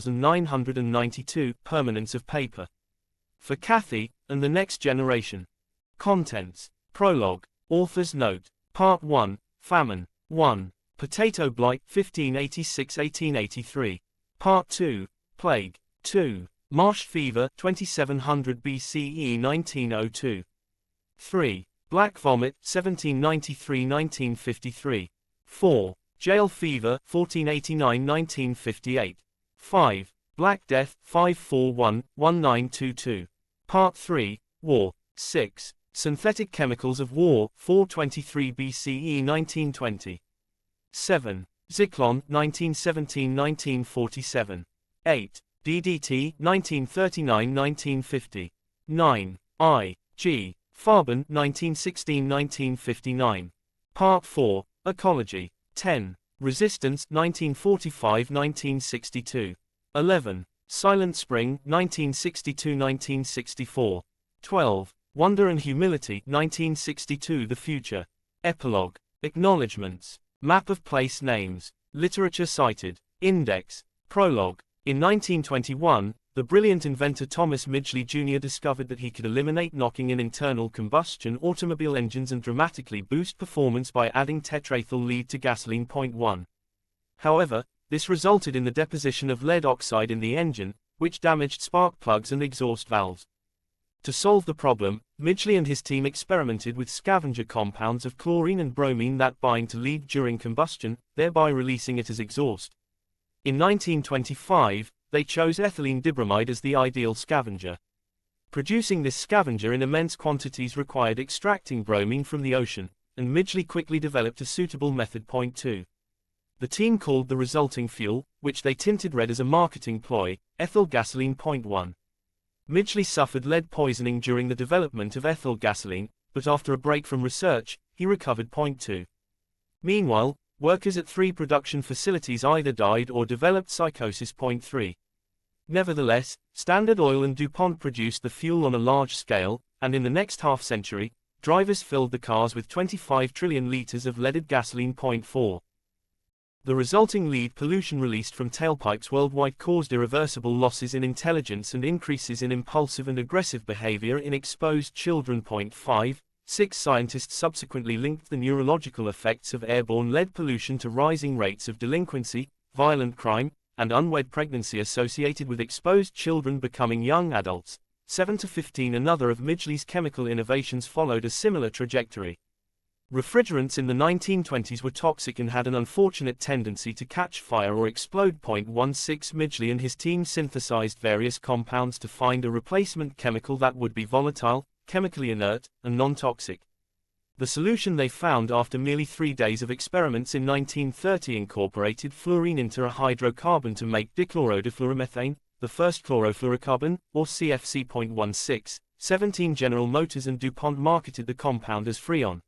1992, Permanence of Paper. For Kathy, and the Next Generation. Contents. Prologue. Author's Note. Part 1, Famine. 1. Potato Blight, 1586–1883. Part 2, Plague. 2. Marsh Fever, 2700 BCE 1902. 3. Black Vomit, 1793–1953. 4. Jail Fever, 1489–1958. 5. Black Death, 541–1922. Part 3, War. 6. Synthetic Chemicals of War, 423 BCE 1920. 7. Zyklon, 1917–1947. 8. DDT, 1939–1950. 9. I. G. Farben, 1916–1959. Part 4, Ecology. 10. Resistance, 1945–1962. 11. Silent Spring, 1962–1964. 12. Wonder and Humility, 1962. The Future. Epilogue. Acknowledgements. Map of place names. Literature cited. Index. Prologue. In 1921, the brilliant inventor Thomas Midgley Jr. discovered that he could eliminate knocking in internal combustion automobile engines and dramatically boost performance by adding tetraethyl lead to gasoline. 1. However, this resulted in the deposition of lead oxide in the engine, which damaged spark plugs and exhaust valves. To solve the problem, Midgley and his team experimented with scavenger compounds of chlorine and bromine that bind to lead during combustion, thereby releasing it as exhaust. In 1925, they chose ethylene dibromide as the ideal scavenger. Producing this scavenger in immense quantities required extracting bromine from the ocean, and Midgley quickly developed a suitable method. 2. The team called the resulting fuel, which they tinted red as a marketing ploy, ethyl gasoline. 1. Midgley suffered lead poisoning during the development of ethyl gasoline, but after a break from research, he recovered. 2. Meanwhile, workers at 3 production facilities either died or developed psychosis. 3. Nevertheless, Standard Oil and DuPont produced the fuel on a large scale, and in the next half-century, drivers filled the cars with 25 trillion liters of leaded gasoline. 4. The resulting lead pollution released from tailpipes worldwide caused irreversible losses in intelligence and increases in impulsive and aggressive behavior in exposed children. 5. 6 scientists subsequently linked the neurological effects of airborne lead pollution to rising rates of delinquency, violent crime, and unwed pregnancy associated with exposed children becoming young adults. 7 to 15 Another of Midgley's chemical innovations followed a similar trajectory. Refrigerants in the 1920s were toxic and had an unfortunate tendency to catch fire or explode. 16 Midgley and his team synthesized various compounds to find a replacement chemical that would be volatile, chemically inert, and non-toxic. The solution they found after merely 3 days of experiments in 1930 incorporated fluorine into a hydrocarbon to make dichlorodifluoromethane, the first chlorofluorocarbon, or CFC. 16 17 General Motors and DuPont marketed the compound as Freon.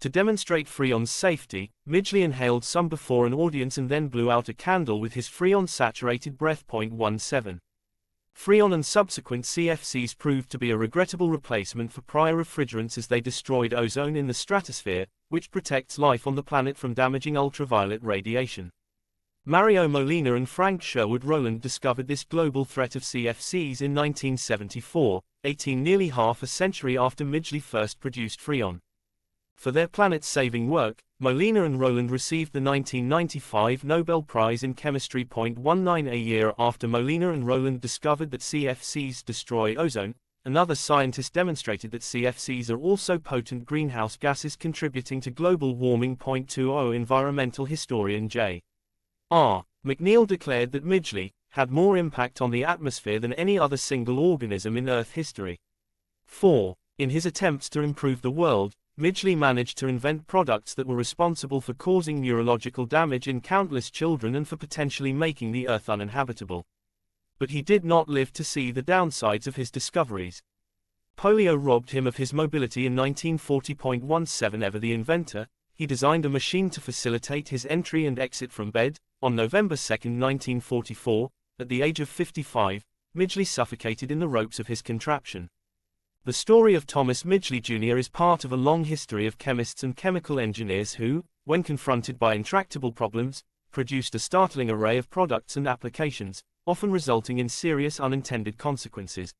To demonstrate Freon's safety, Midgley inhaled some before an audience and then blew out a candle with his Freon-saturated breath. 17 Freon and subsequent CFCs proved to be a regrettable replacement for prior refrigerants as they destroyed ozone in the stratosphere, which protects life on the planet from damaging ultraviolet radiation. Mario Molina and Frank Sherwood Rowland discovered this global threat of CFCs in 1974, nearly half a century after Midgley first produced Freon. For their planet-saving work, Molina and Rowland received the 1995 Nobel Prize in Chemistry. 19 A year after Molina and Rowland discovered that CFCs destroy ozone, another scientist demonstrated that CFCs are also potent greenhouse gases contributing to global warming. 20 Environmental historian J. R. McNeil declared that Midgley had more impact on the atmosphere than any other single organism in Earth history. 4. In his attempts to improve the world, Midgley managed to invent products that were responsible for causing neurological damage in countless children and for potentially making the Earth uninhabitable. But he did not live to see the downsides of his discoveries. Polio robbed him of his mobility in 1940. 17 Ever the inventor, he designed a machine to facilitate his entry and exit from bed. On November 2, 1944, at the age of 55, Midgley suffocated in the ropes of his contraption. The story of Thomas Midgley Jr. is part of a long history of chemists and chemical engineers who, when confronted by intractable problems, produced a startling array of products and applications, often resulting in serious unintended consequences.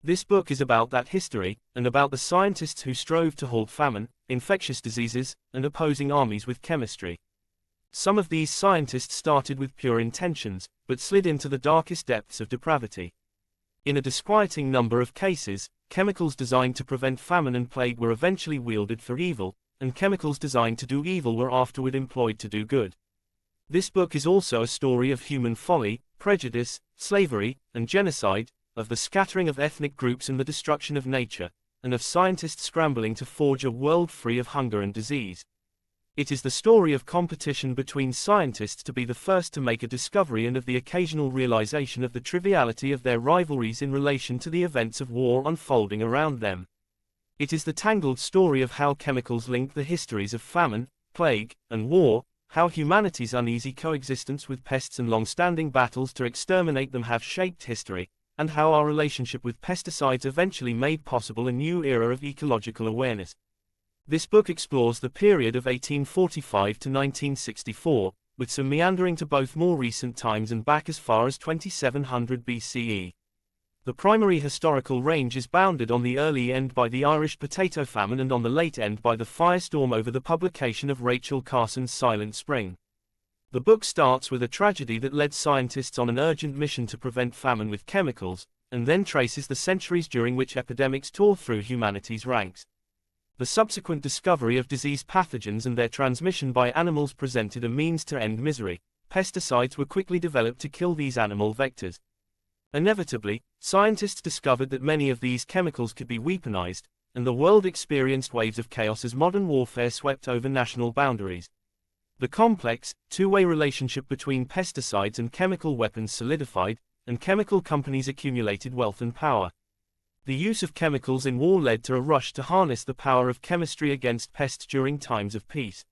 This book is about that history, and about the scientists who strove to halt famine, infectious diseases, and opposing armies with chemistry. Some of these scientists started with pure intentions, but slid into the darkest depths of depravity. In a disquieting number of cases, chemicals designed to prevent famine and plague were eventually wielded for evil, and chemicals designed to do evil were afterward employed to do good. This book is also a story of human folly, prejudice, slavery, and genocide, of the scattering of ethnic groups and the destruction of nature, and of scientists scrambling to forge a world free of hunger and disease. It is the story of competition between scientists to be the first to make a discovery and of the occasional realization of the triviality of their rivalries in relation to the events of war unfolding around them. It is the tangled story of how chemicals link the histories of famine, plague, and war, how humanity's uneasy coexistence with pests and long-standing battles to exterminate them have shaped history, and how our relationship with pesticides eventually made possible a new era of ecological awareness. This book explores the period of 1845 to 1964, with some meandering to both more recent times and back as far as 2700 BCE. The primary historical range is bounded on the early end by the Irish potato famine and on the late end by the firestorm over the publication of Rachel Carson's Silent Spring. The book starts with a tragedy that led scientists on an urgent mission to prevent famine with chemicals, and then traces the centuries during which epidemics tore through humanity's ranks. The subsequent discovery of disease pathogens and their transmission by animals presented a means to end misery. Pesticides were quickly developed to kill these animal vectors. Inevitably, scientists discovered that many of these chemicals could be weaponized, and the world experienced waves of chaos as modern warfare swept over national boundaries. The complex, two-way relationship between pesticides and chemical weapons solidified, and chemical companies accumulated wealth and power. The use of chemicals in war led to a rush to harness the power of chemistry against pests during times of peace.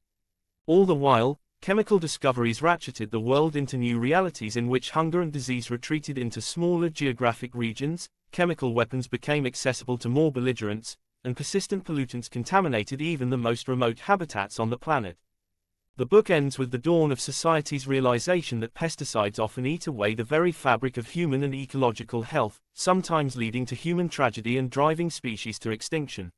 All the while, chemical discoveries ratcheted the world into new realities in which hunger and disease retreated into smaller geographic regions, chemical weapons became accessible to more belligerents, and persistent pollutants contaminated even the most remote habitats on the planet. The book ends with the dawn of society's realization that pesticides often eat away the very fabric of human and ecological health, sometimes leading to human tragedy and driving species to extinction.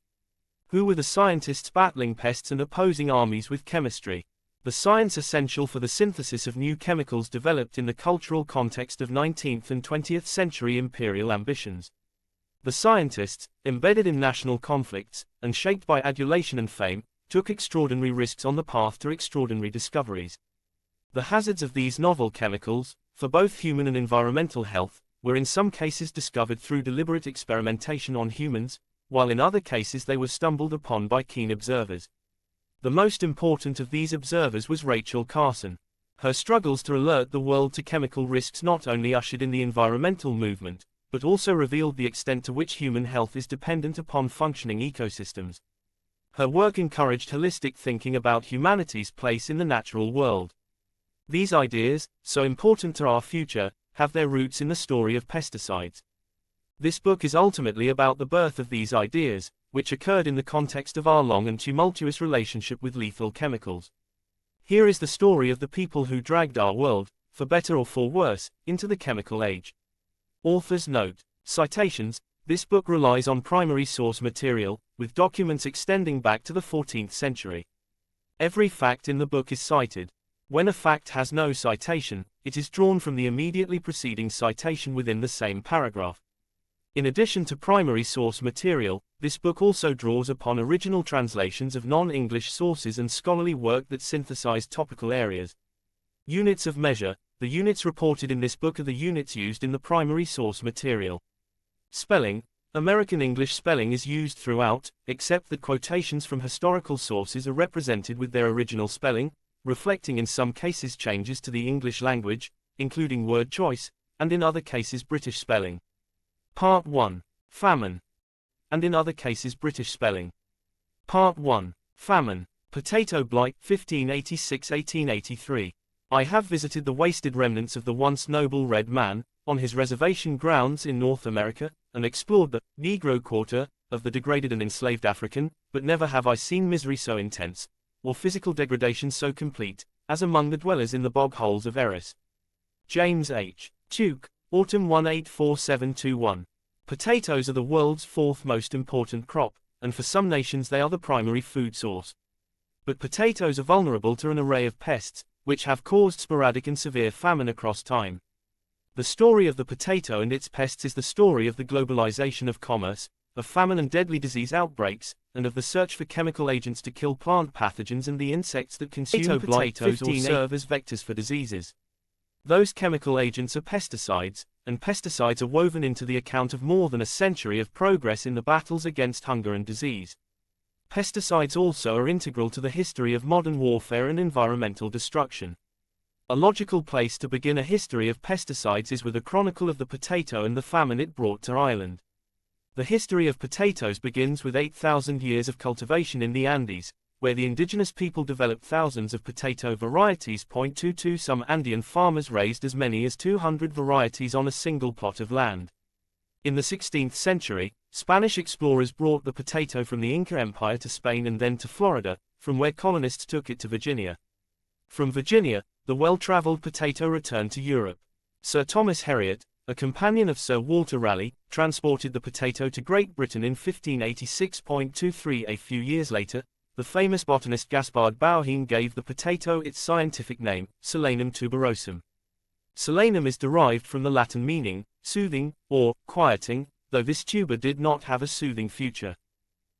Who were the scientists battling pests and opposing armies with chemistry? The science essential for the synthesis of new chemicals developed in the cultural context of 19th and 20th century imperial ambitions. The scientists, embedded in national conflicts, and shaped by adulation and fame, took extraordinary risks on the path to extraordinary discoveries. The hazards of these novel chemicals, for both human and environmental health, were in some cases discovered through deliberate experimentation on humans, while in other cases they were stumbled upon by keen observers. The most important of these observers was Rachel Carson. Her struggles to alert the world to chemical risks not only ushered in the environmental movement, but also revealed the extent to which human health is dependent upon functioning ecosystems. Her work encouraged holistic thinking about humanity's place in the natural world. These ideas, so important to our future, have their roots in the story of pesticides. This book is ultimately about the birth of these ideas, which occurred in the context of our long and tumultuous relationship with lethal chemicals. Here is the story of the people who dragged our world, for better or for worse, into the chemical age. Author's note. Citations. This book relies on primary source material, with documents extending back to the 14th century. Every fact in the book is cited. When a fact has no citation, it is drawn from the immediately preceding citation within the same paragraph. In addition to primary source material, this book also draws upon original translations of non-English sources and scholarly work that synthesize topical areas. Units of measure. The units reported in this book are the units used in the primary source material. Spelling. American English spelling is used throughout, except that quotations from historical sources are represented with their original spelling, reflecting in some cases changes to the English language, including word choice, and in other cases British spelling. Part 1. Famine. And in other cases British spelling. Part 1. Famine. Potato blight, 1586-1883. I have visited the wasted remnants of the once noble red man, on his reservation grounds in North America, and explored the Negro quarter of the degraded and enslaved African, but never have I seen misery so intense, or physical degradation so complete, as among the dwellers in the bog holes of Eris. James H. Tuke, Autumn 184721. Potatoes are the world's fourth most important crop, and for some nations they are the primary food source. But potatoes are vulnerable to an array of pests, which have caused sporadic and severe famine across time. The story of the potato and its pests is the story of the globalization of commerce, of famine and deadly disease outbreaks, and of the search for chemical agents to kill plant pathogens and the insects that consume potatoes or serve as vectors for diseases. Those chemical agents are pesticides, and pesticides are woven into the account of more than a century of progress in the battles against hunger and disease. Pesticides also are integral to the history of modern warfare and environmental destruction. A logical place to begin a history of pesticides is with a chronicle of the potato and the famine it brought to Ireland. The history of potatoes begins with 8,000 years of cultivation in the Andes, where the indigenous people developed thousands of potato varieties. 22 Some Andean farmers raised as many as 200 varieties on a single plot of land. In the 16th century, Spanish explorers brought the potato from the Inca Empire to Spain and then to Florida, from where colonists took it to Virginia. From Virginia, the well-traveled potato returned to Europe. Sir Thomas Heriot, a companion of Sir Walter Raleigh, transported the potato to Great Britain in 1586. A few years later, the famous botanist Gaspard Bauhin gave the potato its scientific name, Solanum tuberosum. Solanum is derived from the Latin meaning, soothing, or quieting, though this tuber did not have a soothing future.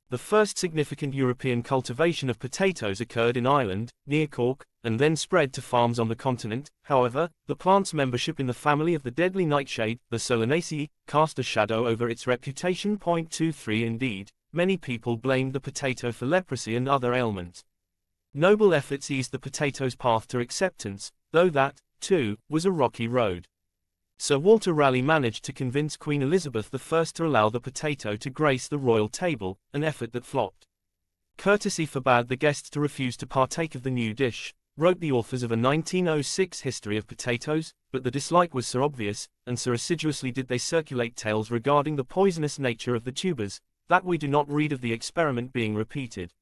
The first significant European cultivation of potatoes occurred in Ireland, near Cork, and then spread to farms on the continent. However, the plant's membership in the family of the deadly nightshade, the Solanaceae, cast a shadow over its reputation. 23 Indeed, many people blamed the potato for leprosy and other ailments. Noble efforts eased the potato's path to acceptance, though that, too, was a rocky road. Sir Walter Raleigh managed to convince Queen Elizabeth I to allow the potato to grace the royal table, an effort that flopped. Courtesy forbade the guests to refuse to partake of the new dish, wrote the authors of a 1906 history of potatoes, but the dislike was so obvious, and so assiduously did they circulate tales regarding the poisonous nature of the tubers, that we do not read of the experiment being repeated.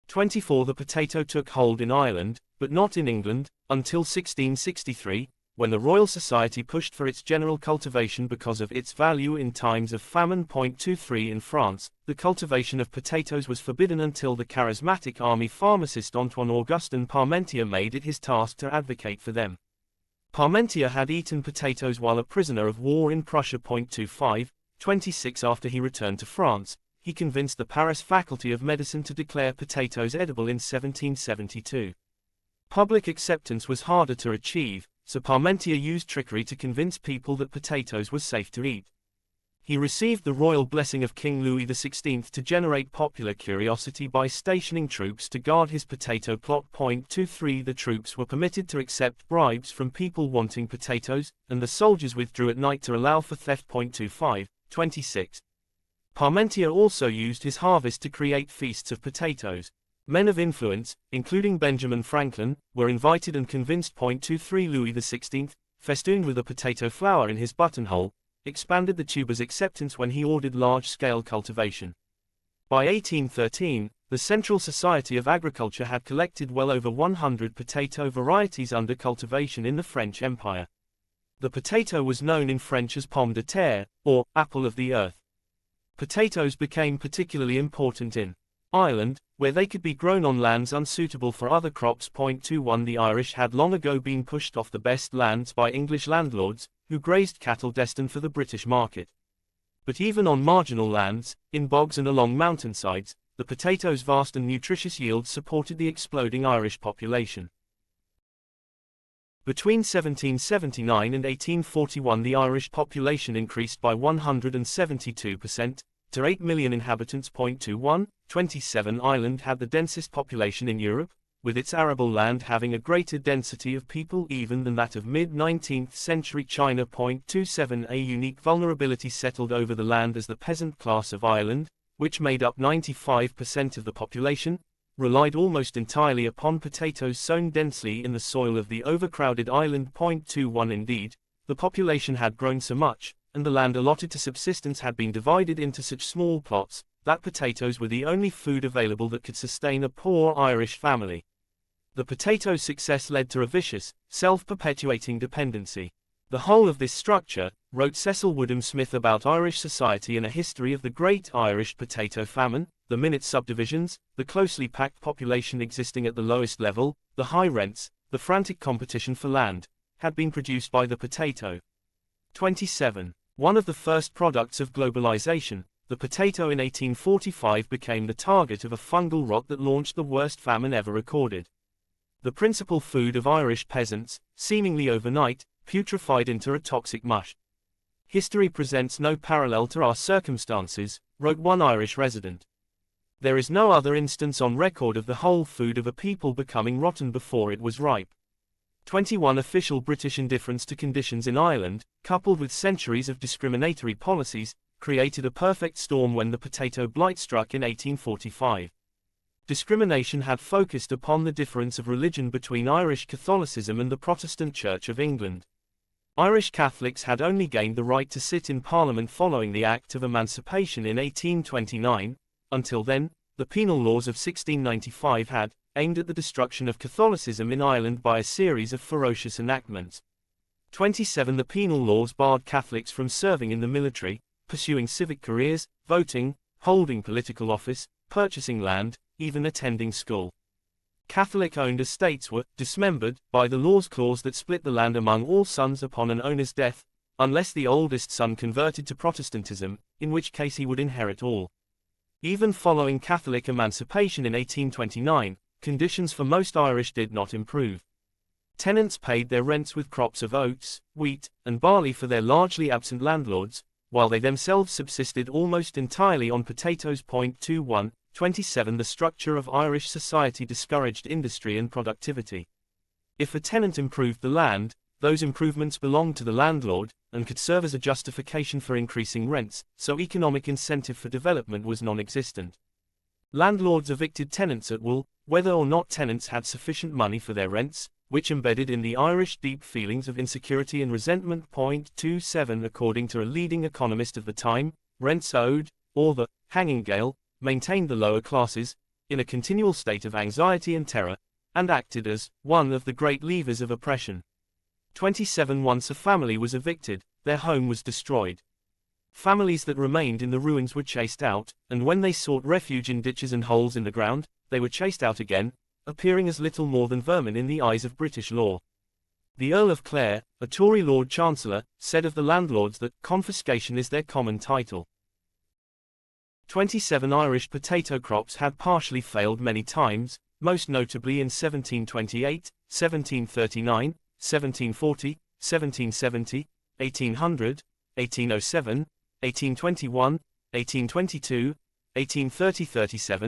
24 The potato took hold in Ireland, but not in England, until 1663, when the Royal Society pushed for its general cultivation because of its value in times of famine. 23 In France, the cultivation of potatoes was forbidden until the charismatic army pharmacist Antoine Augustin Parmentier made it his task to advocate for them. Parmentier had eaten potatoes while a prisoner of war in Prussia. 26 After he returned to France, he convinced the Paris Faculty of Medicine to declare potatoes edible in 1772. Public acceptance was harder to achieve, so Parmentier used trickery to convince people that potatoes were safe to eat. He received the royal blessing of King Louis XVI to generate popular curiosity by stationing troops to guard his potato plot. 23 The troops were permitted to accept bribes from people wanting potatoes, and the soldiers withdrew at night to allow for theft. 26 Parmentier also used his harvest to create feasts of potatoes. Men of influence, including Benjamin Franklin, were invited and convinced. 23 Louis XVI, festooned with a potato flower in his buttonhole, expanded the tuber's acceptance when he ordered large-scale cultivation. By 1813, the Central Society of Agriculture had collected well over 100 potato varieties under cultivation in the French Empire. The potato was known in French as pomme de terre, or apple of the earth. Potatoes became particularly important in Ireland, where they could be grown on lands unsuitable for other crops. 21 The Irish had long ago been pushed off the best lands by English landlords, who grazed cattle destined for the British market. But even on marginal lands, in bogs and along mountainsides, the potato's vast and nutritious yields supported the exploding Irish population. Between 1779 and 1841 the Irish population increased by 172%, to 8 million inhabitants. 27 Ireland had the densest population in Europe, with its arable land having a greater density of people even than that of mid-19th century China. 27 A unique vulnerability settled over the land as the peasant class of Ireland, which made up 95% of the population, relied almost entirely upon potatoes sown densely in the soil of the overcrowded island. 21 Indeed, the population had grown so much, and the land allotted to subsistence had been divided into such small plots, that potatoes were the only food available that could sustain a poor Irish family. The potato's success led to a vicious, self-perpetuating dependency. The whole of this structure, wrote Cecil Woodham Smith about Irish society in A History of the Great Irish Potato Famine, the minute subdivisions, the closely packed population existing at the lowest level, the high rents, the frantic competition for land, had been produced by the potato. 27. One of the first products of globalization, the potato in 1845 became the target of a fungal rot that launched the worst famine ever recorded. The principal food of Irish peasants, seemingly overnight, putrefied into a toxic mush. History presents no parallel to our circumstances, wrote one Irish resident. There is no other instance on record of the whole food of a people becoming rotten before it was ripe. 21. Official British indifference to conditions in Ireland, coupled with centuries of discriminatory policies, created a perfect storm when the potato blight struck in 1845. Discrimination had focused upon the difference of religion between Irish Catholicism and the Protestant Church of England. Irish Catholics had only gained the right to sit in Parliament following the Act of Emancipation in 1829. Until then, the penal laws of 1695 had aimed at the destruction of Catholicism in Ireland by a series of ferocious enactments. 27. The penal laws barred Catholics from serving in the military, pursuing civic careers, voting, holding political office, purchasing land, even attending school. Catholic-owned estates were dismembered by the law's clause that split the land among all sons upon an owner's death, unless the oldest son converted to Protestantism, in which case he would inherit all. Even following Catholic emancipation in 1829, conditions for most Irish did not improve. Tenants paid their rents with crops of oats, wheat, and barley for their largely absent landlords, while they themselves subsisted almost entirely on potatoes. 21. 27. The structure of Irish society discouraged industry and productivity. If a tenant improved the land, those improvements belonged to the landlord, and could serve as a justification for increasing rents, so economic incentive for development was non-existent. Landlords evicted tenants at will, whether or not tenants had sufficient money for their rents, which embedded in the Irish deep feelings of insecurity and resentment. 27. According to a leading economist of the time, rents owed, or the hanging gale, maintained the lower classes in a continual state of anxiety and terror, and acted as one of the great levers of oppression. 27. Once a family was evicted, their home was destroyed. Families that remained in the ruins were chased out, and when they sought refuge in ditches and holes in the ground, they were chased out again, appearing as little more than vermin in the eyes of British law. The Earl of Clare, a Tory Lord Chancellor, said of the landlords that confiscation is their common title. 27. Irish potato crops had partially failed many times, most notably in 1728, 1739, 1740, 1770, 1800, 1807, 1821, 1822, 1830-37,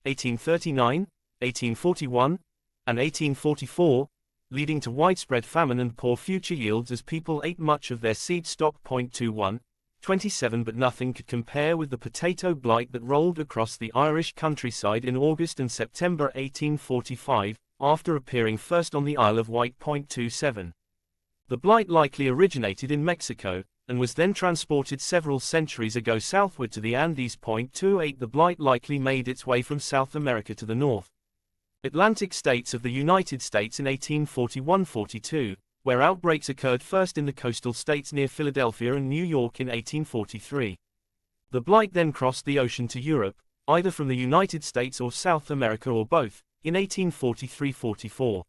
1839, 1841, and 1844, leading to widespread famine and poor future yields as people ate much of their seed stock. 21. 27. But nothing could compare with the potato blight that rolled across the Irish countryside in August and September 1845, after appearing first on the Isle of Wight. 27. The blight likely originated in Mexico, and was then transported several centuries ago southward to the Andes. 28. The blight likely made its way from South America to the North Atlantic states of the United States in 1841-42, where outbreaks occurred first in the coastal states near Philadelphia and New York in 1843. The blight then crossed the ocean to Europe, either from the United States or South America or both, in 1843-44.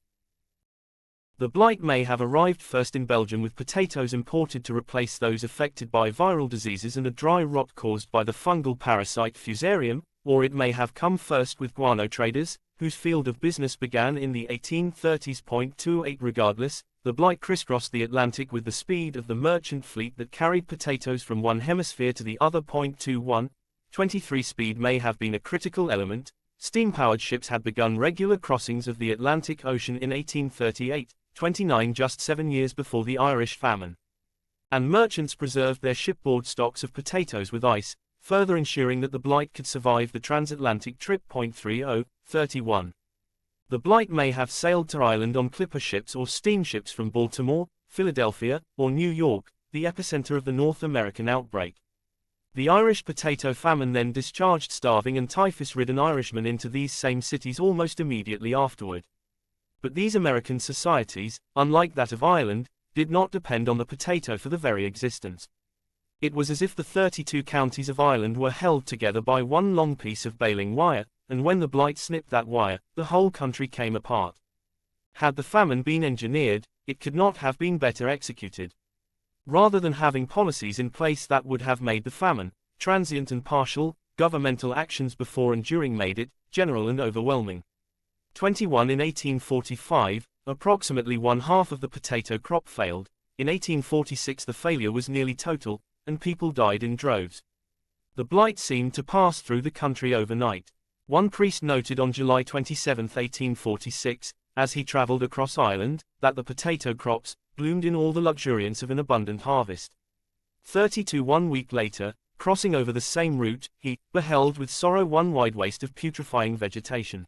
The blight may have arrived first in Belgium with potatoes imported to replace those affected by viral diseases and a dry rot caused by the fungal parasite Fusarium, or it may have come first with guano traders, whose field of business began in the 1830s. 28. Regardless, the blight crisscrossed the Atlantic with the speed of the merchant fleet that carried potatoes from one hemisphere to the other. 21. 23. Speed may have been a critical element. Steam-powered ships had begun regular crossings of the Atlantic Ocean in 1838, 29, just 7 years before the Irish famine. And merchants preserved their shipboard stocks of potatoes with ice, further ensuring that the blight could survive the transatlantic trip. 30. 31. The blight may have sailed to Ireland on clipper ships or steamships from Baltimore, Philadelphia, or New York, the epicenter of the North American outbreak. The Irish potato famine then discharged starving and typhus-ridden Irishmen into these same cities almost immediately afterward. But these American societies, unlike that of Ireland, did not depend on the potato for the very existence. It was as if the 32 counties of Ireland were held together by one long piece of baling wire, and when the blight snipped that wire, the whole country came apart. Had the famine been engineered, it could not have been better executed. Rather than having policies in place that would have made the famine transient and partial, governmental actions before and during made it general and overwhelming. 21 In 1845, approximately one half of the potato crop failed. In 1846 the failure was nearly total, and people died in droves. The blight seemed to pass through the country overnight. One priest noted on July 27, 1846, as he traveled across Ireland, that the potato crops bloomed in all the luxuriance of an abundant harvest. 32 1 week later, crossing over the same route, he beheld with sorrow one wide waste of putrefying vegetation.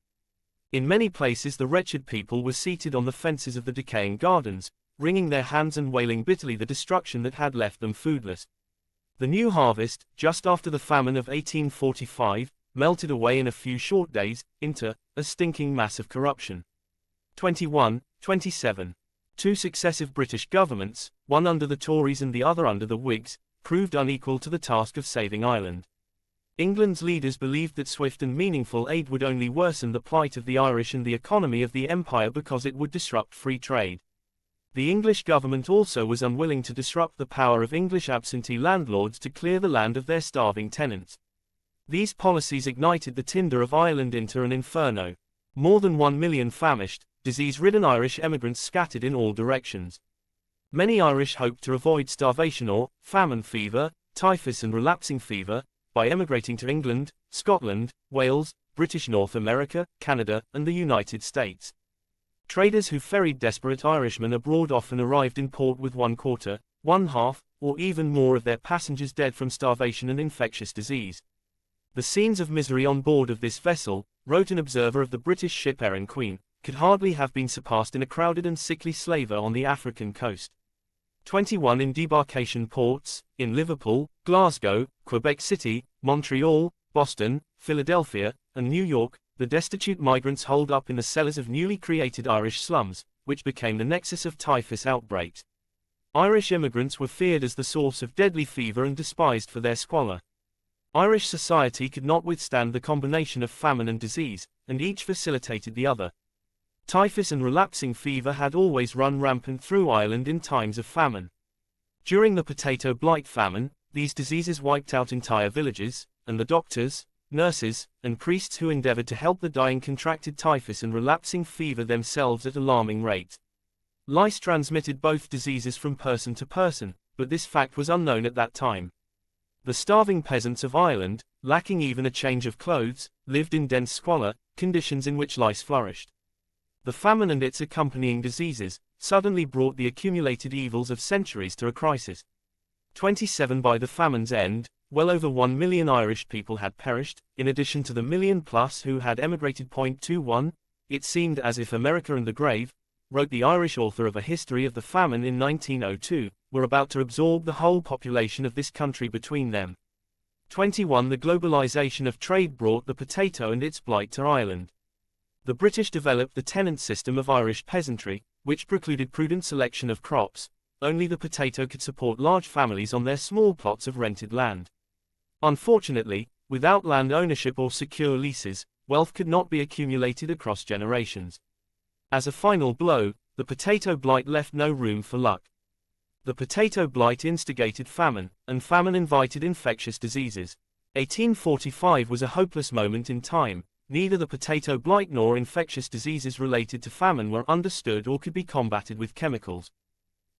In many places the wretched people were seated on the fences of the decaying gardens, wringing their hands and wailing bitterly the destruction that had left them foodless. The new harvest, just after the famine of 1845, melted away in a few short days, into a stinking mass of corruption. 21-27. Two successive British governments, one under the Tories and the other under the Whigs, proved unequal to the task of saving Ireland. England's leaders believed that swift and meaningful aid would only worsen the plight of the Irish and the economy of the empire because it would disrupt free trade. The English government also was unwilling to disrupt the power of English absentee landlords to clear the land of their starving tenants. These policies ignited the tinder of Ireland into an inferno. More than 1 million famished, disease-ridden Irish emigrants scattered in all directions. Many Irish hoped to avoid starvation or famine fever, typhus and relapsing fever, by emigrating to England, Scotland, Wales, British North America, Canada, and the United States. Traders who ferried desperate Irishmen abroad often arrived in port with one quarter, one half, or even more of their passengers dead from starvation and infectious disease. The scenes of misery on board of this vessel, wrote an observer of the British ship Erin Queen, could hardly have been surpassed in a crowded and sickly slaver on the African coast. 21 In debarkation ports, in Liverpool, Glasgow, Quebec City, Montreal, Boston, Philadelphia, and New York, the destitute migrants holed up in the cellars of newly created Irish slums, which became the nexus of typhus outbreaks. Irish immigrants were feared as the source of deadly fever and despised for their squalor. Irish society could not withstand the combination of famine and disease, and each facilitated the other. Typhus and relapsing fever had always run rampant through Ireland in times of famine. During the potato blight famine, these diseases wiped out entire villages, and the doctors, nurses, and priests who endeavored to help the dying contracted typhus and relapsing fever themselves at alarming rates. Lice transmitted both diseases from person to person, but this fact was unknown at that time. The starving peasants of Ireland, lacking even a change of clothes, lived in dense squalor, conditions in which lice flourished. The famine and its accompanying diseases suddenly brought the accumulated evils of centuries to a crisis. 27 By the famine's end, well over 1 million Irish people had perished, in addition to the million plus who had emigrated. 21 It seemed as if America and the grave, wrote the Irish author of A History of the Famine in 1902, were about to absorb the whole population of this country between them. 21 The globalization of trade brought the potato and its blight to Ireland. The British developed the tenant system of Irish peasantry, which precluded prudent selection of crops. Only the potato could support large families on their small plots of rented land. Unfortunately, without land ownership or secure leases, wealth could not be accumulated across generations. As a final blow, the potato blight left no room for luck. The potato blight instigated famine, and famine invited infectious diseases. 1845 was a hopeless moment in time. Neither the potato blight nor infectious diseases related to famine were understood or could be combated with chemicals.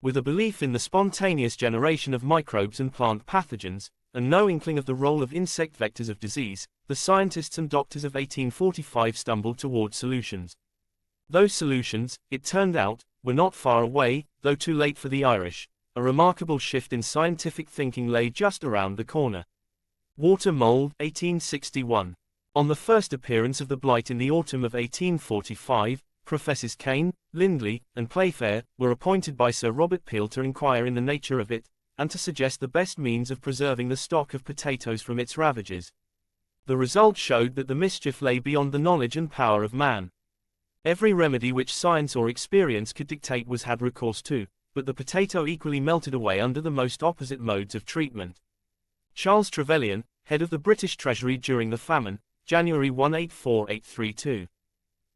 With a belief in the spontaneous generation of microbes and plant pathogens, and no inkling of the role of insect vectors of disease, the scientists and doctors of 1845 stumbled toward solutions. Those solutions, it turned out, were not far away, though too late for the Irish. A remarkable shift in scientific thinking lay just around the corner. Water mold, 1861. On the first appearance of the blight in the autumn of 1845, Professors Kane, Lindley, and Playfair were appointed by Sir Robert Peel to inquire in the nature of it, and to suggest the best means of preserving the stock of potatoes from its ravages. The result showed that the mischief lay beyond the knowledge and power of man. Every remedy which science or experience could dictate was had recourse to, but the potato equally melted away under the most opposite modes of treatment. Charles Trevelyan, head of the British Treasury during the famine, January 184832.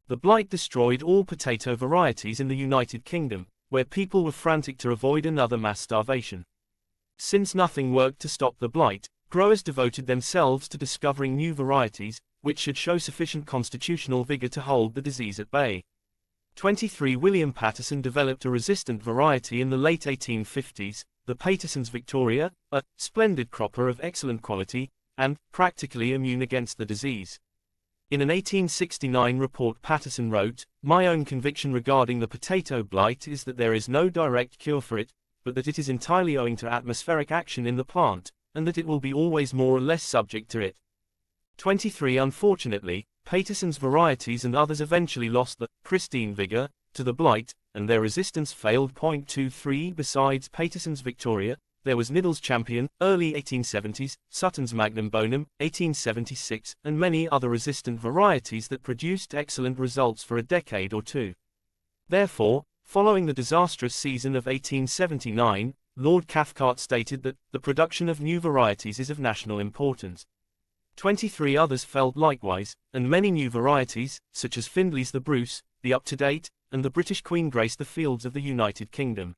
The blight destroyed all potato varieties in the United Kingdom, where people were frantic to avoid another mass starvation. Since nothing worked to stop the blight, growers devoted themselves to discovering new varieties, which should show sufficient constitutional vigor to hold the disease at bay. 23 William Patterson developed a resistant variety in the late 1850s, the Paterson's Victoria, a splendid cropper of excellent quality, and practically immune against the disease. In an 1869 report Patterson wrote, "My own conviction regarding the potato blight is that there is no direct cure for it, but that it is entirely owing to atmospheric action in the plant, and that it will be always more or less subject to it." 23 Unfortunately, Paterson's varieties and others eventually lost the pristine vigor to the blight, and their resistance failed. 23 Besides Paterson's Victoria, there was Niddle's Champion, early 1870s, Sutton's Magnum Bonum, 1876, and many other resistant varieties that produced excellent results for a decade or two. Therefore, following the disastrous season of 1879, Lord Cathcart stated that the production of new varieties is of national importance. 23 others felt likewise, and many new varieties, such as Findley's the Bruce, the Up-to-Date, and the British Queen graced the fields of the United Kingdom.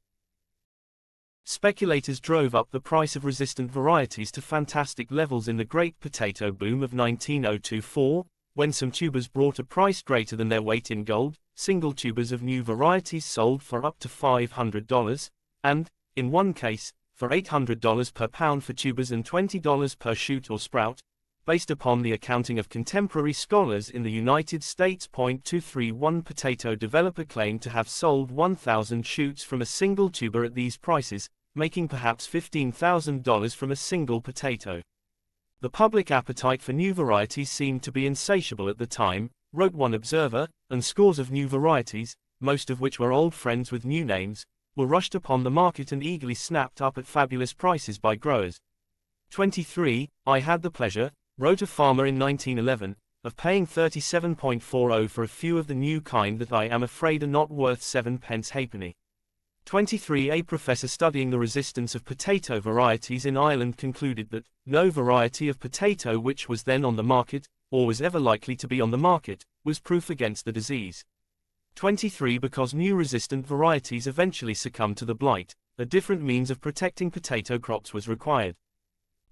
Speculators drove up the price of resistant varieties to fantastic levels in the Great Potato Boom of 1902-04, when some tubers brought a price greater than their weight in gold. Single tubers of new varieties sold for up to $500, and, in one case, for $800 per pound for tubers and $20 per shoot or sprout, based upon the accounting of contemporary scholars in the United States. 231 Potato developer claimed to have sold 1,000 shoots from a single tuber at these prices, making perhaps $15,000 from a single potato. The public appetite for new varieties seemed to be insatiable at the time, wrote one observer, and scores of new varieties, most of which were old friends with new names, were rushed upon the market and eagerly snapped up at fabulous prices by growers. 23 I had the pleasure, wrote a farmer in 1911, of paying $37.40 for a few of the new kind that I am afraid are not worth 7 halfpenny. 23 A professor studying the resistance of potato varieties in Ireland concluded that no variety of potato which was then on the market, or was ever likely to be on the market, was proof against the disease. 23 Because new resistant varieties eventually succumbed to the blight, a different means of protecting potato crops was required.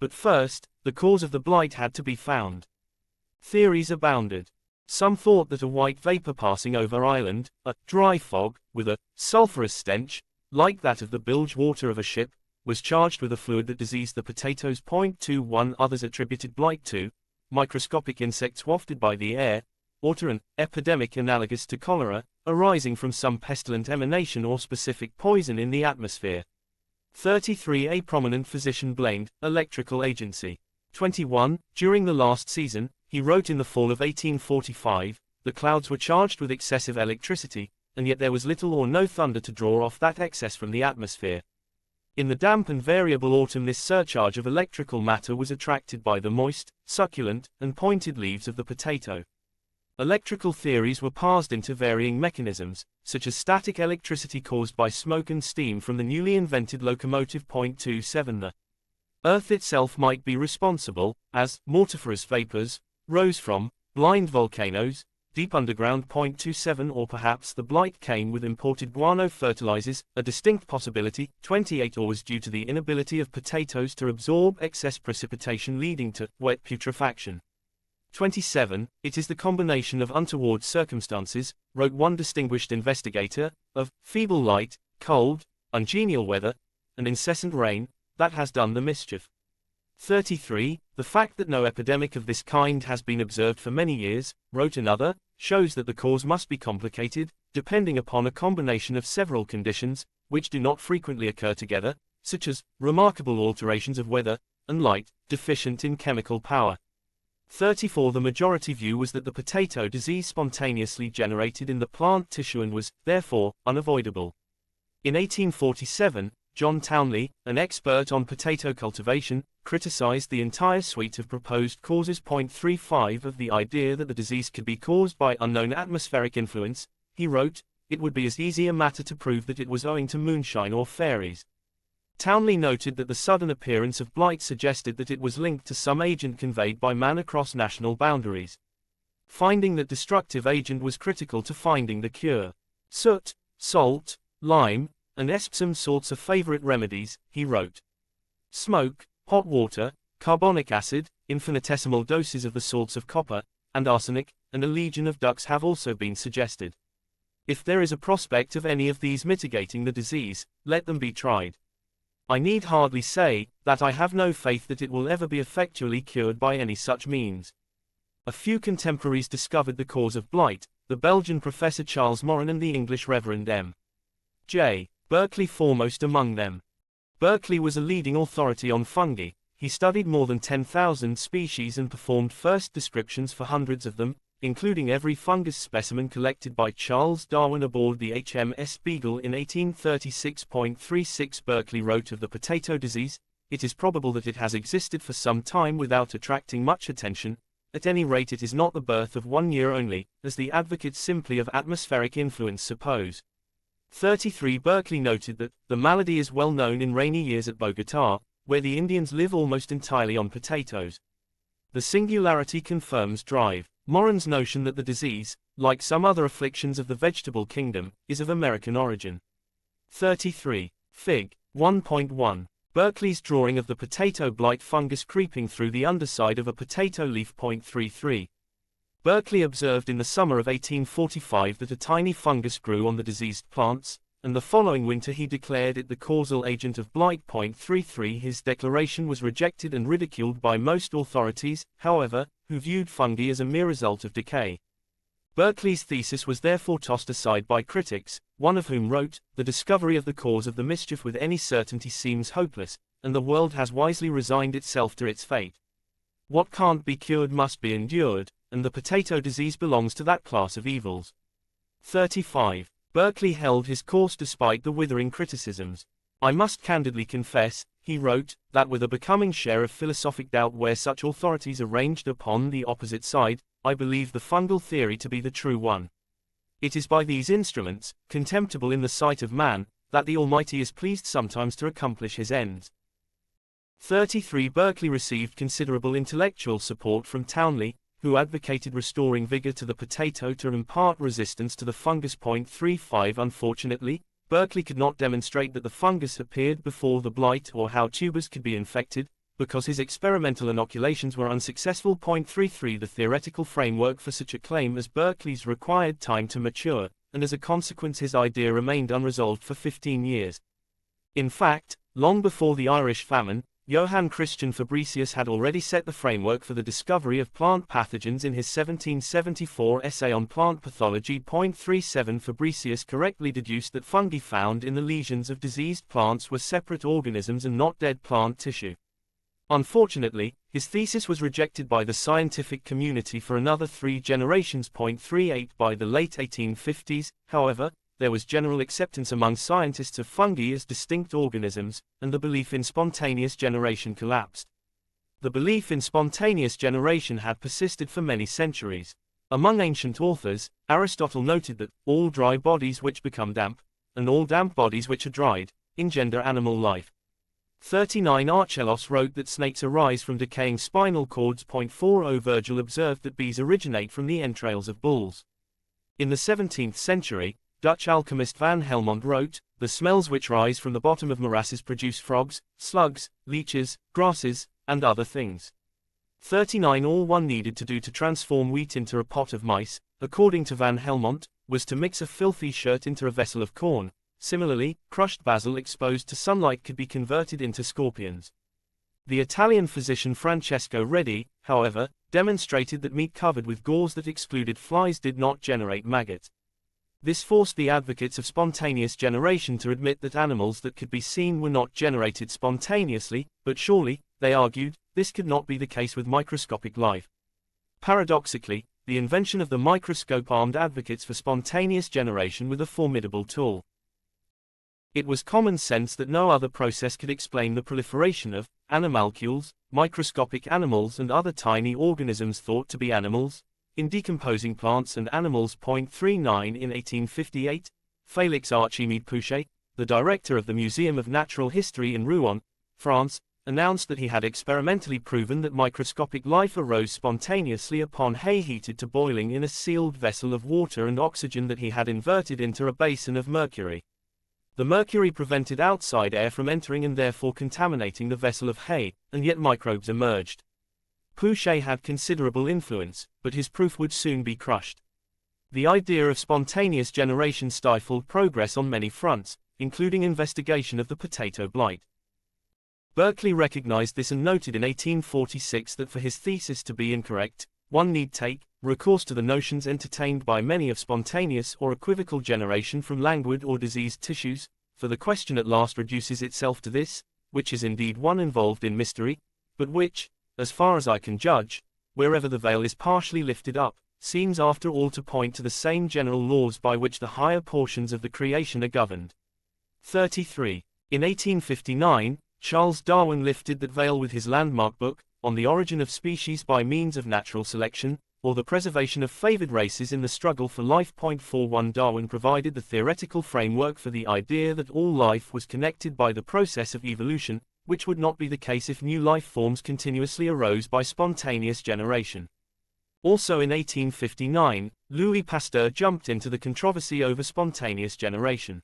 But first, the cause of the blight had to be found. Theories abounded. Some thought that a white vapor passing over Ireland, a dry fog, with a sulphurous stench, like that of the bilge water of a ship, was charged with a fluid that diseased the potatoes. 21 Others attributed blight to microscopic insects wafted by the air, or to an epidemic analogous to cholera, arising from some pestilent emanation or specific poison in the atmosphere. 33 A prominent physician blamed electrical agency. 21 During the last season, he wrote in the fall of 1845, the clouds were charged with excessive electricity, and yet there was little or no thunder to draw off that excess from the atmosphere. In the damp and variable autumn this surcharge of electrical matter was attracted by the moist, succulent, and pointed leaves of the potato. Electrical theories were parsed into varying mechanisms, such as static electricity caused by smoke and steam from the newly invented locomotive. 27 The earth itself might be responsible, as mortiferous vapors rose from blind volcanoes, deep underground. 27 Or perhaps the blight came with imported guano fertilizers, a distinct possibility. 28 Or was due to the inability of potatoes to absorb excess precipitation leading to wet putrefaction. 27 It is the combination of untoward circumstances, wrote one distinguished investigator, of feeble light, cold, ungenial weather, and incessant rain, that has done the mischief. 33 The fact that no epidemic of this kind has been observed for many years, wrote another, shows that the cause must be complicated, depending upon a combination of several conditions, which do not frequently occur together, such as remarkable alterations of weather and light, deficient in chemical power. 34 The majority view was that the potato disease spontaneously generated in the plant tissue and was, therefore, unavoidable. In 1847, John Townley, an expert on potato cultivation, criticized the entire suite of proposed causes. 35 Of the idea that the disease could be caused by unknown atmospheric influence, he wrote, it would be as easy a matter to prove that it was owing to moonshine or fairies. Townley noted that the sudden appearance of blight suggested that it was linked to some agent conveyed by man across national boundaries. Finding that destructive agent was critical to finding the cure. Soot, salt, lime, and Epsom salts are favorite remedies, he wrote. Smoke, hot water, carbonic acid, infinitesimal doses of the salts of copper, and arsenic, and a legion of ducks have also been suggested. If there is a prospect of any of these mitigating the disease, let them be tried. I need hardly say that I have no faith that it will ever be effectually cured by any such means. A few contemporaries discovered the cause of blight, the Belgian Professor Charles Morin and the English Reverend M. J. Berkeley foremost among them. Berkeley was a leading authority on fungi. He studied more than 10,000 species and performed first descriptions for hundreds of them, including every fungus specimen collected by Charles Darwin aboard the HMS Beagle in 1836.36. Berkeley wrote of the potato disease, "It is probable that it has existed for some time without attracting much attention. At any rate it is not the birth of 1 year only, as the advocates simply of atmospheric influence suppose." 33. Berkeley noted that the malady is well known in rainy years at Bogota, where the Indians live almost entirely on potatoes. The singularity confirms drive. Morin's notion that the disease, like some other afflictions of the vegetable kingdom, is of American origin. 33. Fig. 1.1. Berkeley's drawing of the potato blight fungus creeping through the underside of a potato leaf. 33. Berkeley observed in the summer of 1845 that a tiny fungus grew on the diseased plants, and the following winter he declared it the causal agent of blight. 33. His declaration was rejected and ridiculed by most authorities, however, who viewed fungi as a mere result of decay. Berkeley's thesis was therefore tossed aside by critics, one of whom wrote, "The discovery of the cause of the mischief with any certainty seems hopeless, and the world has wisely resigned itself to its fate. What can't be cured must be endured, and the potato disease belongs to that class of evils." 35. Berkeley held his course despite the withering criticisms. "I must candidly confess," he wrote, "that with a becoming share of philosophic doubt where such authorities are ranged upon the opposite side, I believe the fungal theory to be the true one. It is by these instruments, contemptible in the sight of man, that the Almighty is pleased sometimes to accomplish his ends." 33. Berkeley received considerable intellectual support from Townley, who advocated restoring vigor to the potato to impart resistance to the fungus. 35. Unfortunately, Berkeley could not demonstrate that the fungus appeared before the blight or how tubers could be infected, because his experimental inoculations were unsuccessful. 33. The theoretical framework for such a claim as Berkeley's required time to mature, and as a consequence his idea remained unresolved for 15 years. In fact, long before the Irish famine, Johann Christian Fabricius had already set the framework for the discovery of plant pathogens in his 1774 essay on plant pathology. 37. Fabricius correctly deduced that fungi found in the lesions of diseased plants were separate organisms and not dead plant tissue. Unfortunately, his thesis was rejected by the scientific community for another 3 generations. 38. By the late 1850s, however, there was general acceptance among scientists of fungi as distinct organisms, and the belief in spontaneous generation collapsed. The belief in spontaneous generation had persisted for many centuries. Among ancient authors, Aristotle noted that all dry bodies which become damp, and all damp bodies which are dried, engender animal life. 39. Archelos wrote that snakes arise from decaying spinal cords. 40. Virgil observed that bees originate from the entrails of bulls. In the 17th century, Dutch alchemist Van Helmont wrote, "The smells which rise from the bottom of morasses produce frogs, slugs, leeches, grasses, and other things." 39. All one needed to do to transform wheat into a pot of mice, according to Van Helmont, was to mix a filthy shirt into a vessel of corn. Similarly, crushed basil exposed to sunlight could be converted into scorpions. The Italian physician Francesco Redi, however, demonstrated that meat covered with gauze that excluded flies did not generate maggots. This forced the advocates of spontaneous generation to admit that animals that could be seen were not generated spontaneously, but surely, they argued, this could not be the case with microscopic life. Paradoxically, the invention of the microscope armed advocates for spontaneous generation with a formidable tool. It was common sense that no other process could explain the proliferation of animalcules, microscopic animals and other tiny organisms thought to be animals, in decomposing plants and animals. 39. In 1858, Félix Archimede Pouchet, the director of the Museum of Natural History in Rouen, France, announced that he had experimentally proven that microscopic life arose spontaneously upon hay heated to boiling in a sealed vessel of water and oxygen that he had inverted into a basin of mercury. The mercury prevented outside air from entering and therefore contaminating the vessel of hay, and yet microbes emerged. Pouchet had considerable influence, but his proof would soon be crushed. The idea of spontaneous generation stifled progress on many fronts, including investigation of the potato blight. Berkeley recognized this and noted in 1846 that for his thesis to be incorrect, one need take recourse to the notions entertained by many of spontaneous or equivocal generation from languid or diseased tissues, for the question at last reduces itself to this, which is indeed one involved in mystery, but which, as far as I can judge, wherever the veil is partially lifted up, seems after all to point to the same general laws by which the higher portions of the creation are governed. 33. In 1859, Charles Darwin lifted that veil with his landmark book, On the Origin of Species by Means of Natural Selection, or the Preservation of Favored Races in the Struggle for Life. 41 Darwin provided the theoretical framework for the idea that all life was connected by the process of evolution, which would not be the case if new life forms continuously arose by spontaneous generation. Also in 1859, Louis Pasteur jumped into the controversy over spontaneous generation.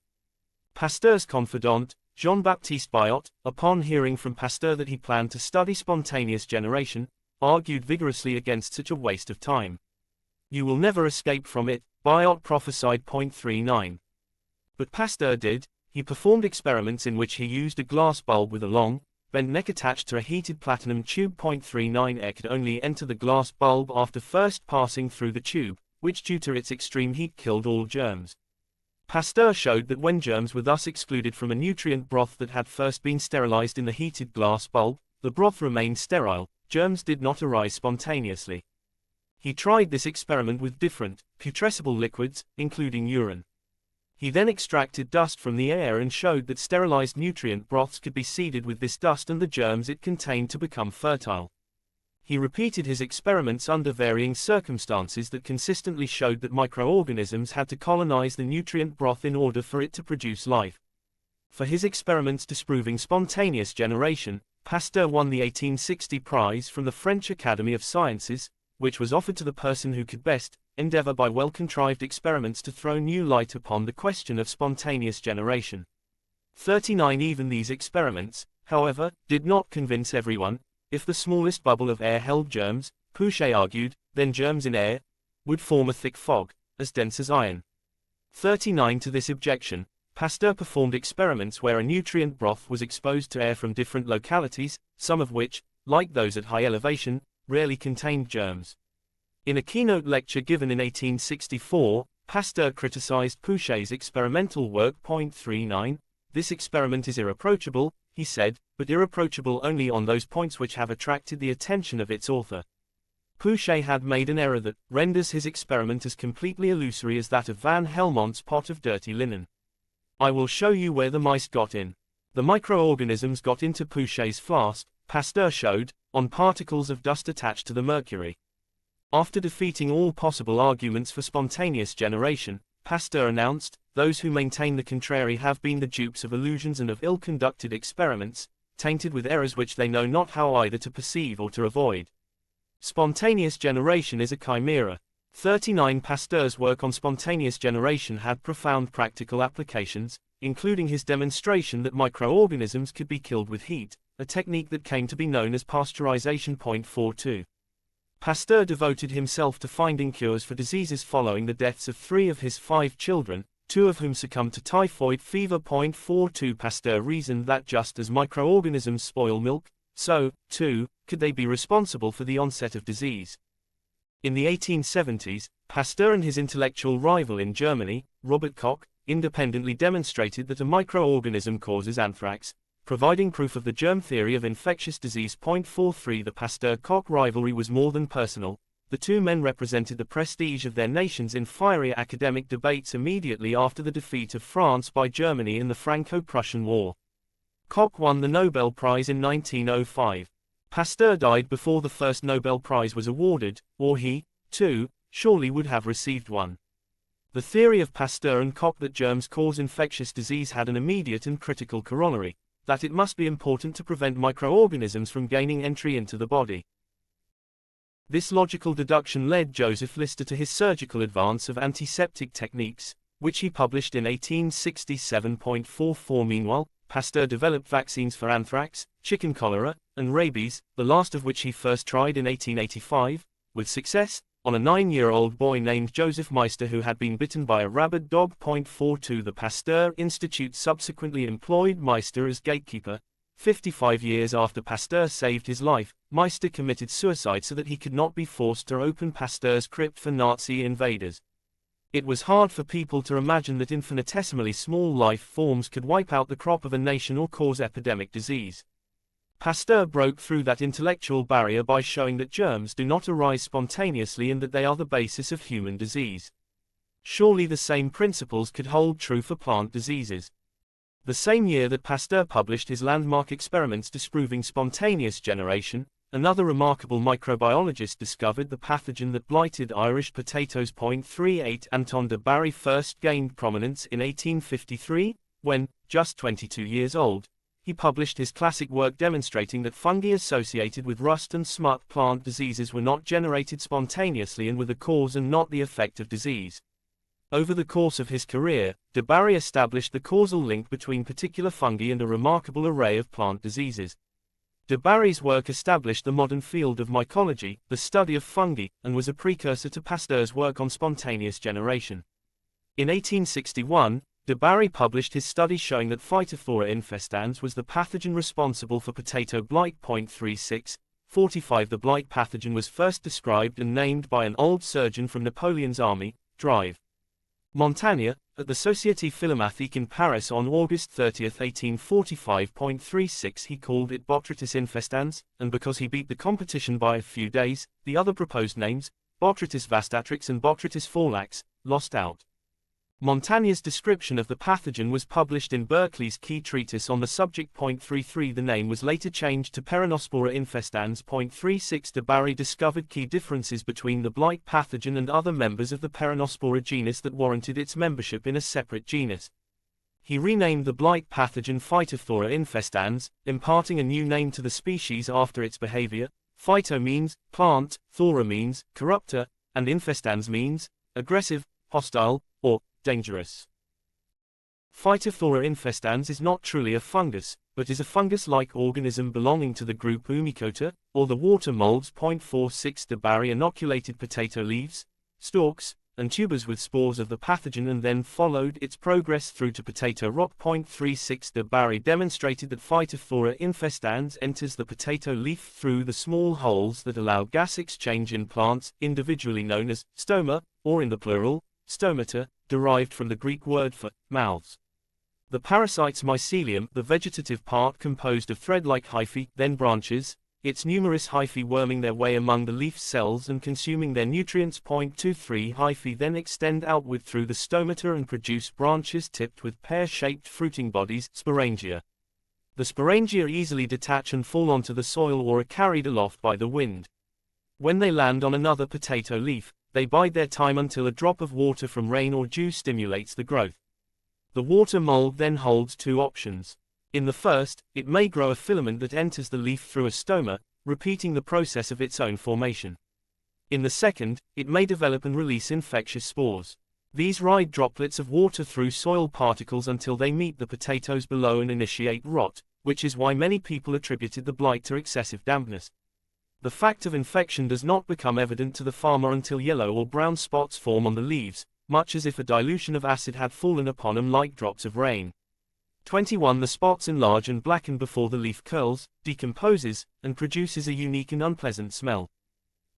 Pasteur's confidant, Jean-Baptiste Biot, upon hearing from Pasteur that he planned to study spontaneous generation, argued vigorously against such a waste of time. You will never escape from it, Biot prophesied. 39. But Pasteur did. He performed experiments in which he used a glass bulb with a long, bent neck attached to a heated platinum tube. 39 Air could only enter the glass bulb after first passing through the tube, which due to its extreme heat killed all germs. Pasteur showed that when germs were thus excluded from a nutrient broth that had first been sterilized in the heated glass bulb, the broth remained sterile, germs did not arise spontaneously. He tried this experiment with different, putrescible liquids, including urine. He then extracted dust from the air and showed that sterilized nutrient broths could be seeded with this dust and the germs it contained to become fertile. He repeated his experiments under varying circumstances that consistently showed that microorganisms had to colonize the nutrient broth in order for it to produce life. For his experiments disproving spontaneous generation, Pasteur won the 1860 prize from the French Academy of Sciences, which was offered to the person who could best endeavor by well-contrived experiments to throw new light upon the question of spontaneous generation. 39 Even these experiments, however, did not convince everyone. If the smallest bubble of air held germs, Pouchet argued, then germs in air would form a thick fog, as dense as iron. 39 To this objection, Pasteur performed experiments where a nutrient broth was exposed to air from different localities, some of which, like those at high elevation, rarely contained germs. In a keynote lecture given in 1864, Pasteur criticized Pouchet's experimental work. 39 This experiment is irreproachable, he said, but irreproachable only on those points which have attracted the attention of its author. Pouchet had made an error that renders his experiment as completely illusory as that of Van Helmont's pot of dirty linen. I will show you where the mice got in. The microorganisms got into Pouchet's flask, Pasteur showed, on particles of dust attached to the mercury. After defeating all possible arguments for spontaneous generation, Pasteur announced, those who maintain the contrary have been the dupes of illusions and of ill-conducted experiments, tainted with errors which they know not how either to perceive or to avoid. Spontaneous generation is a chimera. 39 Pasteur's work on spontaneous generation had profound practical applications, including his demonstration that microorganisms could be killed with heat, a technique that came to be known as pasteurization. 42. Pasteur devoted himself to finding cures for diseases following the deaths of 3 of his 5 children, 2 of whom succumbed to typhoid fever. 42 Pasteur reasoned that just as microorganisms spoil milk, so, too, could they be responsible for the onset of disease. In the 1870s, Pasteur and his intellectual rival in Germany, Robert Koch, independently demonstrated that a microorganism causes anthrax, providing proof of the germ theory of infectious disease. 43 The Pasteur-Koch rivalry was more than personal. The two men represented the prestige of their nations in fiery academic debates immediately after the defeat of France by Germany in the Franco-Prussian War. Koch won the Nobel Prize in 1905. Pasteur died before the first Nobel Prize was awarded, or he, too, surely would have received one. The theory of Pasteur and Koch that germs cause infectious disease had an immediate and critical corollary, that it must be important to prevent microorganisms from gaining entry into the body. This logical deduction led Joseph Lister to his surgical advance of antiseptic techniques, which he published in 1867.44. Meanwhile, Pasteur developed vaccines for anthrax, chicken cholera, and rabies, the last of which he first tried in 1885, with success, on a 9-year-old boy named Joseph Meister who had been bitten by a rabid dog. 42 The Pasteur Institute subsequently employed Meister as gatekeeper. 55 years after Pasteur saved his life, Meister committed suicide so that he could not be forced to open Pasteur's crypt for Nazi invaders. It was hard for people to imagine that infinitesimally small life forms could wipe out the crop of a nation or cause epidemic disease. Pasteur broke through that intellectual barrier by showing that germs do not arise spontaneously and that they are the basis of human disease. Surely the same principles could hold true for plant diseases. The same year that Pasteur published his landmark experiments disproving spontaneous generation, another remarkable microbiologist discovered the pathogen that blighted Irish potatoes. 38 Anton de Bary first gained prominence in 1853, when, just 22 years old, he published his classic work demonstrating that fungi associated with rust and smut plant diseases were not generated spontaneously and were the cause and not the effect of disease. Over the course of his career, de Bary established the causal link between particular fungi and a remarkable array of plant diseases. De Bary's work established the modern field of mycology, the study of fungi, and was a precursor to Pasteur's work on spontaneous generation. In 1861, de Bary published his study showing that Phytophthora infestans was the pathogen responsible for potato blight. 36. 45 The blight pathogen was first described and named by an old surgeon from Napoleon's army, Drive Montagnier, at the Société Philomathique in Paris on August 30, 1845. 36 He called it Botrytis infestans, and because he beat the competition by a few days, the other proposed names, Botrytis vastatrix and Botrytis forlax, lost out. Montagnier's description of the pathogen was published in Berkeley's key treatise on the subject. 33 The name was later changed to Peronospora infestans. 36 De Bary discovered key differences between the blight pathogen and other members of the Peronospora genus that warranted its membership in a separate genus. He renamed the blight pathogen Phytophthora infestans, imparting a new name to the species after its behavior. Phyto means plant, phthora means corrupter, and infestans means aggressive, hostile, or dangerous. Phytophthora infestans is not truly a fungus, but is a fungus-like organism belonging to the group Umicota, or the water molds. 46 De Bary inoculated potato leaves, stalks, and tubers with spores of the pathogen and then followed its progress through to potato rot. 36 De Bary demonstrated that Phytophthora infestans enters the potato leaf through the small holes that allow gas exchange in plants, individually known as stoma, or in the plural, stomata, derived from the Greek word for mouths. The parasite's mycelium, the vegetative part composed of thread-like hyphae, then branches, its numerous hyphae worming their way among the leaf cells and consuming their nutrients. 23 Hyphae then extend outward through the stomata and produce branches tipped with pear-shaped fruiting bodies, sporangia. The sporangia easily detach and fall onto the soil or are carried aloft by the wind. When they land on another potato leaf, they bide their time until a drop of water from rain or dew stimulates the growth. The water mold then holds two options. In the first, it may grow a filament that enters the leaf through a stoma, repeating the process of its own formation. In the second, it may develop and release infectious spores. These ride droplets of water through soil particles until they meet the potatoes below and initiate rot, which is why many people attributed the blight to excessive dampness. The fact of infection does not become evident to the farmer until yellow or brown spots form on the leaves, much as if a dilution of acid had fallen upon them like drops of rain. 21 The spots enlarge and blacken before the leaf curls, decomposes, and produces a unique and unpleasant smell.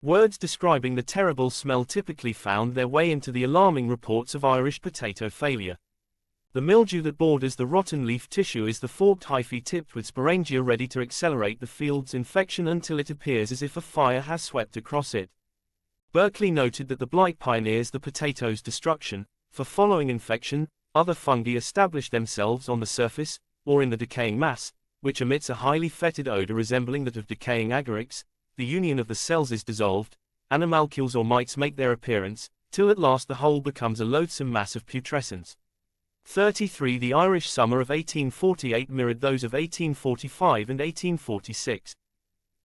Words describing the terrible smell typically found their way into the alarming reports of Irish potato failure. The mildew that borders the rotten leaf tissue is the forked hyphae tipped with sporangia ready to accelerate the field's infection until it appears as if a fire has swept across it. Berkeley noted that the blight pioneers the potato's destruction, for following infection, other fungi establish themselves on the surface, or in the decaying mass, which emits a highly fetid odor resembling that of decaying agarics. The union of the cells is dissolved, animalcules or mites make their appearance, till at last the whole becomes a loathsome mass of putrescence. 33. The Irish summer of 1848 mirrored those of 1845 and 1846.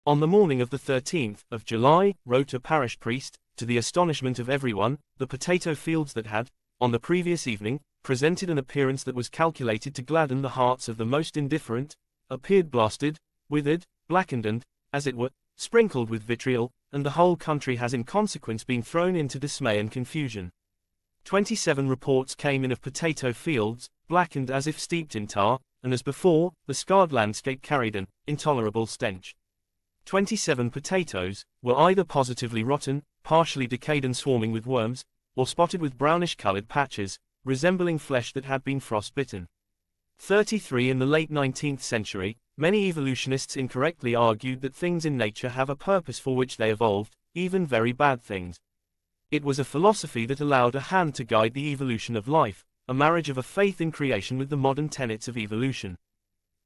On the morning of the 13th of July, wrote a parish priest, to the astonishment of everyone, the potato fields that had, on the previous evening, presented an appearance that was calculated to gladden the hearts of the most indifferent, appeared blasted, withered, blackened and, as it were, sprinkled with vitriol, and the whole country has in consequence been thrown into dismay and confusion. 27 reports came in of potato fields, blackened as if steeped in tar, and as before, the scarred landscape carried an intolerable stench. 27 potatoes were either positively rotten, partially decayed and swarming with worms, or spotted with brownish-colored patches, resembling flesh that had been frostbitten. 33. In the late 19th century, many evolutionists incorrectly argued that things in nature have a purpose for which they evolved, even very bad things. It was a philosophy that allowed a hand to guide the evolution of life, a marriage of a faith in creation with the modern tenets of evolution.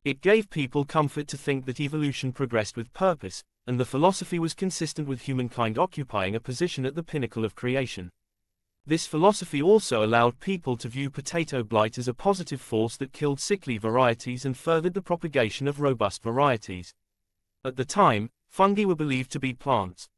It gave people comfort to think that evolution progressed with purpose, and the philosophy was consistent with humankind occupying a position at the pinnacle of creation. This philosophy also allowed people to view potato blight as a positive force that killed sickly varieties and furthered the propagation of robust varieties. At the time, fungi were believed to be plants.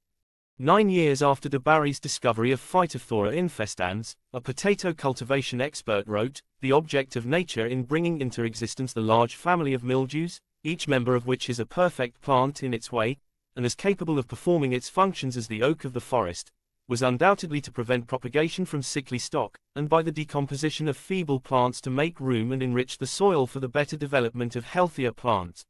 9 years after de Barry's discovery of Phytophthora infestans, a potato cultivation expert wrote, "The object of nature in bringing into existence the large family of mildews, each member of which is a perfect plant in its way, and as capable of performing its functions as the oak of the forest, was undoubtedly to prevent propagation from sickly stock, and by the decomposition of feeble plants to make room and enrich the soil for the better development of healthier plants.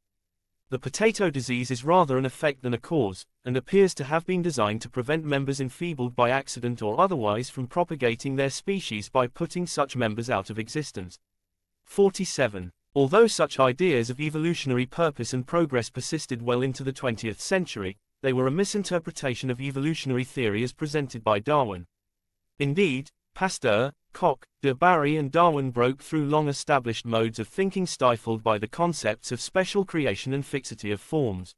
The potato disease is rather an effect than a cause, and appears to have been designed to prevent members enfeebled by accident or otherwise from propagating their species by putting such members out of existence." 47. Although such ideas of evolutionary purpose and progress persisted well into the 20th century, they were a misinterpretation of evolutionary theory as presented by Darwin. Indeed, Pasteur, Koch, de Bary and Darwin broke through long-established modes of thinking stifled by the concepts of special creation and fixity of forms.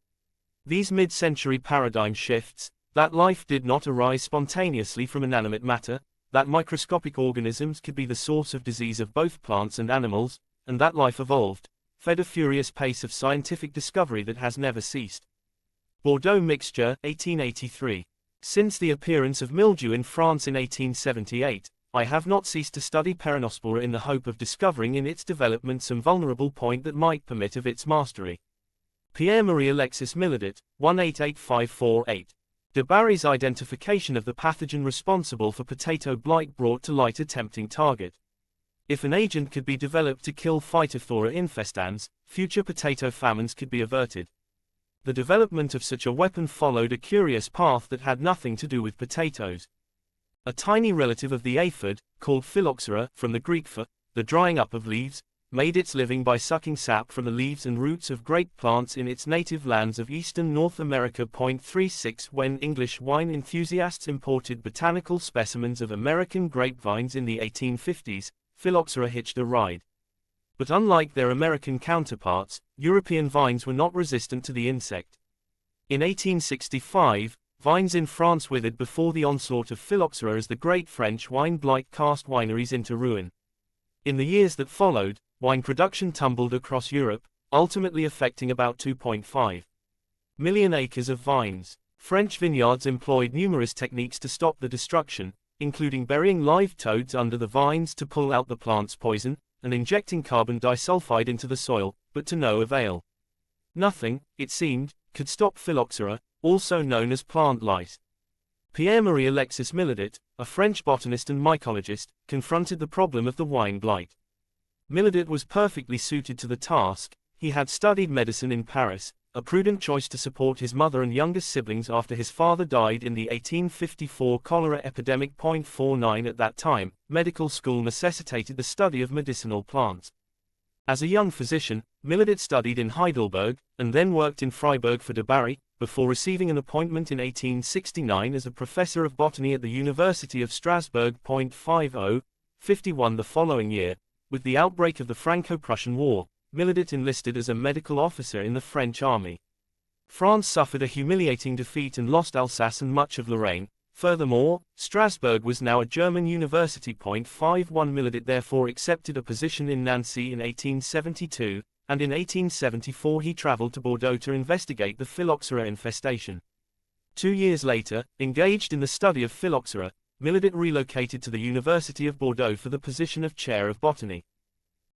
These mid-century paradigm shifts, that life did not arise spontaneously from inanimate matter, that microscopic organisms could be the source of disease of both plants and animals, and that life evolved, fed a furious pace of scientific discovery that has never ceased. Bordeaux mixture, 1883. Since the appearance of mildew in France in 1878, I have not ceased to study Peronospora in the hope of discovering in its development some vulnerable point that might permit of its mastery. Pierre-Marie Alexis Milaudet, 188548. De Bary's identification of the pathogen responsible for potato blight brought to light a tempting target. If an agent could be developed to kill Phytophthora infestans, future potato famines could be averted. The development of such a weapon followed a curious path that had nothing to do with potatoes. A tiny relative of the aphid, called phylloxera, from the Greek for, the drying up of leaves, made its living by sucking sap from the leaves and roots of grape plants in its native lands of eastern North America. 36 When English wine enthusiasts imported botanical specimens of American grapevines in the 1850s, phylloxera hitched a ride. But unlike their American counterparts, European vines were not resistant to the insect. In 1865, vines in France withered before the onslaught of phylloxera as the great French wine blight cast wineries into ruin. In the years that followed, wine production tumbled across Europe, ultimately affecting about 2.5 million acres of vines. French vineyards employed numerous techniques to stop the destruction, including burying live toads under the vines to pull out the plant's poison, and injecting carbon disulfide into the soil, but to no avail. Nothing, it seemed, could stop phylloxera, also known as plant lice. Pierre-Marie Alexis Milaudet, a French botanist and mycologist, confronted the problem of the wine blight. Milaudet was perfectly suited to the task. He had studied medicine in Paris, a prudent choice to support his mother and youngest siblings after his father died in the 1854 cholera epidemic. 49 At that time, medical school necessitated the study of medicinal plants. As a young physician, Milaudet studied in Heidelberg, and then worked in Freiburg for de Bary, before receiving an appointment in 1869 as a professor of botany at the University of Strasbourg. 51 The following year, with the outbreak of the Franco-Prussian War, Milaudet enlisted as a medical officer in the French army. France suffered a humiliating defeat and lost Alsace and much of Lorraine, Furthermore, Strasbourg was now a German university. 51 Millet therefore accepted a position in Nancy in 1872, and in 1874 he traveled to Bordeaux to investigate the phylloxera infestation. 2 years later, engaged in the study of phylloxera, Millet relocated to the University of Bordeaux for the position of chair of botany.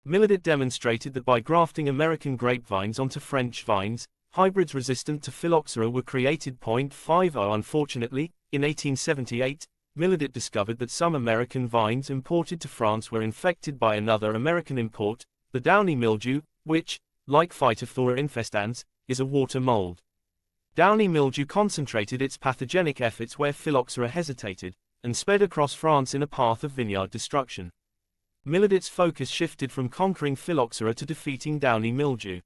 Millet demonstrated that by grafting American grapevines onto French vines, hybrids resistant to phylloxera were created. 50 Unfortunately, in 1878, Millet discovered that some American vines imported to France were infected by another American import, the downy mildew, which, like Phytophthora infestans, is a water mold. Downy mildew concentrated its pathogenic efforts where phylloxera hesitated, and sped across France in a path of vineyard destruction. Millet's focus shifted from conquering phylloxera to defeating downy mildew.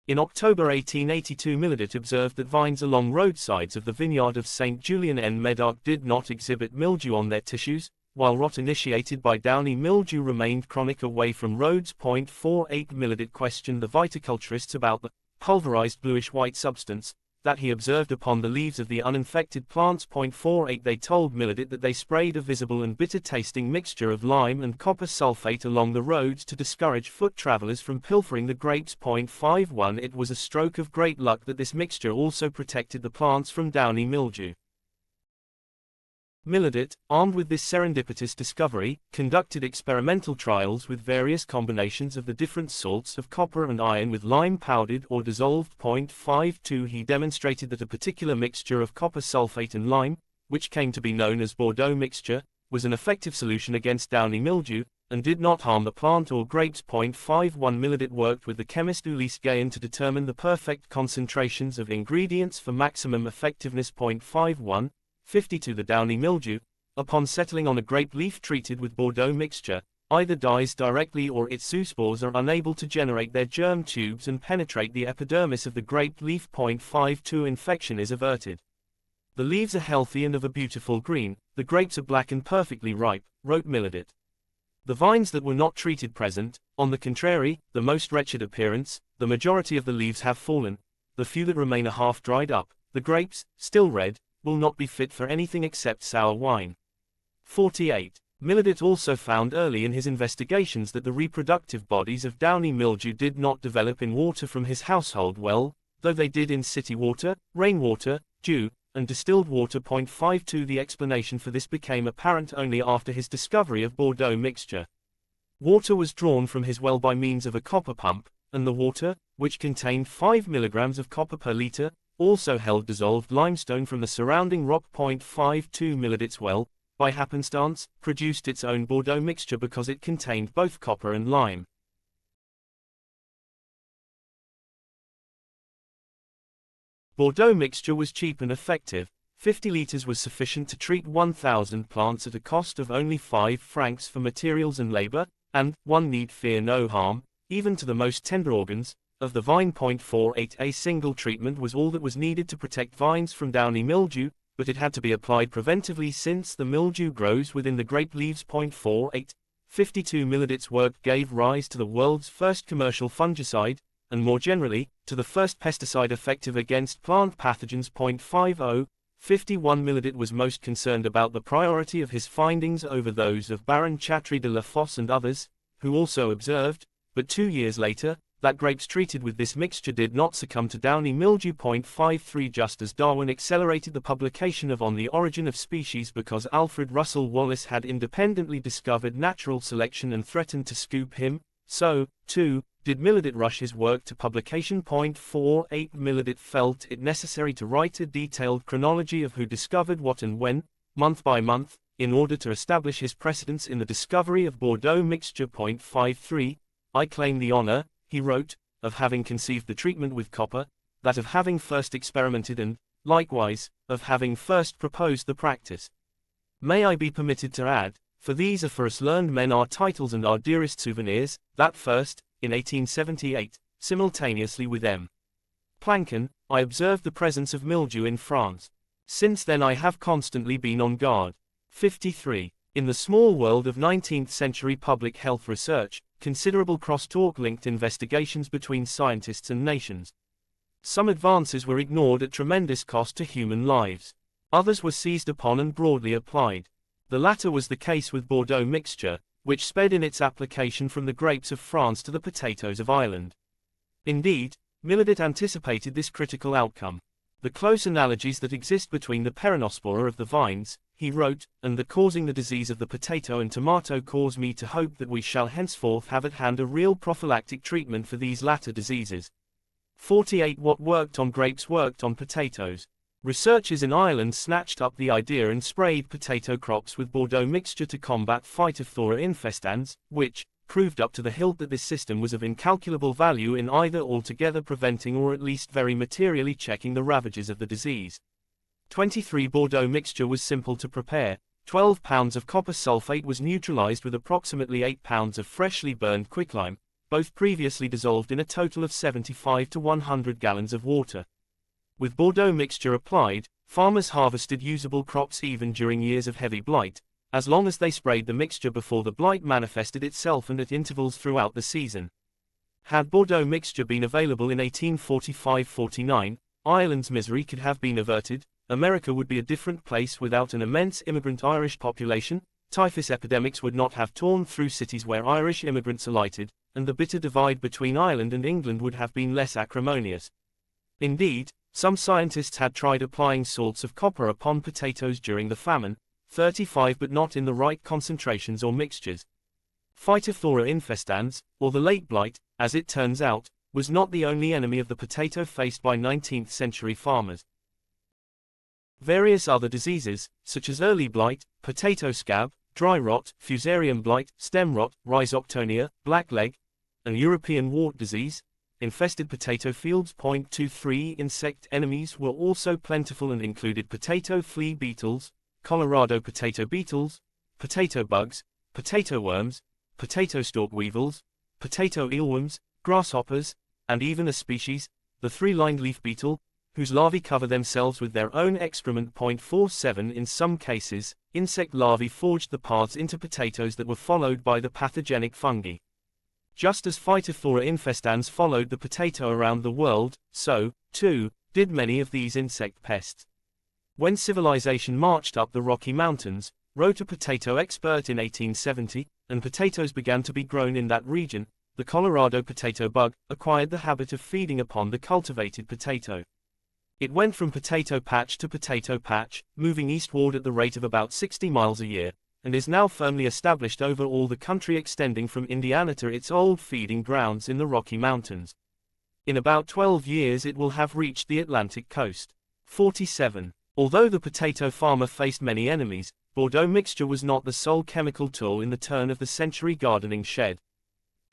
In October 1882 Millet observed that vines along roadsides of the vineyard of St. Julien en Medoc did not exhibit mildew on their tissues, while rot initiated by downy mildew remained chronic away from roads. 48 Millet questioned the viticulturists about the pulverized bluish-white substance that he observed upon the leaves of the uninfected plants. 48 They told Millet that they sprayed a visible and bitter-tasting mixture of lime and copper sulfate along the roads to discourage foot travelers from pilfering the grapes. 51 It was a stroke of great luck that this mixture also protected the plants from downy mildew. Millet, armed with this serendipitous discovery, conducted experimental trials with various combinations of the different salts of copper and iron with lime powdered or dissolved. 52 He demonstrated that a particular mixture of copper sulfate and lime, which came to be known as Bordeaux mixture, was an effective solution against downy mildew, and did not harm the plant or grapes. 51 Millet worked with the chemist Ulysse Guérin to determine the perfect concentrations of ingredients for maximum effectiveness. 52 The downy mildew, upon settling on a grape leaf treated with Bordeaux mixture, either dies directly or its zoospores are unable to generate their germ tubes and penetrate the epidermis of the grape leaf. 52 Infection is averted. The leaves are healthy and of a beautiful green, the grapes are black and perfectly ripe, wrote Millet. The vines that were not treated present, on the contrary, the most wretched appearance, the majority of the leaves have fallen, the few that remain are half dried up, the grapes, still red, will not be fit for anything except sour wine. 48. Millet also found early in his investigations that the reproductive bodies of downy mildew did not develop in water from his household well, though they did in city water, rainwater, dew, and distilled water. 52 The explanation for this became apparent only after his discovery of Bordeaux mixture. Water was drawn from his well by means of a copper pump, and the water, which contained 5 milligrams of copper per liter, also held dissolved limestone from the surrounding rock. 52 Millet's well, by happenstance, produced its own Bordeaux mixture because it contained both copper and lime. Bordeaux mixture was cheap and effective. 50 liters was sufficient to treat 1,000 plants at a cost of only 5 francs for materials and labor, and one need fear no harm, even to the most tender organs of the vine. 48 A single treatment was all that was needed to protect vines from downy mildew, but it had to be applied preventively since the mildew grows within the grape leaves. 48 52 Millet's work gave rise to the world's first commercial fungicide, and more generally, to the first pesticide effective against plant pathogens. 50 51 Millet was most concerned about the priority of his findings over those of Baron Chatry de la Fosse and others, who also observed, but 2 years later, that grapes treated with this mixture did not succumb to downy mildew. 53 Just as Darwin accelerated the publication of On the Origin of Species because Alfred Russel Wallace had independently discovered natural selection and threatened to scoop him, so, too, did Millet rush his work to publication. 48 Millet felt it necessary to write a detailed chronology of who discovered what and when, month by month, in order to establish his precedence in the discovery of Bordeaux mixture. 53 I claim the honor, he wrote, of having conceived the treatment with copper, that of having first experimented and, likewise, of having first proposed the practice. May I be permitted to add, for these are for us learned men our titles and our dearest souvenirs, that first, in 1878, simultaneously with M. Plancken, I observed the presence of mildew in France. Since then I have constantly been on guard. 53. In the small world of 19th-century public health research, considerable crosstalk linked investigations between scientists and nations. Some advances were ignored at tremendous cost to human lives. Others were seized upon and broadly applied. The latter was the case with Bordeaux mixture, which sped in its application from the grapes of France to the potatoes of Ireland. Indeed, Millet anticipated this critical outcome. The close analogies that exist between the peronospora of the vines, he wrote, and that causing the disease of the potato and tomato cause me to hope that we shall henceforth have at hand a real prophylactic treatment for these latter diseases. 48. What worked on grapes worked on potatoes. Researchers in Ireland snatched up the idea and sprayed potato crops with Bordeaux mixture to combat Phytophthora infestans, which proved up to the hilt that this system was of incalculable value in either altogether preventing or at least very materially checking the ravages of the disease. 23. Bordeaux mixture was simple to prepare. 12 pounds of copper sulfate was neutralized with approximately 8 pounds of freshly burned quicklime, both previously dissolved in a total of 75 to 100 gallons of water. With Bordeaux mixture applied, farmers harvested usable crops even during years of heavy blight, as long as they sprayed the mixture before the blight manifested itself and at intervals throughout the season. Had Bordeaux mixture been available in 1845-49, Ireland's misery could have been averted. America would be a different place without an immense immigrant Irish population. Typhus epidemics would not have torn through cities where Irish immigrants alighted, and the bitter divide between Ireland and England would have been less acrimonious. Indeed, some scientists had tried applying salts of copper upon potatoes during the famine, 35, but not in the right concentrations or mixtures. Phytophthora infestans, or the late blight, as it turns out, was not the only enemy of the potato faced by 19th century farmers. Various other diseases, such as early blight, potato scab, dry rot, fusarium blight, stem rot, rhizoctonia, blackleg, and European wart disease, infested potato fields. 23. Insect enemies were also plentiful and included potato flea beetles, Colorado potato beetles, potato bugs, potato worms, potato stalk weevils, potato eelworms, grasshoppers, and even a species, the three-lined leaf beetle, whose larvae cover themselves with their own excrement. 47. In some cases, insect larvae forged the paths into potatoes that were followed by the pathogenic fungi. Just as Phytophthora infestans followed the potato around the world, so, too, did many of these insect pests. When civilization marched up the Rocky Mountains, wrote a potato expert in 1870, and potatoes began to be grown in that region, the Colorado potato bug acquired the habit of feeding upon the cultivated potato. It went from potato patch to potato patch, moving eastward at the rate of about 60 miles a year, and is now firmly established over all the country extending from Indiana to its old feeding grounds in the Rocky Mountains. In about 12 years it will have reached the Atlantic coast. 47. Although the potato farmer faced many enemies, Bordeaux mixture was not the sole chemical tool in the turn-of-the-century gardening shed.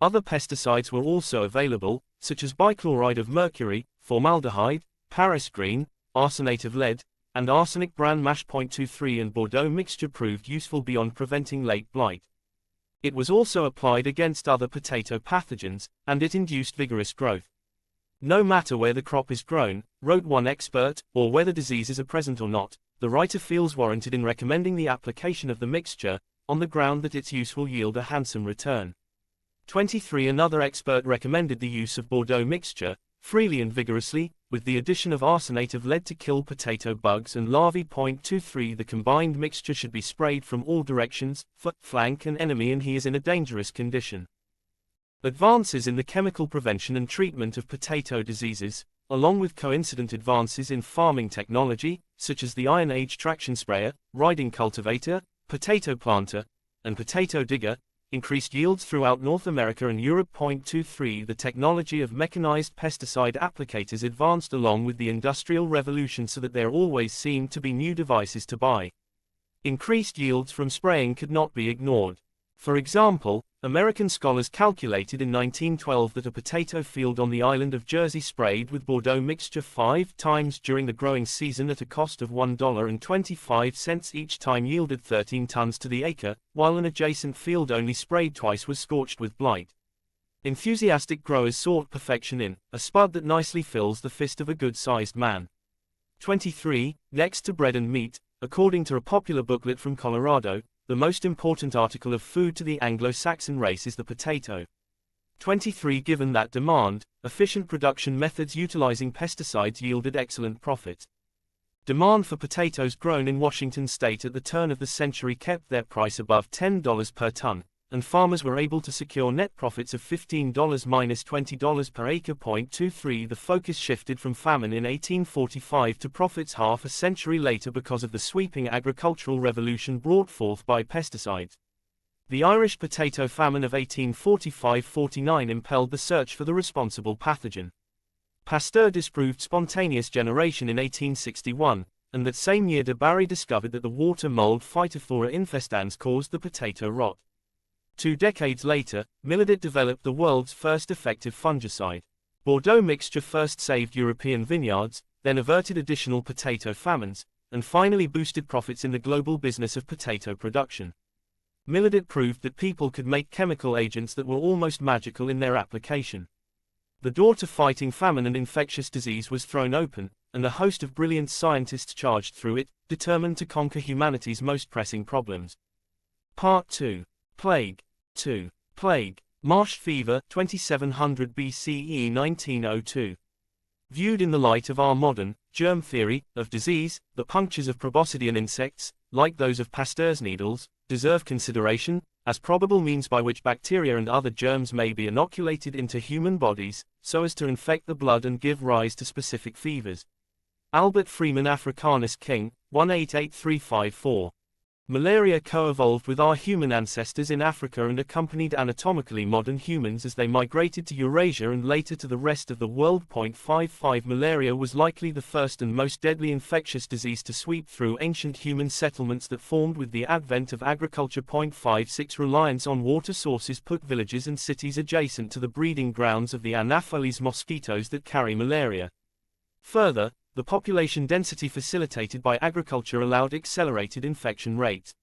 Other pesticides were also available, such as bichloride of mercury, formaldehyde, Paris green, arsenate of lead, and arsenic bran mash. 23. And Bordeaux mixture proved useful beyond preventing late blight. It was also applied against other potato pathogens, and it induced vigorous growth. No matter where the crop is grown, wrote one expert, or whether diseases are present or not, the writer feels warranted in recommending the application of the mixture, on the ground that its use will yield a handsome return. 23. Another expert recommended the use of Bordeaux mixture, freely and vigorously, with the addition of arsenate of lead to kill potato bugs and larvae. 23. The combined mixture should be sprayed from all directions, foot, flank and enemy, and he is in a dangerous condition. Advances in the chemical prevention and treatment of potato diseases, along with coincident advances in farming technology, such as the Iron Age traction sprayer, riding cultivator, potato planter, and potato digger, increased yields throughout North America and Europe. 23. The technology of mechanized pesticide applicators advanced along with the Industrial Revolution so that there always seemed to be new devices to buy. Increased yields from spraying could not be ignored. For example, American scholars calculated in 1912 that a potato field on the island of Jersey sprayed with Bordeaux mixture 5 times during the growing season at a cost of $1.25 each time yielded 13 tons to the acre, while an adjacent field only sprayed twice was scorched with blight. Enthusiastic growers sought perfection in a spud that nicely fills the fist of a good-sized man. 23. Next to bread and meat, according to a popular booklet from Colorado, the most important article of food to the Anglo-Saxon race is the potato. 23. Given that demand, efficient production methods utilizing pesticides yielded excellent profit. Demand for potatoes grown in Washington state at the turn of the century kept their price above $10 per ton, and farmers were able to secure net profits of $15–$20 per acre. 23 The focus shifted from famine in 1845 to profits half a century later because of the sweeping agricultural revolution brought forth by pesticides. The Irish potato famine of 1845–49 impelled the search for the responsible pathogen. Pasteur disproved spontaneous generation in 1861, and that same year de Bary discovered that the water mold Phytophthora infestans caused the potato rot. 2 decades later, Milledit developed the world's first effective fungicide. Bordeaux mixture first saved European vineyards, then averted additional potato famines, and finally boosted profits in the global business of potato production. Milledit proved that people could make chemical agents that were almost magical in their application. The door to fighting famine and infectious disease was thrown open, and a host of brilliant scientists charged through it, determined to conquer humanity's most pressing problems. Part 2. Plague. 2. Plague. Marsh fever, 2700 BCE 1902. Viewed in the light of our modern, germ theory, of disease, the punctures of proboscidean insects, like those of Pasteur's needles, deserve consideration, as probable means by which bacteria and other germs may be inoculated into human bodies, so as to infect the blood and give rise to specific fevers. Albert Freeman Africanus King, 188354. Malaria co-evolved with our human ancestors in Africa and accompanied anatomically modern humans as they migrated to Eurasia and later to the rest of the world. 55 Malaria was likely the first and most deadly infectious disease to sweep through ancient human settlements that formed with the advent of agriculture. 56 Reliance on water sources put villages and cities adjacent to the breeding grounds of the Anopheles mosquitoes that carry malaria. Further, the population density facilitated by agriculture allowed accelerated infection rates.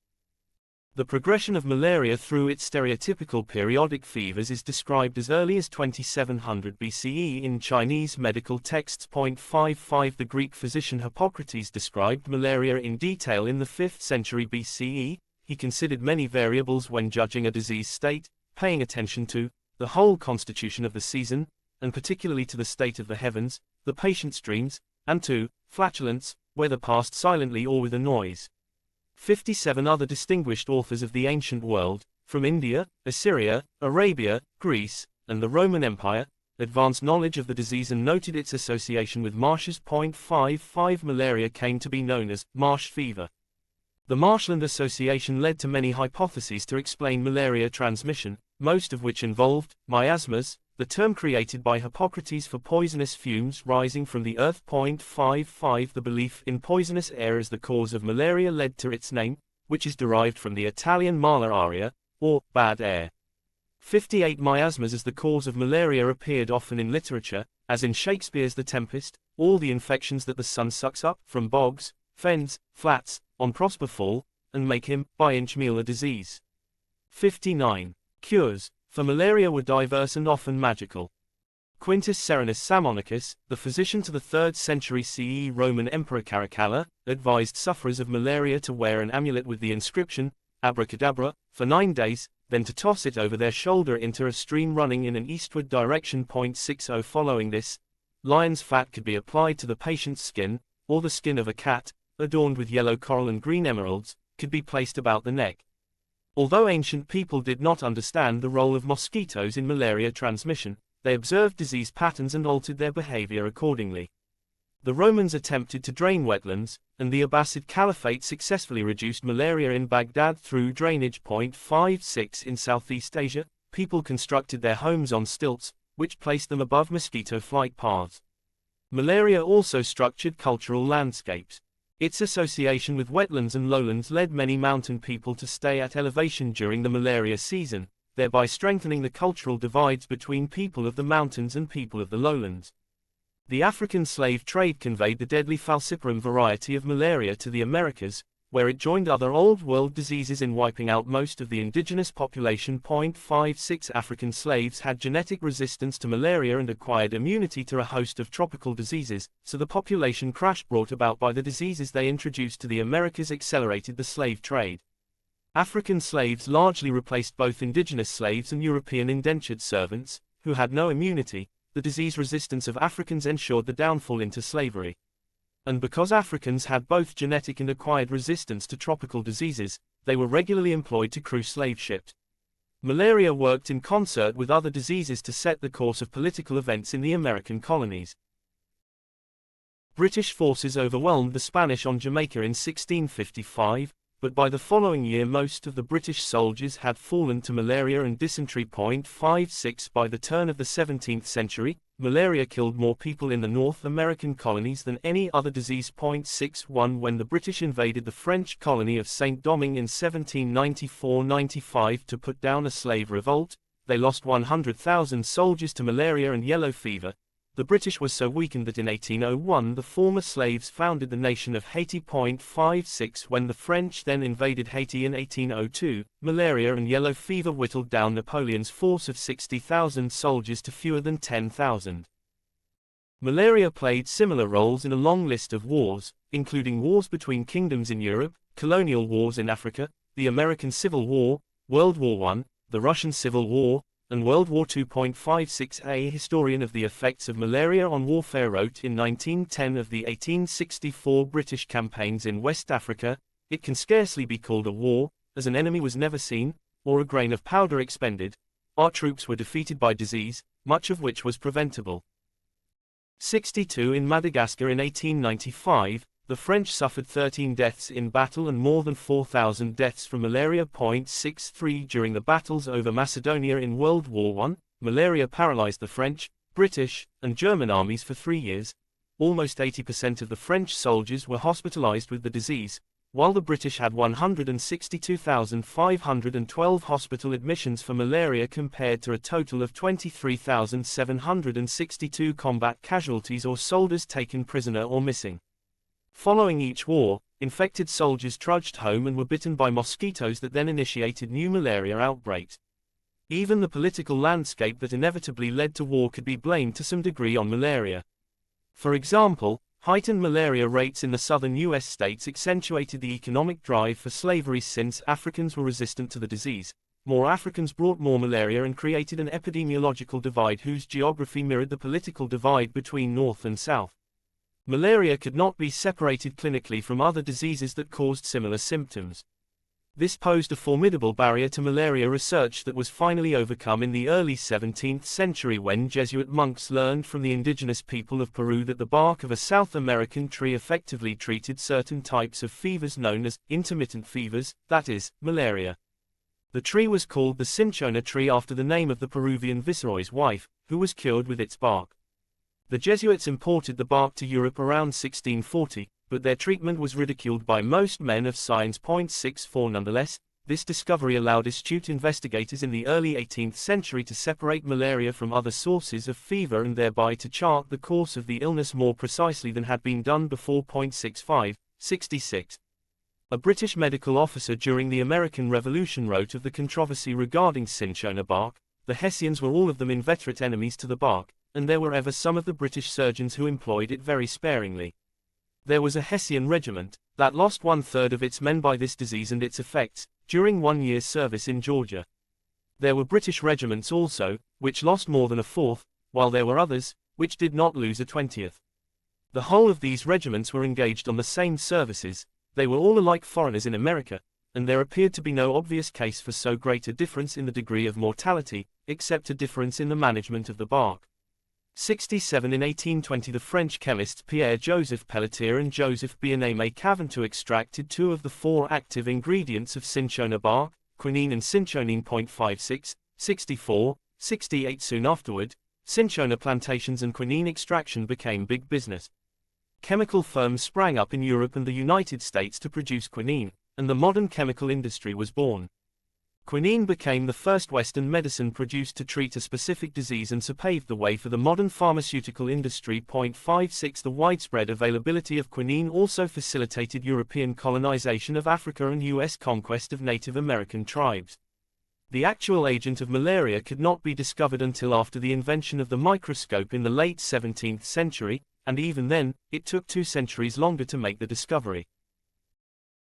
The progression of malaria through its stereotypical periodic fevers is described as early as 2700 BCE in Chinese medical texts. 55 The Greek physician Hippocrates described malaria in detail in the 5th century BCE. He considered many variables when judging a disease state, paying attention to the whole constitution of the season, and particularly to the state of the heavens, the patient's dreams, and to flatulence, whether passed silently or with a noise. 57 Other distinguished authors of the ancient world, from India, Assyria, Arabia, Greece, and the Roman Empire, advanced knowledge of the disease and noted its association with marshes. 55 Malaria came to be known as marsh fever. The marshland association led to many hypotheses to explain malaria transmission, most of which involved miasmas, the term created by Hippocrates for poisonous fumes rising from the earth. 55 The belief in poisonous air as the cause of malaria led to its name, which is derived from the Italian mala aria, or bad air. 58 Miasmas as the cause of malaria appeared often in literature, as in Shakespeare's The Tempest. All the infections that the sun sucks up from bogs, fens, flats, on prosper fall, and make him, by inch meal a disease. 59 Cures for malaria were diverse and often magical. Quintus Serenus Sammonicus, the physician to the 3rd century CE Roman Emperor Caracalla, advised sufferers of malaria to wear an amulet with the inscription, abracadabra, for 9 days, then to toss it over their shoulder into a stream running in an eastward direction. 60 Following this, lion's fat could be applied to the patient's skin, or the skin of a cat, adorned with yellow coral and green emeralds, could be placed about the neck. Although ancient people did not understand the role of mosquitoes in malaria transmission, they observed disease patterns and altered their behavior accordingly. The Romans attempted to drain wetlands, and the Abbasid Caliphate successfully reduced malaria in Baghdad through drainage. 56 In Southeast Asia, people constructed their homes on stilts, which placed them above mosquito flight paths. Malaria also structured cultural landscapes. Its association with wetlands and lowlands led many mountain people to stay at elevation during the malaria season, thereby strengthening the cultural divides between people of the mountains and people of the lowlands. The African slave trade conveyed the deadly falciparum variety of malaria to the Americas, where it joined other Old World diseases in wiping out most of the indigenous population. 56 African slaves had genetic resistance to malaria and acquired immunity to a host of tropical diseases, so the population crash brought about by the diseases they introduced to the Americas accelerated the slave trade. African slaves largely replaced both indigenous slaves and European indentured servants, who had no immunity. The disease resistance of Africans ensured the downfall into slavery. And because Africans had both genetic and acquired resistance to tropical diseases, they were regularly employed to crew slave ships. Malaria worked in concert with other diseases to set the course of political events in the American colonies. British forces overwhelmed the Spanish on Jamaica in 1655, but by the following year most of the British soldiers had fallen to malaria and dysentery. 56 By the turn of the 17th century, malaria killed more people in the North American colonies than any other disease. 61 When the British invaded the French colony of Saint-Domingue in 1794–95 to put down a slave revolt, they lost 100,000 soldiers to malaria and yellow fever. The British were so weakened that in 1801 the former slaves founded the nation of Haiti. 56 When the French then invaded Haiti in 1802, malaria and yellow fever whittled down Napoleon's force of 60,000 soldiers to fewer than 10,000. Malaria played similar roles in a long list of wars, including wars between kingdoms in Europe, colonial wars in Africa, the American Civil War, World War I, the Russian Civil War, and World War II. 56 A historian of the effects of malaria on warfare wrote in 1910 of the 1864 British campaigns in West Africa, "It can scarcely be called a war, as an enemy was never seen, or a grain of powder expended. Our troops were defeated by disease, much of which was preventable." 62 In Madagascar in 1895, the French suffered 13 deaths in battle and more than 4,000 deaths from malaria. 63 During the battles over Macedonia in World War I, malaria paralyzed the French, British, and German armies for 3 years. Almost 80% of the French soldiers were hospitalized with the disease, while the British had 162,512 hospital admissions for malaria compared to a total of 23,762 combat casualties or soldiers taken prisoner or missing. Following each war, infected soldiers trudged home and were bitten by mosquitoes that then initiated new malaria outbreaks. Even the political landscape that inevitably led to war could be blamed to some degree on malaria. For example, heightened malaria rates in the southern U.S. states accentuated the economic drive for slavery since Africans were resistant to the disease. More Africans brought more malaria and created an epidemiological divide whose geography mirrored the political divide between North and South. Malaria could not be separated clinically from other diseases that caused similar symptoms. This posed a formidable barrier to malaria research that was finally overcome in the early 17th century when Jesuit monks learned from the indigenous people of Peru that the bark of a South American tree effectively treated certain types of fevers known as intermittent fevers, that is, malaria. The tree was called the cinchona tree after the name of the Peruvian viceroy's wife, who was cured with its bark. The Jesuits imported the bark to Europe around 1640, but their treatment was ridiculed by most men of science. 64 Nonetheless, this discovery allowed astute investigators in the early 18th century to separate malaria from other sources of fever and thereby to chart the course of the illness more precisely than had been done before. 66. A British medical officer during the American Revolution wrote of the controversy regarding cinchona bark, "The Hessians were all of them inveterate enemies to the bark, and there were ever some of the British surgeons who employed it very sparingly. There was a Hessian regiment that lost 1/3 of its men by this disease and its effects, during 1 year's service in Georgia. There were British regiments also, which lost more than 1/4, while there were others, which did not lose 1/20. The whole of these regiments were engaged on the same services, they were all alike foreigners in America, and there appeared to be no obvious case for so great a difference in the degree of mortality, except a difference in the management of the bark." 67 In 1820 the French chemists Pierre-Joseph Pelletier and Joseph Bien-Aimé Caventou extracted 2 of the 4 active ingredients of cinchona bark, quinine and cinchonine. 56, 64, 68 Soon afterward, cinchona plantations and quinine extraction became big business. Chemical firms sprang up in Europe and the United States to produce quinine, and the modern chemical industry was born. Quinine became the first Western medicine produced to treat a specific disease and so paved the way for the modern pharmaceutical industry. 56 The widespread availability of quinine also facilitated European colonization of Africa and U.S. conquest of Native American tribes. The actual agent of malaria could not be discovered until after the invention of the microscope in the late 17th century, and even then, it took 2 centuries longer to make the discovery.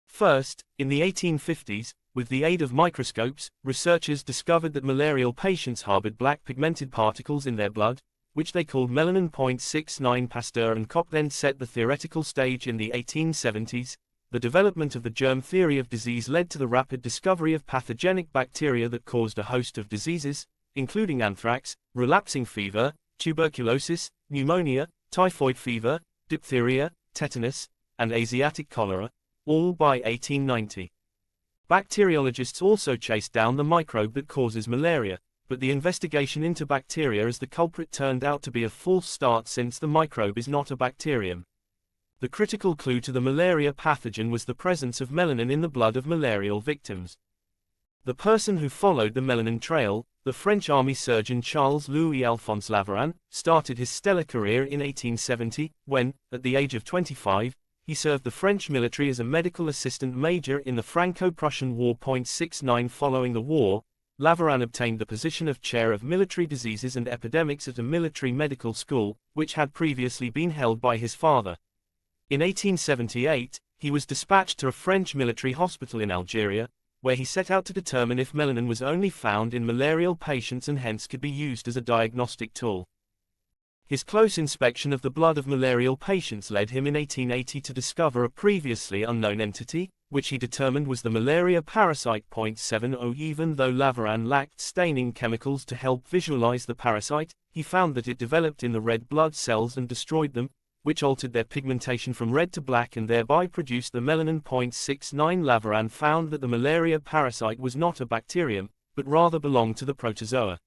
First, in the 1850s, with the aid of microscopes, researchers discovered that malarial patients harbored black pigmented particles in their blood, which they called melanin. 69 Pasteur and Koch then set the theoretical stage in the 1870s. The development of the germ theory of disease led to the rapid discovery of pathogenic bacteria that caused a host of diseases, including anthrax, relapsing fever, tuberculosis, pneumonia, typhoid fever, diphtheria, tetanus, and Asiatic cholera, all by 1890. Bacteriologists also chased down the microbe that causes malaria, but the investigation into bacteria as the culprit turned out to be a false start since the microbe is not a bacterium. The critical clue to the malaria pathogen was the presence of melanin in the blood of malarial victims. The person who followed the melanin trail, the French army surgeon Charles-Louis Alphonse Laveran, started his stellar career in 1870, when, at the age of 25, he served the French military as a medical assistant major in the Franco-Prussian War. 69 Following the war, Laveran obtained the position of chair of military diseases and epidemics at a military medical school, which had previously been held by his father. In 1878, he was dispatched to a French military hospital in Algeria, where he set out to determine if melanin was only found in malarial patients and hence could be used as a diagnostic tool. His close inspection of the blood of malarial patients led him in 1880 to discover a previously unknown entity, which he determined was the malaria parasite. 70 Even though Laveran lacked staining chemicals to help visualize the parasite, he found that it developed in the red blood cells and destroyed them, which altered their pigmentation from red to black and thereby produced the melanin. 69 Laveran found that the malaria parasite was not a bacterium, but rather belonged to the protozoa.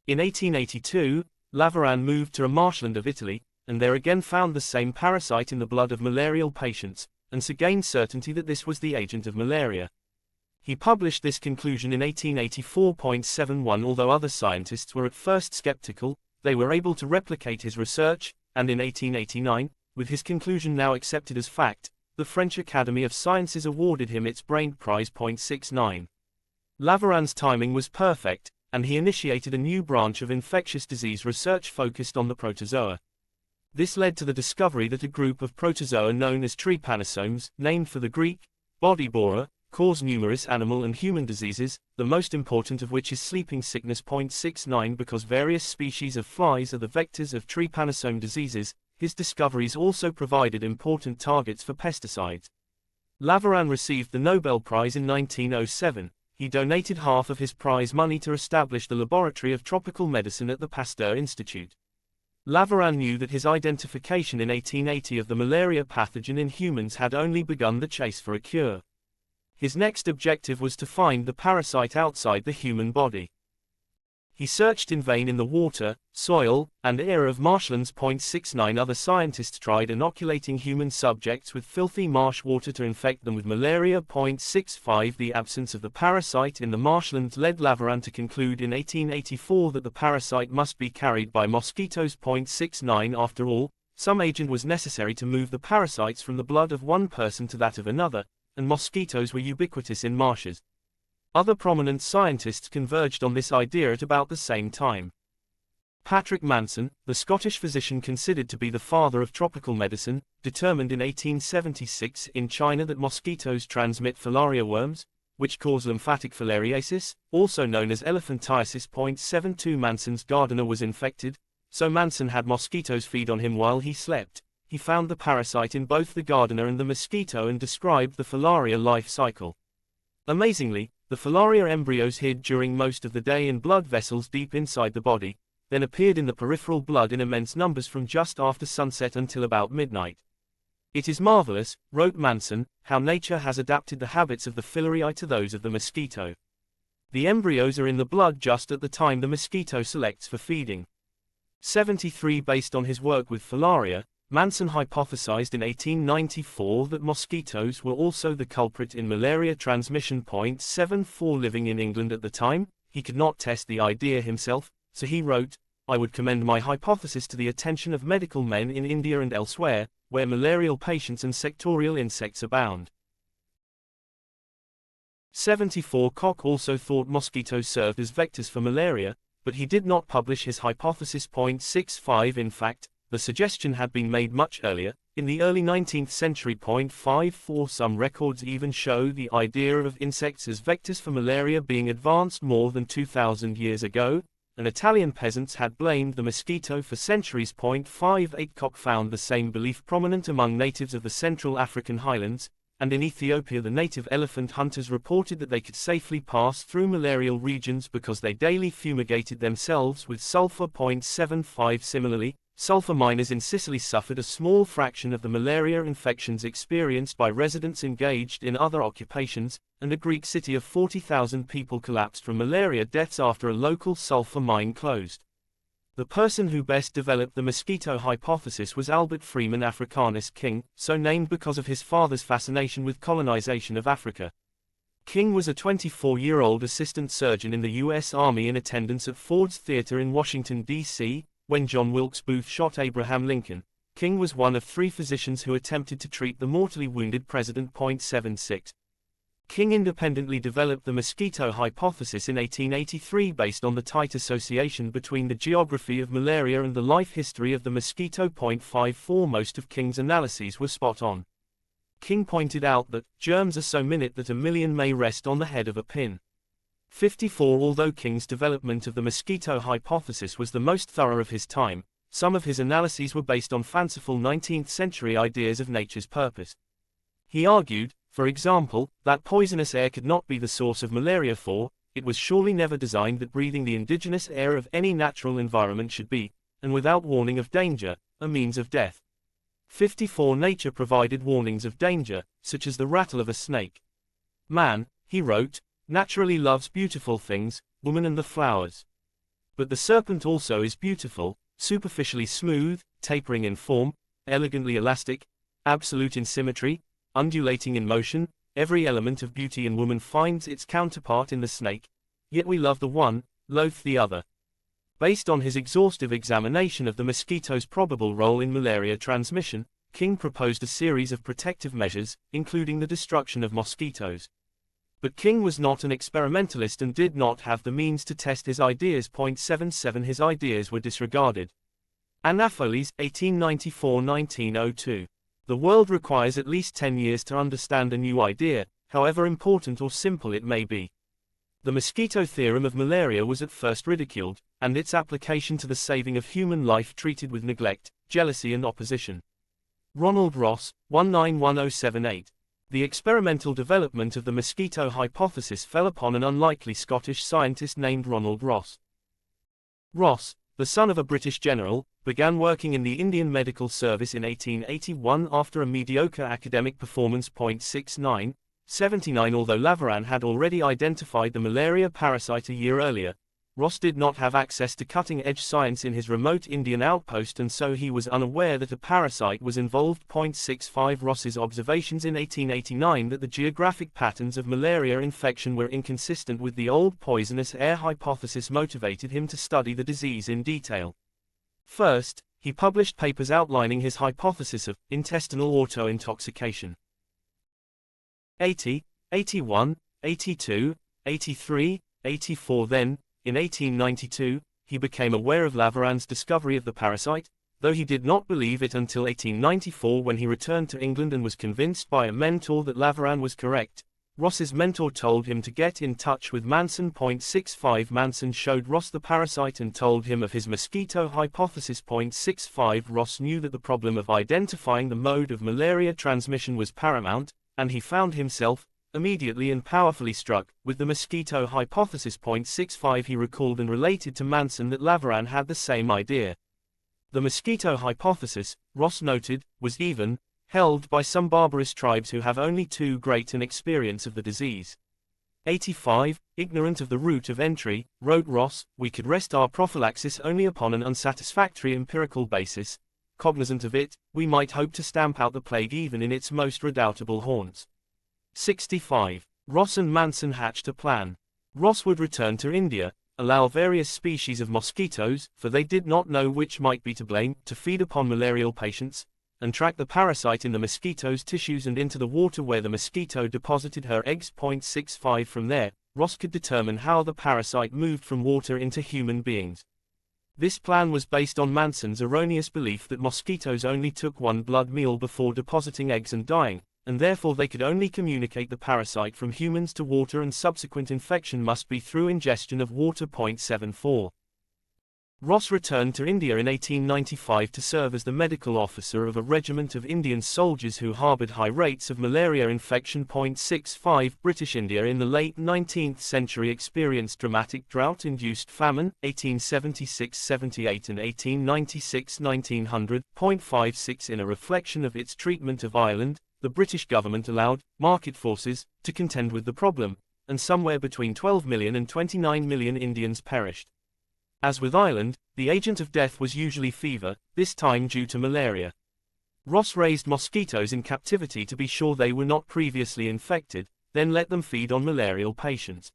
In 1882, Laveran moved to a marshland of Italy, and there again found the same parasite in the blood of malarial patients, and so gained certainty that this was the agent of malaria. He published this conclusion in 1884. 71 Although other scientists were at first skeptical, they were able to replicate his research, and in 1889, with his conclusion now accepted as fact, the French Academy of Sciences awarded him its Brain Prize. 69 Laveran's timing was perfect, and he initiated a new branch of infectious disease research focused on the protozoa. This led to the discovery that a group of protozoa known as trypanosomes, named for the Greek, body borer, cause numerous animal and human diseases, the most important of which is sleeping sickness. 69 Because various species of flies are the vectors of trypanosome diseases, his discoveries also provided important targets for pesticides. Laveran received the Nobel Prize in 1907. He donated half of his prize money to establish the Laboratory of Tropical Medicine at the Pasteur Institute. Laveran knew that his identification in 1880 of the malaria pathogen in humans had only begun the chase for a cure. His next objective was to find the parasite outside the human body. He searched in vain in the water, soil, and air of marshlands. 69 Other scientists tried inoculating human subjects with filthy marsh water to infect them with malaria. 65 The absence of the parasite in the marshlands led Laveran to conclude in 1884 that the parasite must be carried by mosquitoes. 69 After all, some agent was necessary to move the parasites from the blood of one person to that of another, and mosquitoes were ubiquitous in marshes. Other prominent scientists converged on this idea at about the same time. Patrick Manson, the Scottish physician considered to be the father of tropical medicine, determined in 1876 in China that mosquitoes transmit filaria worms, which cause lymphatic filariasis, also known as elephantiasis. 72 Manson's gardener was infected, so Manson had mosquitoes feed on him while he slept. He found the parasite in both the gardener and the mosquito and described the filaria life cycle. Amazingly, the filaria embryos hid during most of the day in blood vessels deep inside the body, then appeared in the peripheral blood in immense numbers from just after sunset until about midnight. It is marvelous, wrote Manson, how nature has adapted the habits of the filariae to those of the mosquito. The embryos are in the blood just at the time the mosquito selects for feeding. 73 Based on his work with filaria, Manson hypothesized in 1894 that mosquitoes were also the culprit in malaria transmission. 74 Living in England at the time, he could not test the idea himself, so he wrote, "I would commend my hypothesis to the attention of medical men in India and elsewhere, where malarial patients and sectorial insects abound." 74 Koch also thought mosquitoes served as vectors for malaria, but he did not publish his hypothesis. 65 In fact, the suggestion had been made much earlier, in the early 19th century. 54 Some records even show the idea of insects as vectors for malaria being advanced more than 2,000 years ago. and Italian peasants had blamed the mosquito for centuries. 58 Koch found the same belief prominent among natives of the Central African highlands, and in Ethiopia the native elephant hunters reported that they could safely pass through malarial regions because they daily fumigated themselves with sulfur. 75 Similarly, sulfur miners in Sicily suffered a small fraction of the malaria infections experienced by residents engaged in other occupations, and a Greek city of 40,000 people collapsed from malaria deaths after a local sulfur mine closed. The person who best developed the mosquito hypothesis was Albert Freeman Africanus King, so named because of his father's fascination with colonization of Africa. King was a 24-year-old assistant surgeon in the U.S. Army in attendance at Ford's Theater in Washington, D.C., when John Wilkes Booth shot Abraham Lincoln. King was one of 3 physicians who attempted to treat the mortally wounded president. 76. King independently developed the mosquito hypothesis in 1883 based on the tight association between the geography of malaria and the life history of the mosquito. 54 Most of King's analyses were spot on. King pointed out that germs are so minute that a million may rest on the head of a pin. 54 Although King's development of the mosquito hypothesis was the most thorough of his time, some of his analyses were based on fanciful 19th-century ideas of nature's purpose. He argued, for example, that poisonous air could not be the source of malaria, for it was surely never designed that breathing the indigenous air of any natural environment should be, and without warning of danger, a means of death. 54 Nature provided warnings of danger, such as the rattle of a snake. Man, he wrote, naturally loves beautiful things, woman and the flowers. But the serpent also is beautiful, superficially smooth, tapering in form, elegantly elastic, absolute in symmetry, undulating in motion. Every element of beauty in woman finds its counterpart in the snake, yet we love the one, loathe the other. Based on his exhaustive examination of the mosquito's probable role in malaria transmission, King proposed a series of protective measures, including the destruction of mosquitoes. But King was not an experimentalist and did not have the means to test his ideas. 77 His ideas were disregarded. Annapolis, 1894-1902. The world requires at least 10 years to understand a new idea, however important or simple it may be. The mosquito theorem of malaria was at first ridiculed, and its application to the saving of human life treated with neglect, jealousy and opposition. Ronald Ross, 191078. The experimental development of the mosquito hypothesis fell upon an unlikely Scottish scientist named Ronald Ross. Ross, the son of a British general, began working in the Indian Medical Service in 1881 after a mediocre academic performance. 79. Although Laveran had already identified the malaria parasite a year earlier, Ross did not have access to cutting-edge science in his remote Indian outpost, and so he was unaware that a parasite was involved. 65 Ross's observations in 1889 that the geographic patterns of malaria infection were inconsistent with the old poisonous air hypothesis motivated him to study the disease in detail. First, he published papers outlining his hypothesis of intestinal autointoxication. 80, 81, 82, 83, 84 Then, in 1892, he became aware of Laveran's discovery of the parasite, though he did not believe it until 1894 when he returned to England and was convinced by a mentor that Laveran was correct. Ross's mentor told him to get in touch with Manson. 65 Manson showed Ross the parasite and told him of his mosquito hypothesis. 65 Ross knew that the problem of identifying the mode of malaria transmission was paramount, and he found himself, immediately and powerfully struck with the mosquito hypothesis. 65 He recalled and related to Manson that Laveran had the same idea. The mosquito hypothesis, Ross noted, was even held by some barbarous tribes who have only too great an experience of the disease. 85 Ignorant of the route of entry, wrote Ross, we could rest our prophylaxis only upon an unsatisfactory empirical basis. Cognizant of it, we might hope to stamp out the plague even in its most redoubtable haunts. 65 Ross and Manson hatched a plan. Ross would return to India, allow various species of mosquitoes, for they did not know which might be to blame, to feed upon malarial patients, and track the parasite in the mosquito's tissues and into the water where the mosquito deposited her eggs. 65 From there, Ross could determine how the parasite moved from water into human beings. This plan was based on Manson's erroneous belief that mosquitoes only took one blood meal before depositing eggs and dying, and therefore they could only communicate the parasite from humans to water, and subsequent infection must be through ingestion of water. 74 Ross returned to India in 1895 to serve as the medical officer of a regiment of Indian soldiers who harbored high rates of malaria infection. 65 British India in the late 19th century experienced dramatic drought-induced famine, 1876-78 and 1896-1900. 56 In a reflection of its treatment of Ireland, the British government allowed market forces to contend with the problem, and somewhere between 12 million and 29 million Indians perished. As with Ireland, the agent of death was usually fever, this time due to malaria. Ross raised mosquitoes in captivity to be sure they were not previously infected, then let them feed on malarial patients.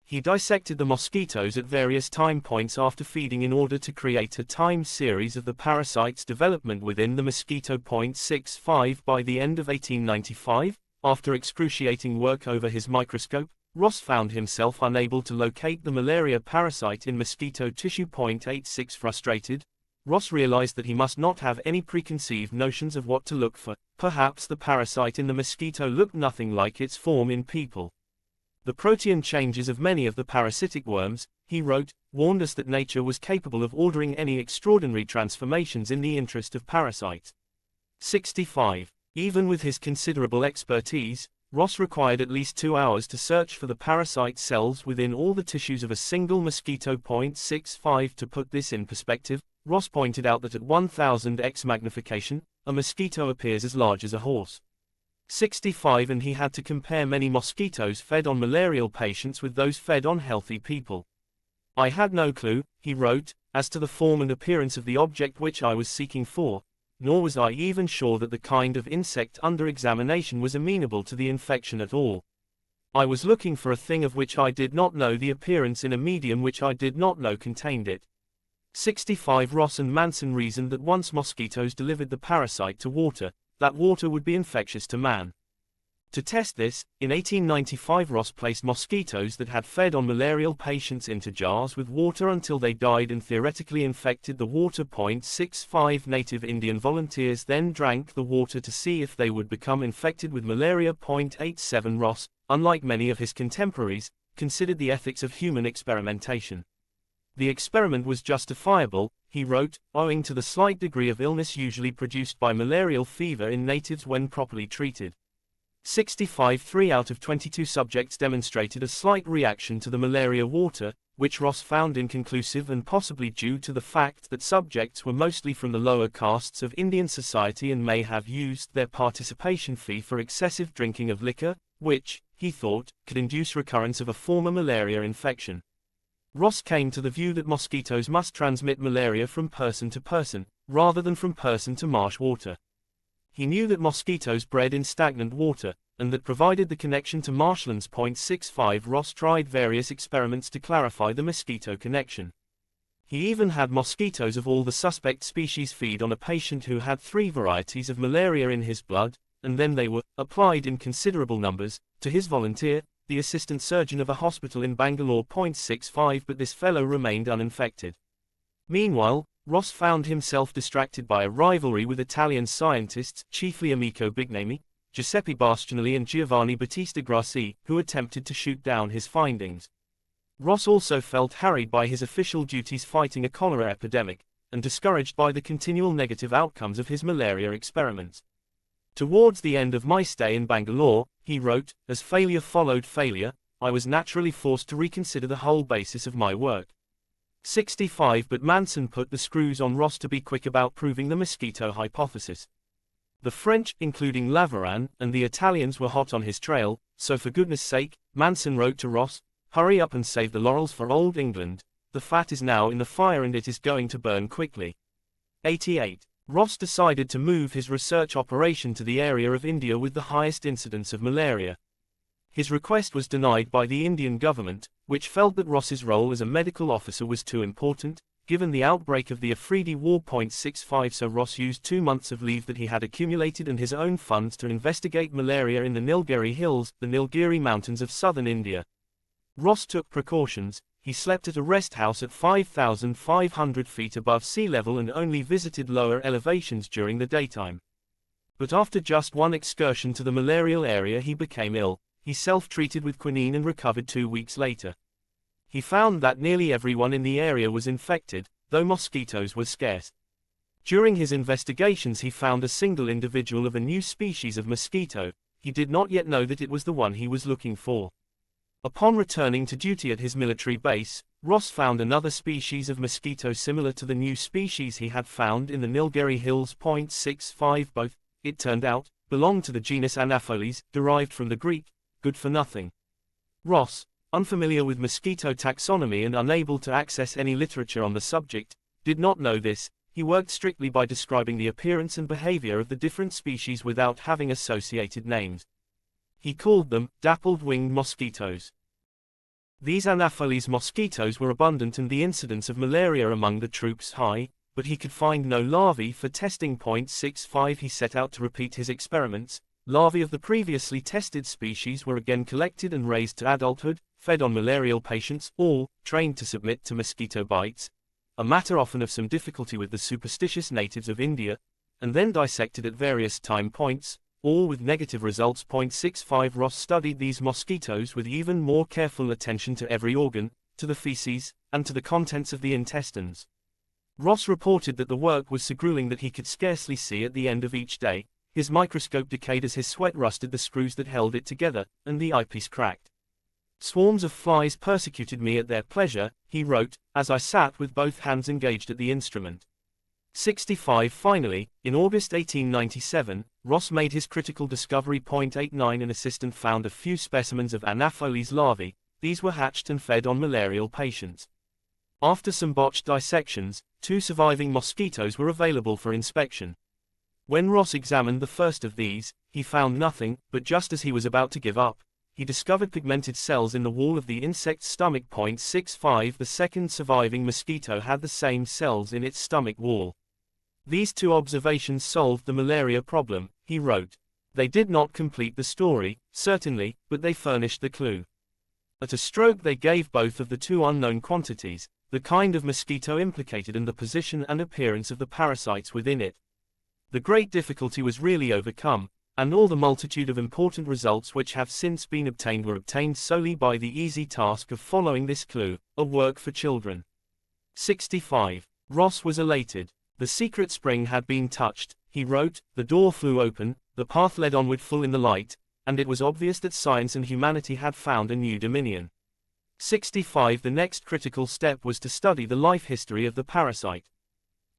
He dissected the mosquitoes at various time points after feeding in order to create a time series of the parasite's development within the mosquito. 65 By the end of 1895, after excruciating work over his microscope, Ross found himself unable to locate the malaria parasite in mosquito tissue. 86 Frustrated, Ross realized that he must not have any preconceived notions of what to look for. Perhaps the parasite in the mosquito looked nothing like its form in people. The protein changes of many of the parasitic worms, he wrote, warned us that nature was capable of ordering any extraordinary transformations in the interest of parasites. 65. Even with his considerable expertise, Ross required at least 2 hours to search for the parasite cells within all the tissues of a single mosquito. 65 To put this in perspective, Ross pointed out that at 1000x magnification, a mosquito appears as large as a horse. 65 And he had to compare many mosquitoes fed on malarial patients with those fed on healthy people. I had no clue, he wrote, as to the form and appearance of the object which I was seeking for, nor was I even sure that the kind of insect under examination was amenable to the infection at all. I was looking for a thing of which I did not know the appearance in a medium which I did not know contained it. 65 Ross and Manson reasoned that once mosquitoes delivered the parasite to water, that water would be infectious to man. To test this, in 1895 Ross placed mosquitoes that had fed on malarial patients into jars with water until they died and theoretically infected the water. 65 Native Indian volunteers then drank the water to see if they would become infected with malaria. 87 Ross, unlike many of his contemporaries, considered the ethics of human experimentation. The experiment was justifiable, he wrote, owing to the slight degree of illness usually produced by malarial fever in natives when properly treated. 65 3 out of 22 subjects demonstrated a slight reaction to the malaria water, which Ross found inconclusive and possibly due to the fact that subjects were mostly from the lower castes of Indian society and may have used their participation fee for excessive drinking of liquor, which, he thought, could induce recurrence of a former malaria infection. Ross came to the view that mosquitoes must transmit malaria from person to person, rather than from person to marsh water. He knew that mosquitoes bred in stagnant water, and that provided the connection to marshlands. 65 Ross tried various experiments to clarify the mosquito connection. He even had mosquitoes of all the suspect species feed on a patient who had 3 varieties of malaria in his blood, and then they were applied in considerable numbers to his volunteer, the assistant surgeon of a hospital in Bangalore. 65 But this fellow remained uninfected. Meanwhile, Ross found himself distracted by a rivalry with Italian scientists, chiefly Amico Bignami, Giuseppe Bastianelli and Giovanni Battista Grassi, who attempted to shoot down his findings. Ross also felt harried by his official duties fighting a cholera epidemic, and discouraged by the continual negative outcomes of his malaria experiments. Towards the end of my stay in Bangalore, he wrote, as failure followed failure, I was naturally forced to reconsider the whole basis of my work. 65 But Manson put the screws on Ross to be quick about proving the mosquito hypothesis. The French, including Laveran, and the Italians were hot on his trail, so for goodness sake, Manson wrote to Ross, hurry up and save the laurels for old England, the fat is now in the fire and it is going to burn quickly. 88. Ross decided to move his research operation to the area of India with the highest incidence of malaria. His request was denied by the Indian government, which felt that Ross's role as a medical officer was too important, given the outbreak of the Afridi War. 65 So Ross used 2 months of leave that he had accumulated and his own funds to investigate malaria in the Nilgiri Hills, the Nilgiri Mountains of southern India. Ross took precautions. He slept at a rest house at 5,500 feet above sea level and only visited lower elevations during the daytime. But after just one excursion to the malarial area he became ill. He self-treated with quinine and recovered 2 weeks later. he found that nearly everyone in the area was infected, though mosquitoes were scarce. During his investigations he found a single individual of a new species of mosquito. He did not yet know that it was the one he was looking for. Upon returning to duty at his military base, Ross found another species of mosquito similar to the new species he had found in the Nilgiri Hills. 65 Both, it turned out, belonged to the genus Anopheles, derived from the Greek, good for nothing. Ross, unfamiliar with mosquito taxonomy and unable to access any literature on the subject, did not know this. He worked strictly by describing the appearance and behavior of the different species without having associated names. He called them dappled-winged mosquitoes. These Anopheles mosquitoes were abundant and the incidence of malaria among the troops high, but he could find no larvae for testing. 65 He set out to repeat his experiments. Larvae of the previously tested species were again collected and raised to adulthood, fed on malarial patients, all trained to submit to mosquito bites, a matter often of some difficulty with the superstitious natives of India, and then dissected at various time points, all with negative results. 65 Ross studied these mosquitoes with even more careful attention to every organ, to the feces, and to the contents of the intestines. Ross reported that the work was so grueling that he could scarcely see at the end of each day. His microscope decayed as his sweat rusted the screws that held it together, and the eyepiece cracked. Swarms of flies persecuted me at their pleasure, he wrote, as I sat with both hands engaged at the instrument. 65 Finally, in August 1897, Ross made his critical discovery. 89 An assistant found a few specimens of Anopheles larvae. These were hatched and fed on malarial patients. After some botched dissections, 2 surviving mosquitoes were available for inspection. When Ross examined the first of these, he found nothing, but just as he was about to give up, he discovered pigmented cells in the wall of the insect's stomach. 65 The second surviving mosquito had the same cells in its stomach wall. These 2 observations solved the malaria problem, he wrote. They did not complete the story, certainly, but they furnished the clue. At a stroke they gave both of the 2 unknown quantities, the kind of mosquito implicated and the position and appearance of the parasites within it. The great difficulty was really overcome, and all the multitude of important results which have since been obtained were obtained solely by the easy task of following this clue, a work for children. 65. Ross was elated. The secret spring had been touched, he wrote, the door flew open, the path led onward full in the light, and it was obvious that science and humanity had found a new dominion. 65. The next critical step was to study the life history of the parasite.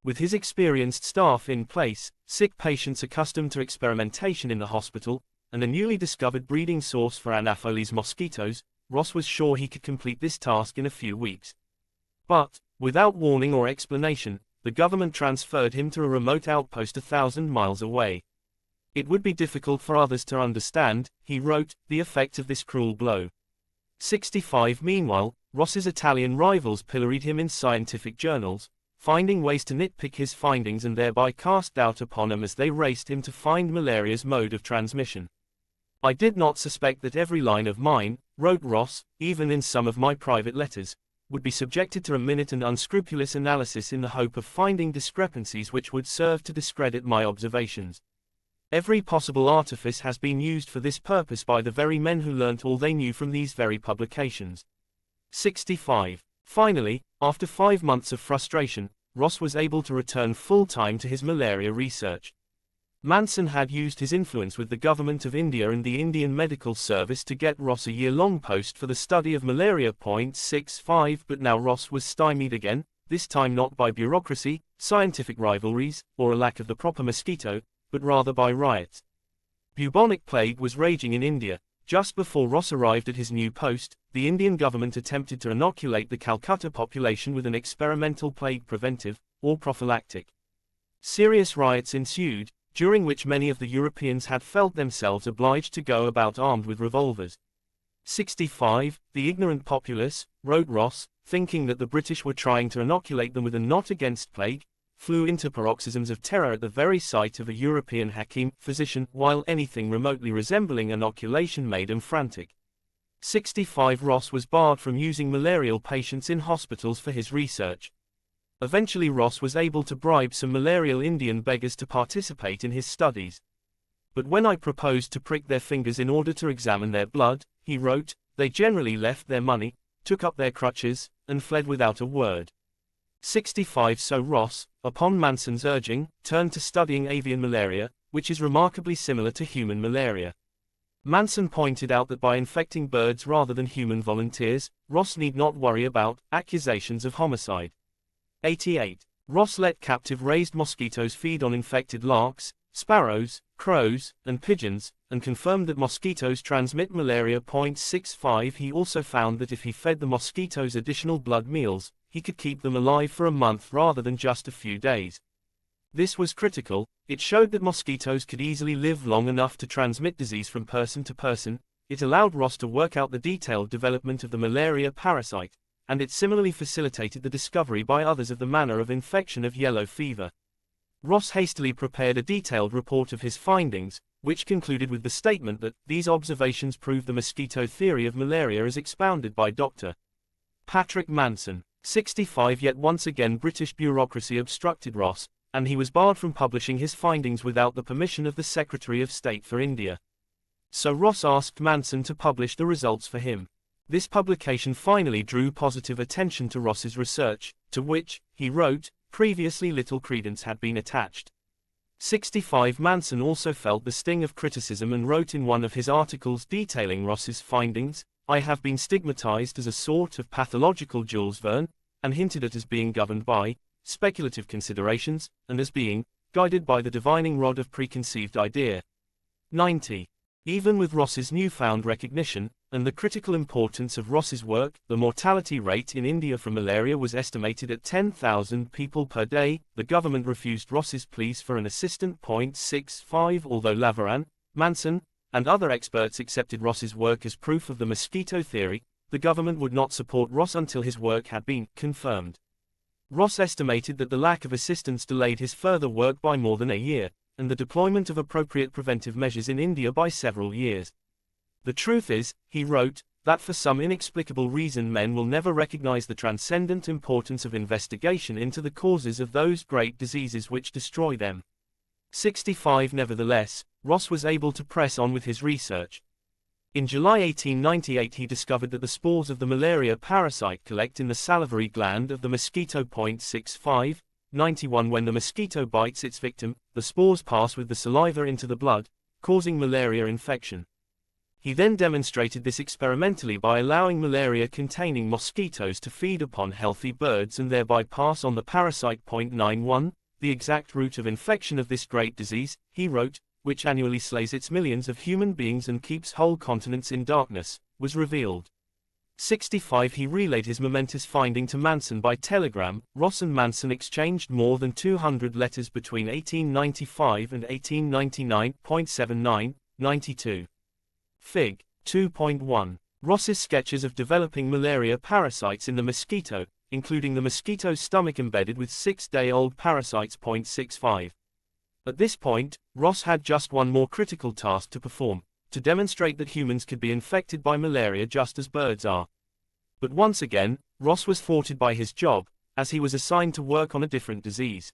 With his experienced staff in place, sick patients accustomed to experimentation in the hospital, and a newly discovered breeding source for Anopheles mosquitoes, Ross was sure he could complete this task in a few weeks. But, without warning or explanation, the government transferred him to a remote outpost 1,000 miles away. It would be difficult for others to understand, he wrote, the effect of this cruel blow. 65. Meanwhile, Ross's Italian rivals pilloried him in scientific journals, finding ways to nitpick his findings and thereby cast doubt upon him as they raced him to find malaria's mode of transmission. I did not suspect that every line of mine, wrote Ross, even in some of my private letters, would be subjected to a minute and unscrupulous analysis in the hope of finding discrepancies which would serve to discredit my observations. Every possible artifice has been used for this purpose by the very men who learnt all they knew from these very publications. 65. Finally, after 5 months of frustration, Ross was able to return full-time to his malaria research. Manson had used his influence with the government of India and the Indian Medical Service to get Ross a year-long post for the study of malaria. 65 But now Ross was stymied again, this time not by bureaucracy, scientific rivalries, or a lack of the proper mosquito, but rather by riots. Bubonic plague was raging in India. Just before Ross arrived at his new post, the Indian government attempted to inoculate the Calcutta population with an experimental plague preventive, or prophylactic. Serious riots ensued, during which many of the Europeans had felt themselves obliged to go about armed with revolvers. 65. The ignorant populace, wrote Ross, thinking that the British were trying to inoculate them with a not against plague, flew into paroxysms of terror at the very sight of a European hakim, physician, while anything remotely resembling inoculation made them frantic. 65. Ross was barred from using malarial patients in hospitals for his research. Eventually Ross was able to bribe some malarial Indian beggars to participate in his studies. But when I proposed to prick their fingers in order to examine their blood, he wrote, they generally left their money, took up their crutches, and fled without a word. 65 So Ross, upon Manson's urging, turned to studying avian malaria, which is remarkably similar to human malaria. Manson pointed out that by infecting birds rather than human volunteers, Ross need not worry about accusations of homicide. 88. Ross let captive raised mosquitoes feed on infected larks, sparrows, crows, and pigeons, and confirmed that mosquitoes transmit malaria. 65 He also found that if he fed the mosquitoes additional blood meals, he could keep them alive for a month rather than just a few days. This was critical. It showed that mosquitoes could easily live long enough to transmit disease from person to person. It allowed Ross to work out the detailed development of the malaria parasite, and it similarly facilitated the discovery by others of the manner of infection of yellow fever. Ross hastily prepared a detailed report of his findings, which concluded with the statement that these observations prove the mosquito theory of malaria as expounded by Dr. Patrick Manson. 65 Yet once again British bureaucracy obstructed Ross, and he was barred from publishing his findings without the permission of the Secretary of State for India. So Ross asked Manson to publish the results for him. This publication finally drew positive attention to Ross's research, to which, he wrote, previously little credence had been attached. 65 Manson also felt the sting of criticism and wrote in one of his articles detailing Ross's findings, "I have been stigmatized as a sort of pathological Jules Verne, and hinted at as being governed by speculative considerations, and as being guided by the divining rod of preconceived idea." 90. Even with Ross's newfound recognition, and the critical importance of Ross's work, the mortality rate in India from malaria was estimated at 10,000 people per day. The government refused Ross's pleas for an assistant. 65 Although Laveran, Manson, and other experts accepted Ross's work as proof of the mosquito theory, the government would not support Ross until his work had been confirmed. Ross estimated that the lack of assistance delayed his further work by more than a year, and the deployment of appropriate preventive measures in India by several years. The truth is, he wrote, that for some inexplicable reason men will never recognize the transcendent importance of investigation into the causes of those great diseases which destroy them. 65 Nevertheless, Ross was able to press on with his research. In July 1898 he discovered that the spores of the malaria parasite collect in the salivary gland of the mosquito. 65 91 When the mosquito bites its victim, the spores pass with the saliva into the blood, causing malaria infection. He then demonstrated this experimentally by allowing malaria-containing mosquitoes to feed upon healthy birds and thereby pass on the parasite. 91 The exact route of infection of this great disease, he wrote, which annually slays its millions of human beings and keeps whole continents in darkness, was revealed. 65 He relayed his momentous finding to Manson by telegram. Ross and Manson exchanged more than 200 letters between 1895 and 1899. 79 92 Fig. 2.1. Ross's sketches of developing malaria parasites in the mosquito, including the mosquito's stomach embedded with 6-day-old parasites. 65. At this point, Ross had just one more critical task to perform, to demonstrate that humans could be infected by malaria just as birds are. But once again, Ross was thwarted by his job, as he was assigned to work on a different disease.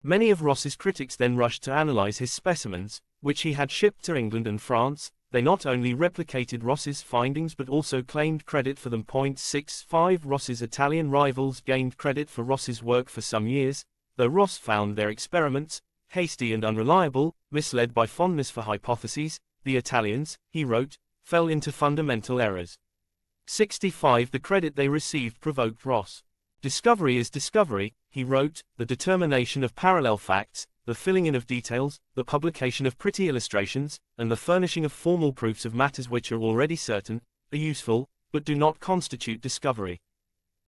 Many of Ross's critics then rushed to analyze his specimens, which he had shipped to England and France. They not only replicated Ross's findings but also claimed credit for them. 65 Ross's Italian rivals gained credit for Ross's work for some years, though Ross found their experiments hasty and unreliable, misled by fondness for hypotheses. The Italians, he wrote, fell into fundamental errors. 65 The credit they received provoked Ross. Discovery is discovery, he wrote, the determination of parallel facts, the filling in of details, the publication of pretty illustrations, and the furnishing of formal proofs of matters which are already certain, are useful, but do not constitute discovery.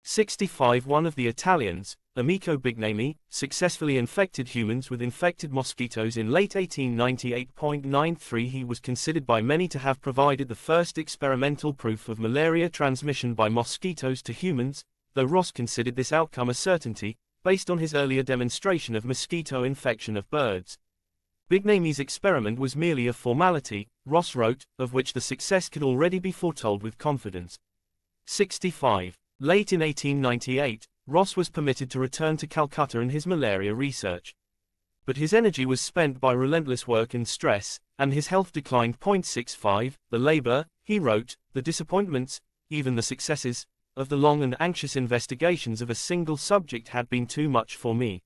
65 One of the Italians, Amico Bignami, successfully infected humans with infected mosquitoes in late 1898. 93 He was considered by many to have provided the first experimental proof of malaria transmission by mosquitoes to humans, though Ross considered this outcome a certainty, based on his earlier demonstration of mosquito infection of birds. Bignami's experiment was merely a formality, Ross wrote, of which the success could already be foretold with confidence. 65. Late in 1898, Ross was permitted to return to Calcutta and his malaria research. But his energy was spent by relentless work and stress, and his health declined. 65. The labor, he wrote, the disappointments, even the successes, of the long and anxious investigations of a single subject had been too much for me.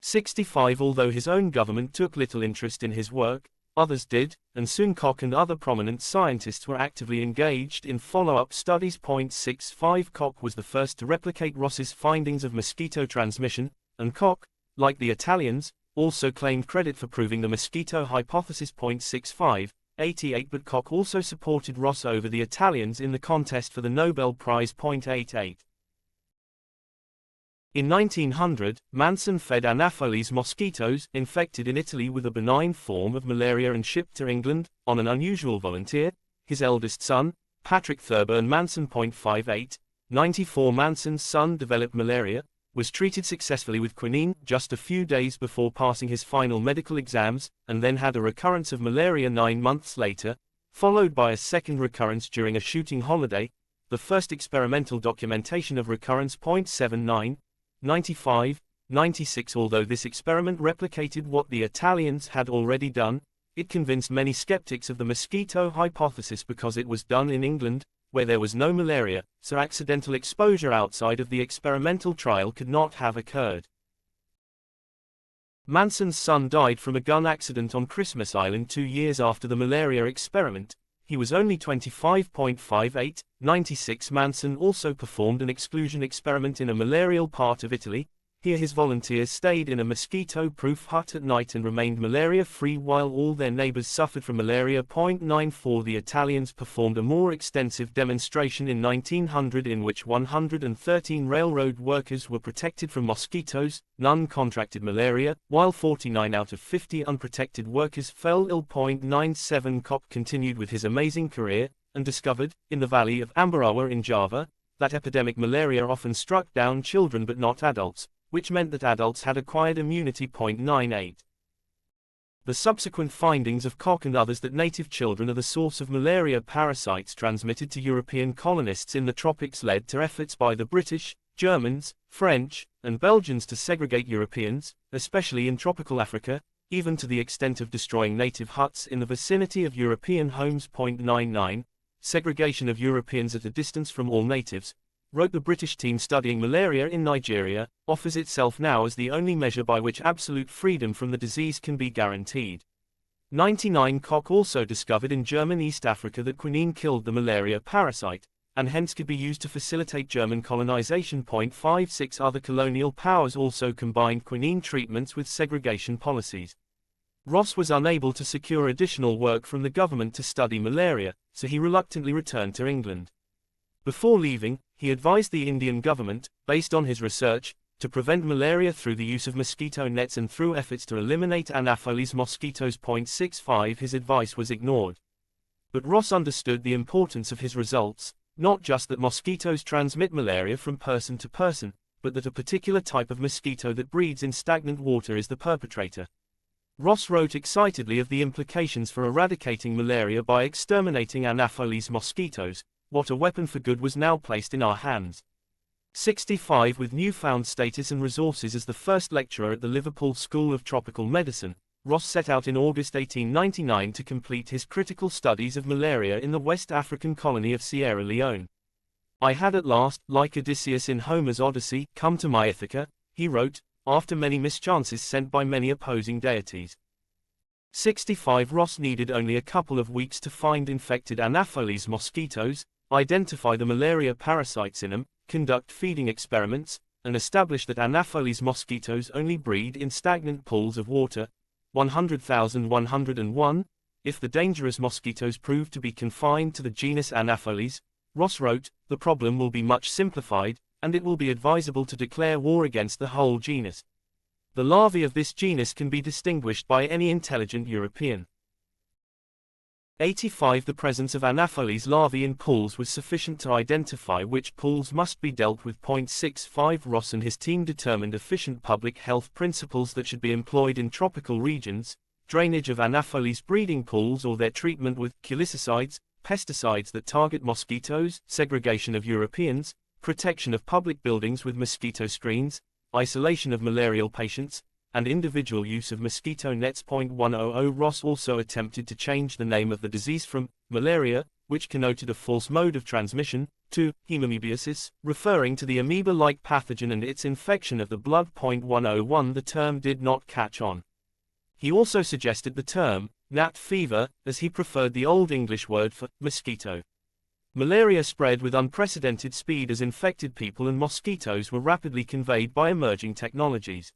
65 Although his own government took little interest in his work, others did, and soon Koch and other prominent scientists were actively engaged in follow-up studies. 65 Koch was the first to replicate Ross's findings of mosquito transmission, and Koch, like the Italians, also claimed credit for proving the mosquito hypothesis. 65 88 But Koch also supported Ross over the Italians in the contest for the Nobel Prize. 88 In 1900, Manson fed Anopheles mosquitoes infected in Italy with a benign form of malaria and shipped to England, on an unusual volunteer, his eldest son, Patrick Thurber Manson. 58 94 Manson's son developed malaria, was treated successfully with quinine just a few days before passing his final medical exams, and then had a recurrence of malaria 9 months later, followed by a second recurrence during a shooting holiday, the first experimental documentation of recurrence. 79 95 96 Although this experiment replicated what the Italians had already done, it convinced many skeptics of the mosquito hypothesis because it was done in England, where there was no malaria, so accidental exposure outside of the experimental trial could not have occurred. Manson's son died from a gun accident on Christmas Island 2 years after the malaria experiment. He was only 25. 58 96 Manson also performed an exclusion experiment in a malarial part of Italy. Here his volunteers stayed in a mosquito-proof hut at night and remained malaria-free while all their neighbors suffered from malaria. 94 The Italians performed a more extensive demonstration in 1900 in which 113 railroad workers were protected from mosquitoes, none contracted malaria, while 49 out of 50 unprotected workers fell ill. 97 Koch continued with his amazing career, and discovered, in the valley of Ambarawa in Java, that epidemic malaria often struck down children but not adults, which meant that adults had acquired immunity. 98 The subsequent findings of Koch and others that native children are the source of malaria parasites transmitted to European colonists in the tropics led to efforts by the British, Germans, French, and Belgians to segregate Europeans, especially in tropical Africa, even to the extent of destroying native huts in the vicinity of European homes. 99 Segregation of Europeans at a distance from all natives, wrote the British team studying malaria in Nigeria, offers itself now as the only measure by which absolute freedom from the disease can be guaranteed. 99 Koch also discovered in German East Africa that quinine killed the malaria parasite, and hence could be used to facilitate German colonization. 56 Other colonial powers also combined quinine treatments with segregation policies. Ross was unable to secure additional work from the government to study malaria, so he reluctantly returned to England. Before leaving, he advised the Indian government, based on his research, to prevent malaria through the use of mosquito nets and through efforts to eliminate Anopheles mosquitoes. 65 His advice was ignored. But Ross understood the importance of his results, not just that mosquitoes transmit malaria from person to person, but that a particular type of mosquito that breeds in stagnant water is the perpetrator. Ross wrote excitedly of the implications for eradicating malaria by exterminating Anopheles mosquitoes. What a weapon for good was now placed in our hands. 65 With newfound status and resources as the first lecturer at the Liverpool School of Tropical Medicine, Ross set out in August 1899 to complete his critical studies of malaria in the West African colony of Sierra Leone. I had at last, like Odysseus in Homer's Odyssey, come to my Ithaca, he wrote, after many mischances sent by many opposing deities. 65 Ross needed only a couple of weeks to find infected Anopheles mosquitoes, identify the malaria parasites in them, conduct feeding experiments, and establish that Anopheles mosquitoes only breed in stagnant pools of water, 100,101, if the dangerous mosquitoes prove to be confined to the genus Anopheles. Ross wrote, the problem will be much simplified, and it will be advisable to declare war against the whole genus. The larvae of this genus can be distinguished by any intelligent European. 85 The presence of Anopheles larvae in pools was sufficient to identify which pools must be dealt with. 65 Ross and his team determined efficient public health principles that should be employed in tropical regions, drainage of Anopheles breeding pools or their treatment with chelicicides, pesticides that target mosquitoes, segregation of Europeans, protection of public buildings with mosquito screens, isolation of malarial patients, and individual use of mosquito nets. 100 Ross also attempted to change the name of the disease from malaria, which connoted a false mode of transmission, 2. Hemamoebiasis, referring to the amoeba-like pathogen and its infection of the blood. 101 The term did not catch on. He also suggested the term, gnat fever, as he preferred the Old English word for mosquito. Malaria spread with unprecedented speed as infected people and mosquitoes were rapidly conveyed by emerging technologies.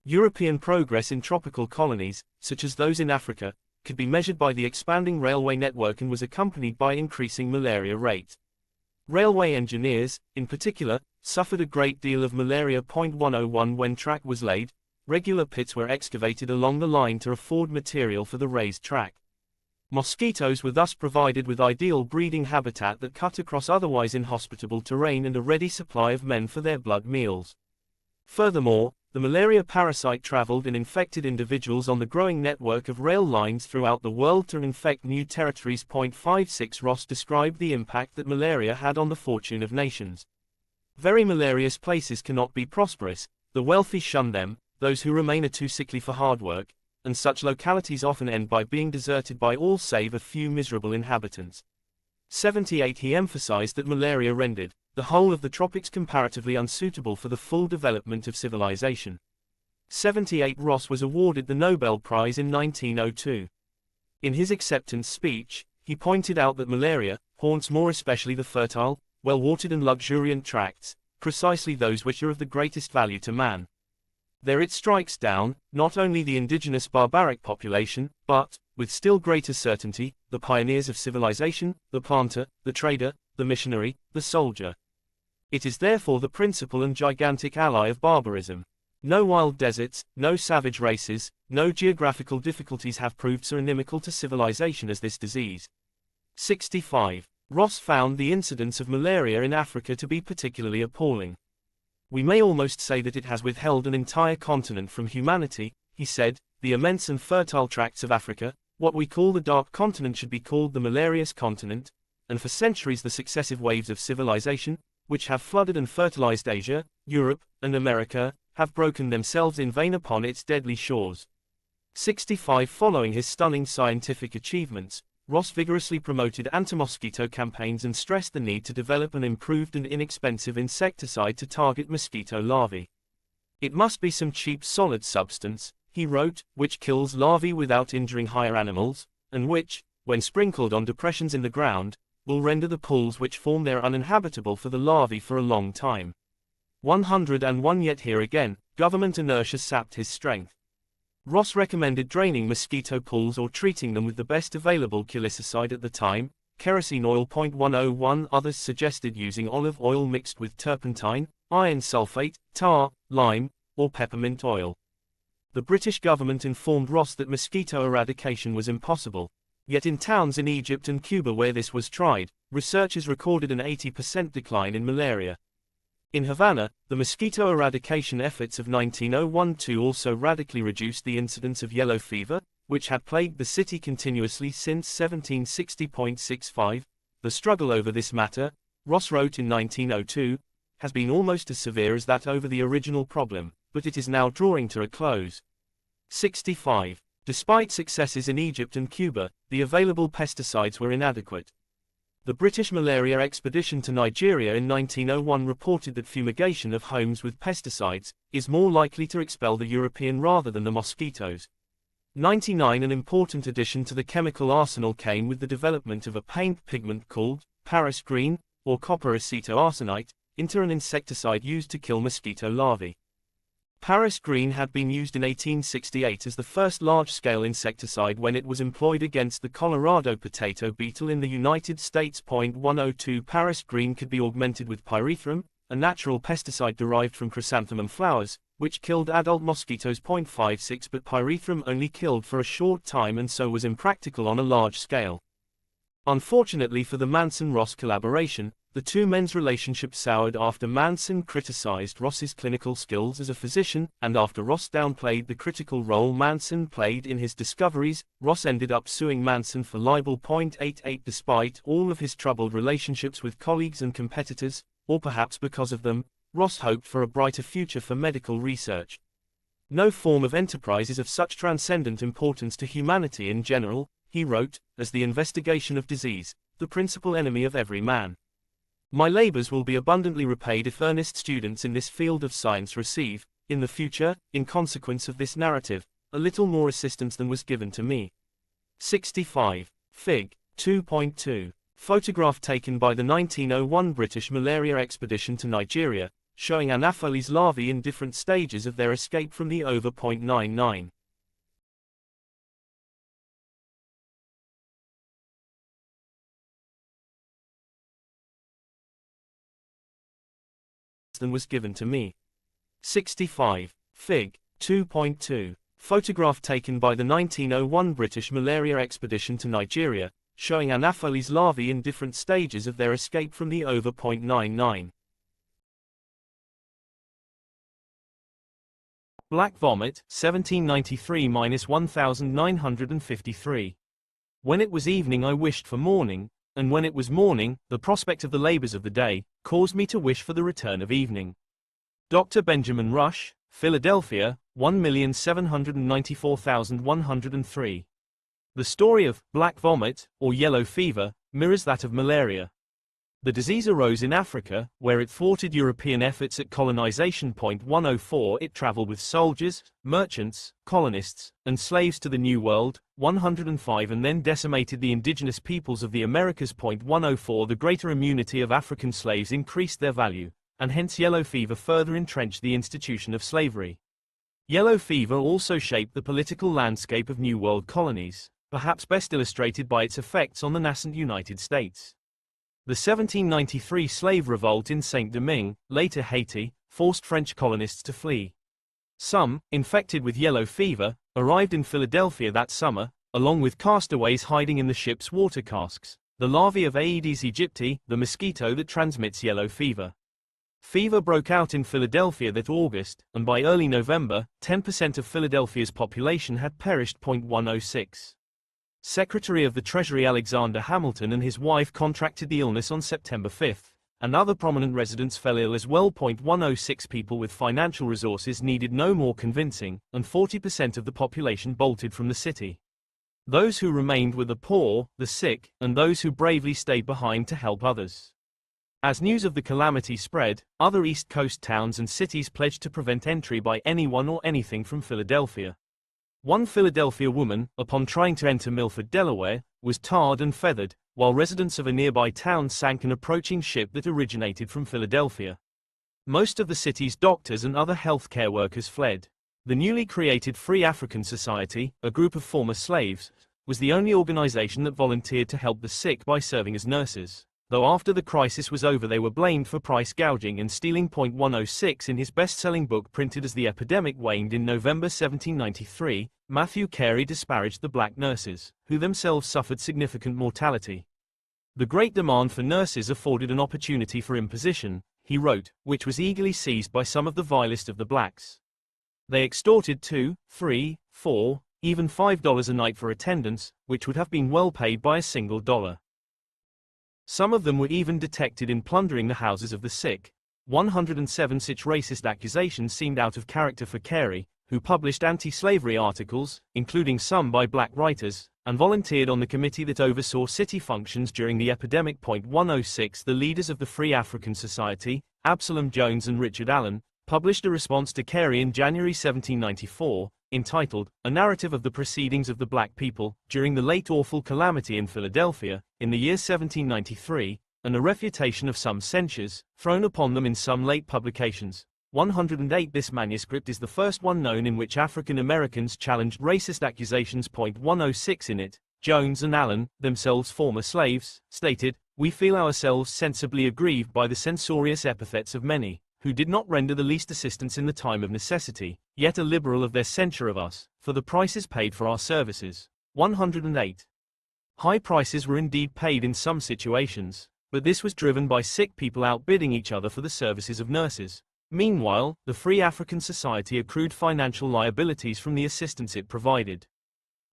European progress in tropical colonies, such as those in Africa, could be measured by the expanding railway network and was accompanied by increasing malaria rates. Railway engineers, in particular, suffered a great deal of malaria. 101 When track was laid, regular pits were excavated along the line to afford material for the raised track. Mosquitoes were thus provided with ideal breeding habitat that cut across otherwise inhospitable terrain and a ready supply of men for their blood meals. Furthermore, the malaria parasite traveled and infected individuals on the growing network of rail lines throughout the world to infect new territories. 56 Ross described the impact that malaria had on the fortune of nations. Very malarious places cannot be prosperous, the wealthy shun them, those who remain are too sickly for hard work, and such localities often end by being deserted by all save a few miserable inhabitants. 78 He emphasized that malaria rendered the whole of the tropics comparatively unsuitable for the full development of civilization. 78 Ross was awarded the Nobel Prize in 1902. In his acceptance speech, he pointed out that malaria haunts more especially the fertile, well-watered and luxuriant tracts, precisely those which are of the greatest value to man. There it strikes down, not only the indigenous barbaric population, but, with still greater certainty, the pioneers of civilization, the planter, the trader, the missionary, the soldier. It is therefore the principal and gigantic ally of barbarism. No wild deserts, no savage races, no geographical difficulties have proved so inimical to civilization as this disease. 65. Ross found the incidence of malaria in Africa to be particularly appalling. We may almost say that it has withheld an entire continent from humanity, he said. The immense and fertile tracts of Africa, what we call the Dark Continent, should be called the malarious continent, and for centuries the successive waves of civilization, which have flooded and fertilized Asia, Europe, and America, have broken themselves in vain upon its deadly shores. 65 Following his stunning scientific achievements, Ross vigorously promoted anti-mosquito campaigns and stressed the need to develop an improved and inexpensive insecticide to target mosquito larvae. It must be some cheap solid substance, he wrote, which kills larvae without injuring higher animals, and which, when sprinkled on depressions in the ground, will render the pools which form there uninhabitable for the larvae for a long time. 101 Yet here again, government inertia sapped his strength. Ross recommended draining mosquito pools or treating them with the best available chelicicide at the time, kerosene oil. 101 Others suggested using olive oil mixed with turpentine, iron sulfate, tar, lime, or peppermint oil. The British government informed Ross that mosquito eradication was impossible. Yet in towns in Egypt and Cuba where this was tried, researchers recorded an 80% decline in malaria. In Havana, the mosquito eradication efforts of 1901 also radically reduced the incidence of yellow fever, which had plagued the city continuously since 1760.65. The struggle over this matter, Ross wrote in 1902, has been almost as severe as that over the original problem, but it is now drawing to a close. 65. Despite successes in Egypt and Cuba, the available pesticides were inadequate. The British malaria expedition to Nigeria in 1901 reported that fumigation of homes with pesticides is more likely to expel the European rather than the mosquitoes. 99 An important addition to the chemical arsenal came with the development of a paint pigment called Paris green, or copper acetoarsenite, an insecticide used to kill mosquito larvae. Paris green had been used in 1868 as the first large-scale insecticide when it was employed against the Colorado potato beetle in the United States. 102 Paris green could be augmented with pyrethrum, a natural pesticide derived from chrysanthemum flowers, which killed adult mosquitoes. 56 But pyrethrum only killed for a short time and so was impractical on a large scale. Unfortunately for the Manson-Ross collaboration, the two men's relationship soured after Manson criticized Ross's clinical skills as a physician, and after Ross downplayed the critical role Manson played in his discoveries. Ross ended up suing Manson for libel. 88 Despite all of his troubled relationships with colleagues and competitors, or perhaps because of them, Ross hoped for a brighter future for medical research. No form of enterprise is of such transcendent importance to humanity in general, he wrote, as the investigation of disease, the principal enemy of every man. My labors will be abundantly repaid if earnest students in this field of science receive, in the future, in consequence of this narrative, a little more assistance than was given to me. 65. Fig. 2.2. Photograph taken by the 1901 British malaria expedition to Nigeria, showing Anopheles larvae in different stages of their escape from the ova. 99. Than was given to me. 65. Fig. 2.2. Photograph taken by the 1901 British malaria expedition to Nigeria, showing Anopheles larvae in different stages of their escape from the ova. 99. Black vomit, 1793–1953. When it was evening I wished for morning, and when it was morning, the prospect of the labors of the day, caused me to wish for the return of evening. Dr. Benjamin Rush, Philadelphia, 1,794,103. The story of black vomit, or yellow fever, mirrors that of malaria. The disease arose in Africa, where it thwarted European efforts at colonization. 104 It traveled with soldiers, merchants, colonists, and slaves to the New World, 105 and then decimated the indigenous peoples of the Americas. 104 The greater immunity of African slaves increased their value, and hence yellow fever further entrenched the institution of slavery. Yellow fever also shaped the political landscape of New World colonies, perhaps best illustrated by its effects on the nascent United States. The 1793 slave revolt in Saint-Domingue, later Haiti, forced French colonists to flee. Some, infected with yellow fever, arrived in Philadelphia that summer, along with castaways hiding in the ship's water casks, the larvae of Aedes aegypti, the mosquito that transmits yellow fever. Fever broke out in Philadelphia that August, and by early November, 10% of Philadelphia's population had perished. 106. Secretary of the Treasury Alexander Hamilton and his wife contracted the illness on September 5, and other prominent residents fell ill as well. 106 People with financial resources needed no more convincing, and 40% of the population bolted from the city. Those who remained were the poor, the sick, and those who bravely stayed behind to help others. As news of the calamity spread, other East Coast towns and cities pledged to prevent entry by anyone or anything from Philadelphia. One Philadelphia woman, upon trying to enter Milford, Delaware, was tarred and feathered, while residents of a nearby town sank an approaching ship that originated from Philadelphia. Most of the city's doctors and other healthcare workers fled. The newly created Free African Society, a group of former slaves, was the only organization that volunteered to help the sick by serving as nurses, though after the crisis was over they were blamed for price gouging and stealing. 106 In his best-selling book printed as the epidemic waned in November 1793, Matthew Carey disparaged the black nurses, who themselves suffered significant mortality. The great demand for nurses afforded an opportunity for imposition, he wrote, which was eagerly seized by some of the vilest of the blacks. They extorted $2, $3, $4, even $5 a night for attendance, which would have been well paid by a single dollar. Some of them were even detected in plundering the houses of the sick. 107 Such racist accusations seemed out of character for Carey, who published anti-slavery articles, including some by black writers, and volunteered on the committee that oversaw city functions during the epidemic. 106 The leaders of the Free African Society, Absalom Jones and Richard Allen, published a response to Carey in January 1794, entitled, A Narrative of the Proceedings of the Black People, during the late awful calamity in Philadelphia, in the year 1793, and a refutation of some censures, thrown upon them in some late publications. 108 This manuscript is the first one known in which African Americans challenged racist accusations. 106 In it, Jones and Allen, themselves former slaves, stated, We feel ourselves sensibly aggrieved by the censorious epithets of many, who did not render the least assistance in the time of necessity, yet are liberal of their censure of us, for the prices paid for our services. 108. High prices were indeed paid in some situations, but this was driven by sick people outbidding each other for the services of nurses. Meanwhile, the Free African Society accrued financial liabilities from the assistance it provided.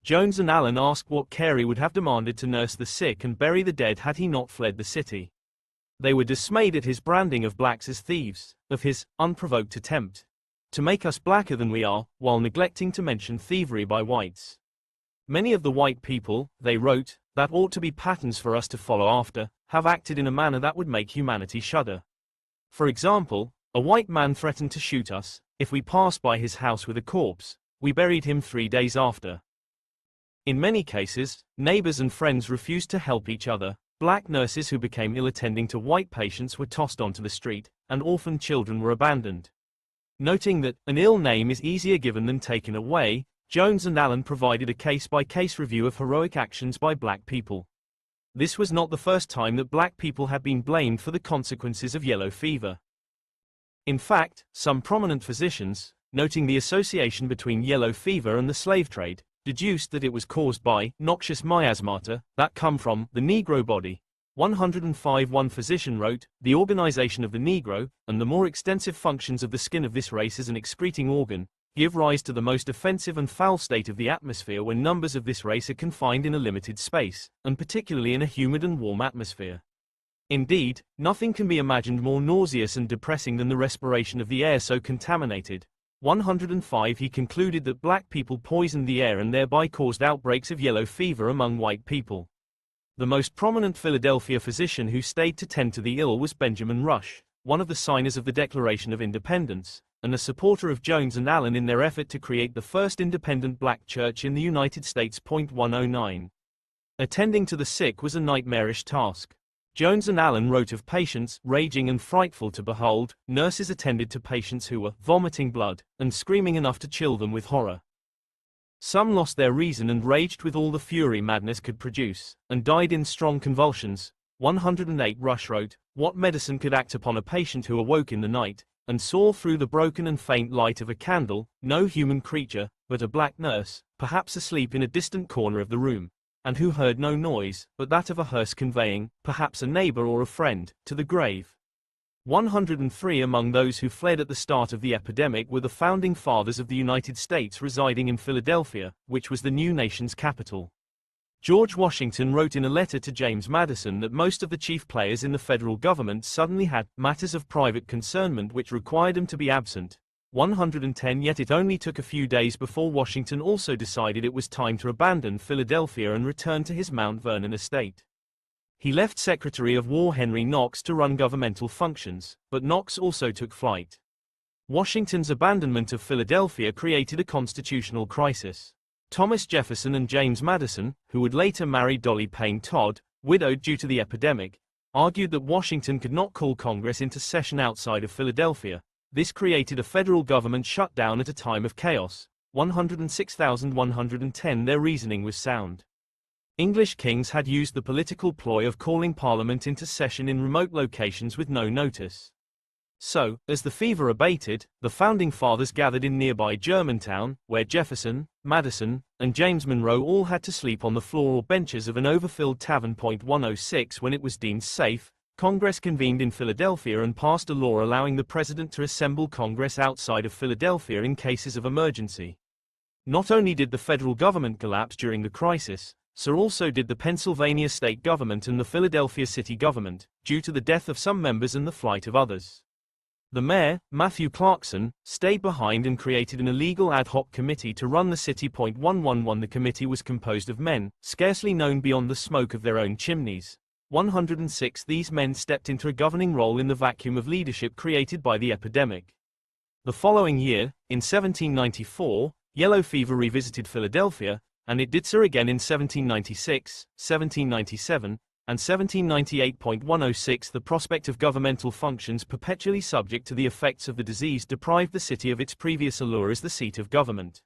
Jones and Allen asked what Carey would have demanded to nurse the sick and bury the dead had he not fled the city. They were dismayed at his branding of blacks as thieves, of his unprovoked attempt to make us blacker than we are, while neglecting to mention thievery by whites. Many of the white people, they wrote, that ought to be patterns for us to follow after, have acted in a manner that would make humanity shudder. For example, a white man threatened to shoot us if we passed by his house with a corpse. We buried him 3 days after. In many cases, neighbors and friends refused to help each other. Black nurses who became ill attending to white patients were tossed onto the street, and orphan children were abandoned. Noting that an ill name is easier given than taken away, Jones and Allen provided a case-by-case review of heroic actions by black people. This was not the first time that black people had been blamed for the consequences of yellow fever. In fact, some prominent physicians, noting the association between yellow fever and the slave trade, deduced that it was caused by noxious miasmata that come from the Negro body. 105. One physician wrote, "The organization of the Negro, and the more extensive functions of the skin of this race as an excreting organ, give rise to the most offensive and foul state of the atmosphere when numbers of this race are confined in a limited space, and particularly in a humid and warm atmosphere. Indeed, nothing can be imagined more nauseous and depressing than the respiration of the air so contaminated." 105. He concluded that black people poisoned the air and thereby caused outbreaks of yellow fever among white people. The most prominent Philadelphia physician who stayed to tend to the ill was Benjamin Rush, one of the signers of the Declaration of Independence, and a supporter of Jones and Allen in their effort to create the first independent black church in the United States. 109. Attending to the sick was a nightmarish task. Jones and Allen wrote of patients, raging and frightful to behold. Nurses attended to patients who were vomiting blood, and screaming enough to chill them with horror. Some lost their reason and raged with all the fury madness could produce, and died in strong convulsions. 108. Rush wrote, "What medicine could act upon a patient who awoke in the night, and saw through the broken and faint light of a candle, no human creature, but a black nurse, perhaps asleep in a distant corner of the room, and who heard no noise, but that of a hearse conveying, perhaps a neighbor or a friend, to the grave." 103. Among those who fled at the start of the epidemic were the founding fathers of the United States residing in Philadelphia, which was the new nation's capital. George Washington wrote in a letter to James Madison that most of the chief players in the federal government suddenly had matters of private concernment which required them to be absent. 110. Yet it only took a few days before Washington also decided it was time to abandon Philadelphia and return to his Mount Vernon estate. He left Secretary of War Henry Knox to run governmental functions, but Knox also took flight. Washington's abandonment of Philadelphia created a constitutional crisis. Thomas Jefferson and James Madison, who would later marry Dolly Payne Todd, widowed due to the epidemic, argued that Washington could not call Congress into session outside of Philadelphia. This created a federal government shutdown at a time of chaos. 106,110. Their reasoning was sound. English kings had used the political ploy of calling Parliament into session in remote locations with no notice. So, as the fever abated, the founding fathers gathered in nearby Germantown, where Jefferson, Madison, and James Monroe all had to sleep on the floor or benches of an overfilled tavern. 106. When it was deemed safe, Congress convened in Philadelphia and passed a law allowing the president to assemble Congress outside of Philadelphia in cases of emergency. Not only did the federal government collapse during the crisis, so also did the Pennsylvania state government and the Philadelphia city government, due to the death of some members and the flight of others. The mayor, Matthew Clarkson, stayed behind and created an illegal ad hoc committee to run the city. 111. The committee was composed of men, scarcely known beyond the smoke of their own chimneys. 106. These men stepped into a governing role in the vacuum of leadership created by the epidemic. The following year, in 1794, yellow fever revisited Philadelphia, and it did so again in 1796, 1797, and 1798. 106. The prospect of governmental functions perpetually subject to the effects of the disease deprived the city of its previous allure as the seat of government.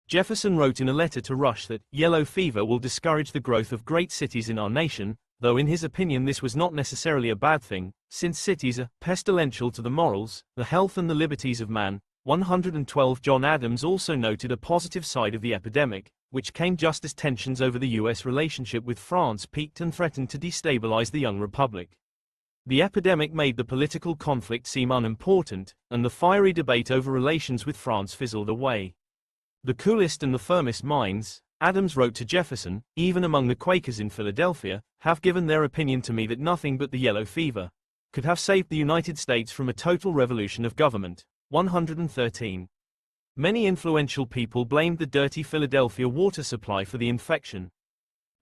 Jefferson wrote in a letter to Rush that yellow fever will discourage the growth of great cities in our nation, though in his opinion this was not necessarily a bad thing, since cities are pestilential to the morals, the health and the liberties of man. 112. John Adams also noted a positive side of the epidemic, which came just as tensions over the U.S. relationship with France peaked and threatened to destabilize the young republic. The epidemic made the political conflict seem unimportant, and the fiery debate over relations with France fizzled away. The coolest and the firmest minds, Adams wrote to Jefferson, even among the Quakers in Philadelphia, have given their opinion to me that nothing but the yellow fever could have saved the United States from a total revolution of government. 113. Many influential people blamed the dirty Philadelphia water supply for the infection.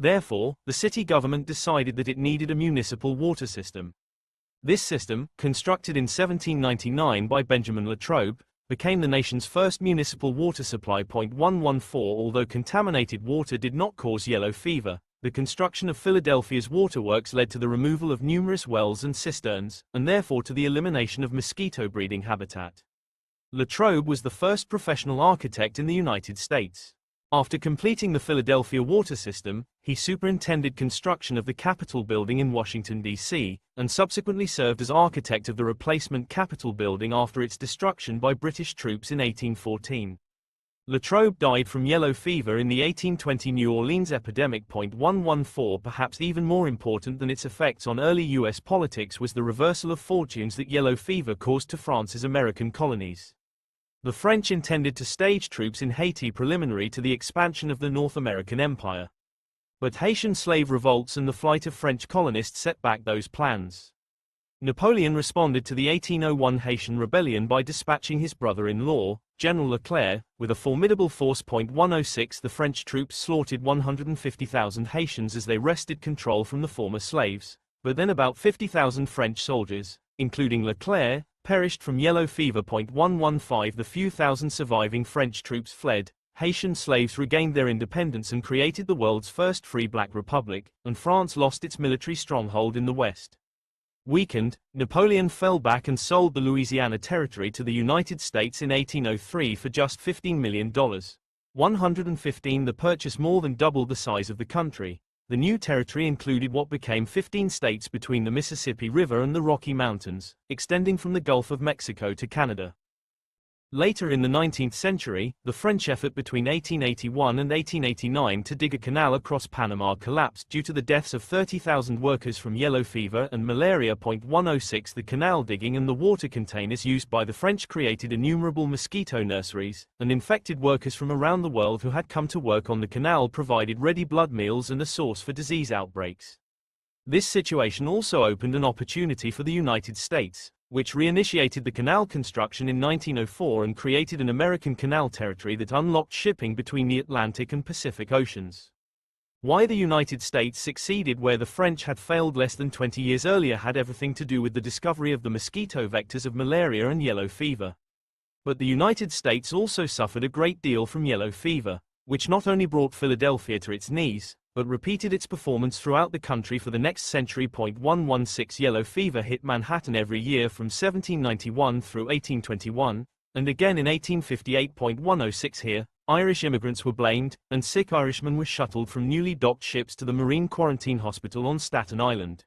Therefore, the city government decided that it needed a municipal water system. This system, constructed in 1799 by Benjamin Latrobe, became the nation's first municipal water supply. 114 Although contaminated water did not cause yellow fever, the construction of Philadelphia's waterworks led to the removal of numerous wells and cisterns, and therefore to the elimination of mosquito breeding habitat. Latrobe was the first professional architect in the United States. After completing the Philadelphia water system, he superintended construction of the Capitol building in Washington, D.C., and subsequently served as architect of the replacement Capitol building after its destruction by British troops in 1814. Latrobe died from yellow fever in the 1820 New Orleans epidemic. 114 Perhaps even more important than its effects on early U.S. politics was the reversal of fortunes that yellow fever caused to France's American colonies. The French intended to stage troops in Haiti preliminary to the expansion of the North American Empire. But Haitian slave revolts and the flight of French colonists set back those plans. Napoleon responded to the 1801 Haitian rebellion by dispatching his brother-in-law, General Leclerc, with a formidable force. 106 The French troops slaughtered 150,000 Haitians as they wrested control from the former slaves, but then about 50,000 French soldiers, including Leclerc, perished from yellow fever. 115 The few thousand surviving French troops fled, Haitian slaves regained their independence and created the world's first free black republic, and France lost its military stronghold in the West. Weakened, Napoleon fell back and sold the Louisiana Territory to the United States in 1803 for just $15 million. 115 The purchase more than doubled the size of the country. The new territory included what became 15 states between the Mississippi River and the Rocky Mountains, extending from the Gulf of Mexico to Canada. Later in the 19th century, the French effort between 1881 and 1889 to dig a canal across Panama collapsed due to the deaths of 30,000 workers from yellow fever and malaria. 106 The canal digging and the water containers used by the French created innumerable mosquito nurseries, and infected workers from around the world who had come to work on the canal provided ready blood meals and a source for disease outbreaks. This situation also opened an opportunity for the United States, which reinitiated the canal construction in 1904 and created an American canal territory that unlocked shipping between the Atlantic and Pacific Oceans. Why the United States succeeded where the French had failed less than 20 years earlier had everything to do with the discovery of the mosquito vectors of malaria and yellow fever. But the United States also suffered a great deal from yellow fever, which not only brought Philadelphia to its knees, but repeated its performance throughout the country for the next century. 116 Yellow fever hit Manhattan every year from 1791 through 1821, and again in 1858. 106 Here, Irish immigrants were blamed, and sick Irishmen were shuttled from newly docked ships to the Marine Quarantine Hospital on Staten Island.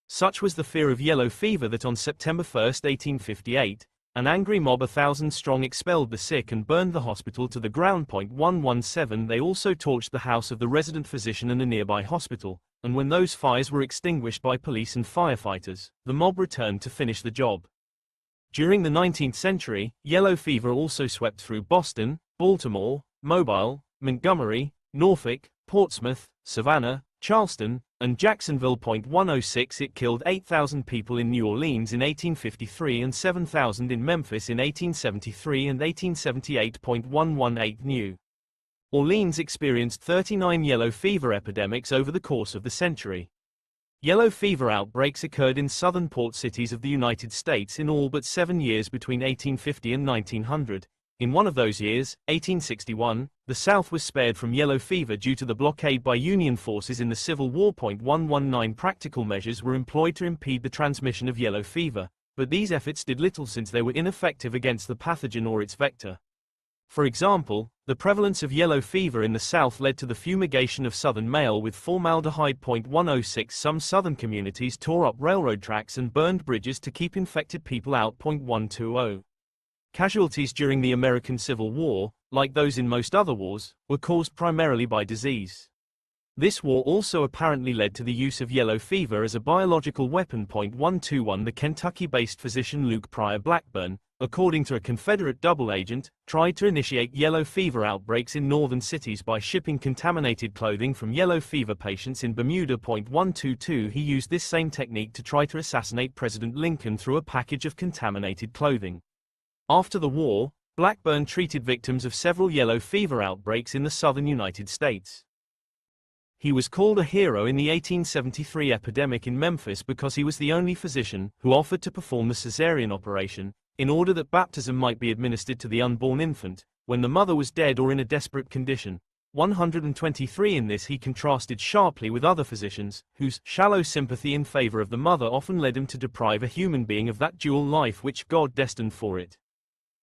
Such was the fear of yellow fever that on September 1, 1858, an angry mob 1,000 strong expelled the sick and burned the hospital to the ground. 117 They also torched the house of the resident physician and a nearby hospital, and when those fires were extinguished by police and firefighters, the mob returned to finish the job. During the 19th century, yellow fever also swept through Boston, Baltimore, Mobile, Montgomery, Norfolk, Portsmouth, Savannah, Charleston, and Jacksonville. 106 It killed 8,000 people in New Orleans in 1853 and 7,000 in Memphis in 1873 and 1878. 118 New Orleans experienced 39 yellow fever epidemics over the course of the century. Yellow fever outbreaks occurred in southern port cities of the United States in all but 7 years between 1850 and 1900. In one of those years, 1861, the South was spared from yellow fever due to the blockade by Union forces in the Civil War. 119 Practical measures were employed to impede the transmission of yellow fever, but these efforts did little since they were ineffective against the pathogen or its vector. For example, the prevalence of yellow fever in the South led to the fumigation of southern mail with formaldehyde. 106 Some southern communities tore up railroad tracks and burned bridges to keep infected people out. 120 Casualties during the American Civil War, like those in most other wars, were caused primarily by disease. This war also apparently led to the use of yellow fever as a biological weapon. 121 The Kentucky-based physician Luke Pryor Blackburn, according to a Confederate double agent, tried to initiate yellow fever outbreaks in northern cities by shipping contaminated clothing from yellow fever patients in Bermuda. 122 He used this same technique to try to assassinate President Lincoln through a package of contaminated clothing. After the war, Blackburn treated victims of several yellow fever outbreaks in the southern United States. He was called a hero in the 1873 epidemic in Memphis because he was the only physician who offered to perform the cesarean operation, in order that baptism might be administered to the unborn infant, when the mother was dead or in a desperate condition. 123 In this he contrasted sharply with other physicians, whose shallow sympathy in favor of the mother often led him to deprive a human being of that dual life which God destined for it.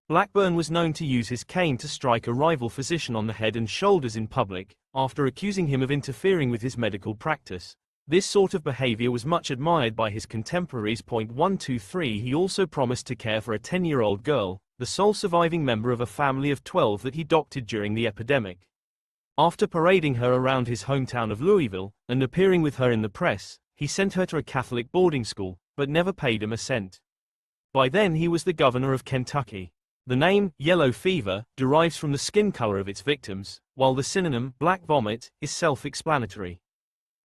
Blackburn was known to use his cane to strike a rival physician on the head and shoulders in public, after accusing him of interfering with his medical practice. This sort of behavior was much admired by his contemporaries. 123 He also promised to care for a 10-year-old girl, the sole surviving member of a family of 12 that he doctored during the epidemic. After parading her around his hometown of Louisville, and appearing with her in the press, he sent her to a Catholic boarding school, but never paid him a cent. By then he was the governor of Kentucky. The name, yellow fever, derives from the skin color of its victims, while the synonym, black vomit, is self-explanatory.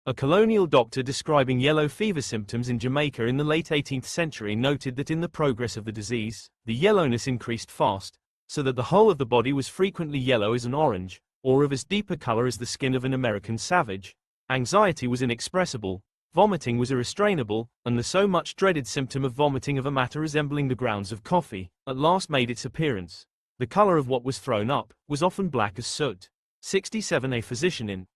A colonial doctor describing yellow fever symptoms in Jamaica in the late 18th century noted that in the progress of the disease, the yellowness increased fast, so that the whole of the body was frequently yellow as an orange, or of as deep a color as the skin of an American savage. Anxiety was inexpressible, vomiting was irrestrainable, and the so much dreaded symptom of vomiting of a matter resembling the grounds of coffee, at last made its appearance. The color of what was thrown up was often black as soot. 67 A physician in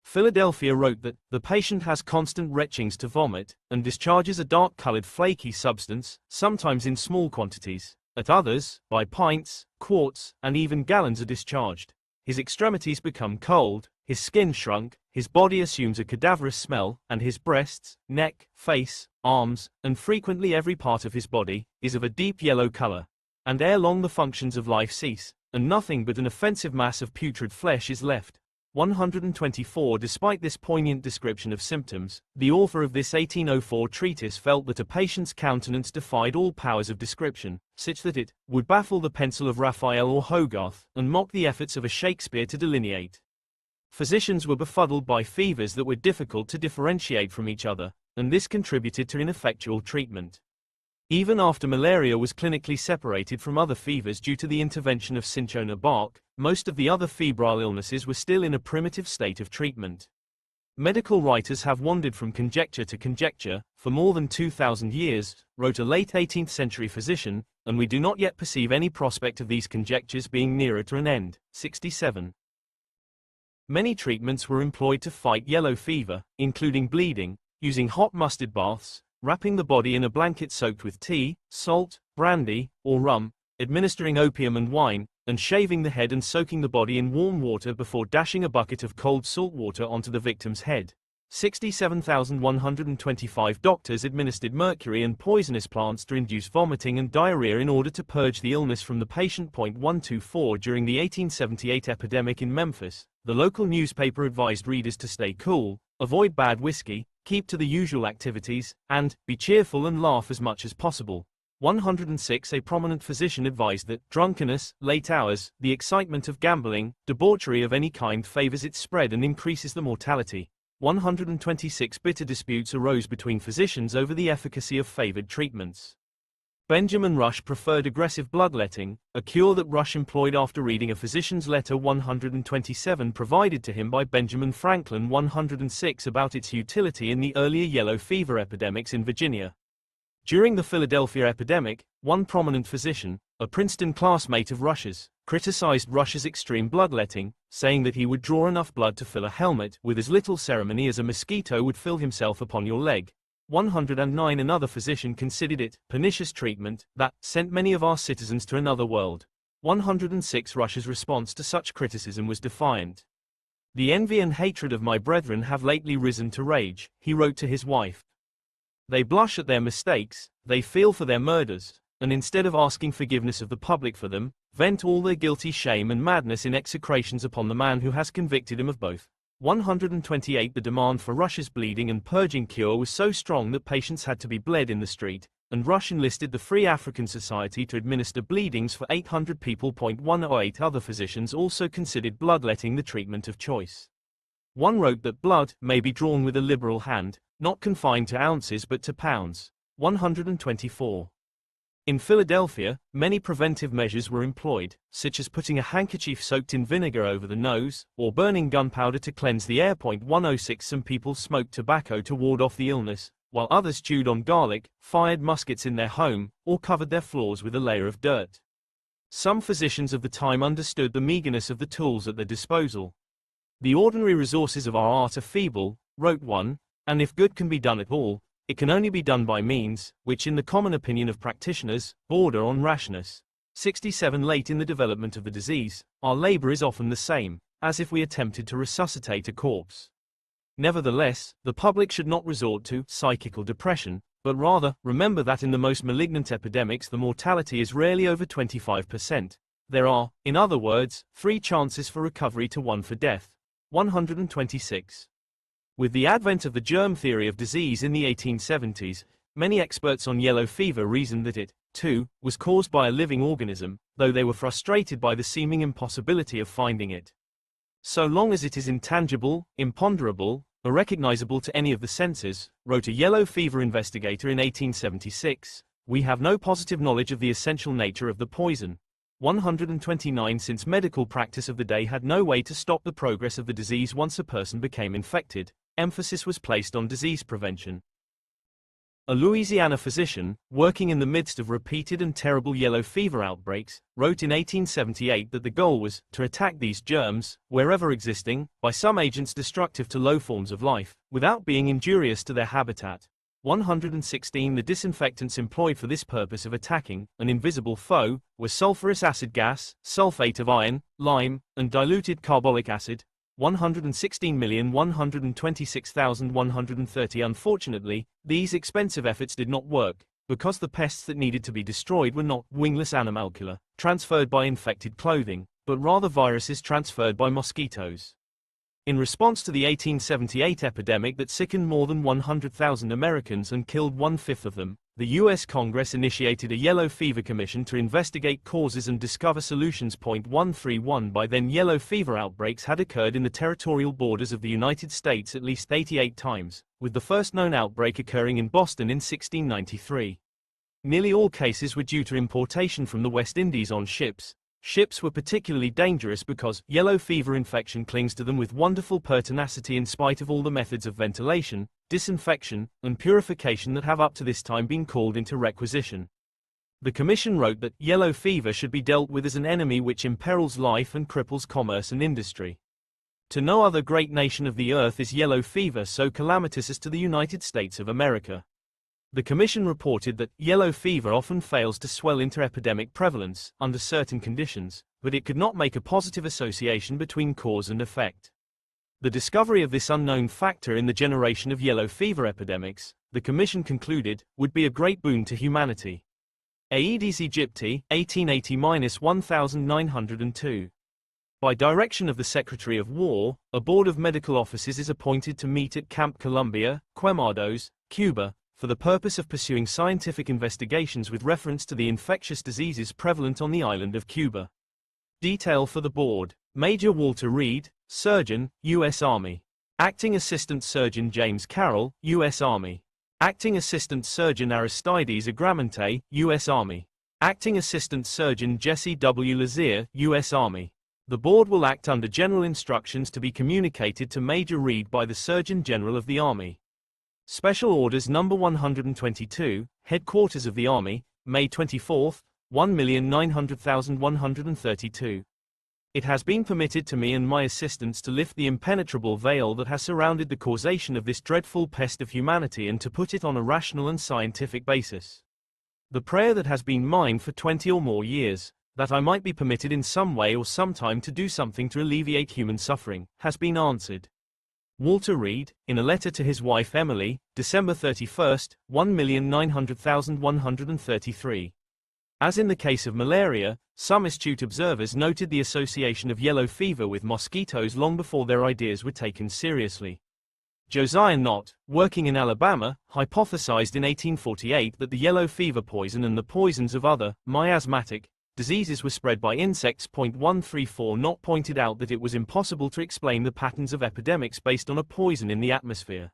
Philadelphia wrote that the patient has constant retchings to vomit, and discharges a dark-colored flaky substance, sometimes in small quantities. At others, by pints, quarts, and even gallons are discharged. His extremities become cold, his skin shrunk, his body assumes a cadaverous smell, and his breasts, neck, face, arms, and frequently every part of his body, is of a deep yellow color. And ere long the functions of life cease, and nothing but an offensive mass of putrid flesh is left. 124 Despite this poignant description of symptoms, the author of this 1804 treatise felt that a patient's countenance defied all powers of description, such that it would baffle the pencil of Raphael or Hogarth, and mock the efforts of a Shakespeare to delineate. Physicians were befuddled by fevers that were difficult to differentiate from each other, and this contributed to ineffectual treatment. Even after malaria was clinically separated from other fevers due to the intervention of cinchona bark, most of the other febrile illnesses were still in a primitive state of treatment. Medical writers have wandered from conjecture to conjecture for more than 2,000 years, wrote a late 18th century physician, and we do not yet perceive any prospect of these conjectures being nearer to an end. 67. Many treatments were employed to fight yellow fever, including bleeding, using hot mustard baths, wrapping the body in a blanket soaked with tea, salt, brandy, or rum, administering opium and wine, and shaving the head and soaking the body in warm water before dashing a bucket of cold salt water onto the victim's head. 67,125 doctors administered mercury and poisonous plants to induce vomiting and diarrhea in order to purge the illness from the patient. 124 During the 1878 epidemic in Memphis, the local newspaper advised readers to stay cool, avoid bad whiskey, keep to the usual activities, and be cheerful and laugh as much as possible. 106 A prominent physician advised that drunkenness, late hours, the excitement of gambling, debauchery of any kind favors its spread and increases the mortality. 126 Bitter disputes arose between physicians over the efficacy of favored treatments. Benjamin Rush preferred aggressive bloodletting, a cure that Rush employed after reading a physician's letter 127 provided to him by Benjamin Franklin 106 about its utility in the earlier yellow fever epidemics in Virginia. During the Philadelphia epidemic, one prominent physician, a Princeton classmate of Rush's, criticized Rush's extreme bloodletting, saying that he would draw enough blood to fill a helmet with as little ceremony as a mosquito would fill himself upon your leg. 109 Another physician considered it pernicious treatment that sent many of our citizens to another world. 106 Rush's response to such criticism was defiant. The envy and hatred of my brethren have lately risen to rage, he wrote to his wife. They blush at their mistakes, they feel for their murders, and instead of asking forgiveness of the public for them, vent all their guilty shame and madness in execrations upon the man who has convicted him of both. 128 The demand for Rush's bleeding and purging cure was so strong that patients had to be bled in the street, and Rush enlisted the Free African Society to administer bleedings for 800 people. 108 Other physicians also considered bloodletting the treatment of choice. One wrote that blood may be drawn with a liberal hand, not confined to ounces but to pounds. 124. In Philadelphia, many preventive measures were employed, such as putting a handkerchief soaked in vinegar over the nose, or burning gunpowder to cleanse the air. 106 Some people smoked tobacco to ward off the illness, while others chewed on garlic, fired muskets in their home, or covered their floors with a layer of dirt. Some physicians of the time understood the meagerness of the tools at their disposal. The ordinary resources of our art are feeble, wrote one, and if good can be done at all, it can only be done by means, which in the common opinion of practitioners, border on rashness. 67 Late in the development of the disease, our labor is often the same, as if we attempted to resuscitate a corpse. Nevertheless, the public should not resort to psychical depression, but rather, remember that in the most malignant epidemics the mortality is rarely over 25%. There are, in other words, 3 chances for recovery to 1 for death. 126. With the advent of the germ theory of disease in the 1870s, many experts on yellow fever reasoned that it, too, was caused by a living organism, though they were frustrated by the seeming impossibility of finding it. So long as it is intangible, imponderable, or recognizable to any of the senses, wrote a yellow fever investigator in 1876, we have no positive knowledge of the essential nature of the poison. 129 Since medical practice of the day had no way to stop the progress of the disease once a person became infected, emphasis was placed on disease prevention. A Louisiana physician, working in the midst of repeated and terrible yellow fever outbreaks, wrote in 1878 that the goal was to attack these germs, wherever existing, by some agents destructive to low forms of life, without being injurious to their habitat. 116 The disinfectants employed for this purpose of attacking an invisible foe were sulfurous acid gas, sulfate of iron, lime, and diluted carbolic acid. 116,126,130 Unfortunately, these expensive efforts did not work, because the pests that needed to be destroyed were not wingless animalcula, transferred by infected clothing, but rather viruses transferred by mosquitoes. In response to the 1878 epidemic that sickened more than 100,000 Americans and killed 1/5 of them, the U.S. Congress initiated a Yellow Fever Commission to investigate causes and discover solutions. 131 By then yellow fever outbreaks had occurred in the territorial borders of the United States at least 88 times, with the first known outbreak occurring in Boston in 1693. Nearly all cases were due to importation from the West Indies on ships. Ships were particularly dangerous because yellow fever infection clings to them with wonderful pertinacity in spite of all the methods of ventilation, disinfection, and purification that have up to this time been called into requisition. The Commission wrote that yellow fever should be dealt with as an enemy which imperils life and cripples commerce and industry. To no other great nation of the earth is yellow fever so calamitous as to the United States of America. The Commission reported that yellow fever often fails to swell into epidemic prevalence under certain conditions, but it could not make a positive association between cause and effect. The discovery of this unknown factor in the generation of yellow fever epidemics, the Commission concluded, would be a great boon to humanity. Aedes aegypti, 1880-1902. By direction of the Secretary of War, a board of medical officers is appointed to meet at Camp Columbia, Quemados, Cuba, for the purpose of pursuing scientific investigations with reference to the infectious diseases prevalent on the island of Cuba. Detail for the board: Major Walter Reed, Surgeon, U.S. Army. Acting Assistant Surgeon James Carroll, U.S. Army. Acting Assistant Surgeon Aristides Agramonte, U.S. Army. Acting Assistant Surgeon Jesse W. Lazier, U.S. Army. The board will act under general instructions to be communicated to Major Reed by the Surgeon General of the Army. Special Orders No. 122, Headquarters of the Army, May 24, 1,900,132. It has been permitted to me and my assistants to lift the impenetrable veil that has surrounded the causation of this dreadful pest of humanity and to put it on a rational and scientific basis. The prayer that has been mine for 20 or more years, that I might be permitted in some way or sometime to do something to alleviate human suffering, has been answered. Walter Reed, in a letter to his wife Emily, December 31, 1,900,133. As in the case of malaria, some astute observers noted the association of yellow fever with mosquitoes long before their ideas were taken seriously. Josiah Nott, working in Alabama, hypothesized in 1848 that the yellow fever poison and the poisons of other, miasmatic, diseases were spread by insects. 134 Nott pointed out that it was impossible to explain the patterns of epidemics based on a poison in the atmosphere.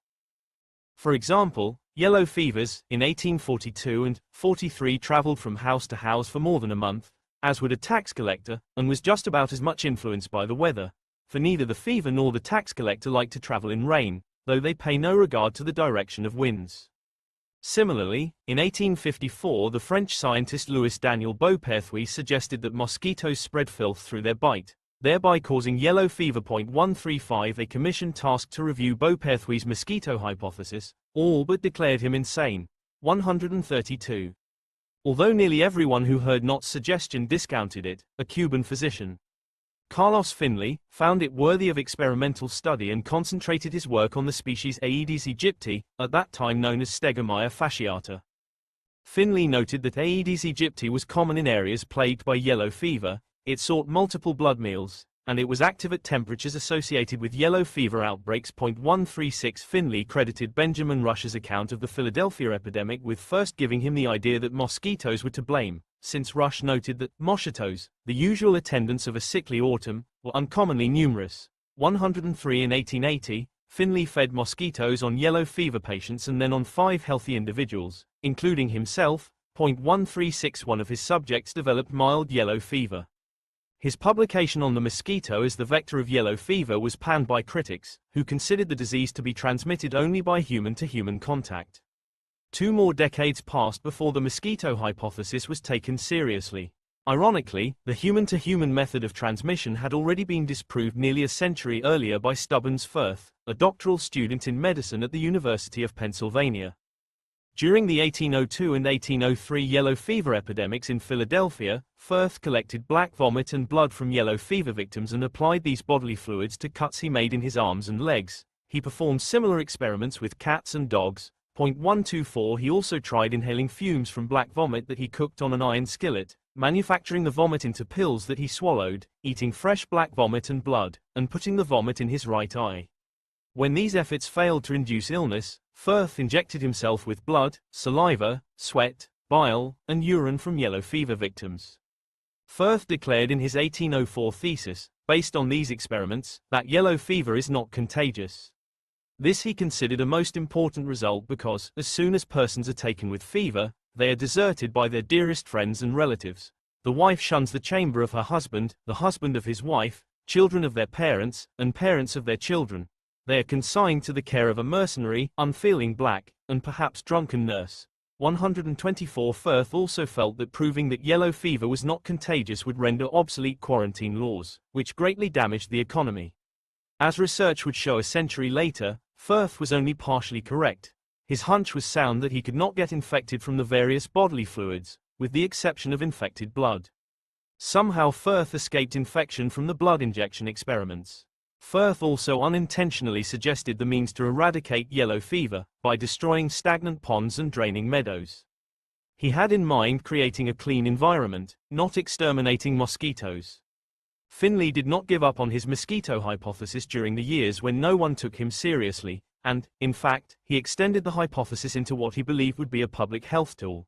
For example, Yellow fevers, in 1842 and 43 traveled from house to house for more than a month, as would a tax collector, and was just about as much influenced by the weather, for neither the fever nor the tax collector like to travel in rain, though they pay no regard to the direction of winds. Similarly, in 1854 the French scientist Louis Daniel Beauperthuis suggested that mosquitoes spread filth through their bite, thereby causing yellow fever. 135 A commission tasked to review Beauperthuis' mosquito hypothesis, all but declared him insane. 132. Although nearly everyone who heard Nott's suggestion discounted it, a Cuban physician, Carlos Finley, found it worthy of experimental study and concentrated his work on the species Aedes aegypti, at that time known as Stegomyia fasciata. Finley noted that Aedes aegypti was common in areas plagued by yellow fever, it sought multiple blood meals, and it was active at temperatures associated with yellow fever outbreaks. 136 Finley credited Benjamin Rush's account of the Philadelphia epidemic with first giving him the idea that mosquitoes were to blame, since Rush noted that mosquitoes, the usual attendants of a sickly autumn, were uncommonly numerous. 103 In 1880, Finley fed mosquitoes on yellow fever patients and then on 5 healthy individuals, including himself. 136 One of his subjects developed mild yellow fever. His publication on the mosquito as the vector of yellow fever was panned by critics, who considered the disease to be transmitted only by human-to-human contact. 2 more decades passed before the mosquito hypothesis was taken seriously. Ironically, the human-to-human method of transmission had already been disproved nearly a century earlier by Stubbins Firth, a doctoral student in medicine at the University of Pennsylvania. During the 1802 and 1803 yellow fever epidemics in Philadelphia, Firth collected black vomit and blood from yellow fever victims and applied these bodily fluids to cuts he made in his arms and legs. He performed similar experiments with cats and dogs. 124 He also tried inhaling fumes from black vomit that he cooked on an iron skillet, manufacturing the vomit into pills that he swallowed, eating fresh black vomit and blood, and putting the vomit in his right eye. When these efforts failed to induce illness, Firth injected himself with blood, saliva, sweat, bile, and urine from yellow fever victims. Firth declared in his 1804 thesis, based on these experiments, that yellow fever is not contagious. This he considered a most important result because, as soon as persons are taken with fever, they are deserted by their dearest friends and relatives. The wife shuns the chamber of her husband, the husband of his wife, children of their parents, and parents of their children. They are consigned to the care of a mercenary, unfeeling black, and perhaps drunken nurse. 124 Firth also felt that proving that yellow fever was not contagious would render obsolete quarantine laws, which greatly damaged the economy. As research would show a century later, Firth was only partially correct. His hunch was sound that he could not get infected from the various bodily fluids, with the exception of infected blood. Somehow Firth escaped infection from the blood injection experiments. Firth also unintentionally suggested the means to eradicate yellow fever, by destroying stagnant ponds and draining meadows. He had in mind creating a clean environment, not exterminating mosquitoes. Finley did not give up on his mosquito hypothesis during the years when no one took him seriously, and, in fact, he extended the hypothesis into what he believed would be a public health tool.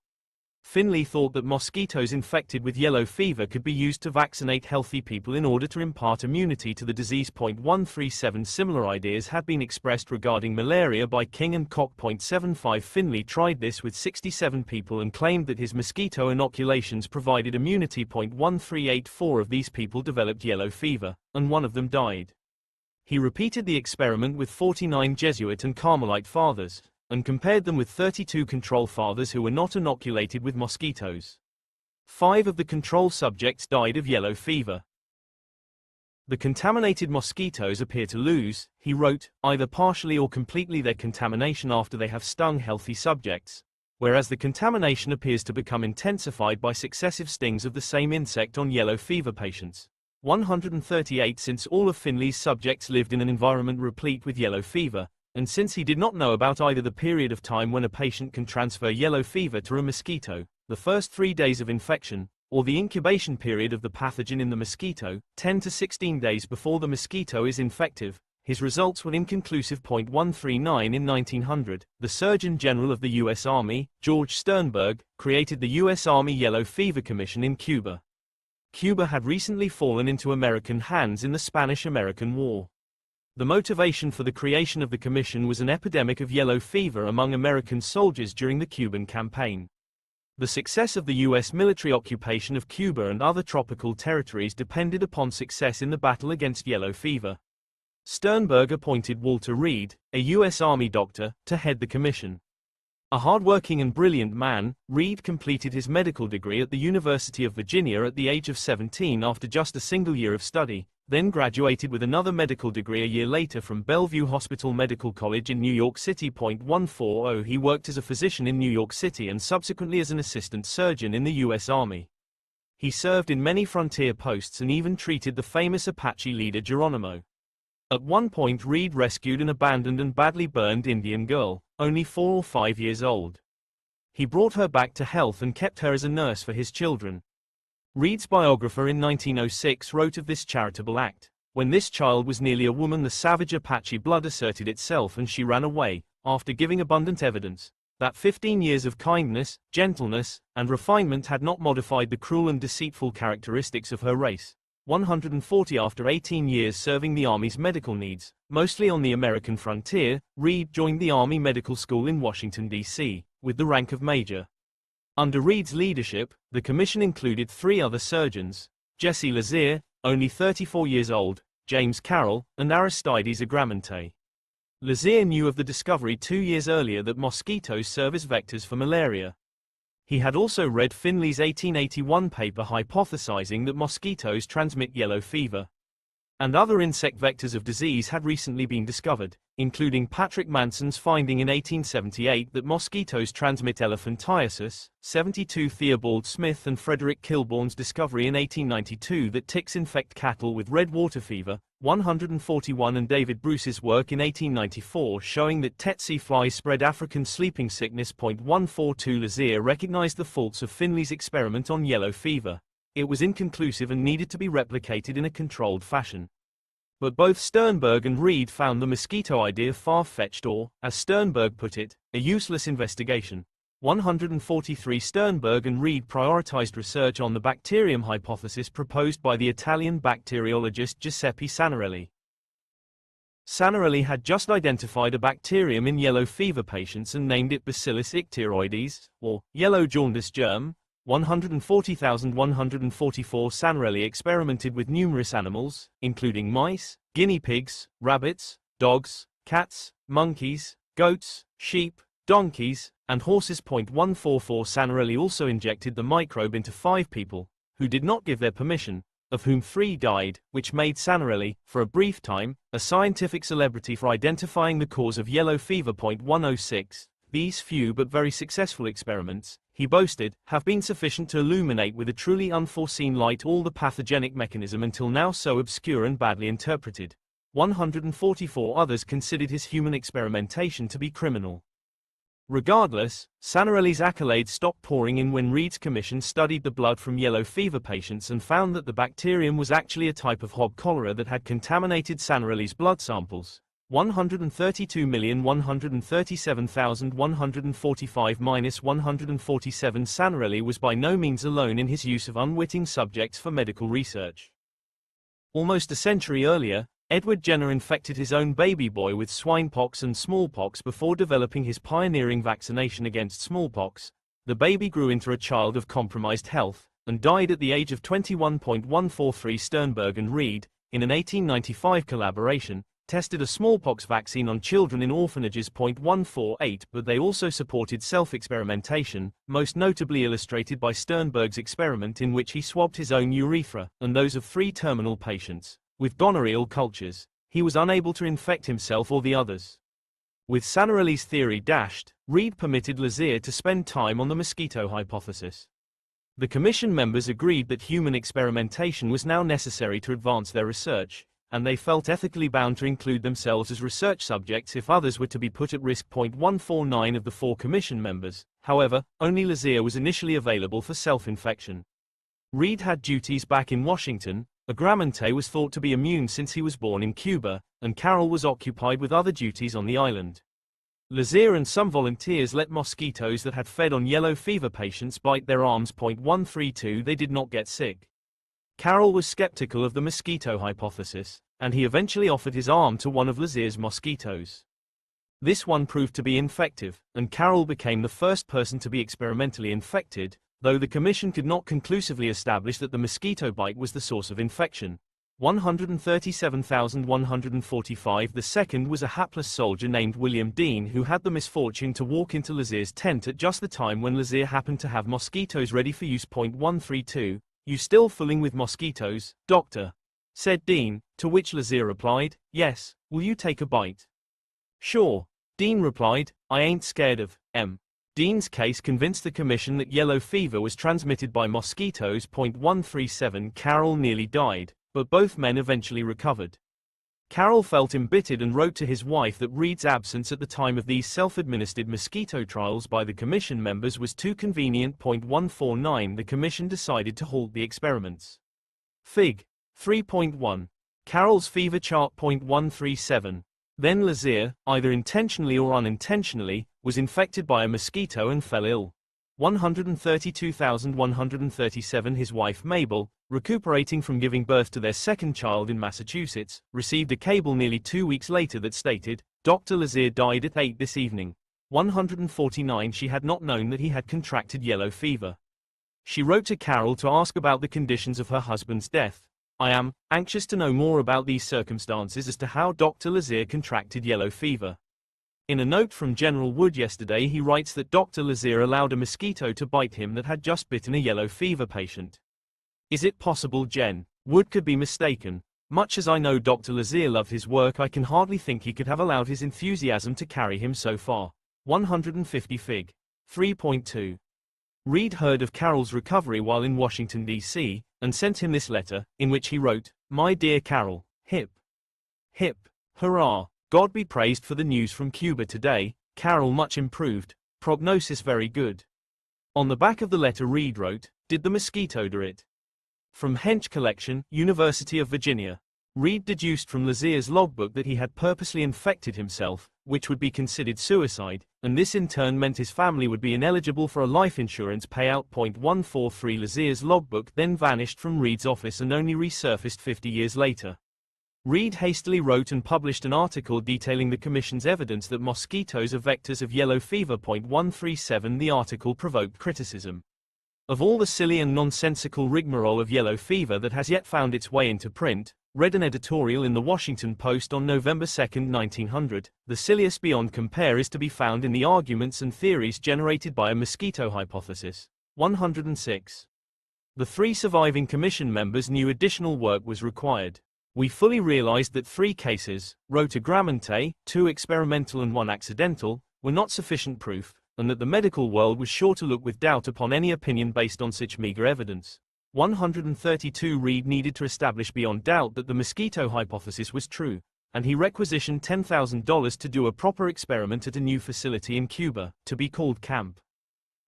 Finley thought that mosquitoes infected with yellow fever could be used to vaccinate healthy people in order to impart immunity to the disease. 137 Similar ideas had been expressed regarding malaria by King and Koch. 75 Finley tried this with 67 people and claimed that his mosquito inoculations provided immunity. 1384 Four of these people developed yellow fever, and one of them died. He repeated the experiment with 49 Jesuit and Carmelite fathers, and compared them with 32 control fathers who were not inoculated with mosquitoes. 5 of the control subjects died of yellow fever. The contaminated mosquitoes appear to lose, he wrote, either partially or completely their contamination after they have stung healthy subjects, whereas the contamination appears to become intensified by successive stings of the same insect on yellow fever patients. 138 Since all of Finley's subjects lived in an environment replete with yellow fever, and since he did not know about either the period of time when a patient can transfer yellow fever to a mosquito, the first 3 days of infection, or the incubation period of the pathogen in the mosquito, 10 to 16 days before the mosquito is infective, his results were inconclusive. 139 In 1900, the Surgeon General of the U.S. Army, George Sternberg, created the U.S. Army Yellow Fever Commission in Cuba. Cuba had recently fallen into American hands in the Spanish-American War. The motivation for the creation of the commission was an epidemic of yellow fever among American soldiers during the Cuban campaign. The success of the U.S. military occupation of Cuba and other tropical territories depended upon success in the battle against yellow fever. Sternberg appointed Walter Reed, a U.S. Army doctor, to head the commission. A hard-working and brilliant man, Reed completed his medical degree at the University of Virginia at the age of 17 after just a single year of study, then graduated with another medical degree a year later from Bellevue Hospital Medical College in New York City. 140 He worked as a physician in New York City and subsequently as an assistant surgeon in the U.S. Army. He served in many frontier posts and even treated the famous Apache leader Geronimo. At one point Reed rescued an abandoned and badly burned Indian girl, only 4 or 5 years old. He brought her back to health and kept her as a nurse for his children. Reed's biographer in 1906 wrote of this charitable act. When this child was nearly a woman, the savage Apache blood asserted itself and she ran away, after giving abundant evidence that 15 years of kindness, gentleness, and refinement had not modified the cruel and deceitful characteristics of her race. 140 After 18 years serving the Army's medical needs, mostly on the American frontier, Reed joined the Army Medical School in Washington, D.C., with the rank of major. Under Reed's leadership, the commission included 3 other surgeons: Jesse Lazier, only 34 years old, James Carroll, and Aristides Agramonte. Lazier knew of the discovery 2 years earlier that mosquitoes serve as vectors for malaria. He had also read Finley's 1881 paper hypothesizing that mosquitoes transmit yellow fever. And other insect vectors of disease had recently been discovered, including Patrick Manson's finding in 1878 that mosquitoes transmit elephantiasis, 72 Theobald Smith and Frederick Kilbourne's discovery in 1892 that ticks infect cattle with red water fever, 141 and David Bruce's work in 1894 showing that tsetse flies spread African sleeping sickness. 142 Lazier recognized the faults of Finley's experiment on yellow fever. It was inconclusive and needed to be replicated in a controlled fashion. But both Sternberg and Reed found the mosquito idea far-fetched or, as Sternberg put it, a useless investigation. 143 Sternberg and Reed prioritized research on the bacterium hypothesis proposed by the Italian bacteriologist Giuseppe Sanarelli. Sanarelli had just identified a bacterium in yellow fever patients and named it Bacillus icteroides, or yellow jaundice germ. 140,144 Sanarelli experimented with numerous animals, including mice, guinea pigs, rabbits, dogs, cats, monkeys, goats, sheep, donkeys, and horses. 144 Sanarelli also injected the microbe into 5 people, who did not give their permission, of whom 3 died, which made Sanarelli, for a brief time, a scientific celebrity for identifying the cause of yellow fever. 106 These few but very successful experiments, he boasted, have been sufficient to illuminate with a truly unforeseen light all the pathogenic mechanism until now so obscure and badly interpreted. 144 others considered his human experimentation to be criminal. Regardless, Sanarelli's accolades stopped pouring in when Reed's commission studied the blood from yellow fever patients and found that the bacterium was actually a type of hog cholera that had contaminated Sanarelli's blood samples. 132,137,145-147 Sanarelli was by no means alone in his use of unwitting subjects for medical research. Almost a century earlier, Edward Jenner infected his own baby boy with swinepox and smallpox before developing his pioneering vaccination against smallpox. The baby grew into a child of compromised health, and died at the age of 21. 143 Sternberg and Reed, in an 1895 collaboration, tested a smallpox vaccine on children in orphanages. 148 But they also supported self-experimentation, most notably illustrated by Sternberg's experiment in which he swabbed his own urethra, and those of 3 terminal patients, with gonorrheal cultures. He was unable to infect himself or the others. With Sanarelli's theory dashed, Reed permitted Lazier to spend time on the mosquito hypothesis. The commission members agreed that human experimentation was now necessary to advance their research, and they felt ethically bound to include themselves as research subjects if others were to be put at risk. 149 of the 4 commission members, however, only Lazier was initially available for self-infection. Reed had duties back in Washington, Agramonte was thought to be immune since he was born in Cuba, and Carroll was occupied with other duties on the island. Lazier and some volunteers let mosquitoes that had fed on yellow fever patients bite their arms. 132 They did not get sick. Carroll was skeptical of the mosquito hypothesis, and he eventually offered his arm to one of Lazier's mosquitoes. This one proved to be infective, and Carroll became the first person to be experimentally infected, though the commission could not conclusively establish that the mosquito bite was the source of infection. 137,145. The second was a hapless soldier named William Dean who had the misfortune to walk into Lazier's tent at just the time when Lazier happened to have mosquitoes ready for use. 132. You still fooling with mosquitoes, doctor? Said Dean, to which Lazier replied, yes, will you take a bite? Sure. Dean replied, I ain't scared of M. Dean's case convinced the commission that yellow fever was transmitted by mosquitoes. 137. Carroll nearly died, but both men eventually recovered. Carroll felt embittered and wrote to his wife that Reed's absence at the time of these self-administered mosquito trials by the commission members was too convenient. 149. The commission decided to halt the experiments. Fig. 3.1. Carroll's fever chart. 137. Then Lazier, either intentionally or unintentionally, was infected by a mosquito and fell ill. 132,137. His wife Mabel, recuperating from giving birth to their second child in Massachusetts, received a cable nearly 2 weeks later that stated, Dr. Lazier died at 8 this evening. 149. She had not known that he had contracted yellow fever. She wrote to Carroll to ask about the conditions of her husband's death. I am anxious to know more about these circumstances as to how Dr. Lazier contracted yellow fever. In a note from General Wood yesterday, he writes that Dr. Lazier allowed a mosquito to bite him that had just bitten a yellow fever patient. Is it possible Gen. Wood could be mistaken? Much as I know Dr. Lazier loved his work, I can hardly think he could have allowed his enthusiasm to carry him so far. 150. Fig. 3.2. Reed heard of Carroll's recovery while in Washington, D.C., and sent him this letter, in which he wrote, My dear Carroll, hip, hip, hurrah, God be praised for the news from Cuba today, Carroll much improved, prognosis very good. On the back of the letter Reed wrote, Did the mosquito do it? From Hench Collection, University of Virginia. Reed deduced from Lazier's logbook that he had purposely infected himself, which would be considered suicide, and this in turn meant his family would be ineligible for a life insurance payout. 143. Lazier's logbook then vanished from Reed's office and only resurfaced 50 years later. Reed hastily wrote and published an article detailing the commission's evidence that mosquitoes are vectors of yellow fever. 137. The article provoked criticism. Of all the silly and nonsensical rigmarole of yellow fever that has yet found its way into print, read an editorial in the Washington Post on November 2, 1900, the silliest beyond compare is to be found in the arguments and theories generated by a mosquito hypothesis. 106. The 3 surviving commission members knew additional work was required. We fully realized that 3 cases, rota gramante, 2 experimental and 1 accidental, were not sufficient proof, and that the medical world was sure to look with doubt upon any opinion based on such meager evidence. 132. Reed needed to establish beyond doubt that the mosquito hypothesis was true, and he requisitioned $10,000 to do a proper experiment at a new facility in Cuba, to be called Camp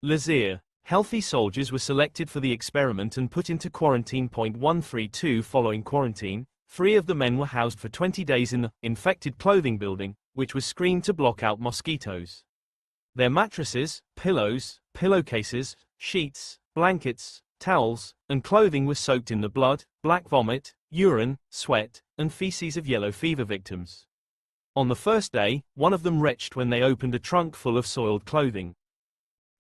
Lazier. Healthy soldiers were selected for the experiment and put into quarantine. 132. Following quarantine, 3 of the men were housed for 20 days in the infected clothing building, which was screened to block out mosquitoes. Their mattresses, pillows, pillowcases, sheets, blankets, towels, and clothing were soaked in the blood, black vomit, urine, sweat, and feces of yellow fever victims. On the first day, one of them retched when they opened a trunk full of soiled clothing.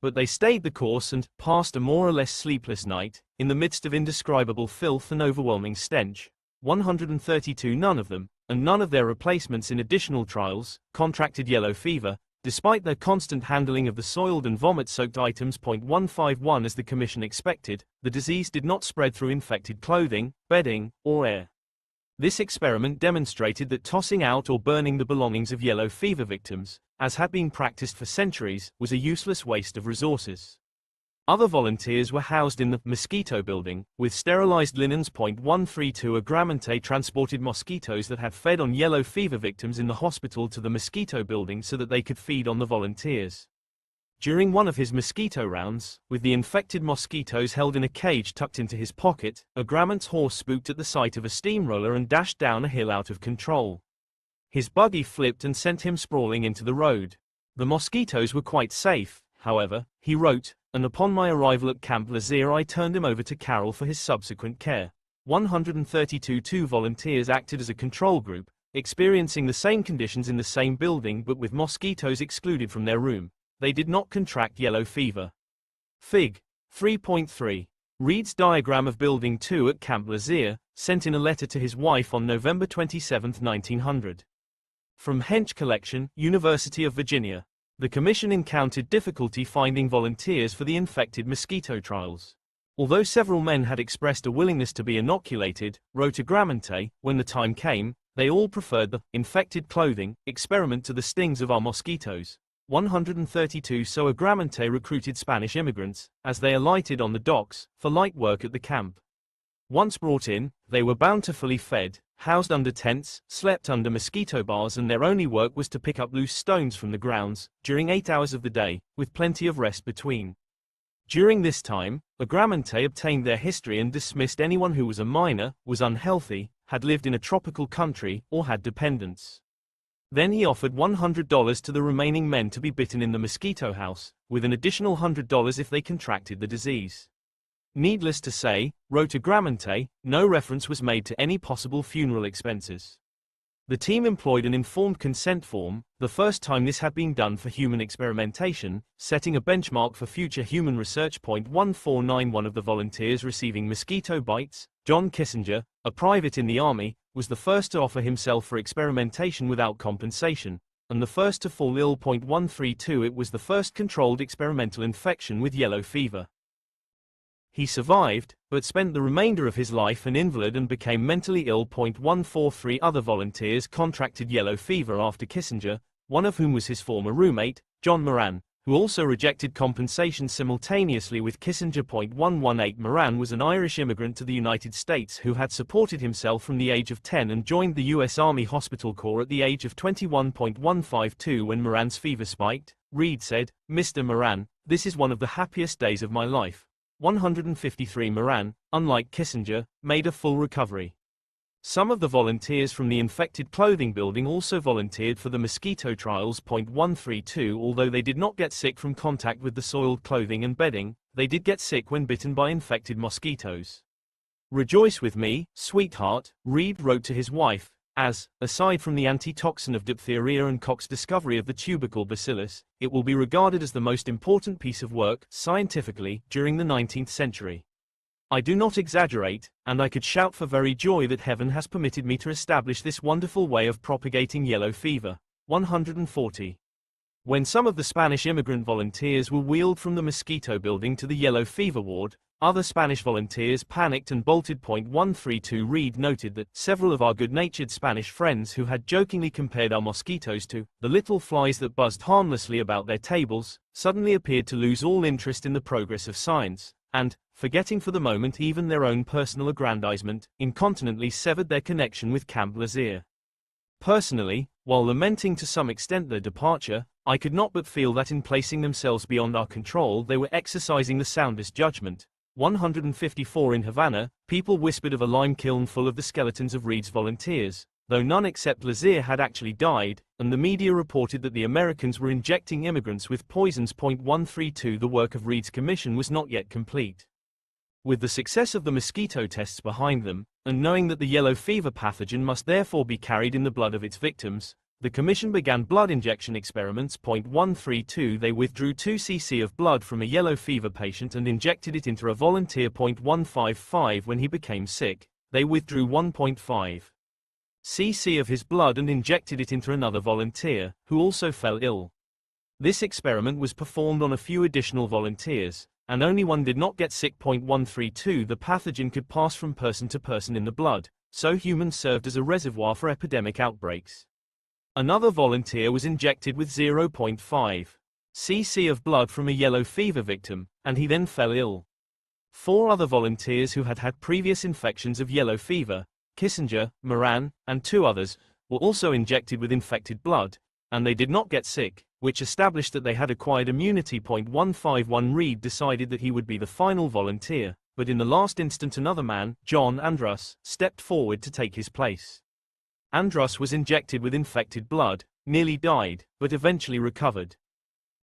But they stayed the course and passed a more or less sleepless night, in the midst of indescribable filth and overwhelming stench. 132. None of them, and none of their replacements in additional trials, contracted yellow fever, despite their constant handling of the soiled and vomit-soaked items. 151. As the commission expected, the disease did not spread through infected clothing, bedding, or air. This experiment demonstrated that tossing out or burning the belongings of yellow fever victims, as had been practiced for centuries, was a useless waste of resources. Other volunteers were housed in the mosquito building, with sterilized linens. 132. A gramante transported mosquitoes that had fed on yellow fever victims in the hospital to the mosquito building so that they could feed on the volunteers. During one of his mosquito rounds, with the infected mosquitoes held in a cage tucked into his pocket, a Gramante's horse spooked at the sight of a steamroller and dashed down a hill out of control. His buggy flipped and sent him sprawling into the road. The mosquitoes were quite safe, however, he wrote, and upon my arrival at Camp Lazier I turned him over to Carroll for his subsequent care. 132 Two volunteers acted as a control group, experiencing the same conditions in the same building but with mosquitoes excluded from their room. They did not contract yellow fever. Fig. 3.3. Reads diagram of Building 2 at Camp Lazier, sent in a letter to his wife on November 27, 1900. From Hench Collection, University of Virginia. The Commission encountered difficulty finding volunteers for the infected mosquito trials. Although several men had expressed a willingness to be inoculated, wrote Agramante, when the time came, they all preferred the infected clothing experiment to the stings of our mosquitoes. 132 So Agramante recruited Spanish immigrants, as they alighted on the docks, for light work at the camp. Once brought in, they were bountifully fed, housed under tents, slept under mosquito bars, and their only work was to pick up loose stones from the grounds, during 8 hours of the day, with plenty of rest between. During this time, Agramante obtained their history and dismissed anyone who was a minor, was unhealthy, had lived in a tropical country, or had dependents. Then he offered $100 to the remaining men to be bitten in the mosquito house, with an additional $100 if they contracted the disease. Needless to say, wrote Agramante, no reference was made to any possible funeral expenses. The team employed an informed consent form, the first time this had been done for human experimentation, setting a benchmark for future human research. 1491 of the volunteers receiving mosquito bites, John Kissinger, a private in the Army, was the first to offer himself for experimentation without compensation, and the first to fall ill. 132 It was the first controlled experimental infection with yellow fever. He survived, but spent the remainder of his life an invalid and became mentally ill. 143 Other volunteers contracted yellow fever after Kissinger, one of whom was his former roommate, John Moran, who also rejected compensation simultaneously with Kissinger. 118 Moran was an Irish immigrant to the United States who had supported himself from the age of 10 and joined the U.S. Army Hospital Corps at the age of 21. 152 When Moran's fever spiked, Reed said, "Mr. Moran, this is one of the happiest days of my life." 153 Moran, unlike Kissinger, made a full recovery. Some of the volunteers from the infected clothing building also volunteered for the mosquito trials. 132 Although they did not get sick from contact with the soiled clothing and bedding, they did get sick when bitten by infected mosquitoes. "Rejoice with me, sweetheart," Reed wrote to his wife, as, aside from the antitoxin of diphtheria and Koch's discovery of the tubercle bacillus, it will be regarded as the most important piece of work, scientifically, during the 19th century. I do not exaggerate, and I could shout for very joy that heaven has permitted me to establish this wonderful way of propagating yellow fever. 140. When some of the Spanish immigrant volunteers were wheeled from the mosquito building to the yellow fever ward, other Spanish volunteers panicked and bolted. 132 Reed noted that several of our good-natured Spanish friends who had jokingly compared our mosquitoes to the little flies that buzzed harmlessly about their tables, suddenly appeared to lose all interest in the progress of science, and, forgetting for the moment even their own personal aggrandizement, incontinently severed their connection with Camp Lazier. Personally, while lamenting to some extent their departure, I could not but feel that in placing themselves beyond our control they were exercising the soundest judgment. 154 In Havana, people whispered of a lime kiln full of the skeletons of Reed's volunteers, though none except Lazier had actually died, and the media reported that the Americans were injecting immigrants with poisons. 132 The work of Reed's commission was not yet complete. With the success of the mosquito tests behind them, and knowing that the yellow fever pathogen must therefore be carried in the blood of its victims, the Commission began blood injection experiments. 132 They withdrew 2 cc of blood from a yellow fever patient and injected it into a volunteer. 155 When he became sick, they withdrew 1.5 cc of his blood and injected it into another volunteer, who also fell ill. This experiment was performed on a few additional volunteers, and only one did not get sick. 132 The pathogen could pass from person to person in the blood, so humans served as a reservoir for epidemic outbreaks. Another volunteer was injected with 0.5 cc of blood from a yellow fever victim, and he then fell ill. 4 other volunteers who had had previous infections of yellow fever, Kissinger, Moran, and 2 others, were also injected with infected blood, and they did not get sick, which established that they had acquired immunity. 151 Reed decided that he would be the final volunteer, but in the last instant another man, John Andrus, stepped forward to take his place. Andrus was injected with infected blood, nearly died, but eventually recovered.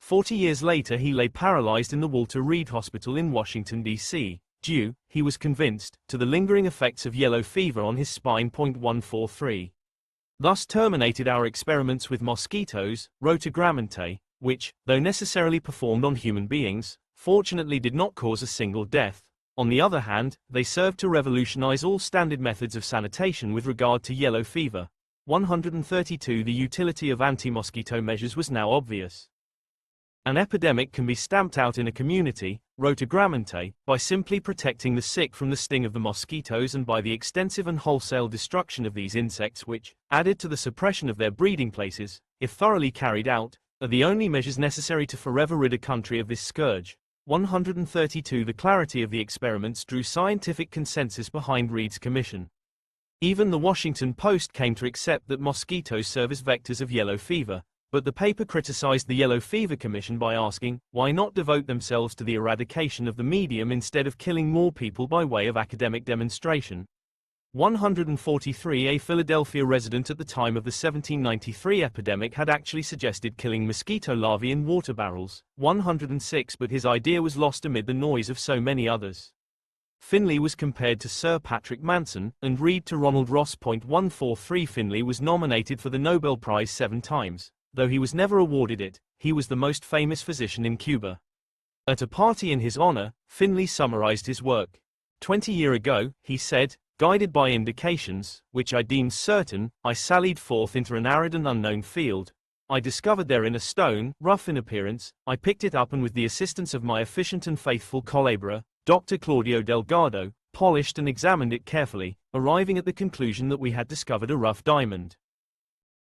40 years later he lay paralyzed in the Walter Reed Hospital in Washington, D.C., due, he was convinced, to the lingering effects of yellow fever on his spine. 143. Thus terminated our experiments with mosquitoes, Rotogramante, which, though necessarily performed on human beings, fortunately did not cause a single death. On the other hand, they served to revolutionize all standard methods of sanitation with regard to yellow fever. 132. The utility of anti-mosquito measures was now obvious. An epidemic can be stamped out in a community, Rotogramante, by simply protecting the sick from the sting of the mosquitoes and by the extensive and wholesale destruction of these insects which, added to the suppression of their breeding places, if thoroughly carried out, are the only measures necessary to forever rid a country of this scourge. 132. The clarity of the experiments drew scientific consensus behind Reed's commission. Even the Washington Post came to accept that mosquitoes serve as vectors of yellow fever, but the paper criticized the Yellow Fever Commission by asking, why not devote themselves to the eradication of the medium instead of killing more people by way of academic demonstration? 143. A Philadelphia resident at the time of the 1793 epidemic had actually suggested killing mosquito larvae in water barrels. 106. But his idea was lost amid the noise of so many others. Finley was compared to Sir Patrick Manson, and Reed to Ronald Ross. 143. Finley was nominated for the Nobel Prize 7 times. Though he was never awarded it, he was the most famous physician in Cuba. At a party in his honor, Finley summarized his work. 20 years ago, he said, guided by indications, which I deemed certain, I sallied forth into an arid and unknown field. I discovered therein a stone, rough in appearance. I picked it up and with the assistance of my efficient and faithful collaborator, Dr. Claudio Delgado, polished and examined it carefully, arriving at the conclusion that we had discovered a rough diamond.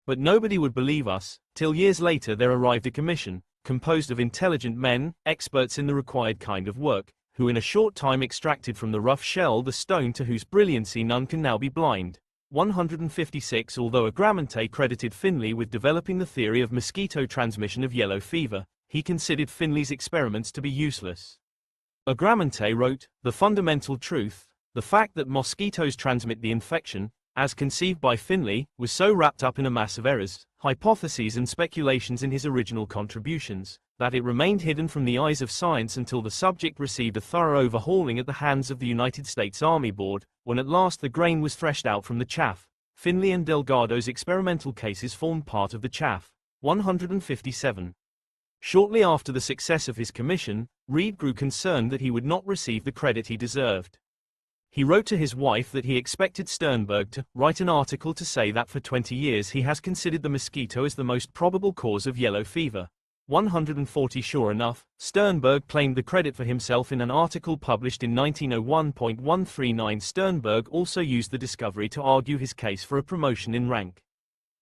But nobody would believe us, till years later there arrived a commission, composed of intelligent men, experts in the required kind of work, who in a short time extracted from the rough shell the stone to whose brilliancy none can now be blind. 156. Although Agramante credited Finley with developing the theory of mosquito transmission of yellow fever, he considered Finley's experiments to be useless. Agramante wrote, the fundamental truth, the fact that mosquitoes transmit the infection, as conceived by Finley, was so wrapped up in a mass of errors, hypotheses and speculations in his original contributions, that it remained hidden from the eyes of science until the subject received a thorough overhauling at the hands of the United States Army Board, when at last the grain was threshed out from the chaff. Finley and Delgado's experimental cases formed part of the chaff. 157. Shortly after the success of his commission, Reed grew concerned that he would not receive the credit he deserved. He wrote to his wife that he expected Sternberg to write an article to say that for 20 years he has considered the mosquito as the most probable cause of yellow fever. 140. Sure enough, Sternberg claimed the credit for himself in an article published in 1901. Sternberg also used the discovery to argue his case for a promotion in rank.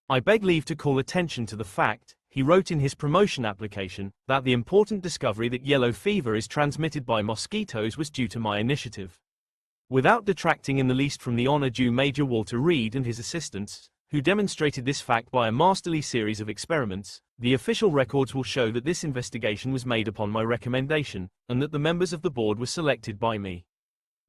I beg leave to call attention to the fact, he wrote in his promotion application, that the important discovery that yellow fever is transmitted by mosquitoes was due to my initiative. Without detracting in the least from the honor due Major Walter Reed and his assistants, who demonstrated this fact by a masterly series of experiments, the official records will show that this investigation was made upon my recommendation, and that the members of the board were selected by me.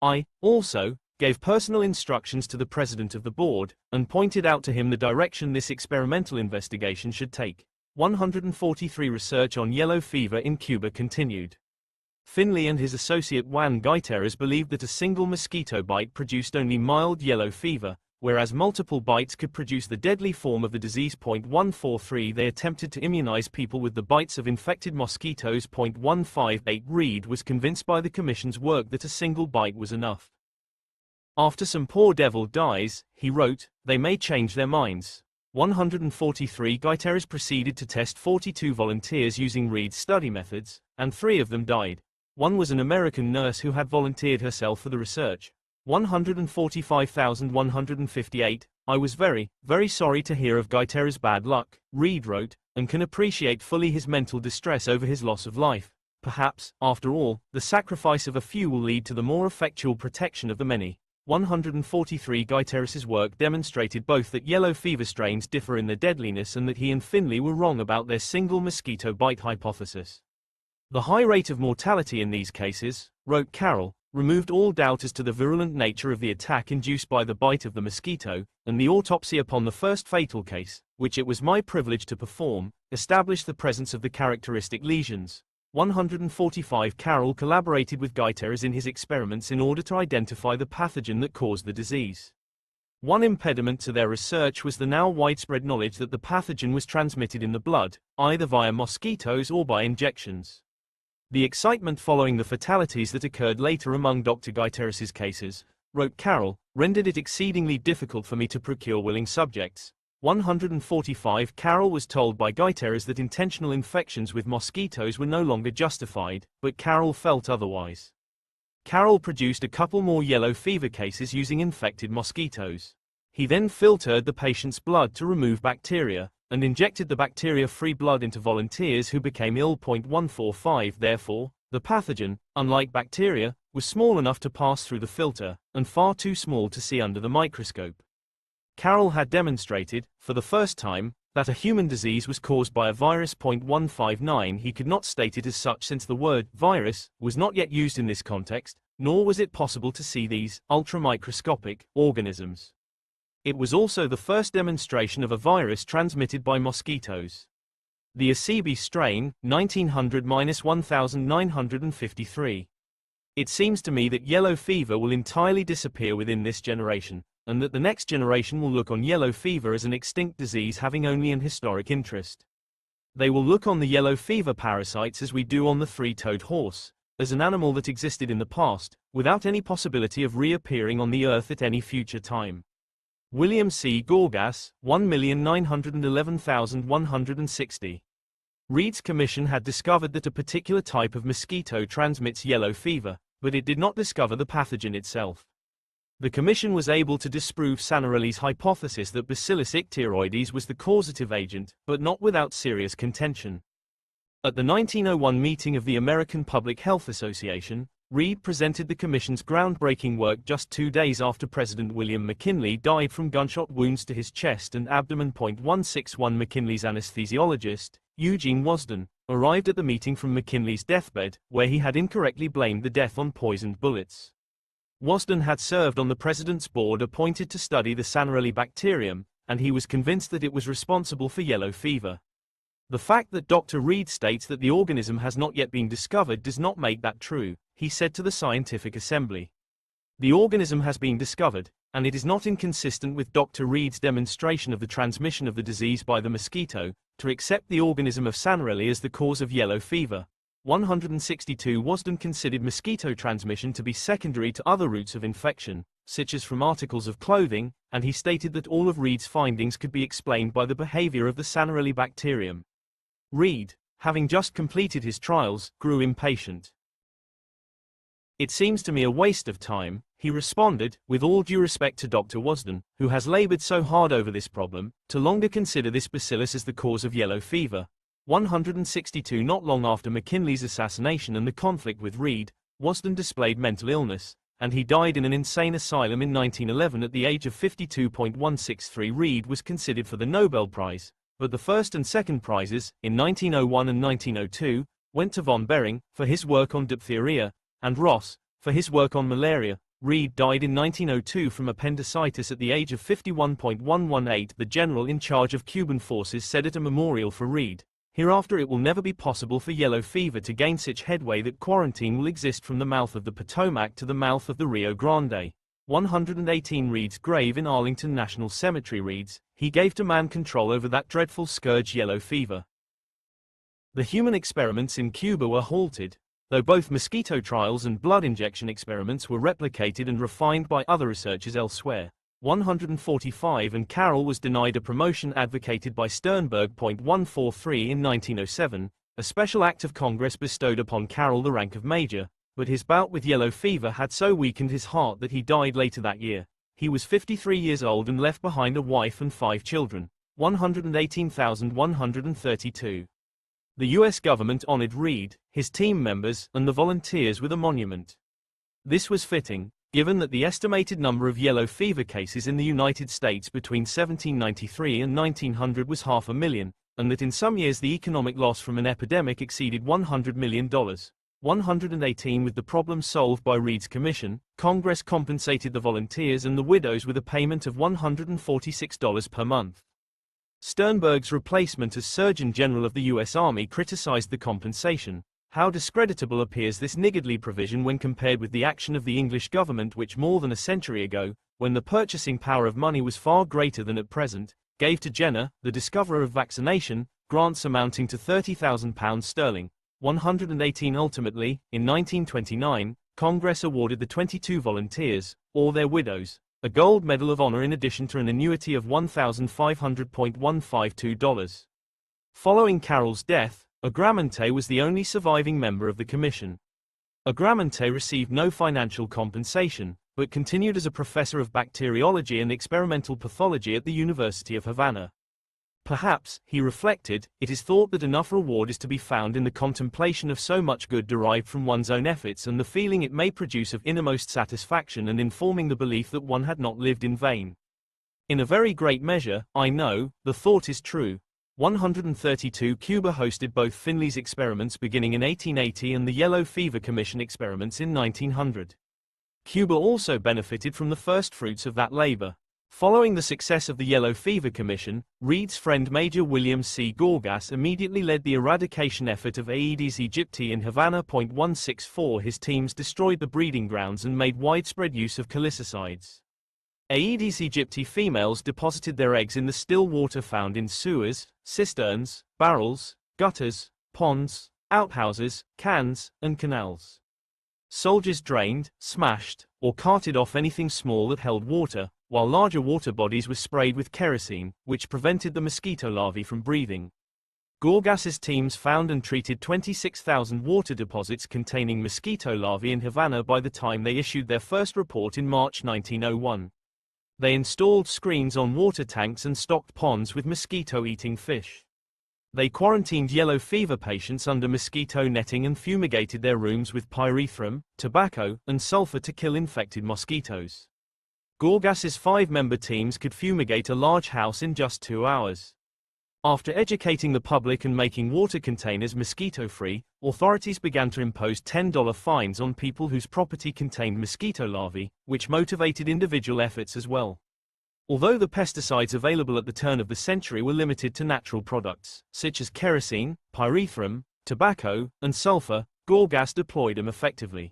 I, also, gave personal instructions to the president of the board, and pointed out to him the direction this experimental investigation should take. 143. Research on yellow fever in Cuba continued. Finley and his associate Juan Guiteras believed that a single mosquito bite produced only mild yellow fever, whereas multiple bites could produce the deadly form of the disease. 143. They attempted to immunize people with the bites of infected mosquitoes. 158. Reed was convinced by the commission's work that a single bite was enough. After some poor devil dies, he wrote, they may change their minds. 143. Guiteras proceeded to test 42 volunteers using Reed's study methods, and 3 of them died. One was an American nurse who had volunteered herself for the research. 145,158. I was very, very sorry to hear of Guiteras' bad luck, Reed wrote, and can appreciate fully his mental distress over his loss of life. Perhaps, after all, the sacrifice of a few will lead to the more effectual protection of the many. 143. Guiteras's work demonstrated both that yellow fever strains differ in their deadliness and that he and Finley were wrong about their single mosquito bite hypothesis. The high rate of mortality in these cases, wrote Carroll, removed all doubt as to the virulent nature of the attack induced by the bite of the mosquito, and the autopsy upon the first fatal case, which it was my privilege to perform, established the presence of the characteristic lesions. 145 Carroll collaborated with Guyterres in his experiments in order to identify the pathogen that caused the disease. One impediment to their research was the now widespread knowledge that the pathogen was transmitted in the blood, either via mosquitoes or by injections. The excitement following the fatalities that occurred later among Dr. Guyterres' cases, wrote Carroll, rendered it exceedingly difficult for me to procure willing subjects. 145 Carroll was told by Guyterres that intentional infections with mosquitoes were no longer justified, but Carroll felt otherwise. Carroll produced a couple more yellow fever cases using infected mosquitoes. He then filtered the patient's blood to remove bacteria, and injected the bacteria-free blood into volunteers who became ill. 145 Therefore, the pathogen, unlike bacteria, was small enough to pass through the filter, and far too small to see under the microscope. Carroll had demonstrated, for the first time, that a human disease was caused by a virus. 159 He could not state it as such since the word virus was not yet used in this context, nor was it possible to see these ultramicroscopic organisms. It was also the first demonstration of a virus transmitted by mosquitoes. The Acebi strain, 1900-1953. It seems to me that yellow fever will entirely disappear within this generation, and that the next generation will look on yellow fever as an extinct disease having only an historic interest. They will look on the yellow fever parasites as we do on the three-toed horse, as an animal that existed in the past, without any possibility of reappearing on the earth at any future time. William C. Gorgas, 1,911,160. Reed's commission had discovered that a particular type of mosquito transmits yellow fever, but it did not discover the pathogen itself. The commission was able to disprove Sanarelli's hypothesis that Bacillus icteroides was the causative agent, but not without serious contention. At the 1901 meeting of the American Public Health Association, Reed presented the commission's groundbreaking work just 2 days after President William McKinley died from gunshot wounds to his chest and abdomen. 161 McKinley's anesthesiologist, Eugene Wasden, arrived at the meeting from McKinley's deathbed, where he had incorrectly blamed the death on poisoned bullets. Wasden had served on the president's board appointed to study the Sanarelli bacterium, and he was convinced that it was responsible for yellow fever. The fact that Dr. Reed states that the organism has not yet been discovered does not make that true, he said to the scientific assembly. The organism has been discovered, and it is not inconsistent with Dr. Reed's demonstration of the transmission of the disease by the mosquito, to accept the organism of Sanarelli as the cause of yellow fever. 162 Wasden considered mosquito transmission to be secondary to other routes of infection, such as from articles of clothing, and he stated that all of Reed's findings could be explained by the behavior of the Sanarelli bacterium. Reed, having just completed his trials, grew impatient. "It seems to me a waste of time," he responded, with all due respect to Dr. Wasden, who has labored so hard over this problem, "to longer consider this bacillus as the cause of yellow fever." 162 Not long after McKinley's assassination and the conflict with Reed, Wasden displayed mental illness, and he died in an insane asylum in 1911 at the age of 52. 163 Reed was considered for the Nobel Prize, but the first and second prizes, in 1901 and 1902, went to von Behring, for his work on diphtheria, and Ross, for his work on malaria. Reed died in 1902 from appendicitis at the age of 51. 118 The general in charge of Cuban forces said at a memorial for Reed, "Hereafter it will never be possible for yellow fever to gain such headway that quarantine will exist from the mouth of the Potomac to the mouth of the Rio Grande." 118 Reed's grave in Arlington National Cemetery reads, "He gave to man control over that dreadful scourge yellow fever." The human experiments in Cuba were halted, though both mosquito trials and blood injection experiments were replicated and refined by other researchers elsewhere. 145 and Carroll was denied a promotion advocated by Sternberg. 143 In 1907, a special act of Congress bestowed upon Carroll the rank of major, but his bout with yellow fever had so weakened his heart that he died later that year. He was 53 years old and left behind a wife and 5 children. 118,132. The U.S. government honored Reed, his team members, and the volunteers with a monument. This was fitting, given that the estimated number of yellow fever cases in the United States between 1793 and 1900 was 500,000, and that in some years the economic loss from an epidemic exceeded $100 million. 118 With the problem solved by Reed's commission, Congress compensated the volunteers and the widows with a payment of $146 per month. Sternberg's replacement as Surgeon General of the U.S. Army criticized the compensation, How discreditable appears this niggardly provision when compared with the action of the English government which more than a century ago, when the purchasing power of money was far greater than at present, gave to Jenner, the discoverer of vaccination, grants amounting to £30,000 sterling, 118 ultimately. In 1929, Congress awarded the 22 volunteers, or their widows, a gold medal of honor in addition to an annuity of $1,500.152. Following Carroll's death, Agramonte was the only surviving member of the commission. Agramonte received no financial compensation, but continued as a professor of bacteriology and experimental pathology at the University of Havana. Perhaps, he reflected, it is thought that enough reward is to be found in the contemplation of so much good derived from one's own efforts and the feeling it may produce of innermost satisfaction and informing the belief that one had not lived in vain. In a very great measure, I know, the thought is true. 132 Cuba hosted both Finley's experiments beginning in 1880 and the Yellow Fever Commission experiments in 1900. Cuba also benefited from the first fruits of that labor. Following the success of the Yellow Fever Commission, Reed's friend Major William C. Gorgas immediately led the eradication effort of Aedes aegypti in Havana. 164 His teams destroyed the breeding grounds and made widespread use of calicicides. Aedes aegypti females deposited their eggs in the still water found in sewers, cisterns, barrels, gutters, ponds, outhouses, cans, and canals. Soldiers drained, smashed, or carted off anything small that held water, while larger water bodies were sprayed with kerosene, which prevented the mosquito larvae from breathing. Gorgas's teams found and treated 26,000 water deposits containing mosquito larvae in Havana by the time they issued their first report in March 1901. They installed screens on water tanks and stocked ponds with mosquito-eating fish. They quarantined yellow fever patients under mosquito netting and fumigated their rooms with pyrethrum, tobacco, and sulfur to kill infected mosquitoes. Gorgas's 5-member teams could fumigate a large house in just 2 hours. After educating the public and making water containers mosquito-free, authorities began to impose $10 fines on people whose property contained mosquito larvae, which motivated individual efforts as well. Although the pesticides available at the turn of the century were limited to natural products, such as kerosene, pyrethrum, tobacco, and sulfur, Gorgas deployed them effectively.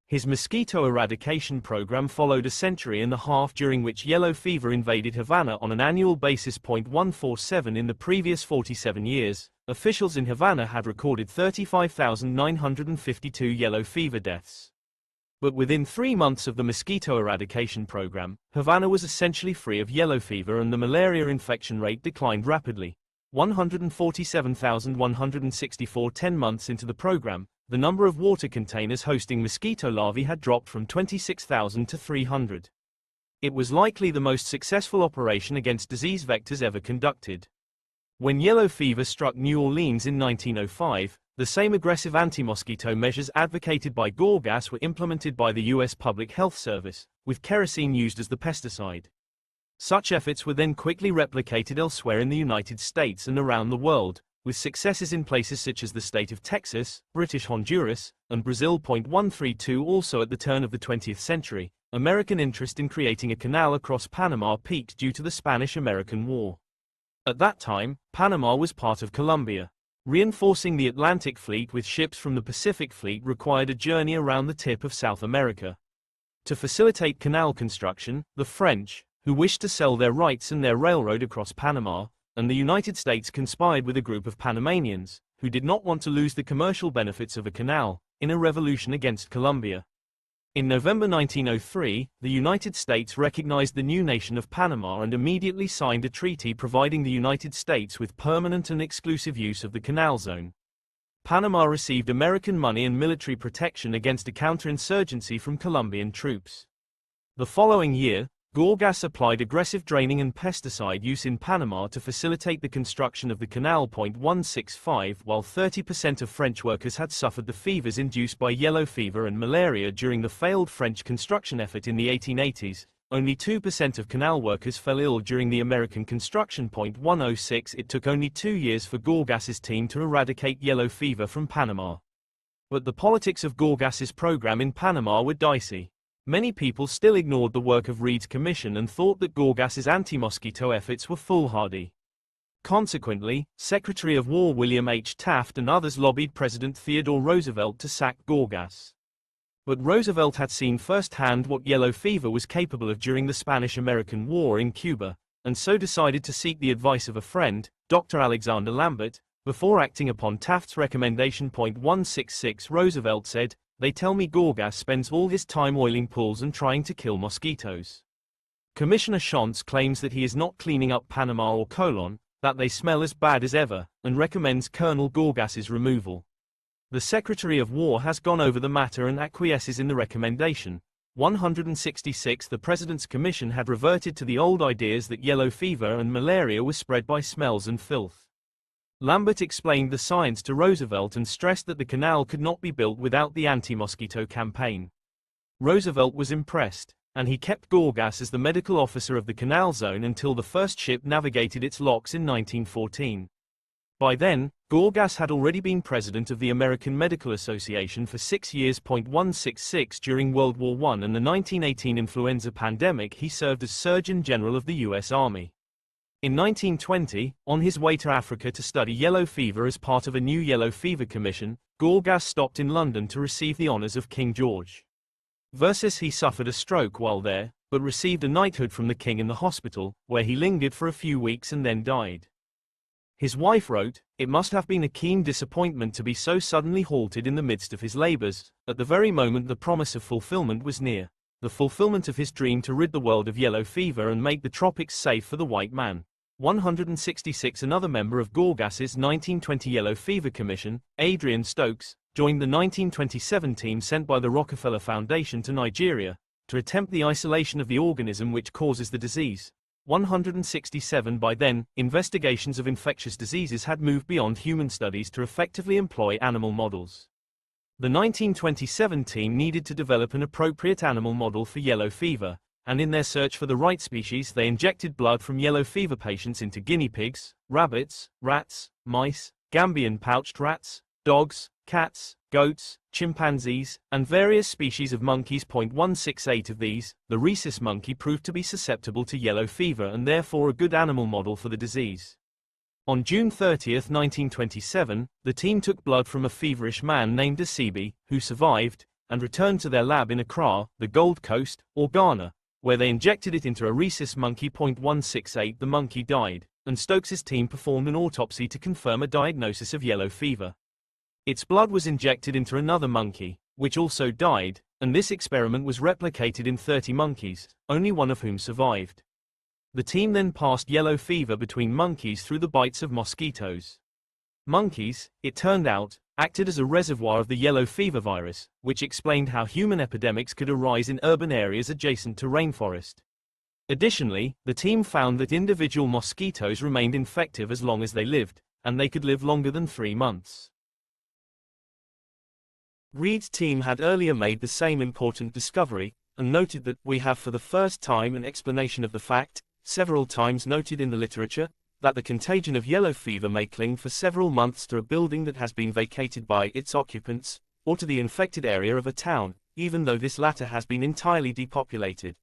His mosquito eradication program followed a century and a half during which yellow fever invaded Havana on an annual basis. 147 In the previous 47 years, officials in Havana had recorded 35,952 yellow fever deaths. But within 3 months of the mosquito eradication program, Havana was essentially free of yellow fever and the malaria infection rate declined rapidly. 147,164 10 months into the program, the number of water containers hosting mosquito larvae had dropped from 26,000 to 300. It was likely the most successful operation against disease vectors ever conducted. When yellow fever struck New Orleans in 1905, the same aggressive anti-mosquito measures advocated by Gorgas were implemented by the U.S. Public Health Service, with kerosene used as the pesticide. Such efforts were then quickly replicated elsewhere in the United States and around the world, with successes in places such as the state of Texas, British Honduras, and Brazil. 132 Also at the turn of the 20th century, American interest in creating a canal across Panama peaked due to the Spanish-American War. At that time, Panama was part of Colombia. Reinforcing the Atlantic fleet with ships from the Pacific fleet required a journey around the tip of South America. To facilitate canal construction, the French, who wished to sell their rights and their railroad across Panama, and the United States conspired with a group of Panamanians, who did not want to lose the commercial benefits of a canal, in a revolution against Colombia. In November 1903, the United States recognized the new nation of Panama and immediately signed a treaty providing the United States with permanent and exclusive use of the canal zone. Panama received American money and military protection against a counterinsurgency from Colombian troops. The following year, Gorgas applied aggressive draining and pesticide use in Panama to facilitate the construction of the canal. 165 While 30% of French workers had suffered the fevers induced by yellow fever and malaria during the failed French construction effort in the 1880s, only 2% of canal workers fell ill during the American construction. 106 It took only 2 years for Gorgas's team to eradicate yellow fever from Panama. But the politics of Gorgas's program in Panama were dicey. Many people still ignored the work of Reed's commission and thought that Gorgas's anti-mosquito efforts were foolhardy. Consequently, Secretary of War William H. Taft and others lobbied President Theodore Roosevelt to sack Gorgas. But Roosevelt had seen firsthand what yellow fever was capable of during the Spanish-American War in Cuba, and so decided to seek the advice of a friend, Dr. Alexander Lambert, before acting upon Taft's recommendation. 166 Roosevelt said, "They tell me Gorgas spends all his time oiling pools and trying to kill mosquitoes. Commissioner Shantz claims that he is not cleaning up Panama or Colon, that they smell as bad as ever, and recommends Colonel Gorgas's removal. The Secretary of War has gone over the matter and acquiesces in the recommendation." 166 The President's Commission had reverted to the old ideas that yellow fever and malaria were spread by smells and filth. Lambert explained the science to Roosevelt and stressed that the canal could not be built without the anti-mosquito campaign. Roosevelt was impressed, and he kept Gorgas as the medical officer of the canal zone until the first ship navigated its locks in 1914. By then, Gorgas had already been president of the American Medical Association for 6 years. 166 During World War I and the 1918 influenza pandemic he served as Surgeon General of the U.S. Army. In 1920, on his way to Africa to study yellow fever as part of a new yellow fever commission, Gorgas stopped in London to receive the honors of King George. Versus he suffered a stroke while there, but received a knighthood from the king in the hospital, where he lingered for a few weeks and then died. His wife wrote, "It must have been a keen disappointment to be so suddenly halted in the midst of his labors, at the very moment the promise of fulfillment was near, the fulfillment of his dream to rid the world of yellow fever and make the tropics safe for the white man." 166 Another member of Gorgas's 1920 Yellow Fever Commission, Adrian Stokes, joined the 1927 team sent by the Rockefeller Foundation to Nigeria, to attempt the isolation of the organism which causes the disease. 167 By then, investigations of infectious diseases had moved beyond human studies to effectively employ animal models. The 1927 team needed to develop an appropriate animal model for yellow fever, and in their search for the right species they injected blood from yellow fever patients into guinea pigs, rabbits, rats, mice, Gambian pouched rats, dogs, cats, goats, chimpanzees, and various species of monkeys. 168 Of these, the rhesus monkey proved to be susceptible to yellow fever and therefore a good animal model for the disease. On June 30, 1927, the team took blood from a feverish man named Asibi, who survived, and returned to their lab in Accra, the Gold Coast, or Ghana, where they injected it into a rhesus monkey. 168 The monkey died, and Stokes's team performed an autopsy to confirm a diagnosis of yellow fever. Its blood was injected into another monkey, which also died, and this experiment was replicated in 30 monkeys, only one of whom survived. The team then passed yellow fever between monkeys through the bites of mosquitoes. Monkeys, it turned out, acted as a reservoir of the yellow fever virus, which explained how human epidemics could arise in urban areas adjacent to rainforest. Additionally, the team found that individual mosquitoes remained infective as long as they lived, and they could live longer than 3 months. Reed's team had earlier made the same important discovery, and noted that we have for the first time an explanation of the fact, several times noted in the literature, that the contagion of yellow fever may cling for several months to a building that has been vacated by its occupants, or to the infected area of a town, even though this latter has been entirely depopulated.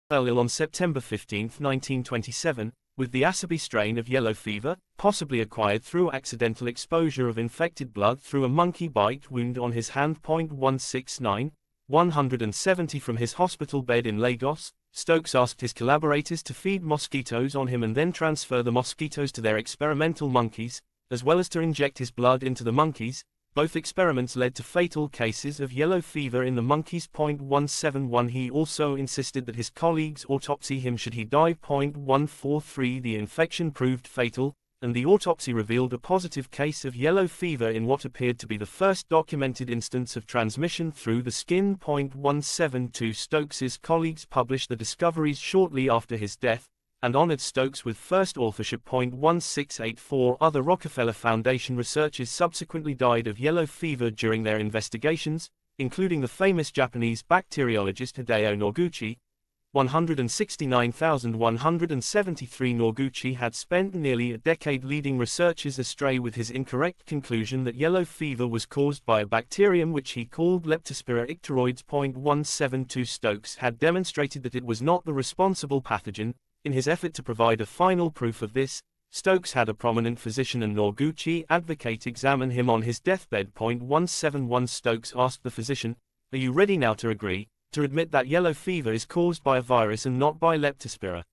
Ill on September 15, 1927, with the Asibi strain of yellow fever, possibly acquired through accidental exposure of infected blood through a monkey bite wound on his hand. 169, 170 From his hospital bed in Lagos, Stokes asked his collaborators to feed mosquitoes on him and then transfer the mosquitoes to their experimental monkeys, as well as to inject his blood into the monkeys. Both experiments led to fatal cases of yellow fever in the monkeys. 171 He also insisted that his colleagues autopsy him should he die. 143 The infection proved fatal, and the autopsy revealed a positive case of yellow fever in what appeared to be the first documented instance of transmission through the skin. 172 Stokes's colleagues published the discoveries shortly after his death, and honored Stokes with first authorship. 1684 Other Rockefeller Foundation researchers subsequently died of yellow fever during their investigations, including the famous Japanese bacteriologist Hideo Noguchi. 169,173. Noguchi had spent nearly a decade leading researchers astray with his incorrect conclusion that yellow fever was caused by a bacterium which he called Leptospira icteroides. 172 Stokes had demonstrated that it was not the responsible pathogen. In his effort to provide a final proof of this, Stokes had a prominent physician and Noguchi advocate examine him on his deathbed. 171 Stokes asked the physician, "Are you ready now to admit that yellow fever is caused by a virus and not by Leptospira?"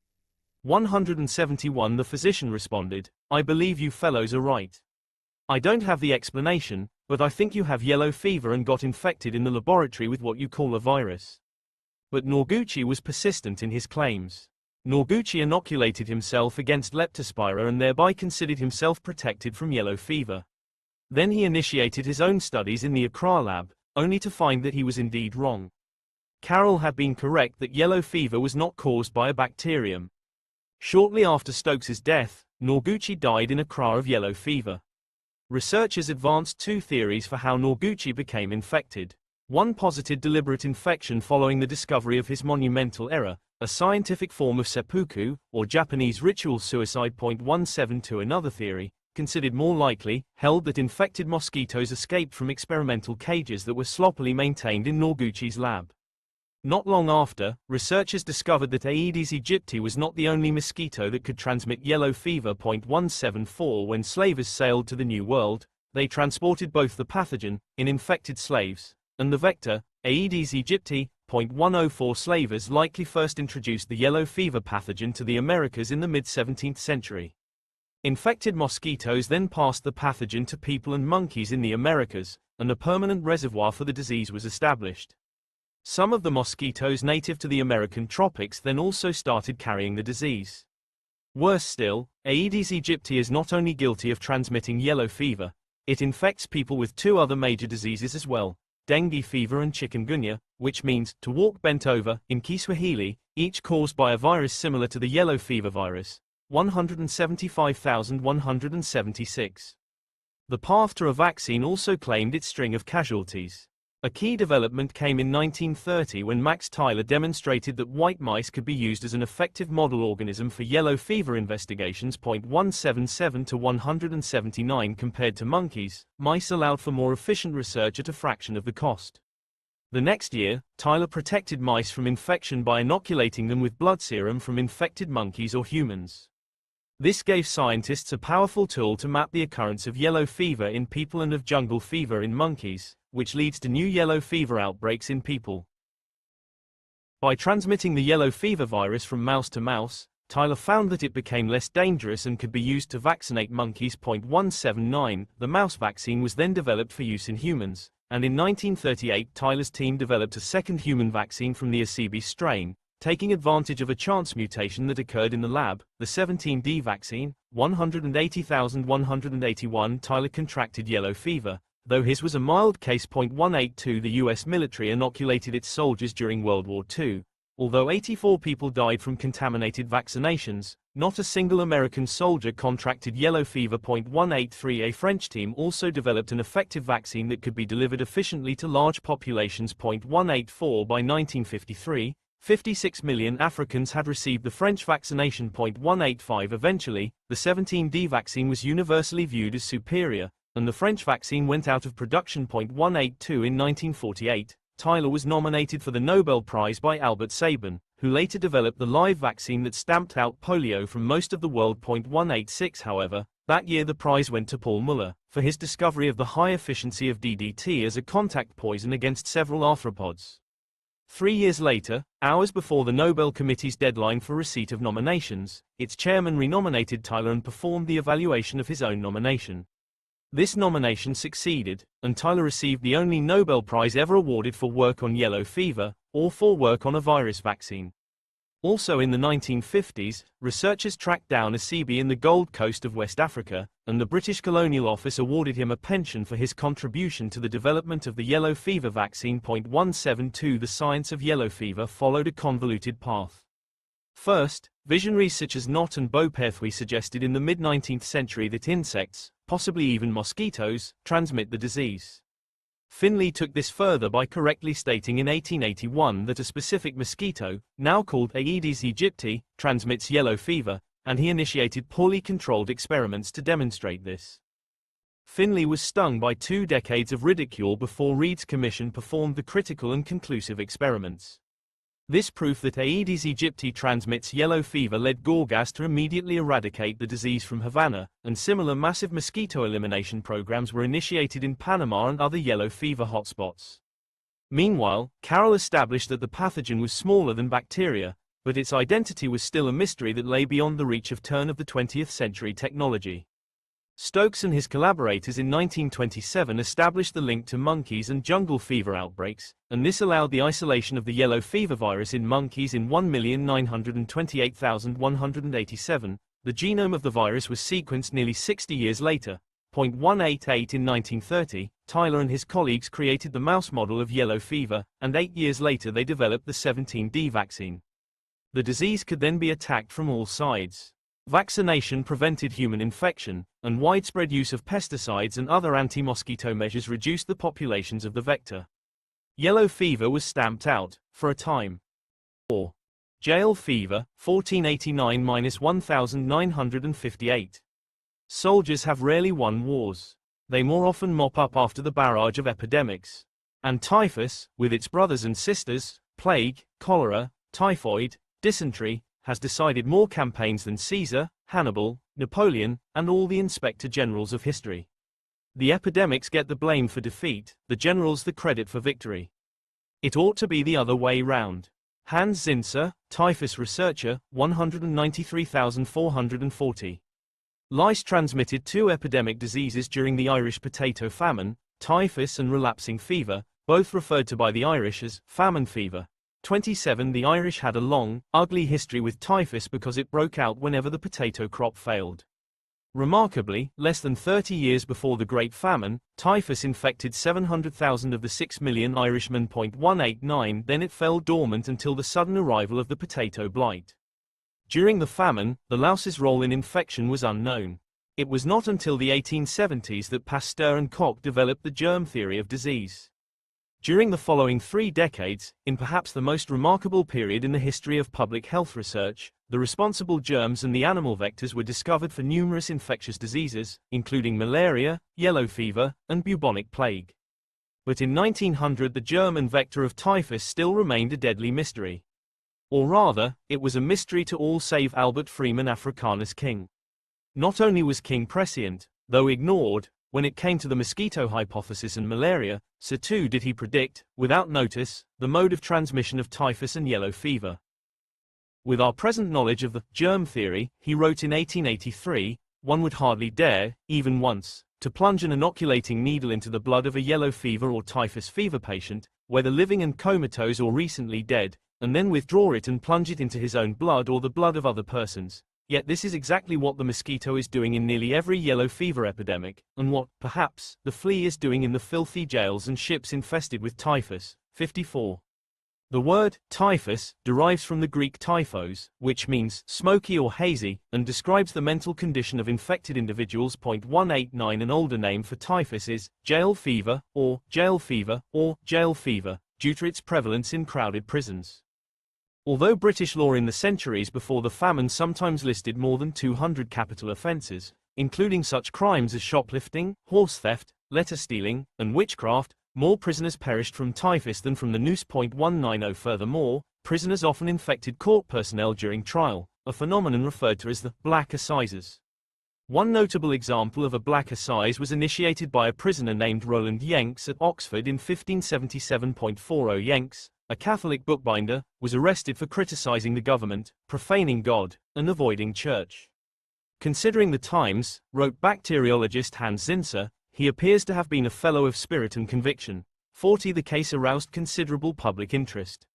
171 The physician responded, "I believe you fellows are right. I don't have the explanation, but I think you have yellow fever and got infected in the laboratory with what you call a virus." But Noguchi was persistent in his claims. Noguchi inoculated himself against Leptospira and thereby considered himself protected from yellow fever. Then he initiated his own studies in the Accra lab, only to find that he was indeed wrong. Carroll had been correct that yellow fever was not caused by a bacterium. Shortly after Stokes's death, Noguchi died in Accra of yellow fever. Researchers advanced two theories for how Noguchi became infected. One posited deliberate infection following the discovery of his monumental error, a scientific form of seppuku, or Japanese ritual suicide. 172 Another theory, considered more likely, held that infected mosquitoes escaped from experimental cages that were sloppily maintained in Noguchi's lab. Not long after, researchers discovered that Aedes aegypti was not the only mosquito that could transmit yellow fever. 174 When slavers sailed to the New World, they transported both the pathogen, in infected slaves, and the vector, Aedes aegypti. 104 Slavers likely first introduced the yellow fever pathogen to the Americas in the mid-17th century. Infected mosquitoes then passed the pathogen to people and monkeys in the Americas, and a permanent reservoir for the disease was established. Some of the mosquitoes native to the American tropics then also started carrying the disease. Worse still, Aedes aegypti is not only guilty of transmitting yellow fever, it infects people with two other major diseases as well, dengue fever and chikungunya, which means to walk bent over in Kiswahili, each caused by a virus similar to the yellow fever virus. 175,176. The path to a vaccine also claimed its string of casualties. A key development came in 1930 when Max Tyler demonstrated that white mice could be used as an effective model organism for yellow fever investigations. 177 to 179 Compared to monkeys, mice allowed for more efficient research at a fraction of the cost. The next year, Tyler protected mice from infection by inoculating them with blood serum from infected monkeys or humans. This gave scientists a powerful tool to map the occurrence of yellow fever in people and of jungle fever in monkeys, which leads to new yellow fever outbreaks in people. By transmitting the yellow fever virus from mouse to mouse, Tyler found that it became less dangerous and could be used to vaccinate monkeys. 179 The mouse vaccine was then developed for use in humans, and in 1938 Tyler's team developed a second human vaccine from the Acebi strain, taking advantage of a chance mutation that occurred in the lab, the 17D vaccine. 180,181 Tyler contracted yellow fever, though his was a mild case. 182 The U.S. military inoculated its soldiers during World War II. Although 84 people died from contaminated vaccinations, not a single American soldier contracted yellow fever. 183 A French team also developed an effective vaccine that could be delivered efficiently to large populations. 184 By 1953, 56 million Africans had received the French vaccination. 185 Eventually, the 17D vaccine was universally viewed as superior, and the French vaccine went out of production. 182 In 1948, Tyler was nominated for the Nobel Prize by Albert Sabin, who later developed the live vaccine that stamped out polio from most of the world. 186 However, that year the prize went to Paul Muller, for his discovery of the high efficiency of DDT as a contact poison against several arthropods. 3 years later, hours before the Nobel Committee's deadline for receipt of nominations, its chairman renominated Tyler and performed the evaluation of his own nomination. This nomination succeeded, and Tyler received the only Nobel Prize ever awarded for work on yellow fever, or for work on a virus vaccine. Also in the 1950s, researchers tracked down Acebi in the Gold Coast of West Africa, and the British Colonial Office awarded him a pension for his contribution to the development of the yellow fever vaccine. 172 The science of yellow fever followed a convoluted path. First, visionaries such as Knott and Beauperthuis suggested in the mid-19th century that insects, possibly even mosquitoes, transmit the disease. Finlay took this further by correctly stating in 1881 that a specific mosquito, now called Aedes aegypti, transmits yellow fever, and he initiated poorly controlled experiments to demonstrate this. Finlay was stung by 2 decades of ridicule before Reed's commission performed the critical and conclusive experiments. This proof that Aedes aegypti transmits yellow fever led Gorgas to immediately eradicate the disease from Havana, and similar massive mosquito elimination programs were initiated in Panama and other yellow fever hotspots. Meanwhile, Carroll established that the pathogen was smaller than bacteria, but its identity was still a mystery that lay beyond the reach of turn of the 20th century technology. Stokes and his collaborators in 1927 established the link to monkeys and jungle fever outbreaks, and this allowed the isolation of the yellow fever virus in monkeys in 1,928,187. The genome of the virus was sequenced nearly 60 years later. 188 in 1930, Tyler and his colleagues created the mouse model of yellow fever, and 8 years later they developed the 17D vaccine. The disease could then be attacked from all sides. Vaccination prevented human infection, and widespread use of pesticides and other anti-mosquito measures reduced the populations of the vector. Yellow fever was stamped out, for a time. 4. Jail fever, 1489–1958. Soldiers have rarely won wars. They more often mop up after the barrage of epidemics. And typhus, with its brothers and sisters, plague, cholera, typhoid, dysentery, has decided more campaigns than Caesar, Hannibal, Napoleon, and all the inspector generals of history. The epidemics get the blame for defeat, the generals the credit for victory. It ought to be the other way round. Hans Zinser, typhus researcher, 193,440. Lice transmitted 2 epidemic diseases during the Irish potato famine, typhus and relapsing fever, both referred to by the Irish as famine fever. 27. The Irish had a long, ugly history with typhus because it broke out whenever the potato crop failed. Remarkably, less than 30 years before the Great Famine, typhus infected 700,000 of the 6 million Irishmen. 189. Then it fell dormant until the sudden arrival of the potato blight. During the famine, the louse's role in infection was unknown. It was not until the 1870s that Pasteur and Koch developed the germ theory of disease. During the following 3 decades, in perhaps the most remarkable period in the history of public health research, the responsible germs and the animal vectors were discovered for numerous infectious diseases, including malaria, yellow fever, and bubonic plague. But in 1900 the germ and vector of typhus still remained a deadly mystery. Or rather, it was a mystery to all save Albert Freeman Africanus King. Not only was King prescient, though ignored, when it came to the mosquito hypothesis and malaria, so too did he predict, without notice, the mode of transmission of typhus and yellow fever. With our present knowledge of the germ theory, he wrote in 1883, one would hardly dare, even once, to plunge an inoculating needle into the blood of a yellow fever or typhus fever patient, whether living and comatose or recently dead, and then withdraw it and plunge it into his own blood or the blood of other persons. Yet this is exactly what the mosquito is doing in nearly every yellow fever epidemic, and what, perhaps, the flea is doing in the filthy jails and ships infested with typhus. 54. The word typhus derives from the Greek typhos, which means smoky or hazy, and describes the mental condition of infected individuals. 189. An older name for typhus is jail fever, or jail fever, due to its prevalence in crowded prisons. Although British law in the centuries before the famine sometimes listed more than 200 capital offences, including such crimes as shoplifting, horse theft, letter stealing, and witchcraft, more prisoners perished from typhus than from the noose. 190. Furthermore, prisoners often infected court personnel during trial, a phenomenon referred to as the black assizes. One notable example of a black assize was initiated by a prisoner named Roland Jenks at Oxford in 1577. 40. Jenks, a Catholic bookbinder, was arrested for criticizing the government, profaning God, and avoiding church. Considering the times, wrote bacteriologist Hans Zinser, he appears to have been a fellow of spirit and conviction. 40. The case aroused considerable public interest.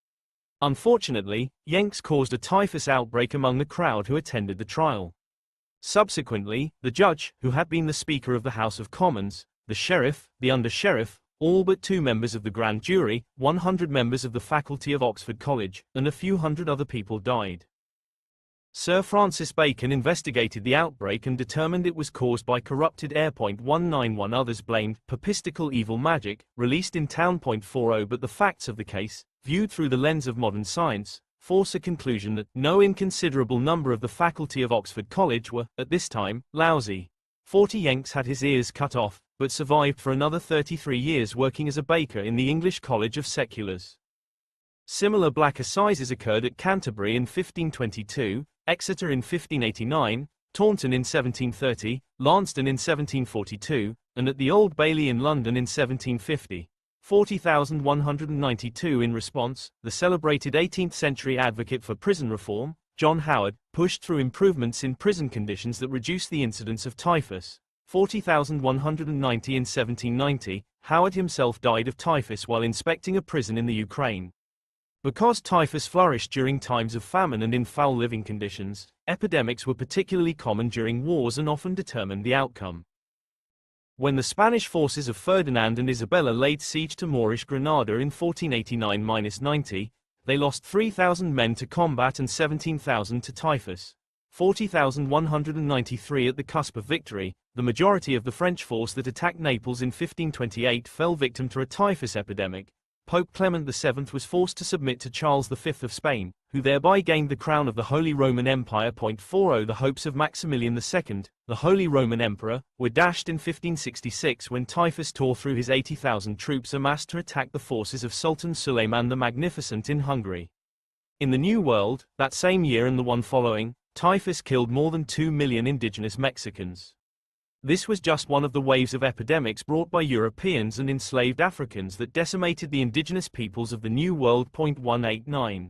Unfortunately, Jenks caused a typhus outbreak among the crowd who attended the trial. Subsequently, the judge, who had been the Speaker of the House of Commons, the sheriff, the under-sheriff, all but 2 members of the grand jury, 100 members of the faculty of Oxford College, and a few hundred other people died. Sir Francis Bacon investigated the outbreak and determined it was caused by corrupted air. 191 Others blamed papistical evil magic, released in town. 40 But the facts of the case, viewed through the lens of modern science, force a conclusion that no inconsiderable number of the faculty of Oxford College were, at this time, lousy. 40 Yenks had his ears cut off, but survived for another 33 years working as a baker in the English College of Seculars. Similar black assizes occurred at Canterbury in 1522, Exeter in 1589, Taunton in 1730, Lansdowne in 1742, and at the Old Bailey in London in 1750. 40,192 In response, the celebrated 18th-century advocate for prison reform, John Howard, pushed through improvements in prison conditions that reduced the incidence of typhus. 40,190 In 1790, Howard himself died of typhus while inspecting a prison in the Ukraine. Because typhus flourished during times of famine and in foul living conditions, epidemics were particularly common during wars and often determined the outcome. When the Spanish forces of Ferdinand and Isabella laid siege to Moorish Granada in 1489–90, they lost 3,000 men to combat and 17,000 to typhus. 40,193 At the cusp of victory, the majority of the French force that attacked Naples in 1528 fell victim to a typhus epidemic. Pope Clement VII was forced to submit to Charles V of Spain, who thereby gained the crown of the Holy Roman Empire. 40 The hopes of Maximilian II, the Holy Roman Emperor, were dashed in 1566 when typhus tore through his 80,000 troops amassed to attack the forces of Sultan Suleiman the Magnificent in Hungary. In the New World, that same year and the one following, typhus killed more than 2 million indigenous Mexicans. This was just one of the waves of epidemics brought by Europeans and enslaved Africans that decimated the indigenous peoples of the New World. 189.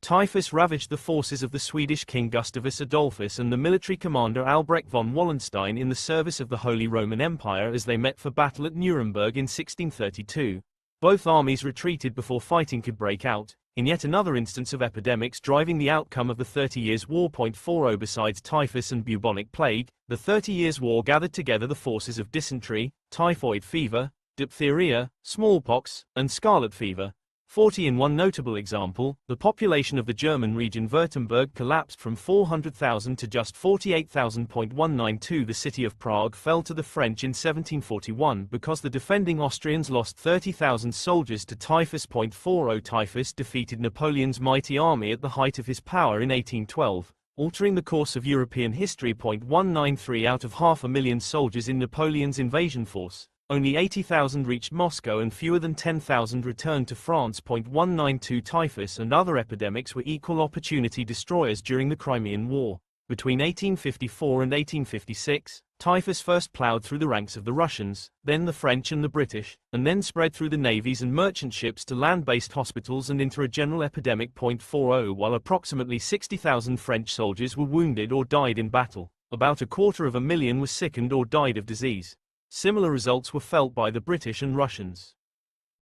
Typhus ravaged the forces of the Swedish King Gustavus Adolphus and the military commander Albrecht von Wallenstein in the service of the Holy Roman Empire as they met for battle at Nuremberg in 1632. Both armies retreated before fighting could break out, in yet another instance of epidemics driving the outcome of the 30 Years' War. 40 Besides typhus and bubonic plague, the 30 Years' War gathered together the forces of dysentery, typhoid fever, diphtheria, smallpox, and scarlet fever. 40 In one notable example, the population of the German region Württemberg collapsed from 400,000 to just 48,000. 192 The city of Prague fell to the French in 1741 because the defending Austrians lost 30,000 soldiers to typhus. 40 Typhus defeated Napoleon's mighty army at the height of his power in 1812, altering the course of European history. 193 Out of 500,000 soldiers in Napoleon's invasion force, only 80,000 reached Moscow and fewer than 10,000 returned to France. 192 Typhus and other epidemics were equal opportunity destroyers during the Crimean War. Between 1854 and 1856, typhus first plowed through the ranks of the Russians, then the French and the British, and then spread through the navies and merchant ships to land-based hospitals and into a general epidemic. 40 While approximately 60,000 French soldiers were wounded or died in battle, about 250,000 were sickened or died of disease. Similar results were felt by the British and Russians.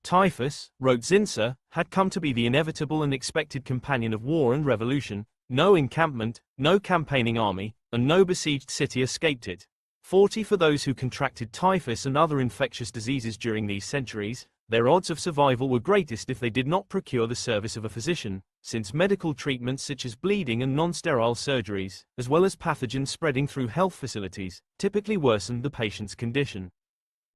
Typhus, wrote Zinsser, had come to be the inevitable and expected companion of war and revolution. No encampment, no campaigning army, and no besieged city escaped it. 40 For those who contracted typhus and other infectious diseases during these centuries, their odds of survival were greatest if they did not procure the service of a physician, since medical treatments such as bleeding and non-sterile surgeries, as well as pathogens spreading through health facilities, typically worsened the patient's condition.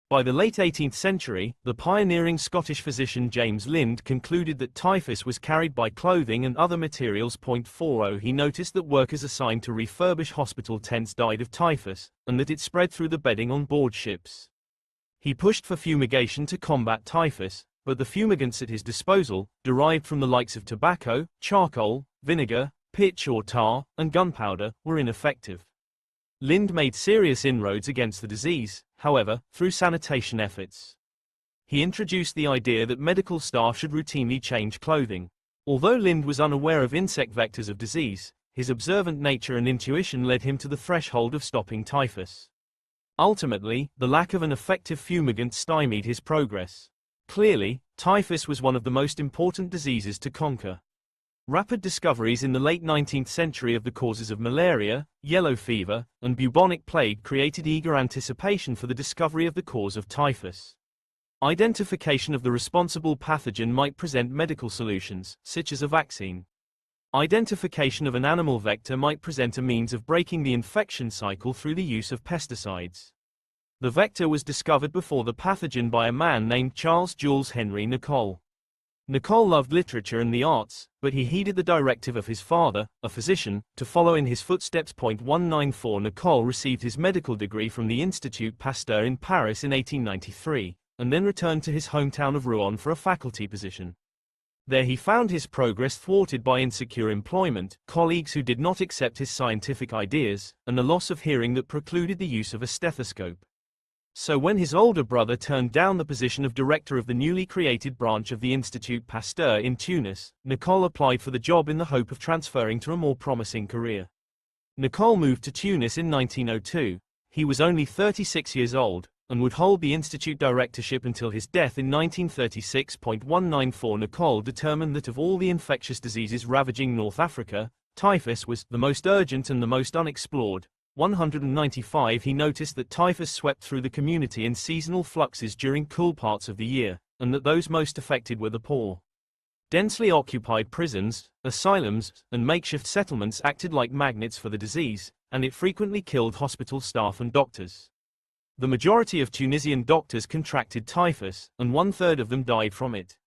By the late 18th century, the pioneering Scottish physician James Lind concluded that typhus was carried by clothing and other materials. 40 He noticed that workers assigned to refurbish hospital tents died of typhus, and that it spread through the bedding on board ships. He pushed for fumigation to combat typhus, but the fumigants at his disposal, derived from the likes of tobacco, charcoal, vinegar, pitch or tar, and gunpowder, were ineffective. Lind made serious inroads against the disease, however, through sanitation efforts. He introduced the idea that medical staff should routinely change clothing. Although Lind was unaware of insect vectors of disease, his observant nature and intuition led him to the threshold of stopping typhus. Ultimately, the lack of an effective fumigant stymied his progress. Clearly, typhus was one of the most important diseases to conquer. Rapid discoveries in the late 19th century of the causes of malaria, yellow fever, and bubonic plague created eager anticipation for the discovery of the cause of typhus. Identification of the responsible pathogen might present medical solutions, such as a vaccine. Identification of an animal vector might present a means of breaking the infection cycle through the use of pesticides. The vector was discovered before the pathogen by a man named Charles Jules Henry Nicoll. Nicoll loved literature and the arts, but he heeded the directive of his father, a physician, to follow in his footsteps. 194 Nicoll received his medical degree from the Institut Pasteur in Paris in 1893, and then returned to his hometown of Rouen for a faculty position. There he found his progress thwarted by insecure employment, colleagues who did not accept his scientific ideas, and the loss of hearing that precluded the use of a stethoscope. So when his older brother turned down the position of director of the newly created branch of the Institut Pasteur in Tunis, Nicoll applied for the job in the hope of transferring to a more promising career. Nicoll moved to Tunis in 1902. He was only 36 years old, and would hold the institute directorship until his death in 1936. 194 Nicoll determined that of all the infectious diseases ravaging North Africa, typhus was the most urgent and the most unexplored. 195 He noticed that typhus swept through the community in seasonal fluxes during cool parts of the year, and that those most affected were the poor. Densely occupied prisons, asylums, and makeshift settlements acted like magnets for the disease, and it frequently killed hospital staff and doctors. The majority of Tunisian doctors contracted typhus, and 1/3 of them died from it.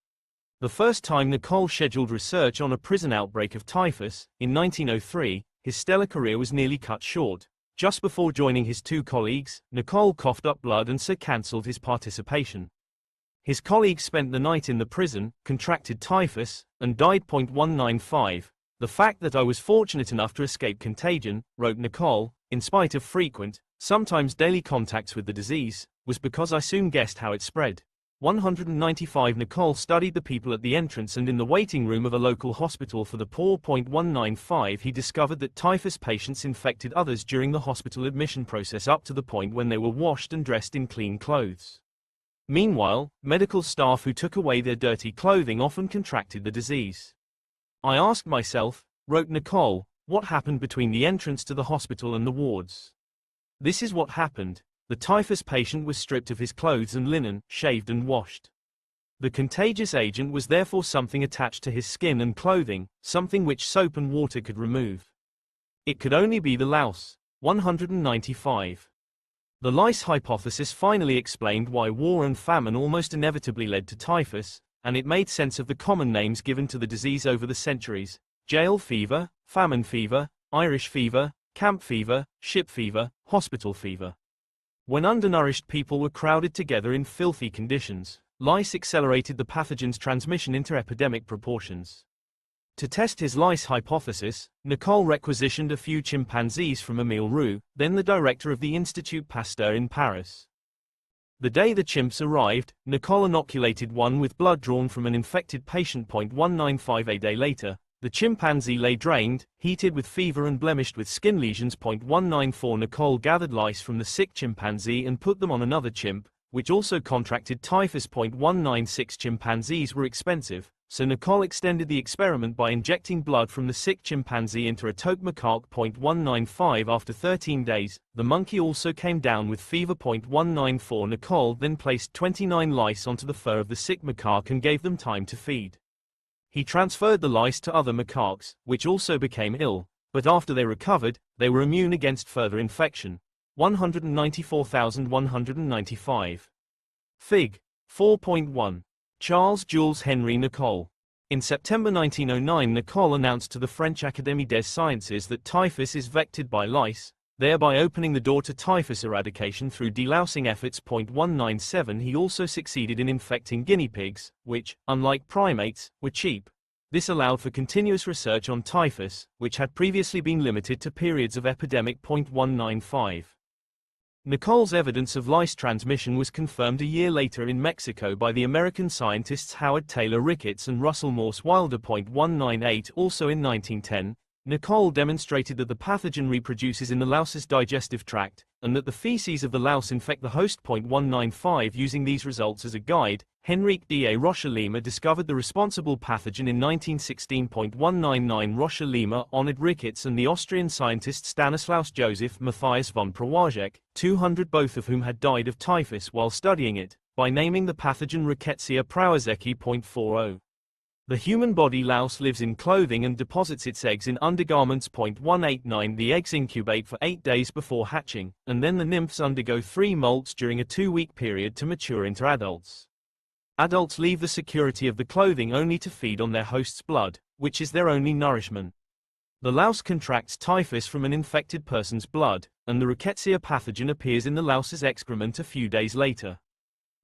The first time Nicoll scheduled research on a prison outbreak of typhus, in 1903, his stellar career was nearly cut short. Just before joining his two colleagues, Nicoll coughed up blood and so cancelled his participation. His colleagues spent the night in the prison, contracted typhus, and died. 195. The fact that I was fortunate enough to escape contagion, wrote Nicoll, in spite of frequent, sometimes daily contacts with the disease, was because I soon guessed how it spread. 195 Nicoll studied the people at the entrance and in the waiting room of a local hospital for the poor. 195 He discovered that typhus patients infected others during the hospital admission process up to the point when they were washed and dressed in clean clothes. Meanwhile, medical staff who took away their dirty clothing often contracted the disease. I asked myself, wrote Nicoll, what happened between the entrance to the hospital and the wards. This is what happened. The typhus patient was stripped of his clothes and linen, shaved and washed. The contagious agent was therefore something attached to his skin and clothing, something which soap and water could remove. It could only be the louse. 195. The lice hypothesis finally explained why war and famine almost inevitably led to typhus, and it made sense of the common names given to the disease over the centuries: jail fever, famine fever, Irish fever, camp fever, ship fever, hospital fever. When undernourished people were crowded together in filthy conditions, lice accelerated the pathogen's transmission into epidemic proportions. To test his lice hypothesis, Nicoll requisitioned a few chimpanzees from Émile Roux, then the director of the Institut Pasteur in Paris. The day the chimps arrived, Nicoll inoculated one with blood drawn from an infected patient. 195 A day later, the chimpanzee lay drained, heated with fever and blemished with skin lesions. 194 Nicoll gathered lice from the sick chimpanzee and put them on another chimp, which also contracted typhus. 196 Chimpanzees were expensive, so Nicoll extended the experiment by injecting blood from the sick chimpanzee into a taupe macaque. 195 After 13 days, the monkey also came down with fever. 194 Nicoll then placed 29 lice onto the fur of the sick macaque and gave them time to feed. He transferred the lice to other macaques, which also became ill, but after they recovered, they were immune against further infection. 194,195. Fig. 4.1. Charles Jules Henry Nicoll. In September 1909, Nicoll announced to the French Académie des Sciences that typhus is vectored by lice, thereby opening the door to typhus eradication through delousing efforts. 197 He also succeeded in infecting guinea pigs, which, unlike primates, were cheap. This allowed for continuous research on typhus, which had previously been limited to periods of epidemic. 195. Nicoll's evidence of lice transmission was confirmed a year later in Mexico by the American scientists Howard Taylor Ricketts and Russell Morse Wilder. 198 Also in 1910, Nicoll demonstrated that the pathogen reproduces in the louse's digestive tract, and that the feces of the louse infect the host. 195 Using these results as a guide, Henrique da Rocha Lima discovered the responsible pathogen in 1916. 199 Rocha Lima honored Ricketts and the Austrian scientist Stanislaus Joseph Matthias von Prowazek, 200 both of whom had died of typhus while studying it, by naming the pathogen Rickettsia prowazeki. 40. The human body louse lives in clothing and deposits its eggs in undergarments. 189 The eggs incubate for 8 days before hatching, and then the nymphs undergo 3 molts during a 2-week period to mature into adults. Adults leave the security of the clothing only to feed on their host's blood, which is their only nourishment. The louse contracts typhus from an infected person's blood, and the rickettsia pathogen appears in the louse's excrement a few days later.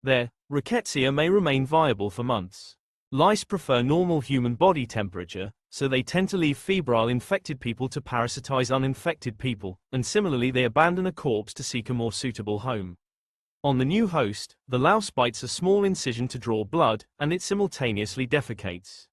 Their rickettsia may remain viable for months. Lice prefer normal human body temperature, so they tend to leave febrile infected people to parasitize uninfected people, and similarly they abandon a corpse to seek a more suitable home. On the new host, the louse bites a small incision to draw blood, and it simultaneously defecates.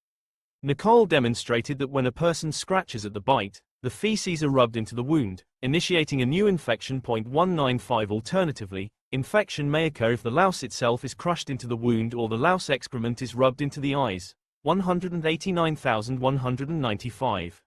Nicole demonstrated that when a person scratches at the bite, the feces are rubbed into the wound, initiating a new infection. 195 Alternatively, infection may occur if the louse itself is crushed into the wound or the louse excrement is rubbed into the eyes. 189,195.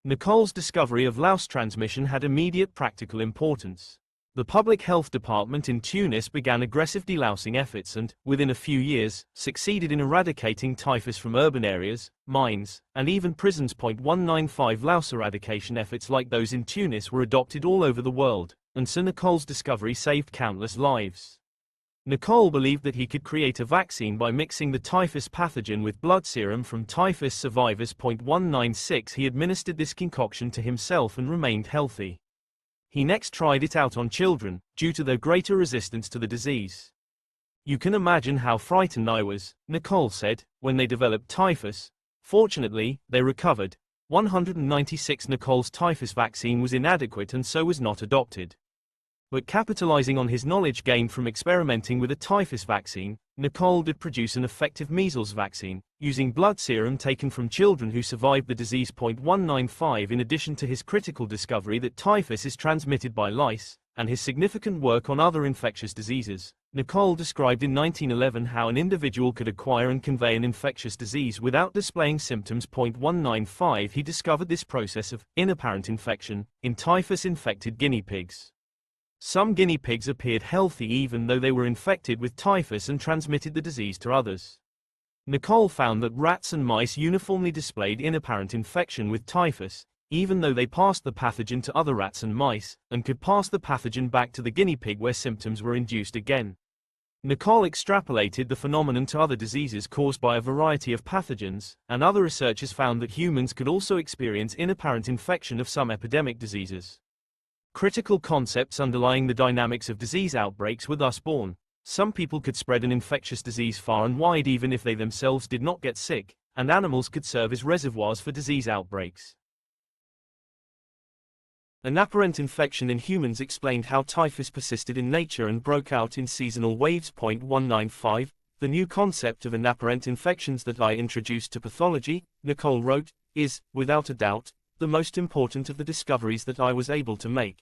Nicole's discovery of louse transmission had immediate practical importance. The public health department in Tunis began aggressive delousing efforts and, within a few years, succeeded in eradicating typhus from urban areas, mines, and even prisons. 195 Louse eradication efforts like those in Tunis were adopted all over the world, and so Nicole's discovery saved countless lives. Nicole believed that he could create a vaccine by mixing the typhus pathogen with blood serum from typhus survivors. 196 He administered this concoction to himself and remained healthy. He next tried it out on children, due to their greater resistance to the disease. "You can imagine how frightened I was," Nicole said, "when they developed typhus. Fortunately, they recovered." 196 Nicole's typhus vaccine was inadequate and so was not adopted. But capitalizing on his knowledge gained from experimenting with a typhus vaccine, Nicole did produce an effective measles vaccine, using blood serum taken from children who survived the disease. 195 In addition to his critical discovery that typhus is transmitted by lice, and his significant work on other infectious diseases, Nicole described in 1911 how an individual could acquire and convey an infectious disease without displaying symptoms. 195 He discovered this process of inapparent infection in typhus-infected guinea pigs. Some guinea pigs appeared healthy even though they were infected with typhus and transmitted the disease to others. Nicole found that rats and mice uniformly displayed inapparent infection with typhus, even though they passed the pathogen to other rats and mice, and could pass the pathogen back to the guinea pig where symptoms were induced again. Nicole extrapolated the phenomenon to other diseases caused by a variety of pathogens, and other researchers found that humans could also experience inapparent infection of some epidemic diseases. Critical concepts underlying the dynamics of disease outbreaks were thus born. Some people could spread an infectious disease far and wide even if they themselves did not get sick, and animals could serve as reservoirs for disease outbreaks. Inapparent infection in humans explained how typhus persisted in nature and broke out in seasonal waves. 195 The new concept of inapparent infections that I introduced to pathology, Nicole wrote, is, without a doubt, the most important of the discoveries that I was able to make.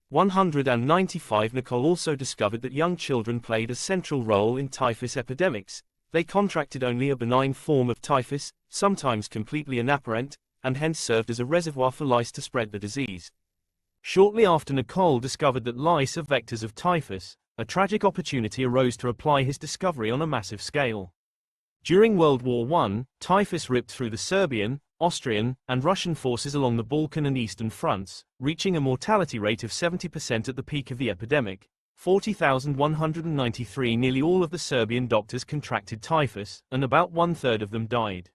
195 Nicole also discovered that young children played a central role in typhus epidemics. They contracted only a benign form of typhus, sometimes completely inapparent, and hence served as a reservoir for lice to spread the disease. Shortly after Nicole discovered that lice are vectors of typhus, a tragic opportunity arose to apply his discovery on a massive scale. During World War I, typhus ripped through the Serbian, Austrian, and Russian forces along the Balkan and Eastern fronts, reaching a mortality rate of 70% at the peak of the epidemic. 40,193 Nearly all of the Serbian doctors contracted typhus, and about 1/3 of them died.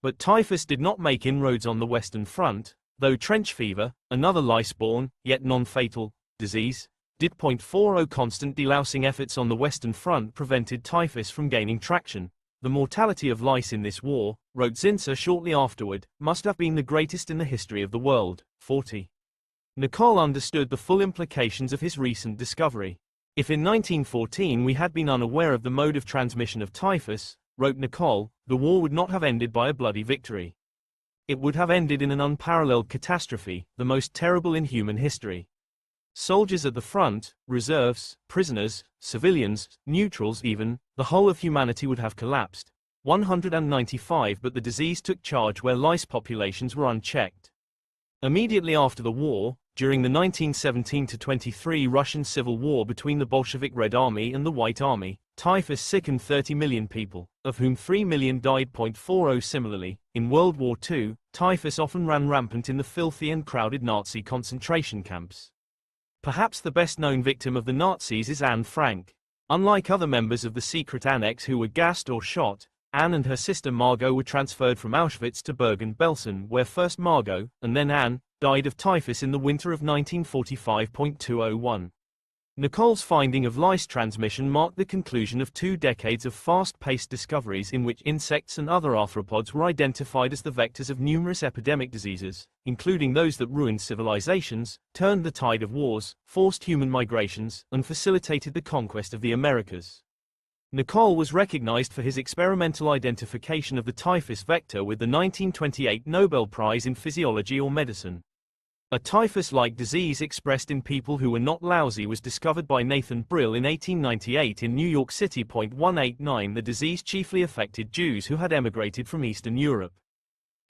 But typhus did not make inroads on the Western Front, though trench fever, another lice-borne, yet non-fatal, disease, did. 40 Constant delousing efforts on the Western Front prevented typhus from gaining traction. The mortality of lice in this war, wrote Zinsser shortly afterward, must have been the greatest in the history of the world. 40. Nicole understood the full implications of his recent discovery. If in 1914 we had been unaware of the mode of transmission of typhus, wrote Nicole, the war would not have ended by a bloody victory. It would have ended in an unparalleled catastrophe, the most terrible in human history. Soldiers at the front, reserves, prisoners, civilians, neutrals even, the whole of humanity would have collapsed. 195 But the disease took charge where lice populations were unchecked. Immediately after the war, During the 1917-23 Russian Civil War between the Bolshevik Red Army and the White Army, typhus sickened 30 million people, of whom 3 million died. 40 Similarly, in World War II, typhus often ran rampant in the filthy and crowded Nazi concentration camps. Perhaps the best-known victim of the Nazis is Anne Frank. Unlike other members of the secret annex who were gassed or shot, Anne and her sister Margot were transferred from Auschwitz to Bergen-Belsen, where first Margot, and then Anne, died of typhus in the winter of 1945-201. Nicole's finding of lice transmission marked the conclusion of 2 decades of fast-paced discoveries in which insects and other arthropods were identified as the vectors of numerous epidemic diseases, including those that ruined civilizations, turned the tide of wars, forced human migrations, and facilitated the conquest of the Americas. Nicole was recognized for his experimental identification of the typhus vector with the 1928 Nobel Prize in Physiology or Medicine. A typhus-like disease expressed in people who were not lousy was discovered by Nathan Brill in 1898 in New York City. 189 The disease chiefly affected Jews who had emigrated from Eastern Europe.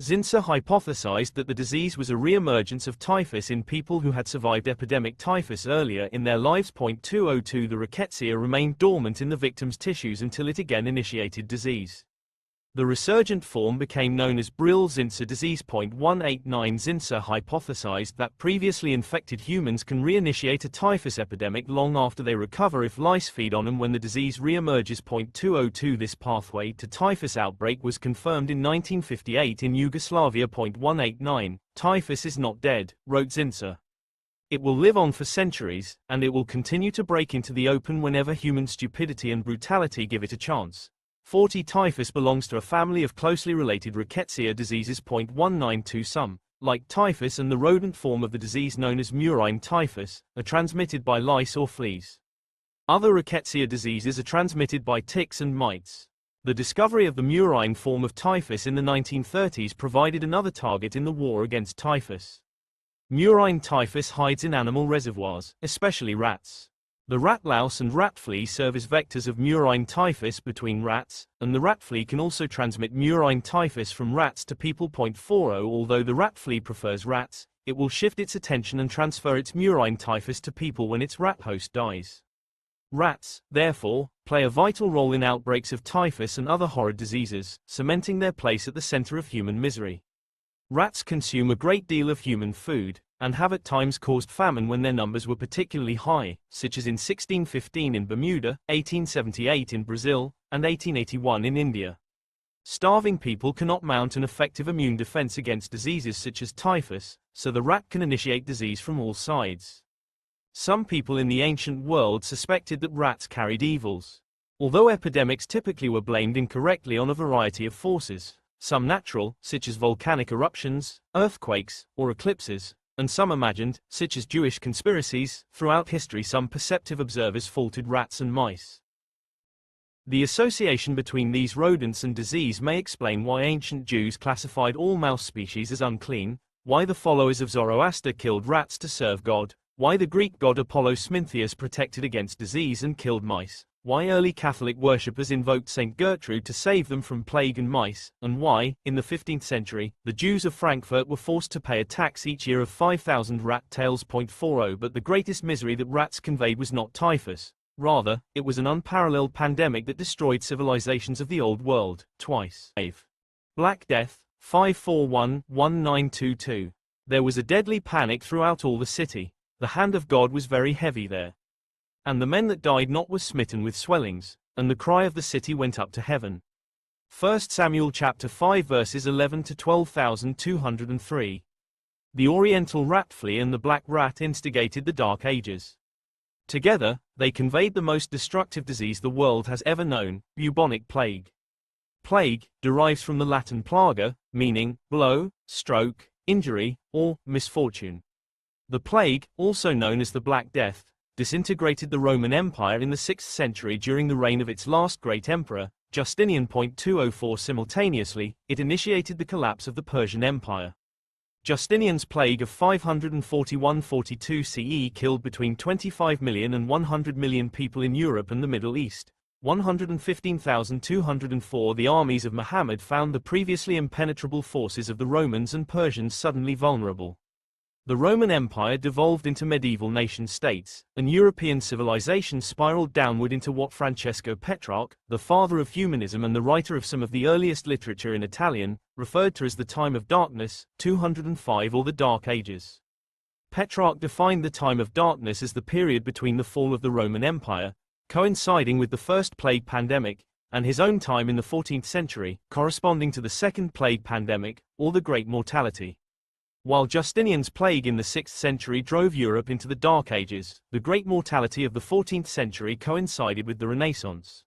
Zinsser hypothesized that the disease was a re-emergence of typhus in people who had survived epidemic typhus earlier in their lives. 202 The rickettsia remained dormant in the victim's tissues until it again initiated disease. The resurgent form became known as Brill-Zinsser disease. 189 Zinsser hypothesized that previously infected humans can reinitiate a typhus epidemic long after they recover if lice feed on them when the disease re-emerges. 202 This pathway to typhus outbreak was confirmed in 1958 in Yugoslavia. 189 Typhus is not dead, wrote Zinsser. It will live on for centuries, and it will continue to break into the open whenever human stupidity and brutality give it a chance. 40 Typhus belongs to a family of closely related rickettsia diseases. 192 Some, like typhus and the rodent form of the disease known as murine typhus, are transmitted by lice or fleas. Other rickettsia diseases are transmitted by ticks and mites. The discovery of the murine form of typhus in the 1930s provided another target in the war against typhus. Murine typhus hides in animal reservoirs, especially rats. The rat louse and rat flea serve as vectors of murine typhus between rats, and the rat flea can also transmit murine typhus from rats to people. 40 Although the rat flea prefers rats, it will shift its attention and transfer its murine typhus to people when its rat host dies. Rats, therefore, play a vital role in outbreaks of typhus and other horrid diseases, cementing their place at the center of human misery. Rats consume a great deal of human food, and have at times caused famine when their numbers were particularly high, such as in 1615 in Bermuda, 1878 in Brazil, and 1881 in India. Starving people cannot mount an effective immune defense against diseases such as typhus, so the rat can initiate disease from all sides. Some people in the ancient world suspected that rats carried evils. Although epidemics typically were blamed incorrectly on a variety of forces, some natural, such as volcanic eruptions, earthquakes, or eclipses, and some imagined, such as Jewish conspiracies, throughout history some perceptive observers faulted rats and mice. The association between these rodents and disease may explain why ancient Jews classified all mouse species as unclean, why the followers of Zoroaster killed rats to serve God, why the Greek god Apollo Smintheus protected against disease and killed mice, why early Catholic worshippers invoked Saint Gertrude to save them from plague and mice, and why, in the 15th century, the Jews of Frankfurt were forced to pay a tax each year of 5,000 rat tails. 40 But the greatest misery that rats conveyed was not typhus. Rather, it was an unparalleled pandemic that destroyed civilizations of the Old World, twice. Black Death, 541-1922. There was a deadly panic throughout all the city. The hand of God was very heavy there. And the men that died not were smitten with swellings, and the cry of the city went up to heaven. 1 Samuel chapter 5 verses 11 to 12,203. The oriental rat flea and the black rat instigated the Dark Ages. Together, they conveyed the most destructive disease the world has ever known, bubonic plague. Plague derives from the Latin plaga, meaning blow, stroke, injury, or misfortune. The plague, also known as the Black Death, disintegrated the Roman Empire in the 6th century during the reign of its last great emperor, Justinian. 204 Simultaneously, it initiated the collapse of the Persian Empire. Justinian's plague of 541–42 CE killed between 25 million and 100 million people in Europe and the Middle East. 115,204 The armies of Muhammad found the previously impenetrable forces of the Romans and Persians suddenly vulnerable. The Roman Empire devolved into medieval nation-states, and European civilization spiraled downward into what Francesco Petrarch, the father of humanism and the writer of some of the earliest literature in Italian, referred to as the time of darkness, 205 or the Dark Ages. Petrarch defined the time of darkness as the period between the fall of the Roman Empire, coinciding with the first plague pandemic, and his own time in the 14th century, corresponding to the second plague pandemic, or the Great Mortality. While Justinian's plague in the 6th century drove Europe into the Dark Ages, the Great Mortality of the 14th century coincided with the Renaissance.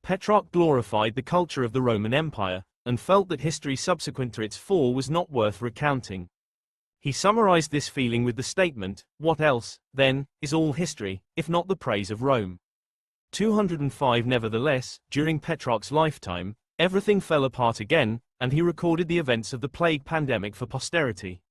Petrarch glorified the culture of the Roman Empire, and felt that history subsequent to its fall was not worth recounting. He summarized this feeling with the statement, "What else, then, is all history, if not the praise of Rome?" 205 Nevertheless, during Petrarch's lifetime, everything fell apart again, and he recorded the events of the plague pandemic for posterity.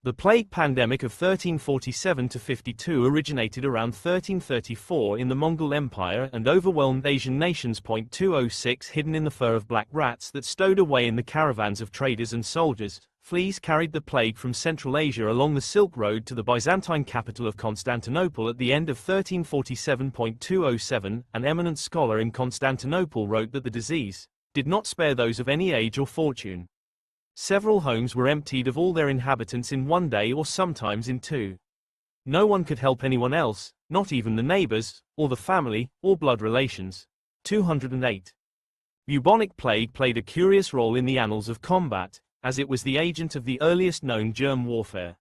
The plague pandemic of 1347–52 originated around 1334 in the Mongol Empire and overwhelmed Asian nations. 206 Hidden in the fur of black rats that stowed away in the caravans of traders and soldiers, fleas carried the plague from Central Asia along the Silk Road to the Byzantine capital of Constantinople at the end of 1347. 207 An eminent scholar in Constantinople wrote that the disease did not spare those of any age or fortune. Several homes were emptied of all their inhabitants in one day or sometimes in two. No one could help anyone else, not even the neighbors, or the family, or blood relations. 208. Bubonic plague played a curious role in the annals of combat, as it was the agent of the earliest known germ warfare.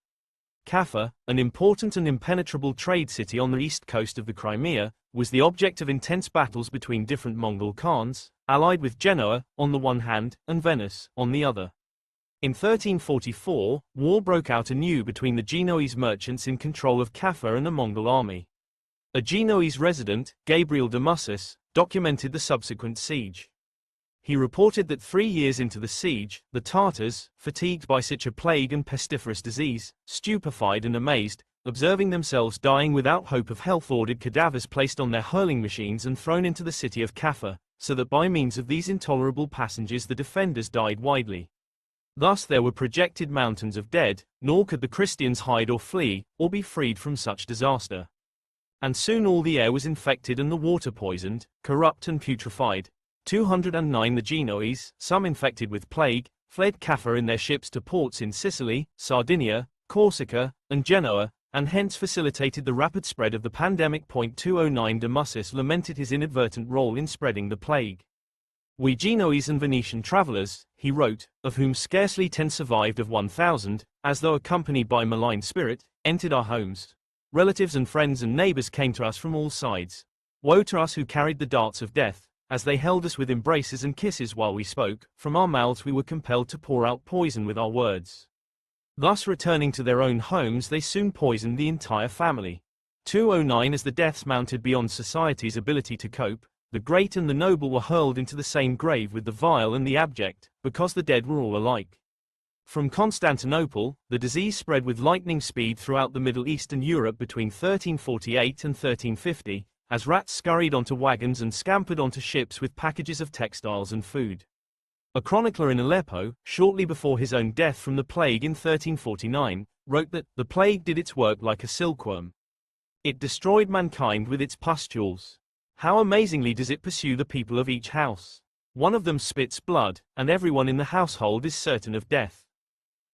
Kaffa, an important and impenetrable trade city on the east coast of the Crimea, was the object of intense battles between different Mongol Khans, allied with Genoa, on the one hand, and Venice, on the other. In 1344, war broke out anew between the Genoese merchants in control of Kaffa and the Mongol army. A Genoese resident, Gabriel de Mussis, documented the subsequent siege. He reported that 3 years into the siege, the Tartars, fatigued by such a plague and pestiferous disease, stupefied and amazed, observing themselves dying without hope of health, ordered cadavers placed on their hurling machines and thrown into the city of Kaffa, so that by means of these intolerable passengers the defenders died widely. Thus there were projected mountains of dead, nor could the Christians hide or flee, or be freed from such disaster. And soon all the air was infected and the water poisoned, corrupt and putrefied. 209 The Genoese, some infected with plague, fled Kaffa in their ships to ports in Sicily, Sardinia, Corsica, and Genoa, and hence facilitated the rapid spread of the pandemic. 209 De Mussis lamented his inadvertent role in spreading the plague. "We Genoese and Venetian travelers," he wrote, "of whom scarcely 10 survived of 1,000, as though accompanied by malign spirit, entered our homes. Relatives and friends and neighbors came to us from all sides. Woe to us who carried the darts of death, as they held us with embraces and kisses while we spoke, from our mouths we were compelled to pour out poison with our words." Thus returning to their own homes they soon poisoned the entire family. 209 As the deaths mounted beyond society's ability to cope, the great and the noble were hurled into the same grave with the vile and the abject, because the dead were all alike. From Constantinople, the disease spread with lightning speed throughout the Middle East and Europe between 1348 and 1350, as rats scurried onto wagons and scampered onto ships with packages of textiles and food. A chronicler in Aleppo, shortly before his own death from the plague in 1349, wrote that, "The plague did its work like a silkworm. It destroyed mankind with its pustules. How amazingly does it pursue the people of each house! One of them spits blood, and everyone in the household is certain of death.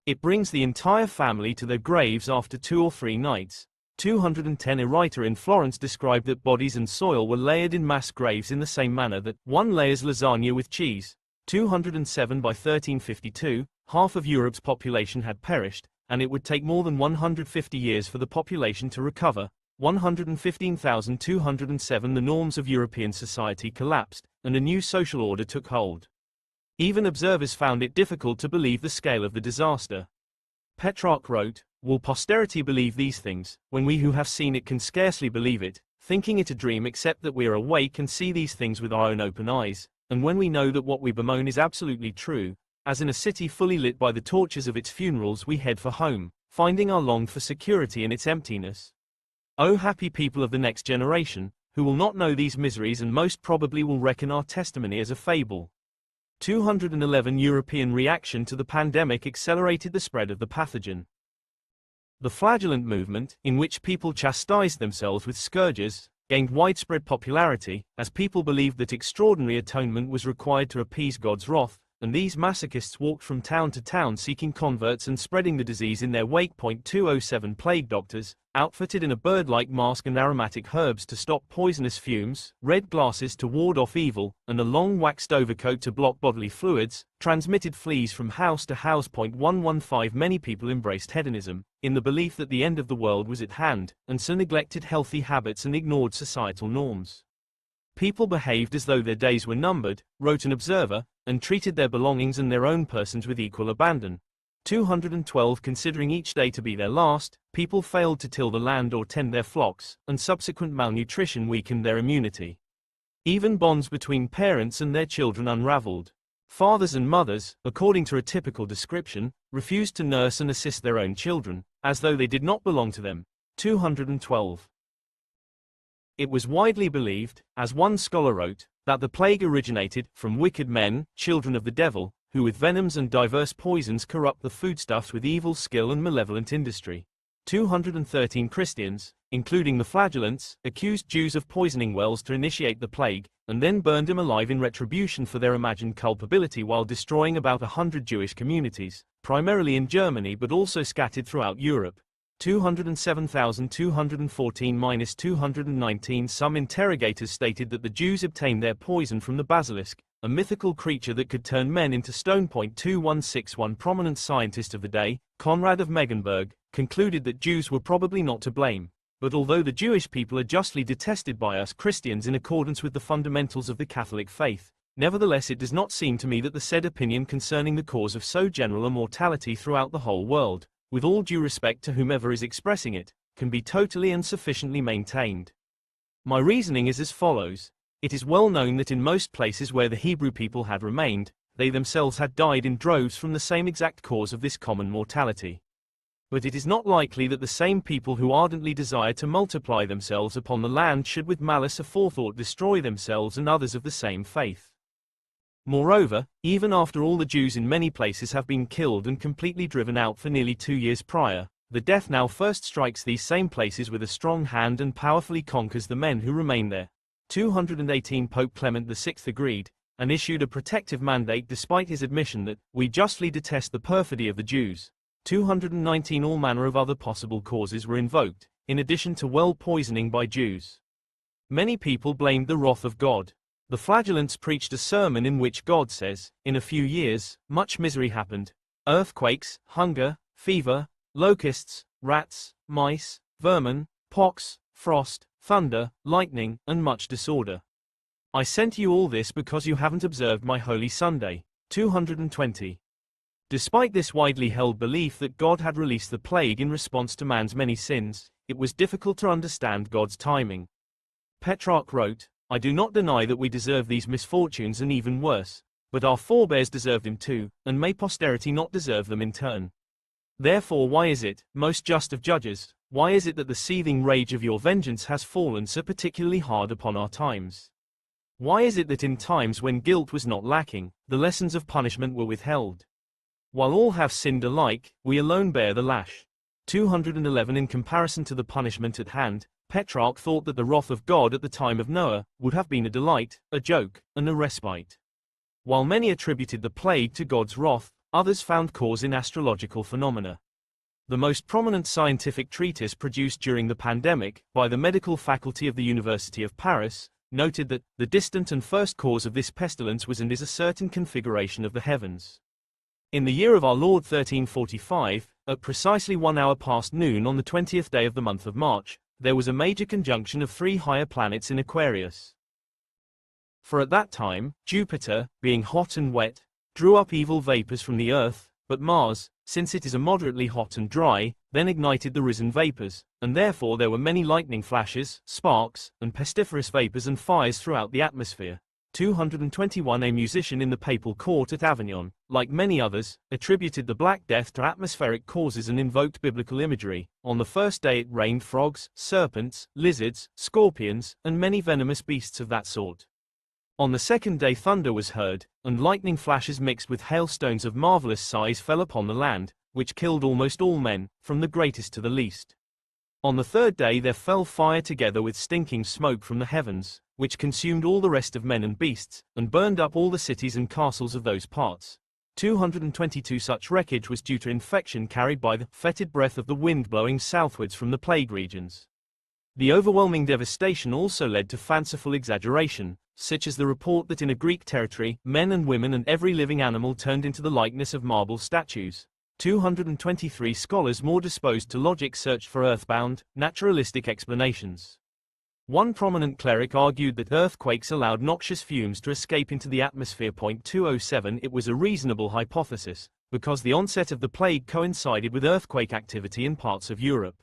It brings the entire family to their graves after 2 or 3 nights. 210 A writer in Florence described that bodies and soil were layered in mass graves in the same manner that one layers lasagna with cheese. 207 By 1352, half of Europe's population had perished, and it would take more than 150 years for the population to recover. 115,207 The norms of European society collapsed, and a new social order took hold. Even observers found it difficult to believe the scale of the disaster. Petrarch wrote, "Will posterity believe these things, when we who have seen it can scarcely believe it, thinking it a dream except that we are awake and see these things with our own open eyes, and when we know that what we bemoan is absolutely true, as in a city fully lit by the torches of its funerals we head for home, finding our longed for security in its emptiness. O happy people of the next generation, who will not know these miseries and most probably will reckon our testimony as a fable." 211 European reaction to the pandemic accelerated the spread of the pathogen. The flagellant movement, in which people chastised themselves with scourges, gained widespread popularity, as people believed that extraordinary atonement was required to appease God's wrath, and these masochists walked from town to town seeking converts and spreading the disease in their wake. 207 Plague doctors, outfitted in a bird-like mask and aromatic herbs to stop poisonous fumes, red glasses to ward off evil, and a long waxed overcoat to block bodily fluids, transmitted fleas from house to house. 115 Many people embraced hedonism, in the belief that the end of the world was at hand, and so neglected healthy habits and ignored societal norms. People behaved as though their days were numbered, wrote an observer, and treated their belongings and their own persons with equal abandon. 212 Considering each day to be their last, people failed to till the land or tend their flocks, and subsequent malnutrition weakened their immunity. Even bonds between parents and their children unraveled. Fathers and mothers, according to a typical description, refused to nurse and assist their own children, as though they did not belong to them. 212. It was widely believed, as one scholar wrote, that the plague originated from wicked men, children of the devil, who with venoms and diverse poisons corrupt the foodstuffs with evil skill and malevolent industry. 213 Christians, including the flagellants, accused Jews of poisoning wells to initiate the plague, and then burned them alive in retribution for their imagined culpability while destroying about 100 Jewish communities, primarily in Germany but also scattered throughout Europe. 207,214-219 Some interrogators stated that the Jews obtained their poison from the basilisk, a mythical creature that could turn men into stone. 2161 Prominent scientist of the day, Conrad of Megenberg, concluded that Jews were probably not to blame. But although the Jewish people are justly detested by us Christians in accordance with the fundamentals of the Catholic faith, nevertheless it does not seem to me that the said opinion concerning the cause of so general a mortality throughout the whole world, with all due respect to whomever is expressing it, can be totally and sufficiently maintained. My reasoning is as follows. It is well known that in most places where the Hebrew people had remained, they themselves had died in droves from the same exact cause of this common mortality. But it is not likely that the same people who ardently desire to multiply themselves upon the land should with malice aforethought destroy themselves and others of the same faith. Moreover, even after all the Jews in many places have been killed and completely driven out for nearly 2 years prior, the death now first strikes these same places with a strong hand and powerfully conquers the men who remain there. 218 Pope Clement VI agreed, and issued a protective mandate despite his admission that, "We justly detest the perfidy of the Jews." 219 All manner of other possible causes were invoked, in addition to well poisoning by Jews. Many people blamed the wrath of God. The flagellants preached a sermon in which God says, "In a few years, much misery happened. Earthquakes, hunger, fever, locusts, rats, mice, vermin, pox, frost, thunder, lightning, and much disorder. I sent you all this because you haven't observed my holy Sunday." 220. Despite this widely held belief that God had released the plague in response to man's many sins, it was difficult to understand God's timing. Petrarch wrote, "I do not deny that we deserve these misfortunes and even worse, but our forebears deserved them too, and may posterity not deserve them in turn? Therefore why is it, most just of judges, why is it that the seething rage of your vengeance has fallen so particularly hard upon our times? Why is it that in times when guilt was not lacking, the lessons of punishment were withheld? While all have sinned alike, we alone bear the lash." 211 In comparison to the punishment at hand, Petrarch thought that the wrath of God at the time of Noah would have been a delight, a joke, and a respite. While many attributed the plague to God's wrath, others found cause in astrological phenomena. The most prominent scientific treatise produced during the pandemic, by the medical faculty of the University of Paris, noted that the distant and first cause of this pestilence was and is a certain configuration of the heavens. In the year of our Lord 1345, at precisely 1 hour past noon on the 20th day of the month of March, there was a major conjunction of 3 higher planets in Aquarius. For at that time, Jupiter, being hot and wet, drew up evil vapors from the earth, but Mars, since it is a moderately hot and dry, then ignited the risen vapors, and therefore there were many lightning flashes, sparks, and pestiferous vapors and fires throughout the atmosphere. 221 A musician in the papal court at Avignon, like many others, attributed the Black Death to atmospheric causes and invoked biblical imagery. On the first day it rained frogs, serpents, lizards, scorpions, and many venomous beasts of that sort. On the second day thunder was heard, and lightning flashes mixed with hailstones of marvelous size fell upon the land, which killed almost all men, from the greatest to the least. On the third day there fell fire together with stinking smoke from the heavens, which consumed all the rest of men and beasts, and burned up all the cities and castles of those parts. 222 such wreckage was due to infection carried by the fetid breath of the wind blowing southwards from the plague regions. The overwhelming devastation also led to fanciful exaggeration, such as the report that in a Greek territory, men and women and every living animal turned into the likeness of marble statues. 223 scholars more disposed to logic searched for earthbound, naturalistic explanations. One prominent cleric argued that earthquakes allowed noxious fumes to escape into the atmosphere. 207 It was a reasonable hypothesis, because the onset of the plague coincided with earthquake activity in parts of Europe.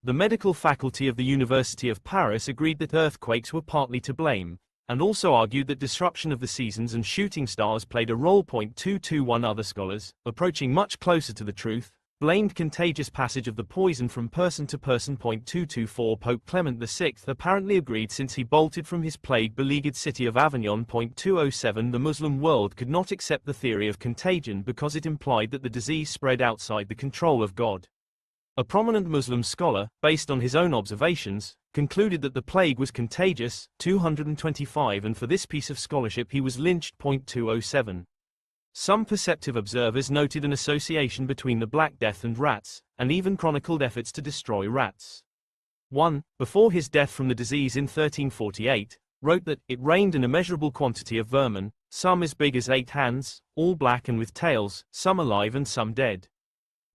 The medical faculty of the University of Paris agreed that earthquakes were partly to blame, and also argued that disruption of the seasons and shooting stars played a role. 221 Other scholars, approaching much closer to the truth, blamed contagious passage of the poison from person to person. 224 Pope Clement VI apparently agreed since he bolted from his plague-beleaguered city of Avignon. 207 The Muslim world could not accept the theory of contagion because it implied that the disease spread outside the control of God. A prominent Muslim scholar, based on his own observations, concluded that the plague was contagious. 225 And for this piece of scholarship he was lynched. 207 Some perceptive observers noted an association between the Black Death and rats, and even chronicled efforts to destroy rats. 1. Before his death from the disease in 1348, wrote that it rained an immeasurable quantity of vermin, some as big as 8 hands, all black and with tails, some alive and some dead.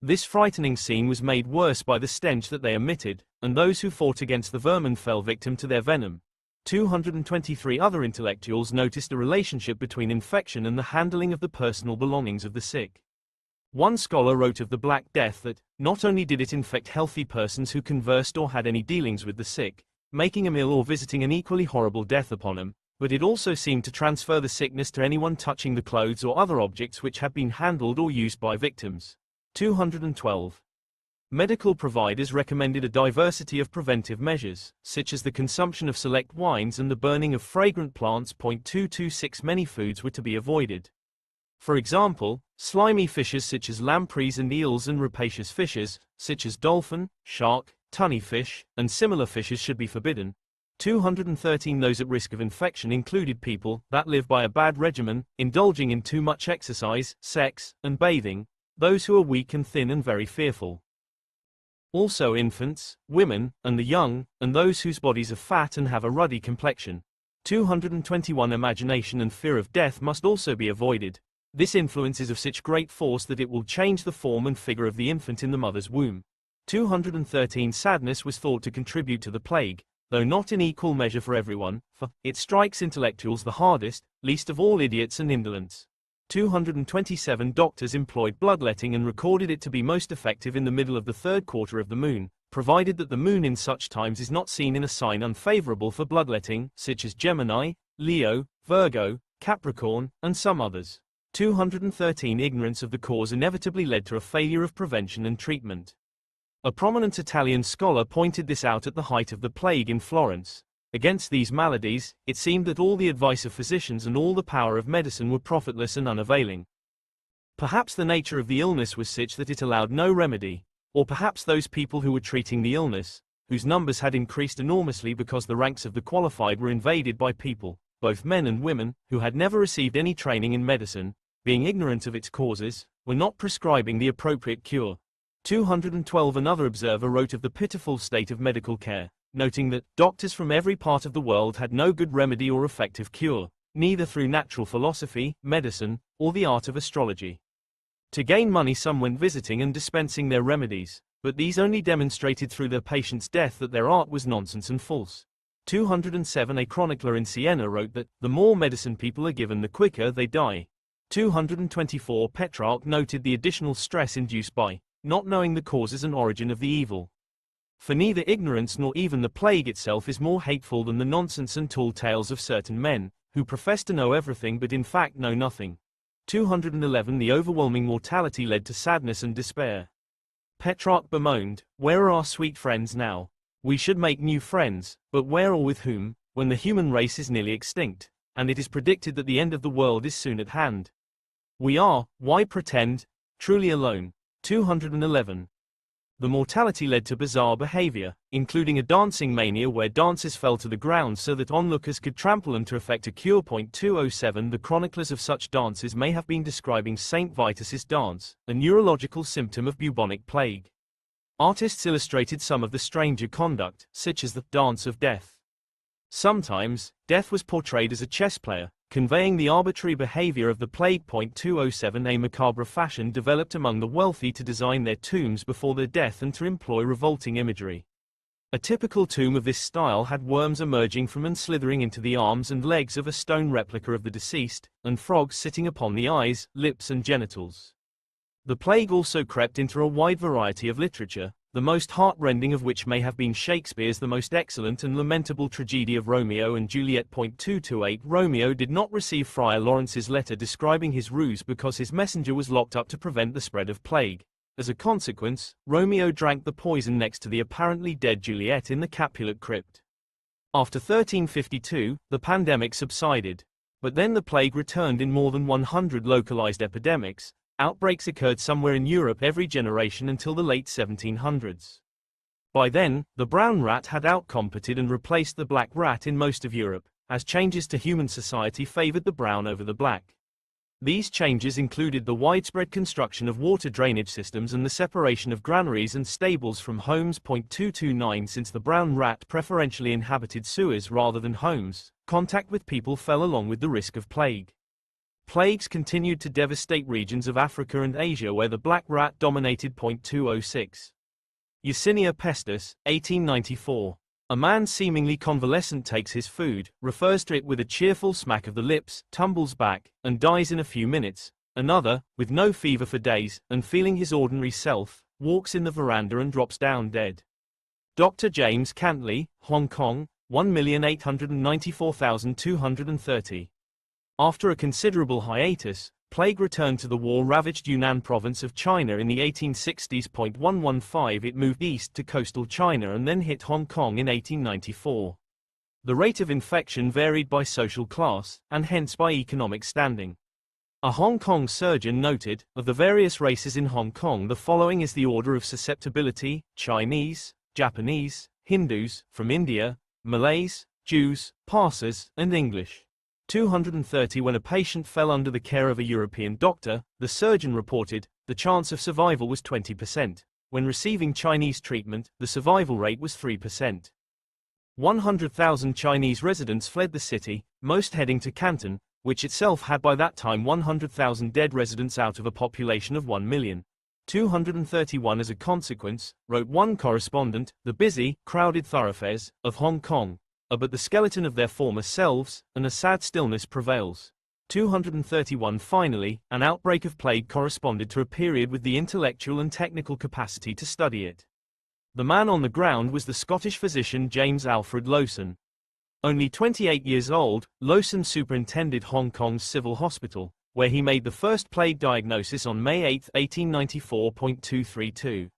This frightening scene was made worse by the stench that they emitted, and those who fought against the vermin fell victim to their venom. 223 Other intellectuals noticed a relationship between infection and the handling of the personal belongings of the sick. One scholar wrote of the Black Death that, not only did it infect healthy persons who conversed or had any dealings with the sick, making them ill or visiting an equally horrible death upon them, but it also seemed to transfer the sickness to anyone touching the clothes or other objects which had been handled or used by victims. 212. Medical providers recommended a diversity of preventive measures, such as the consumption of select wines and the burning of fragrant plants. 226 Many foods were to be avoided. For example, slimy fishes such as lampreys and eels and rapacious fishes, such as dolphin, shark, tunny fish, and similar fishes should be forbidden. 213 Those at risk of infection included people that live by a bad regimen, indulging in too much exercise, sex, and bathing, those who are weak and thin and very fearful. Also infants, women, and the young, and those whose bodies are fat and have a ruddy complexion. 221 Imagination and fear of death must also be avoided. This influence is of such great force that it will change the form and figure of the infant in the mother's womb. 213 Sadness was thought to contribute to the plague, though not in equal measure for everyone, for it strikes intellectuals the hardest, least of all idiots and indolents. 227 Doctors employed bloodletting and recorded it to be most effective in the middle of the third quarter of the moon, provided that the moon in such times is not seen in a sign unfavorable for bloodletting, such as Gemini, Leo, Virgo, Capricorn, and some others. 213 Ignorance of the cause inevitably led to a failure of prevention and treatment. A prominent Italian scholar pointed this out at the height of the plague in Florence. Against these maladies, it seemed that all the advice of physicians and all the power of medicine were profitless and unavailing. Perhaps the nature of the illness was such that it allowed no remedy, or perhaps those people who were treating the illness, whose numbers had increased enormously because the ranks of the qualified were invaded by people, both men and women, who had never received any training in medicine, being ignorant of its causes, were not prescribing the appropriate cure. 212 Another observer wrote of the pitiful state of medical care, noting that doctors from every part of the world had no good remedy or effective cure, neither through natural philosophy, medicine, or the art of astrology. To gain money some went visiting and dispensing their remedies, but these only demonstrated through their patient's death that their art was nonsense and false. 207 A chronicler in Siena wrote that, the more medicine people are given the quicker they die. 224 Petrarch noted the additional stress induced by not knowing the causes and origin of the evil. For neither ignorance nor even the plague itself is more hateful than the nonsense and tall tales of certain men, who profess to know everything but in fact know nothing. 211 The overwhelming mortality led to sadness and despair. Petrarch bemoaned, "Where are our sweet friends now? We should make new friends, but where or with whom, when the human race is nearly extinct, and it is predicted that the end of the world is soon at hand? We are, why pretend, truly alone. 211. The mortality led to bizarre behavior, including a dancing mania where dancers fell to the ground so that onlookers could trample them to effect a cure. 207. The chroniclers of such dances may have been describing Saint Vitus's dance, a neurological symptom of bubonic plague. Artists illustrated some of the stranger conduct, such as the dance of death. Sometimes, death was portrayed as a chess player, conveying the arbitrary behavior of the plague. 207. A macabre fashion developed among the wealthy to design their tombs before their death and to employ revolting imagery. A typical tomb of this style had worms emerging from and slithering into the arms and legs of a stone replica of the deceased, and frogs sitting upon the eyes, lips and genitals. The plague also crept into a wide variety of literature, the most heart-rending of which may have been Shakespeare's The Most Excellent and Lamentable Tragedy of Romeo and Juliet. 228. Romeo did not receive Friar Lawrence's letter describing his ruse because his messenger was locked up to prevent the spread of plague. As a consequence, Romeo drank the poison next to the apparently dead Juliet in the Capulet crypt. After 1352, the pandemic subsided. But then the plague returned in more than 100 localized epidemics. Outbreaks occurred somewhere in Europe every generation until the late 1700s. By then, the brown rat had outcompeted and replaced the black rat in most of Europe, as changes to human society favored the brown over the black. These changes included the widespread construction of water drainage systems and the separation of granaries and stables from homes. 229. Since the brown rat preferentially inhabited sewers rather than homes, contact with people fell along with the risk of plague. Plagues continued to devastate regions of Africa and Asia where the black rat dominated. 206. Yersinia pestis, 1894. A man seemingly convalescent takes his food, refers to it with a cheerful smack of the lips, tumbles back, and dies in a few minutes. Another, with no fever for days, and feeling his ordinary self, walks in the veranda and drops down dead. Dr. James Cantley, Hong Kong, 1,894,230. After a considerable hiatus, plague returned to the war-ravaged Yunnan province of China in the 1860s. 115. It moved east to coastal China and then hit Hong Kong in 1894. The rate of infection varied by social class, and hence by economic standing. A Hong Kong surgeon noted, of the various races in Hong Kong the following is the order of susceptibility: Chinese, Japanese, Hindus, from India, Malays, Jews, Parsers, and English. 230. When a patient fell under the care of a European doctor, the surgeon reported, the chance of survival was 20%. When receiving Chinese treatment, the survival rate was 3%. 100,000 Chinese residents fled the city, most heading to Canton, which itself had by that time 100,000 dead residents out of a population of 1 million. 231. As a consequence, wrote one correspondent, the busy, crowded thoroughfares of Hong Kong are but the skeleton of their former selves, and a sad stillness prevails. 231. Finally, an outbreak of plague corresponded to a period with the intellectual and technical capacity to study it. The man on the ground was the Scottish physician James Alfred Lowson. Only 28 years old, Lowson superintended Hong Kong's civil hospital, where he made the first plague diagnosis on May 8, 1894. 232.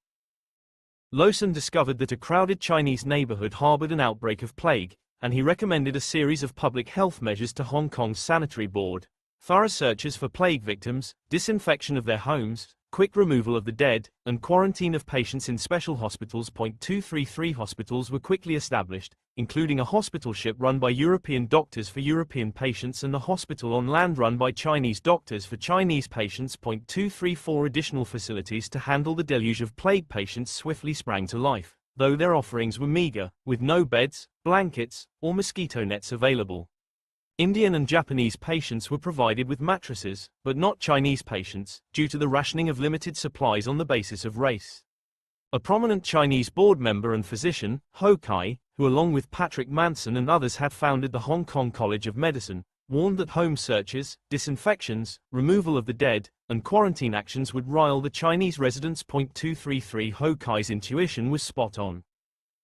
Lowson discovered that a crowded Chinese neighborhood harbored an outbreak of plague, and he recommended a series of public health measures to Hong Kong's sanitary board: thorough searches for plague victims, disinfection of their homes, quick removal of the dead, and quarantine of patients in special hospitals. 233. Hospitals were quickly established, including a hospital ship run by European doctors for European patients and a hospital on land run by Chinese doctors for Chinese patients. 234. Additional facilities to handle the deluge of plague patients swiftly sprang to life, though their offerings were meager, with no beds, blankets, or mosquito nets available. Indian and Japanese patients were provided with mattresses, but not Chinese patients, due to the rationing of limited supplies on the basis of race. A prominent Chinese board member and physician, Ho Kai, who along with Patrick Manson and others had founded the Hong Kong College of Medicine, warned that home searches, disinfections, removal of the dead, and quarantine actions would rile the Chinese residents. 233. Ho Kai's intuition was spot on.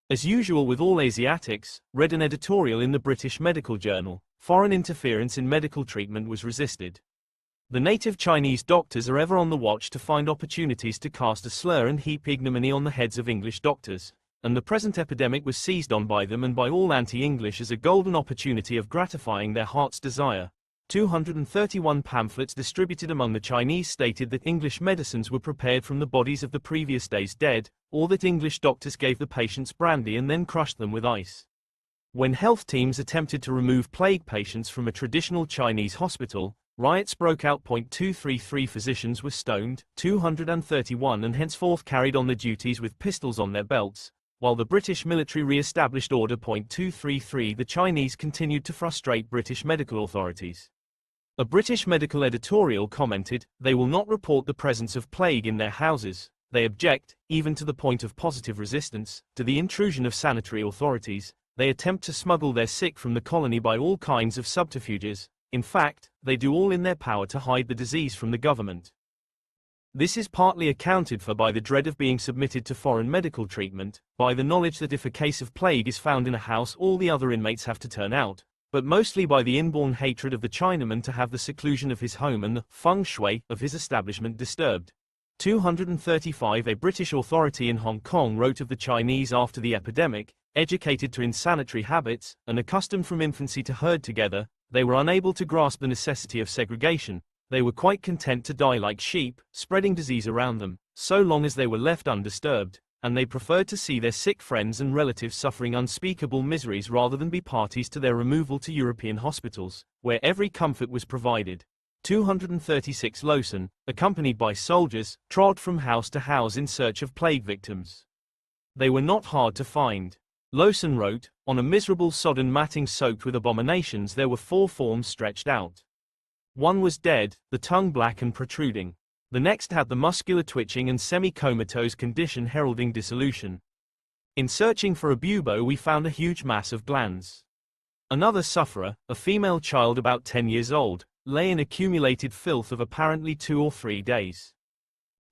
As usual with all Asiatics, read an editorial in the British Medical Journal: foreign interference in medical treatment was resisted. The native Chinese doctors are ever on the watch to find opportunities to cast a slur and heap ignominy on the heads of English doctors, and the present epidemic was seized on by them and by all anti-English as a golden opportunity of gratifying their heart's desire. 231 pamphlets distributed among the Chinese stated that English medicines were prepared from the bodies of the previous day's dead, or that English doctors gave the patients brandy and then crushed them with ice. When health teams attempted to remove plague patients from a traditional Chinese hospital, riots broke out. 233 physicians were stoned, 231 and henceforth carried on the duties with pistols on their belts, while the British military re-established Order. 233 The Chinese continued to frustrate British medical authorities. A British medical editorial commented, "They will not report the presence of plague in their houses. They object, even to the point of positive resistance, to the intrusion of sanitary authorities. They attempt to smuggle their sick from the colony by all kinds of subterfuges. In fact, they do all in their power to hide the disease from the government." This is partly accounted for by the dread of being submitted to foreign medical treatment, by the knowledge that if a case of plague is found in a house all the other inmates have to turn out, but mostly by the inborn hatred of the Chinaman to have the seclusion of his home and the feng shui of his establishment disturbed. 235 A British authority in Hong Kong wrote of the Chinese after the epidemic, educated to insanitary habits, and accustomed from infancy to herd together, they were unable to grasp the necessity of segregation. They were quite content to die like sheep, spreading disease around them, so long as they were left undisturbed, and they preferred to see their sick friends and relatives suffering unspeakable miseries rather than be parties to their removal to European hospitals, where every comfort was provided. 236 Lawson, accompanied by soldiers, trod from house to house in search of plague victims. They were not hard to find. Lawson wrote, "On a miserable sodden matting soaked with abominations there were 4 forms stretched out. One was dead, the tongue black and protruding. The next had the muscular twitching and semi-comatose condition heralding dissolution. In searching for a bubo we found a huge mass of glands. Another sufferer, a female child about 10 years old, lay in accumulated filth of apparently 2 or 3 days.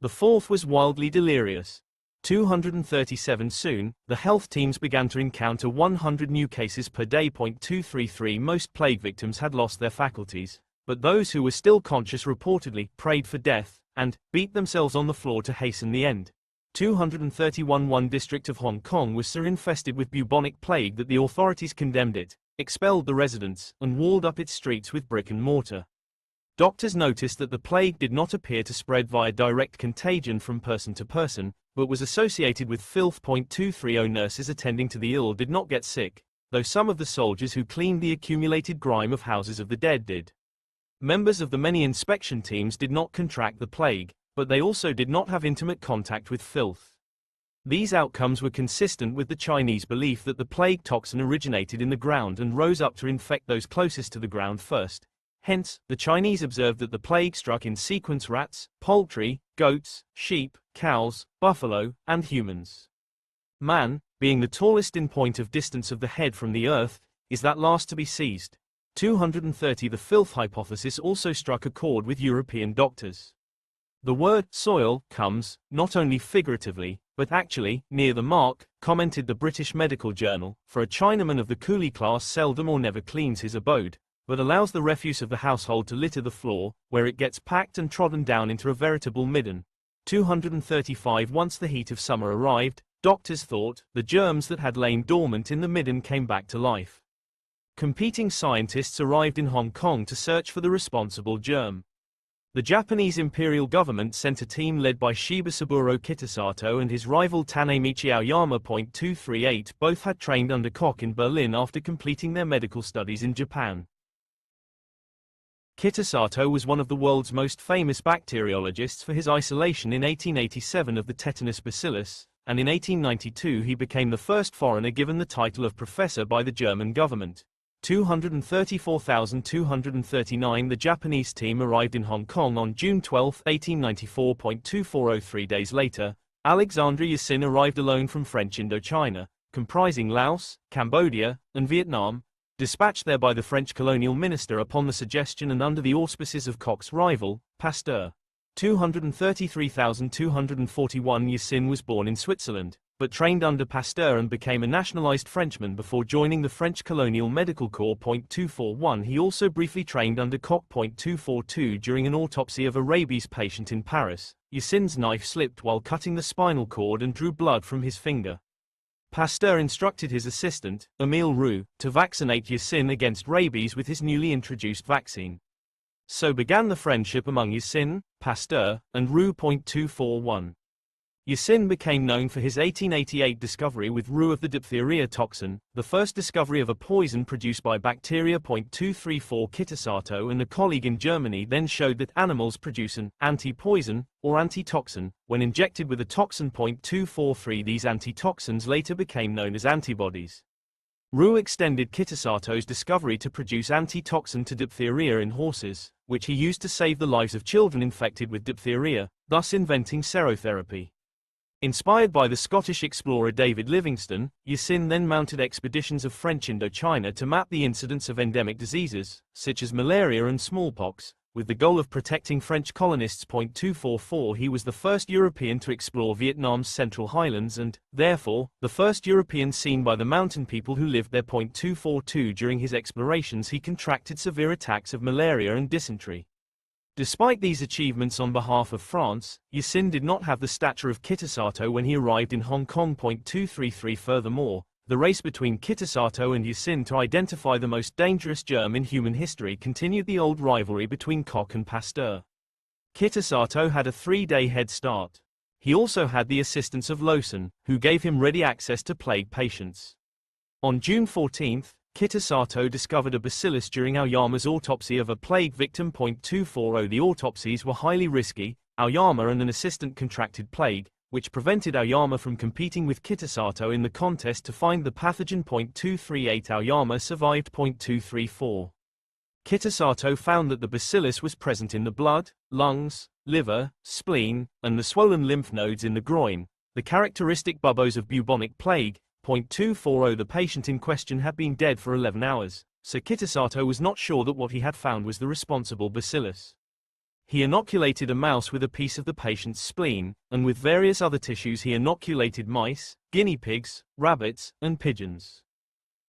The fourth was wildly delirious." 237 Soon, the health teams began to encounter 100 new cases per day. 233 Most plague victims had lost their faculties, but those who were still conscious reportedly prayed for death, and beat themselves on the floor to hasten the end. 231 One district of Hong Kong was so infested with bubonic plague that the authorities condemned it, expelled the residents, and walled up its streets with brick and mortar. Doctors noticed that the plague did not appear to spread via direct contagion from person to person, but was associated with filth. 230 Nurses attending to the ill did not get sick, though some of the soldiers who cleaned the accumulated grime of houses of the dead did. Members of the many inspection teams did not contract the plague, but they also did not have intimate contact with filth. These outcomes were consistent with the Chinese belief that the plague toxin originated in the ground and rose up to infect those closest to the ground first. Hence, the Chinese observed that the plague struck in sequence rats, poultry, goats, sheep, cows, buffalo, and humans. Man, being the tallest in point of distance of the head from the earth, is that last to be seized. 230 The filth hypothesis also struck a chord with European doctors. The word soil comes, not only figuratively, but actually, near the mark, commented the British Medical Journal, for a Chinaman of the coolie class seldom or never cleans his abode, but allows the refuse of the household to litter the floor, where it gets packed and trodden down into a veritable midden. 235 Once the heat of summer arrived, doctors thought, the germs that had lain dormant in the midden came back to life. Competing scientists arrived in Hong Kong to search for the responsible germ. The Japanese imperial government sent a team led by Shibasaburo Kitasato and his rival Tanemichi Aoyama. 238 Both had trained under Koch in Berlin after completing their medical studies in Japan. Kitasato was one of the world's most famous bacteriologists for his isolation in 1887 of the tetanus bacillus, and in 1892 he became the first foreigner given the title of professor by the German government. 234,239 The Japanese team arrived in Hong Kong on June 12, 1894. 2403 days later, Alexandre Yersin arrived alone from French Indochina, comprising Laos, Cambodia, and Vietnam, dispatched there by the French colonial minister upon the suggestion and under the auspices of Koch's rival, Pasteur. 233,241 Yersin was born in Switzerland, but trained under Pasteur and became a nationalized Frenchman before joining the French Colonial Medical Corps. 241 He also briefly trained under Koch. 242 During an autopsy of a rabies patient in Paris, Yersin's knife slipped while cutting the spinal cord and drew blood from his finger. Pasteur instructed his assistant, Émile Roux, to vaccinate Yersin against rabies with his newly introduced vaccine. So began the friendship among Yersin, Pasteur, and Roux. 241. Yersin became known for his 1888 discovery with Roux of the diphtheria toxin, the first discovery of a poison produced by bacteria. 234 Kitasato and a colleague in Germany then showed that animals produce an anti-poison, or antitoxin, when injected with a toxin. 243 These antitoxins later became known as antibodies. Roux extended Kitasato's discovery to produce antitoxin to diphtheria in horses, which he used to save the lives of children infected with diphtheria, thus inventing serotherapy. Inspired by the Scottish explorer David Livingstone, Yersin then mounted expeditions of French Indochina to map the incidence of endemic diseases, such as malaria and smallpox, with the goal of protecting French colonists. 244 He was the first European to explore Vietnam's Central Highlands and, therefore, the first European seen by the mountain people who lived there. 242 During his explorations he contracted severe attacks of malaria and dysentery. Despite these achievements on behalf of France, Yersin did not have the stature of Kitasato when he arrived in Hong Kong. 233 Furthermore, the race between Kitasato and Yersin to identify the most dangerous germ in human history continued the old rivalry between Koch and Pasteur. Kitasato had a 3-day head start. He also had the assistance of Lawson, who gave him ready access to plague patients. On June 14, Kitasato discovered a bacillus during Aoyama's autopsy of a plague victim. 240 The autopsies were highly risky. Aoyama and an assistant contracted plague, which prevented Aoyama from competing with Kitasato in the contest to find the pathogen. 238 Aoyama survived. 234 Kitasato found that the bacillus was present in the blood, lungs, liver, spleen, and the swollen lymph nodes in the groin, the characteristic buboes of bubonic plague. 240 The patient in question had been dead for 11 hours, so Kitasato was not sure that what he had found was the responsible bacillus. He inoculated a mouse with a piece of the patient's spleen, and with various other tissues he inoculated mice, guinea pigs, rabbits, and pigeons.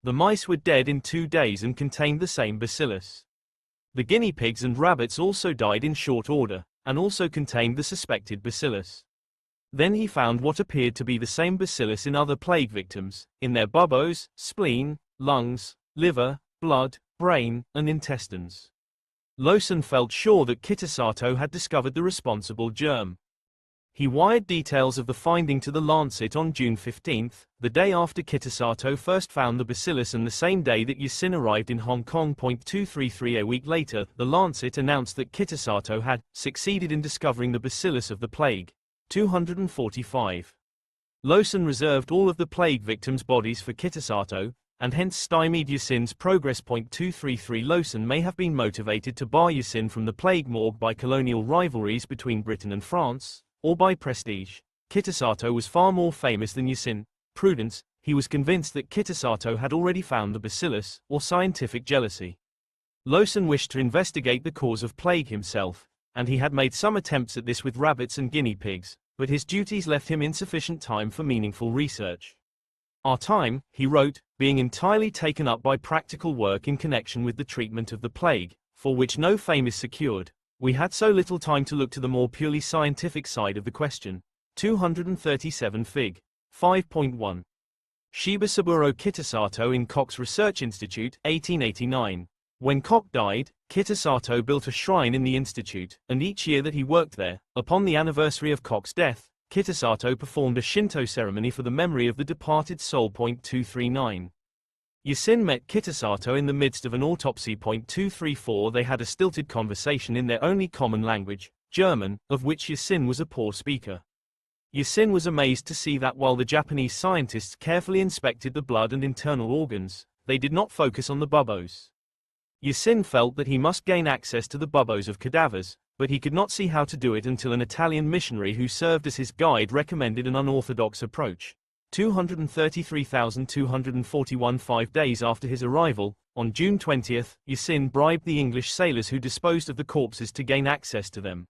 The mice were dead in 2 days and contained the same bacillus. The guinea pigs and rabbits also died in short order, and also contained the suspected bacillus. Then he found what appeared to be the same bacillus in other plague victims, in their buboes, spleen, lungs, liver, blood, brain, and intestines. Lawson felt sure that Kitasato had discovered the responsible germ. He wired details of the finding to the Lancet on June 15, the day after Kitasato first found the bacillus and the same day that Yersin arrived in Hong Kong. 233 A week later, the Lancet announced that Kitasato had succeeded in discovering the bacillus of the plague. 245. Lawson reserved all of the plague victims' bodies for Kitasato, and hence stymied Yersin's progress. 233 Lawson may have been motivated to bar Yersin from the plague morgue by colonial rivalries between Britain and France, or by prestige. Kitasato was far more famous than Yersin. Prudence, he was convinced that Kitasato had already found the bacillus, or scientific jealousy. Lawson wished to investigate the cause of plague himself, and he had made some attempts at this with rabbits and guinea pigs, but his duties left him insufficient time for meaningful research. Our time, he wrote, being entirely taken up by practical work in connection with the treatment of the plague, for which no fame is secured, we had so little time to look to the more purely scientific side of the question. 237 Fig. 5.1. Shibasaburo Kitasato in Koch's Research Institute, 1889. When Koch died, Kitasato built a shrine in the institute, and each year that he worked there, upon the anniversary of Koch's death, Kitasato performed a Shinto ceremony for the memory of the departed soul. 239. Yersin met Kitasato in the midst of an autopsy. 234 They had a stilted conversation in their only common language, German, of which Yersin was a poor speaker. Yersin was amazed to see that while the Japanese scientists carefully inspected the blood and internal organs, they did not focus on the buboes. Yersin felt that he must gain access to the buboes of cadavers, but he could not see how to do it until an Italian missionary who served as his guide recommended an unorthodox approach. 233,241 5 days after his arrival, on June 20, Yersin bribed the English sailors who disposed of the corpses to gain access to them.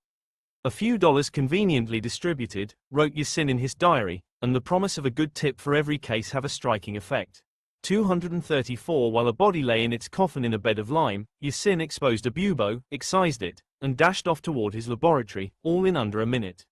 A few dollars conveniently distributed, wrote Yersin in his diary, and the promise of a good tip for every case have a striking effect. 234 While a body lay in its coffin in a bed of lime, Yersin exposed a bubo, excised it, and dashed off toward his laboratory, all in under a minute.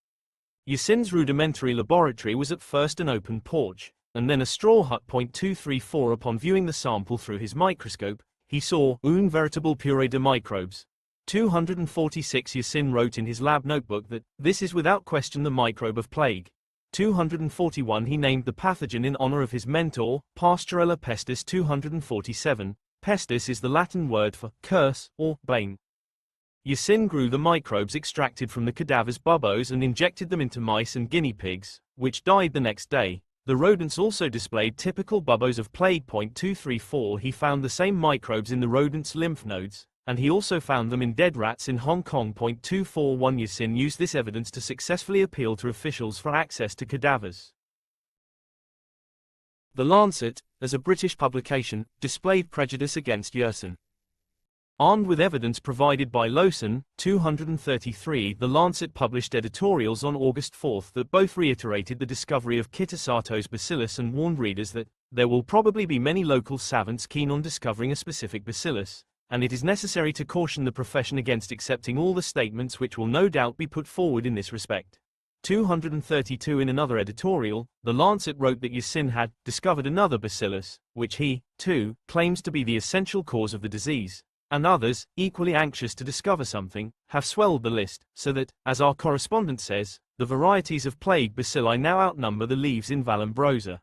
Yersin's rudimentary laboratory was at first an open porch, and then a straw hut. 234 Upon viewing the sample through his microscope, he saw une veritable purée de microbes. 246 Yersin wrote in his lab notebook that this is without question the microbe of plague. 241 He named the pathogen in honor of his mentor, Pastorella pestis. 247 Pestis is the Latin word for curse or bane. Yersin grew the microbes extracted from the cadaver's buboes and injected them into mice and guinea pigs, which died the next day. The rodents also displayed typical buboes of plague. 234 He found the same microbes in the rodents' lymph nodes, and he also found them in dead rats in Hong Kong. 241 Yersin used this evidence to successfully appeal to officials for access to cadavers. The Lancet, as a British publication, displayed prejudice against Yersin. Armed with evidence provided by Lawson, 233, The Lancet published editorials on August 4 that both reiterated the discovery of Kitasato's bacillus and warned readers that there will probably be many local savants keen on discovering a specific bacillus, and it is necessary to caution the profession against accepting all the statements which will no doubt be put forward in this respect. 232 In another editorial, The Lancet wrote that Yersin had discovered another bacillus, which he, too, claims to be the essential cause of the disease, and others, equally anxious to discover something, have swelled the list, so that, as our correspondent says, the varieties of plague bacilli now outnumber the leaves in Vallombrosa.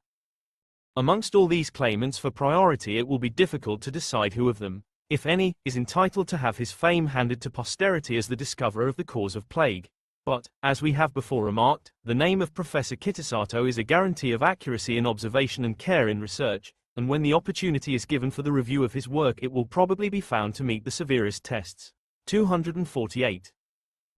Amongst all these claimants for priority, it will be difficult to decide who of them, if any, is entitled to have his fame handed to posterity as the discoverer of the cause of plague. But, as we have before remarked, the name of Professor Kitasato is a guarantee of accuracy in observation and care in research, and when the opportunity is given for the review of his work it will probably be found to meet the severest tests. 248.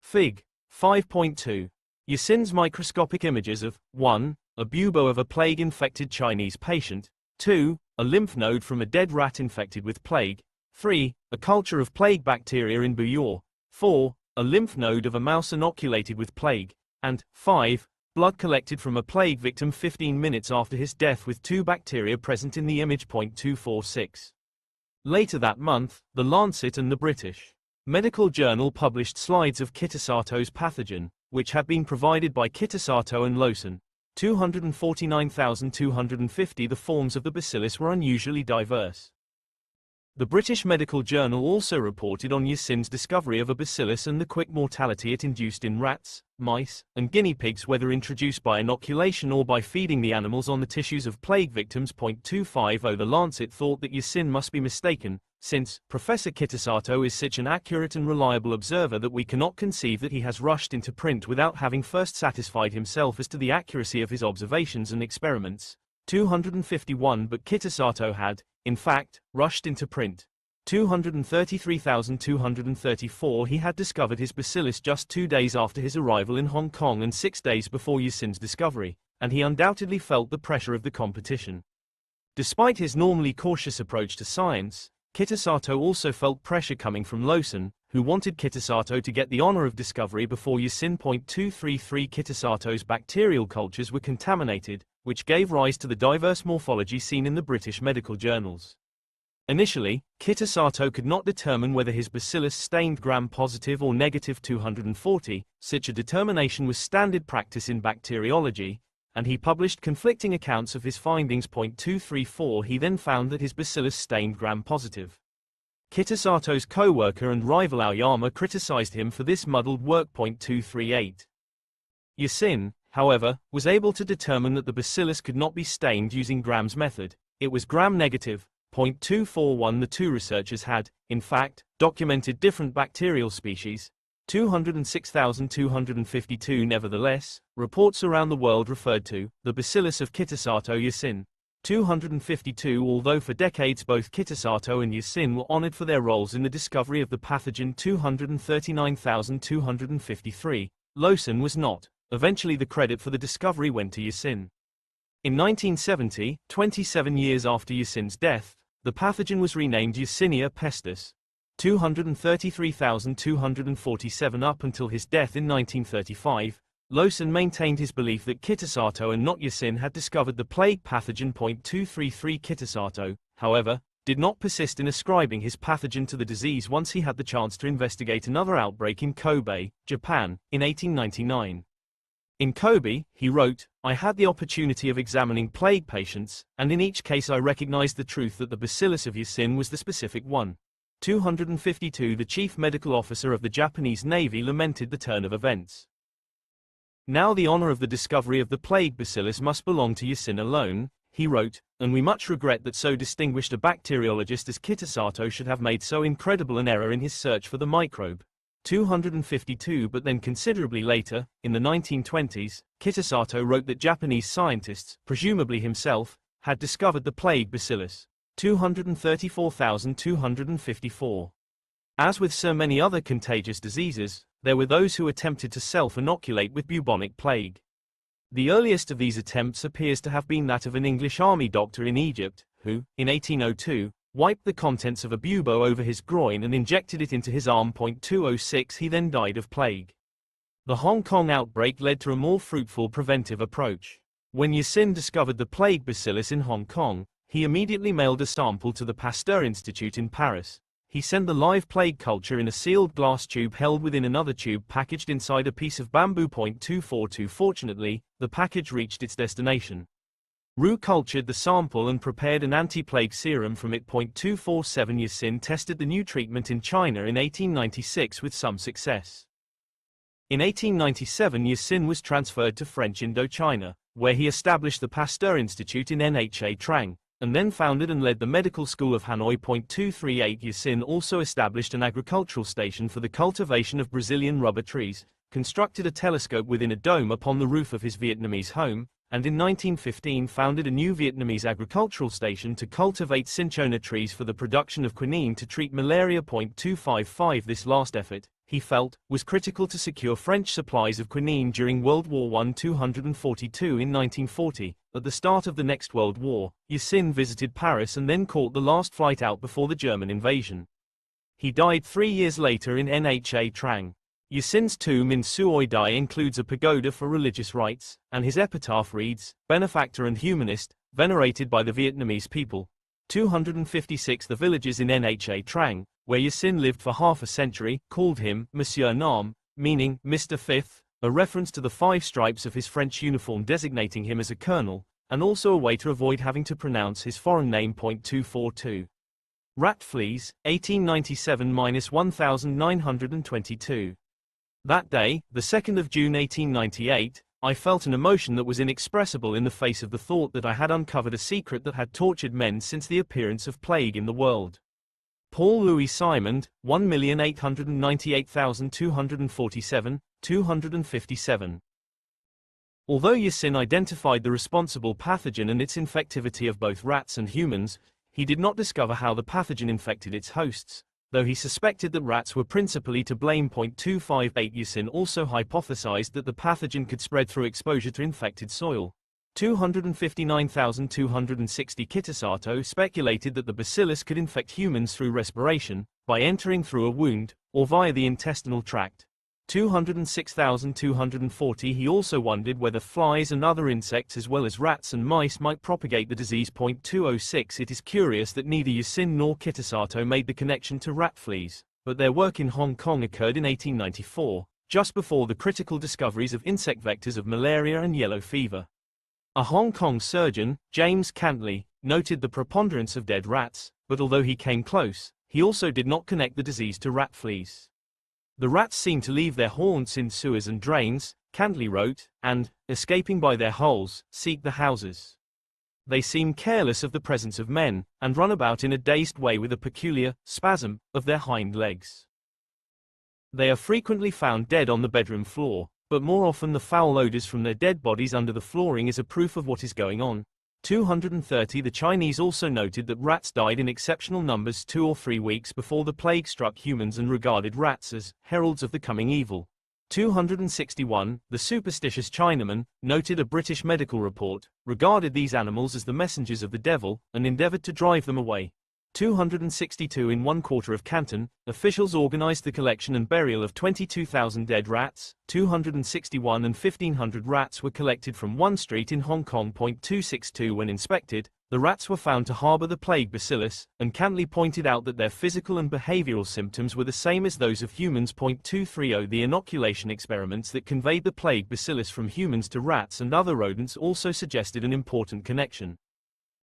Fig. 5.2. Yersin's microscopic images of 1. A bubo of a plague-infected Chinese patient, 2. A lymph node from a dead rat infected with plague, 3. A culture of plague bacteria in Buyur, 4. A lymph node of a mouse inoculated with plague, and 5. Blood collected from a plague victim 15 minutes after his death with 2 bacteria present in the image. 246. Later that month, The Lancet and the British Medical Journal published slides of Kitasato's pathogen, which had been provided by Kitasato and Lawson. 249,250 The forms of the bacillus were unusually diverse. The British Medical Journal also reported on Yersin's discovery of a bacillus and the quick mortality it induced in rats, mice, and guinea pigs, whether introduced by inoculation or by feeding the animals on the tissues of plague victims. 250 The Lancet thought that Yersin must be mistaken, since Professor Kitasato is such an accurate and reliable observer that we cannot conceive that he has rushed into print without having first satisfied himself as to the accuracy of his observations and experiments. 251 But Kitasato had, in fact, rushed into print. 233,234 He had discovered his bacillus just 2 days after his arrival in Hong Kong and 6 days before Yersin's discovery, and he undoubtedly felt the pressure of the competition. Despite his normally cautious approach to science, Kitasato also felt pressure coming from Lawson, who wanted Kitasato to get the honor of discovery before Yersin. 233 Kitasato's bacterial cultures were contaminated, which gave rise to the diverse morphology seen in the British medical journals. Initially, Kitasato could not determine whether his bacillus stained gram-positive or negative 240, such a determination was standard practice in bacteriology, and he published conflicting accounts of his findings. 234 He then found that his bacillus stained gram-positive. Kitasato's co-worker and rival Aoyama criticized him for this muddled work. 238. Yersin, however, was able to determine that the bacillus could not be stained using Graham's method. It was gram-negative. 241 The two researchers had, in fact, documented different bacterial species. 206,252 Nevertheless, reports around the world referred to the bacillus of Kitasato Yersin. 252 Although for decades both Kitasato and Yersin were honored for their roles in the discovery of the pathogen. 239,253, Lawson was not. Eventually the credit for the discovery went to Yersin. In 1970, 27 years after Yersin's death, the pathogen was renamed Yersinia pestis. 233,247 Up until his death in 1935, Lawson maintained his belief that Kitasato and not Yersin had discovered the plague pathogen. 233 Kitasato, however, did not persist in ascribing his pathogen to the disease once he had the chance to investigate another outbreak in Kobe, Japan, in 1899. In Kobe, he wrote, "I had the opportunity of examining plague patients, and in each case I recognized the truth that the bacillus of Yasin was the specific one." 252 The chief medical officer of the Japanese Navy lamented the turn of events. "Now the honor of the discovery of the plague bacillus must belong to Yasin alone," he wrote, "and we much regret that so distinguished a bacteriologist as Kitasato should have made so incredible an error in his search for the microbe." 252 But then considerably later, in the 1920s, Kitasato wrote that Japanese scientists, presumably himself, had discovered the plague bacillus. 234,254. As with so many other contagious diseases, there were those who attempted to self-inoculate with bubonic plague. The earliest of these attempts appears to have been that of an English army doctor in Egypt, who, in 1802, wiped the contents of a bubo over his groin and injected it into his arm. 206 He then died of plague. The Hong Kong outbreak led to a more fruitful preventive approach. When Yasin discovered the plague bacillus in Hong Kong, he immediately mailed a sample to the Pasteur Institute in Paris. He sent the live plague culture in a sealed glass tube held within another tube packaged inside a piece of bamboo. 242 Fortunately, the package reached its destination. Roux cultured the sample and prepared an anti-plague serum from it. 247 Yasin tested the new treatment in China in 1896 with some success. In 1897 Yasin was transferred to French Indochina, where he established the Pasteur Institute in Nha Trang, and then founded and led the medical school of Hanoi. 238 Yasin also established an agricultural station for the cultivation of Brazilian rubber trees, constructed a telescope within a dome upon the roof of his Vietnamese home, and in 1915 founded a new Vietnamese agricultural station to cultivate cinchona trees for the production of quinine to treat malaria. 255 This last effort, he felt, was critical to secure French supplies of quinine during World War I. 242 In 1940, at the start of the next World War, Yasin visited Paris and then caught the last flight out before the German invasion. He died 3 years later in Nha Trang. Yasin's tomb in Suoi Dai includes a pagoda for religious rites, and his epitaph reads, "Benefactor and humanist, venerated by the Vietnamese people." 256 The villagers in Nha Trang, where Yasin lived for half a century, called him Monsieur Nam, meaning Mr. Fifth, a reference to the 5 stripes of his French uniform designating him as a colonel, and also a way to avoid having to pronounce his foreign name. 242. Rat fleas, 1897–1922. That day, the 2nd of June 1898, I felt an emotion that was inexpressible in the face of the thought that I had uncovered a secret that had tortured men since the appearance of plague in the world. Paul Louis Simond, 1,898,247, 257. Although Yasin identified the responsible pathogen and its infectivity of both rats and humans, he did not discover how the pathogen infected its hosts, though he suspected that rats were principally to blame. 258 Yasin also hypothesized that the pathogen could spread through exposure to infected soil. 259,260 Kitasato speculated that the bacillus could infect humans through respiration, by entering through a wound, or via the intestinal tract. 206,240 He also wondered whether flies and other insects as well as rats and mice might propagate the disease. 206 It is curious that neither Yasin nor Kitasato made the connection to rat fleas, but their work in Hong Kong occurred in 1894, just before the critical discoveries of insect vectors of malaria and yellow fever. A Hong Kong surgeon, James Cantley, noted the preponderance of dead rats, but although he came close, he also did not connect the disease to rat fleas. The rats seem to leave their haunts in sewers and drains, Cantley wrote, and, escaping by their holes, seek the houses. They seem careless of the presence of men, and run about in a dazed way with a peculiar spasm of their hind legs. They are frequently found dead on the bedroom floor, but more often the foul odors from their dead bodies under the flooring is a proof of what is going on. 230 The Chinese also noted that rats died in exceptional numbers 2 or 3 weeks before the plague struck humans and regarded rats as heralds of the coming evil. 261 The superstitious Chinaman, noted a British medical report, regarded these animals as the messengers of the devil, and endeavored to drive them away. 262 in one quarter of Canton, officials organized the collection and burial of 22,000 dead rats. 261 and 1,500 rats were collected from one street in Hong Kong. 262 When inspected, the rats were found to harbor the plague bacillus, and Cantley pointed out that their physical and behavioral symptoms were the same as those of humans. 230 The inoculation experiments that conveyed the plague bacillus from humans to rats and other rodents also suggested an important connection.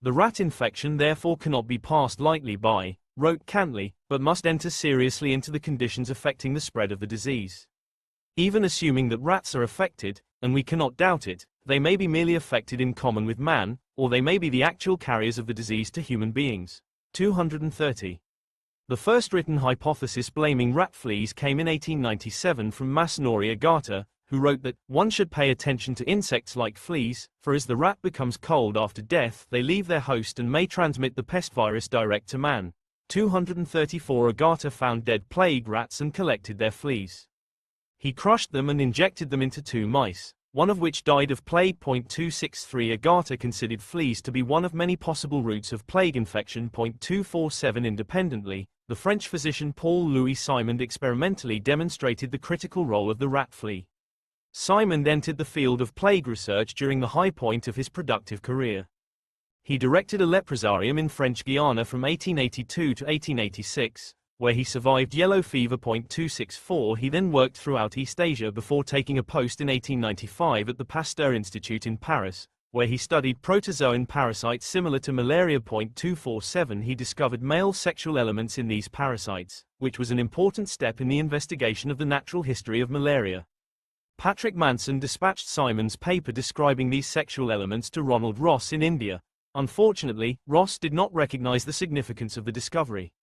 The rat infection therefore cannot be passed lightly by, wrote Cantley, but must enter seriously into the conditions affecting the spread of the disease. Even assuming that rats are affected, and we cannot doubt it, they may be merely affected in common with man, or they may be the actual carriers of the disease to human beings. 230. The first written hypothesis blaming rat fleas came in 1897 from Masanori Agata, who wrote that one should pay attention to insects like fleas, for as the rat becomes cold after death they leave their host and may transmit the pest virus direct to man. 234 Agata found dead plague rats and collected their fleas. He crushed them and injected them into 2 mice, one of which died of plague. 263 Agata considered fleas to be one of many possible routes of plague infection. 247 Independently, the French physician Paul-Louis Simond experimentally demonstrated the critical role of the rat flea. Simond entered the field of plague research during the high point of his productive career. He directed a leprosarium in French Guiana from 1882 to 1886, where he survived yellow fever. 264 He then worked throughout East Asia before taking a post in 1895 at the Pasteur Institute in Paris, where he studied protozoan parasites similar to malaria. 247 He discovered male sexual elements in these parasites, which was an important step in the investigation of the natural history of malaria. Patrick Manson dispatched Simond's paper describing these sexual elements to Ronald Ross in India. Unfortunately, Ross did not recognize the significance of the discovery.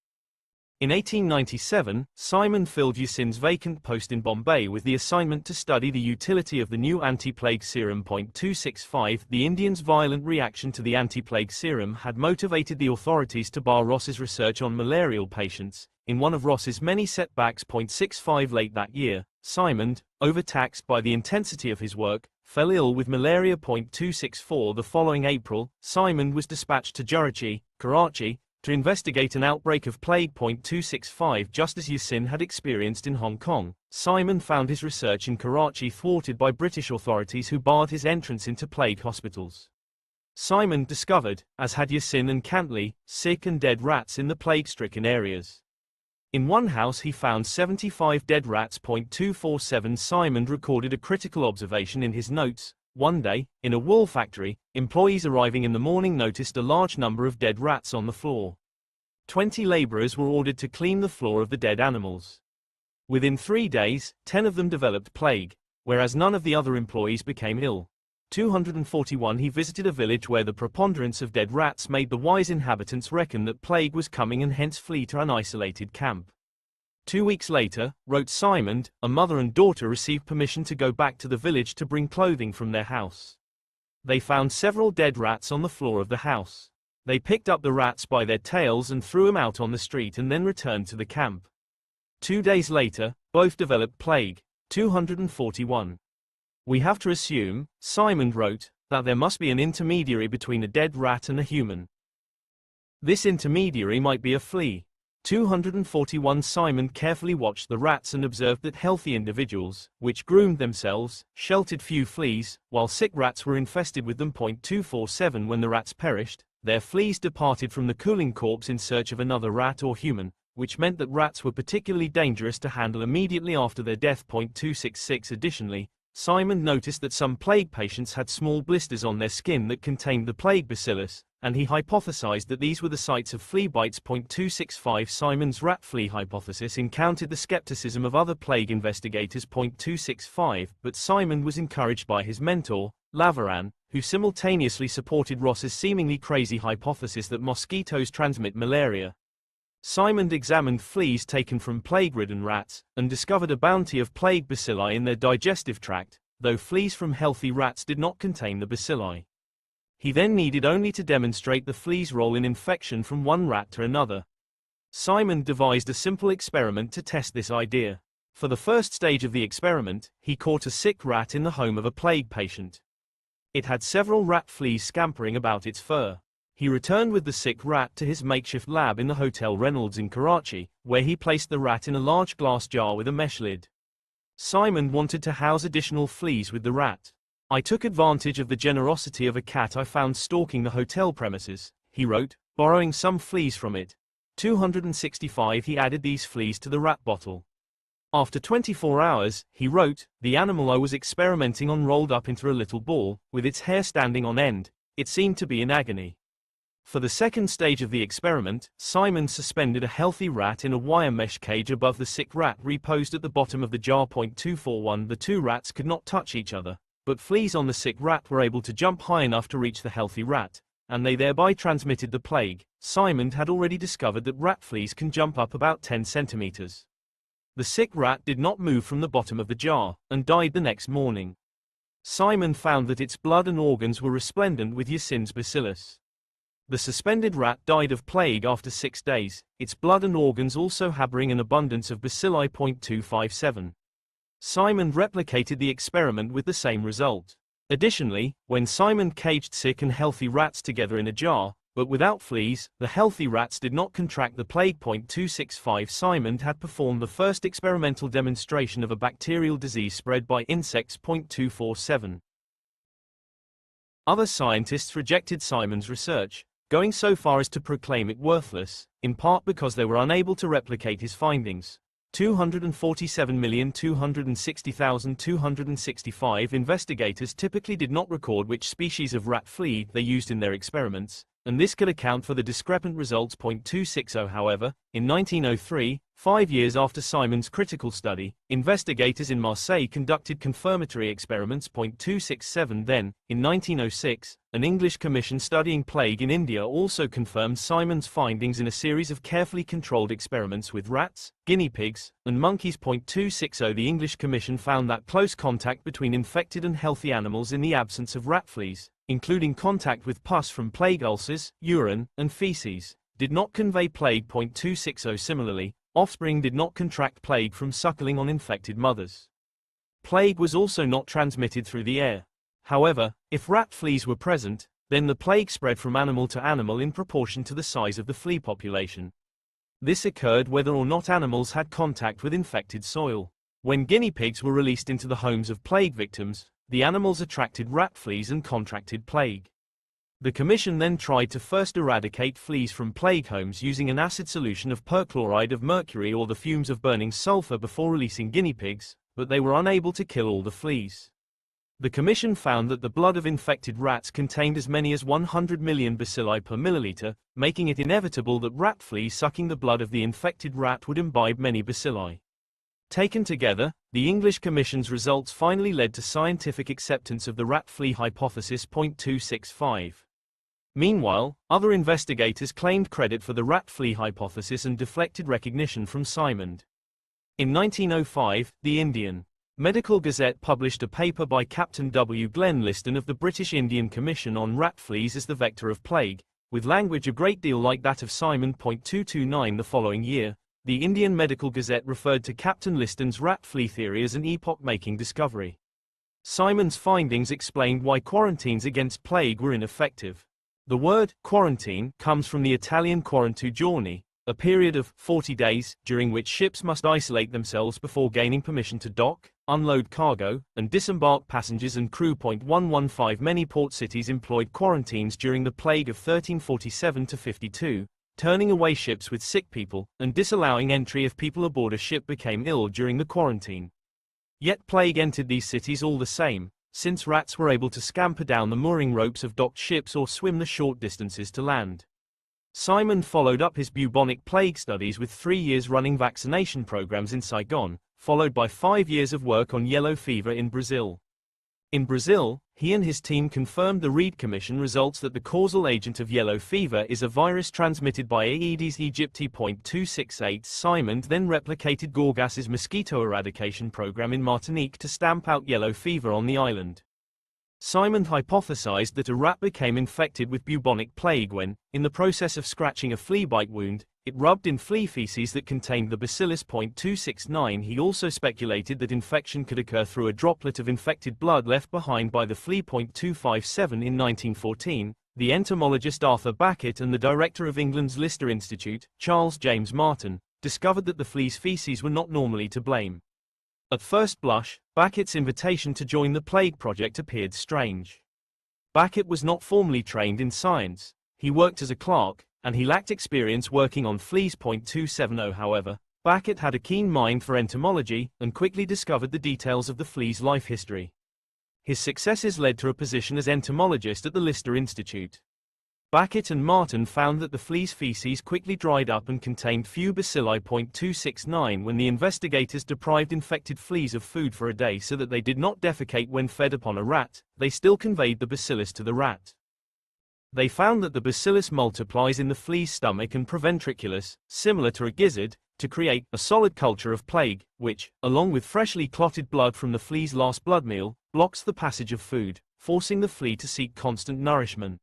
In 1897, Simond filled Yassin's vacant post in Bombay with the assignment to study the utility of the new anti-plague serum. 265 The Indians' violent reaction to the anti-plague serum had motivated the authorities to bar Ross's research on malarial patients. In one of Ross's many setbacks. 65 Late that year, Simond, overtaxed by the intensity of his work, fell ill with malaria. 264 The following April, Simond was dispatched to Karachi, to investigate an outbreak of plague. 265 Just as Yassin had experienced in Hong Kong, Simond found his research in Karachi thwarted by British authorities who barred his entrance into plague hospitals. Simond discovered, as had Yassin and Cantley, sick and dead rats in the plague-stricken areas. In one house he found 75 dead rats. 247 Simond recorded a critical observation in his notes. One day, in a wool factory, employees arriving in the morning noticed a large number of dead rats on the floor. 20 laborers were ordered to clean the floor of the dead animals. Within 3 days, 10 of them developed plague, whereas none of the other employees became ill. 241 He visited a village where the preponderance of dead rats made the wise inhabitants reckon that plague was coming and hence flee to an isolated camp. 2 weeks later, wrote Simond, a mother and daughter received permission to go back to the village to bring clothing from their house. They found several dead rats on the floor of the house. They picked up the rats by their tails and threw them out on the street and then returned to the camp. 2 days later, both developed plague. 241 We have to assume, Simond wrote, that there must be an intermediary between a dead rat and a human. This intermediary might be a flea. 241 Simond carefully watched the rats and observed that healthy individuals, which groomed themselves, sheltered few fleas, while sick rats were infested with them. 247 When the rats perished, their fleas departed from the cooling corpse in search of another rat or human, which meant that rats were particularly dangerous to handle immediately after their death. 266 Additionally, Simond noticed that some plague patients had small blisters on their skin that contained the plague bacillus, and he hypothesized that these were the sites of flea bites. 265 Simond's rat flea hypothesis encountered the skepticism of other plague investigators. 265 But Simond was encouraged by his mentor, Laveran, who simultaneously supported Ross's seemingly crazy hypothesis that mosquitoes transmit malaria. Simond examined fleas taken from plague-ridden rats, and discovered a bounty of plague bacilli in their digestive tract, though fleas from healthy rats did not contain the bacilli. He then needed only to demonstrate the flea's role in infection from one rat to another. Simond devised a simple experiment to test this idea. For the first stage of the experiment, he caught a sick rat in the home of a plague patient. It had several rat fleas scampering about its fur. he returned with the sick rat to his makeshift lab in the Hotel Reynolds in Karachi, where he placed the rat in a large glass jar with a mesh lid. Simon wanted to house additional fleas with the rat. "I took advantage of the generosity of a cat I found stalking the hotel premises," he wrote, borrowing some fleas from it. 265 He added these fleas to the rat bottle. After 24 hours, he wrote, "The animal I was experimenting on rolled up into a little ball, with its hair standing on end. It seemed to be in agony." For the second stage of the experiment, Simon suspended a healthy rat in a wire mesh cage above the sick rat reposed at the bottom of the jar. 241 The two rats could not touch each other, but fleas on the sick rat were able to jump high enough to reach the healthy rat, and they thereby transmitted the plague. Simon had already discovered that rat fleas can jump up about 10 centimeters. The sick rat did not move from the bottom of the jar, and died the next morning. Simon found that its blood and organs were resplendent with Yersin's bacillus. The suspended rat died of plague after 6 days, its blood and organs also harboring an abundance of bacilli. 257. Simon replicated the experiment with the same result. Additionally, when Simon caged sick and healthy rats together in a jar, but without fleas, the healthy rats did not contract the plague. 265 Simon had performed the first experimental demonstration of a bacterial disease spread by insects. 247. Other scientists rejected Simon's research, going so far as to proclaim it worthless, in part because they were unable to replicate his findings. 247,260,265 investigators typically did not record which species of rat flea they used in their experiments, and this could account for the discrepant results. 260 However, in 1903, 5 years after Simon's critical study, investigators in Marseille conducted confirmatory experiments. 267 Then, in 1906, an English commission studying plague in India also confirmed Simon's findings in a series of carefully controlled experiments with rats, guinea pigs, and monkeys. 260 The English commission found that close contact between infected and healthy animals in the absence of rat fleas, including contact with pus from plague ulcers, urine, and feces, did not convey plague. 260 Similarly, offspring did not contract plague from suckling on infected mothers. Plague was also not transmitted through the air. However, if rat fleas were present, then the plague spread from animal to animal in proportion to the size of the flea population. This occurred whether or not animals had contact with infected soil. When guinea pigs were released into the homes of plague victims, the animals attracted rat fleas and contracted plague. The commission then tried to first eradicate fleas from plague homes using an acid solution of perchloride of mercury or the fumes of burning sulfur before releasing guinea pigs, but they were unable to kill all the fleas. The commission found that the blood of infected rats contained as many as 100 million bacilli per milliliter, making it inevitable that rat fleas sucking the blood of the infected rat would imbibe many bacilli. Taken together, the English Commission's results finally led to scientific acceptance of the rat flea hypothesis. 265. Meanwhile, other investigators claimed credit for the rat flea hypothesis and deflected recognition from Simon. In 1905, the Indian Medical Gazette published a paper by Captain W. Glenn Liston of the British Indian Commission on rat fleas as the vector of plague, with language a great deal like that of Simon. 229 The following year, the Indian Medical Gazette referred to Captain Liston's rat flea theory as an epoch-making discovery. Simon's findings explained why quarantines against plague were ineffective. The word quarantine comes from the Italian 41 giorni, a period of 40 days, during which ships must isolate themselves before gaining permission to dock, unload cargo, and disembark passengers and crew. 115 Many port cities employed quarantines during the plague of 1347–52, turning away ships with sick people, and disallowing entry if people aboard a ship became ill during the quarantine. Yet plague entered these cities all the same, since rats were able to scamper down the mooring ropes of docked ships or swim the short distances to land. Simon followed up his bubonic plague studies with 3 years running vaccination programs in Saigon, followed by 5 years of work on yellow fever in Brazil. In Brazil, he and his team confirmed the Reed Commission results that the causal agent of yellow fever is a virus transmitted by Aedes aegypti. 268 Simon then replicated Gorgas's mosquito eradication program in Martinique to stamp out yellow fever on the island. Simon hypothesized that a rat became infected with bubonic plague when, in the process of scratching a flea bite wound, it rubbed in flea feces that contained the bacillus. 269 He also speculated that infection could occur through a droplet of infected blood left behind by the flea. 257 In 1914, The entomologist Arthur Backett and the director of England's Lister Institute, Charles James Martin, discovered that the flea's feces were not normally to blame. At first blush, Backett's invitation to join the plague project appeared strange. Backett was not formally trained in science. He worked as a clerk, and he lacked experience working on fleas. 270 However, Backett had a keen mind for entomology, and quickly discovered the details of the flea's life history. His successes led to a position as entomologist at the Lister Institute. Backett and Martin found that the flea's feces quickly dried up and contained few bacilli. 269 When the investigators deprived infected fleas of food for a day so that they did not defecate when fed upon a rat, they still conveyed the bacillus to the rat. They found that the bacillus multiplies in the flea's stomach and proventriculus, similar to a gizzard, to create a solid culture of plague, which, along with freshly clotted blood from the flea's last blood meal, blocks the passage of food, forcing the flea to seek constant nourishment.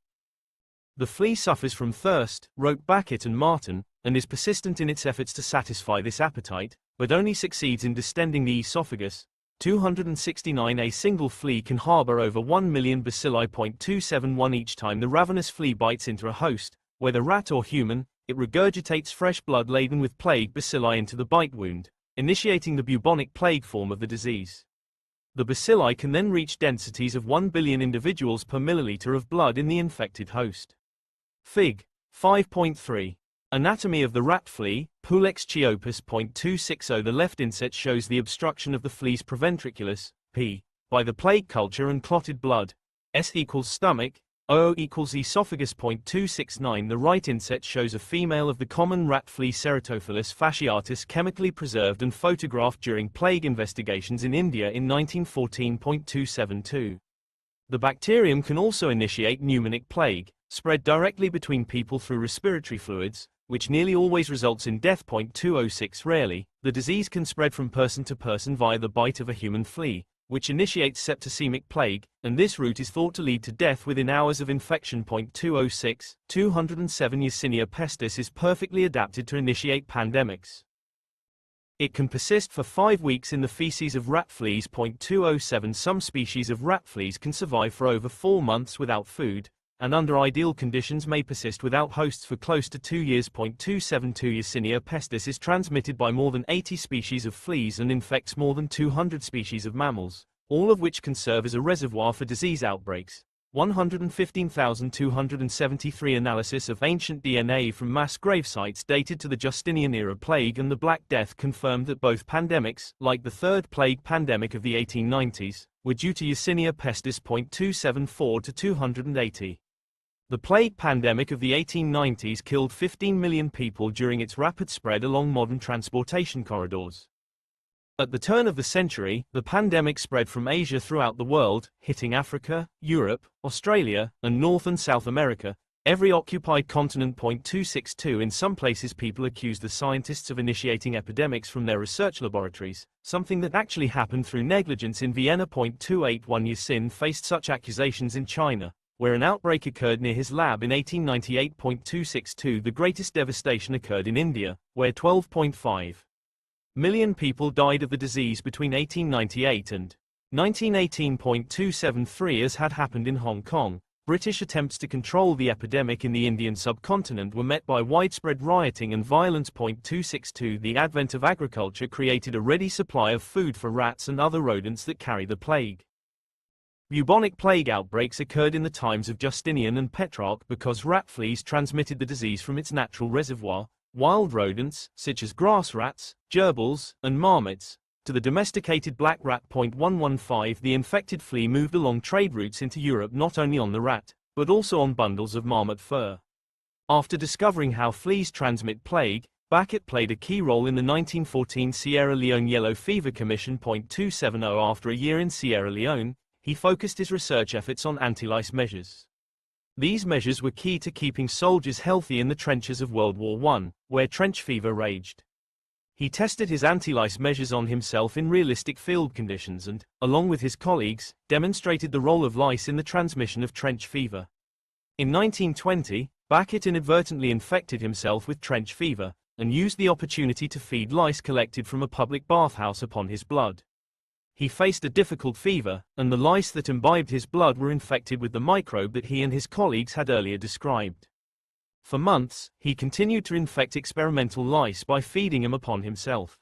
The flea suffers from thirst, wrote Backett and Martin, and is persistent in its efforts to satisfy this appetite, but only succeeds in distending the esophagus. 269 A single flea can harbor over 1 million bacilli. 271 Each time the ravenous flea bites into a host, whether rat or human, it regurgitates fresh blood laden with plague bacilli into the bite wound, initiating the bubonic plague form of the disease. The bacilli can then reach densities of 1 billion individuals per milliliter of blood in the infected host. Fig. 5.3. Anatomy of the rat flea, Pulex chiopus. 260 The left inset shows the obstruction of the flea's proventriculus, p, by the plague culture and clotted blood. S equals stomach, O equals esophagus. 269 The right inset shows a female of the common rat flea Ceratophilus fasciatus chemically preserved and photographed during plague investigations in India in 1914. 272. The bacterium can also initiate pneumonic plague, spread directly between people through respiratory fluids, which nearly always results in death. 206 Rarely, the disease can spread from person to person via the bite of a human flea, which initiates septicemic plague, and this route is thought to lead to death within hours of infection. 206 207 Yersinia pestis is perfectly adapted to initiate pandemics. It can persist for 5 weeks in the feces of rat fleas. 207 Some species of rat fleas can survive for over 4 months without food, and under ideal conditions may persist without hosts for close to 2 years. 272 Yersinia pestis is transmitted by more than 80 species of fleas and infects more than 200 species of mammals, all of which can serve as a reservoir for disease outbreaks. 115,273 Analysis of ancient DNA from mass gravesites dated to the Justinian-era plague and the Black Death confirmed that both pandemics, like the Third Plague pandemic of the 1890s, were due to Yersinia pestis. 274 to 280. The plague pandemic of the 1890s killed 15 million people during its rapid spread along modern transportation corridors. At the turn of the century, the pandemic spread from Asia throughout the world, hitting Africa, Europe, Australia, and North and South America, every occupied continent. 262 In some places people accuse the scientists of initiating epidemics from their research laboratories, something that actually happened through negligence in Vienna. 281 Yersin faced such accusations in China, where an outbreak occurred near his lab in 1898. 262 The greatest devastation occurred in India, where 12.5 million people died of the disease between 1898 and 1918. 273 As had happened in Hong Kong, British attempts to control the epidemic in the Indian subcontinent were met by widespread rioting and violence. 262 The advent of agriculture created a ready supply of food for rats and other rodents that carry the plague. Bubonic plague outbreaks occurred in the times of Justinian and Petrarch because rat fleas transmitted the disease from its natural reservoir, wild rodents, such as grass rats, gerbils, and marmots, to the domesticated black rat. 115 The infected flea moved along trade routes into Europe not only on the rat, but also on bundles of marmot fur. After discovering how fleas transmit plague, Backett played a key role in the 1914 Sierra Leone Yellow Fever Commission. 270 After a year in Sierra Leone, he focused his research efforts on anti-lice measures. These measures were key to keeping soldiers healthy in the trenches of World War I, where trench fever raged. He tested his anti-lice measures on himself in realistic field conditions and, along with his colleagues, demonstrated the role of lice in the transmission of trench fever. In 1920, Backett inadvertently infected himself with trench fever, and used the opportunity to feed lice collected from a public bathhouse upon his blood. he faced a difficult fever, and the lice that imbibed his blood were infected with the microbe that he and his colleagues had earlier described. For months, he continued to infect experimental lice by feeding them upon himself.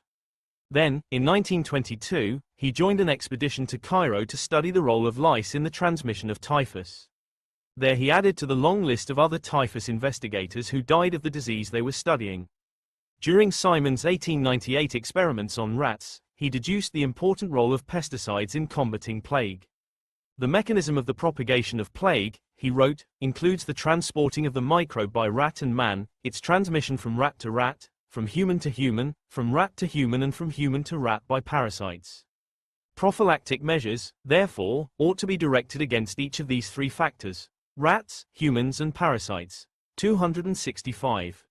Then, in 1922, he joined an expedition to Cairo to study the role of lice in the transmission of typhus. There he added to the long list of other typhus investigators who died of the disease they were studying. During Simon's 1898 experiments on rats, he deduced the important role of pesticides in combating plague. The mechanism of the propagation of plague, he wrote, includes the transporting of the microbe by rat and man, its transmission from rat to rat, from human to human, from rat to human and from human to rat by parasites. Prophylactic measures, therefore, ought to be directed against each of these three factors: rats, humans and parasites. 265.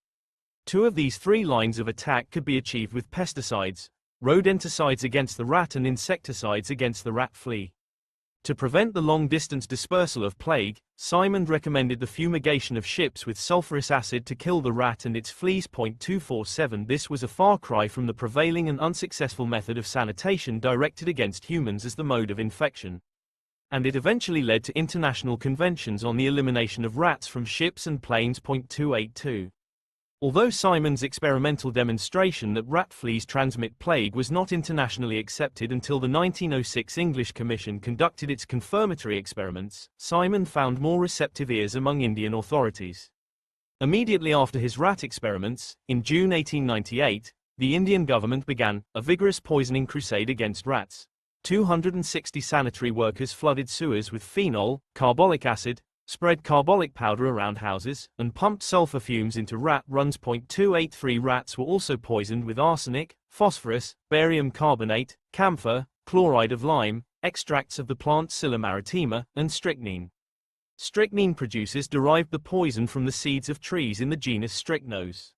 Two of these three lines of attack could be achieved with pesticides, rodenticides against the rat and insecticides against the rat flea. To prevent the long-distance dispersal of plague, Simon recommended the fumigation of ships with sulfurous acid to kill the rat and its fleas. 247. This was a far cry from the prevailing and unsuccessful method of sanitation directed against humans as the mode of infection. And it eventually led to international conventions on the elimination of rats from ships and planes. 282. Although Simon's experimental demonstration that rat fleas transmit plague was not internationally accepted until the 1906 English Commission conducted its confirmatory experiments, Simon found more receptive ears among Indian authorities. Immediately after his rat experiments, in June 1898, the Indian government began a vigorous poisoning crusade against rats. 260 sanitary workers flooded sewers with phenol, carbolic acid, spread carbolic powder around houses, and pumped sulfur fumes into rat runs. 283. Rats were also poisoned with arsenic, phosphorus, barium carbonate, camphor, chloride of lime, extracts of the plant Scilla maritima, and strychnine. Strychnine producers derived the poison from the seeds of trees in the genus Strychnos.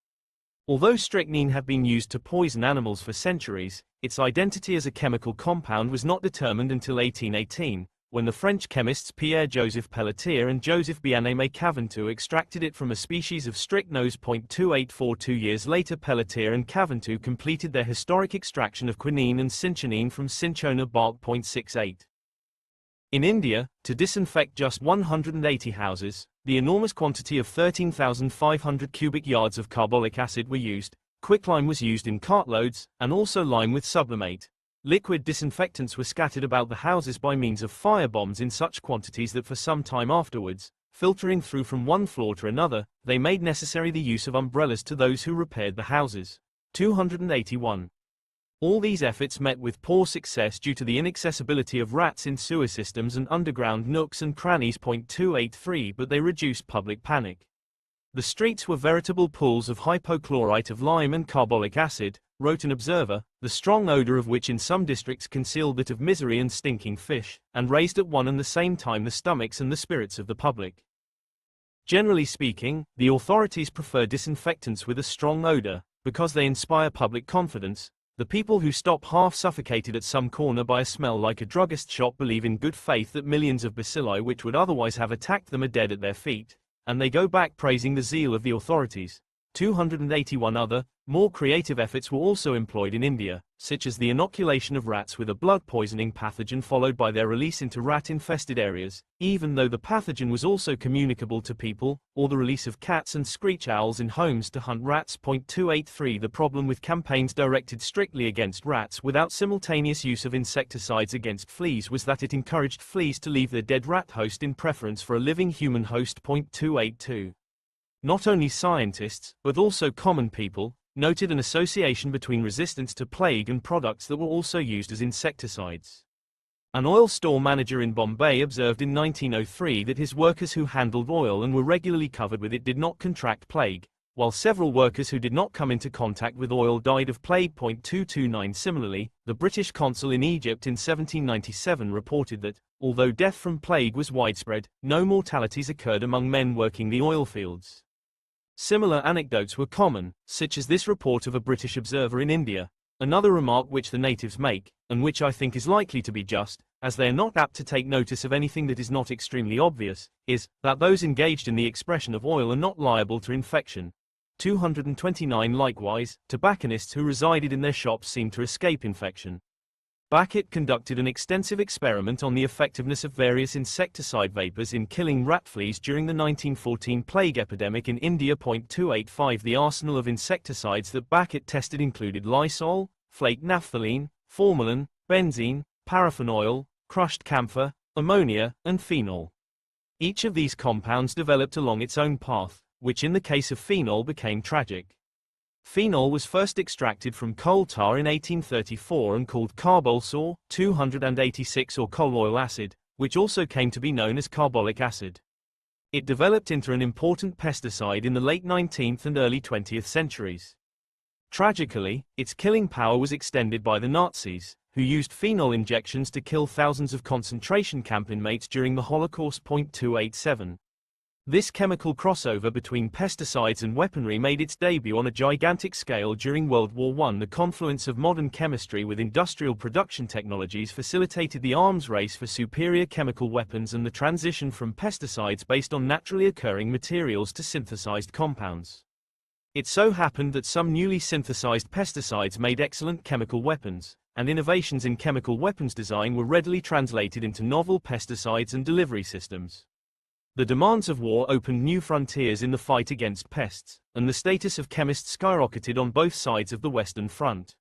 Although strychnine had been used to poison animals for centuries, its identity as a chemical compound was not determined until 1818. When the French chemists Pierre-Joseph Pelletier and Joseph Bien-Aimé Caventou extracted it from a species of strychnos. 284. 2 years later, Pelletier and Caventou completed their historic extraction of quinine and cinchonine from cinchona bark. 68. In India, to disinfect just 180 houses, the enormous quantity of 13,500 cubic yards of carbolic acid were used. Quicklime was used in cartloads, and also lime with sublimate. Liquid disinfectants were scattered about the houses by means of firebombs in such quantities that for some time afterwards, filtering through from one floor to another, they made necessary the use of umbrellas to those who repaired the houses. 281. All these efforts met with poor success due to the inaccessibility of rats in sewer systems and underground nooks and crannies. 283. But they reduced public panic. The streets were veritable pools of hypochlorite of lime and carbolic acid, wrote an observer, the strong odor of which in some districts concealed that of misery and stinking fish, and raised at one and the same time the stomachs and the spirits of the public. Generally speaking, the authorities prefer disinfectants with a strong odor, because they inspire public confidence. The people who stop half suffocated at some corner by a smell like a druggist shop believe in good faith that millions of bacilli which would otherwise have attacked them are dead at their feet, and they go back praising the zeal of the authorities. 281. Other, more creative efforts were also employed in India, such as the inoculation of rats with a blood-poisoning pathogen followed by their release into rat-infested areas, even though the pathogen was also communicable to people, or the release of cats and screech owls in homes to hunt rats. 283. The problem with campaigns directed strictly against rats without simultaneous use of insecticides against fleas was that it encouraged fleas to leave their dead rat host in preference for a living human host. 282. Not only scientists, but also common people, noted an association between resistance to plague and products that were also used as insecticides. An oil store manager in Bombay observed in 1903 that his workers who handled oil and were regularly covered with it did not contract plague, while several workers who did not come into contact with oil died of plague. 229. Similarly, the British consul in Egypt in 1797 reported that, although death from plague was widespread, no mortalities occurred among men working the oil fields. Similar anecdotes were common, such as this report of a British observer in India. Another remark which the natives make, and which I think is likely to be just, as they are not apt to take notice of anything that is not extremely obvious, is, that those engaged in the expression of oil are not liable to infection. 229. Likewise, tobacconists who resided in their shops seemed to escape infection. Beckett conducted an extensive experiment on the effectiveness of various insecticide vapors in killing rat fleas during the 1914 plague epidemic in India. 285 The arsenal of insecticides that Beckett tested included Lysol, flake naphthalene, formalin, benzene, paraffin oil, crushed camphor, ammonia, and phenol. Each of these compounds developed along its own path, which in the case of phenol became tragic. Phenol was first extracted from coal tar in 1834 and called carbol 286 or colloyl acid, which also came to be known as carbolic acid. It developed into an important pesticide in the late 19th and early 20th centuries. Tragically, its killing power was extended by the Nazis, who used phenol injections to kill thousands of concentration camp inmates during the Holocaust. 287. This chemical crossover between pesticides and weaponry made its debut on a gigantic scale during World War I. The confluence of modern chemistry with industrial production technologies facilitated the arms race for superior chemical weapons and the transition from pesticides based on naturally occurring materials to synthesized compounds. It so happened that some newly synthesized pesticides made excellent chemical weapons, and innovations in chemical weapons design were readily translated into novel pesticides and delivery systems. The demands of war opened new frontiers in the fight against pests, and the status of chemists skyrocketed on both sides of the Western Front.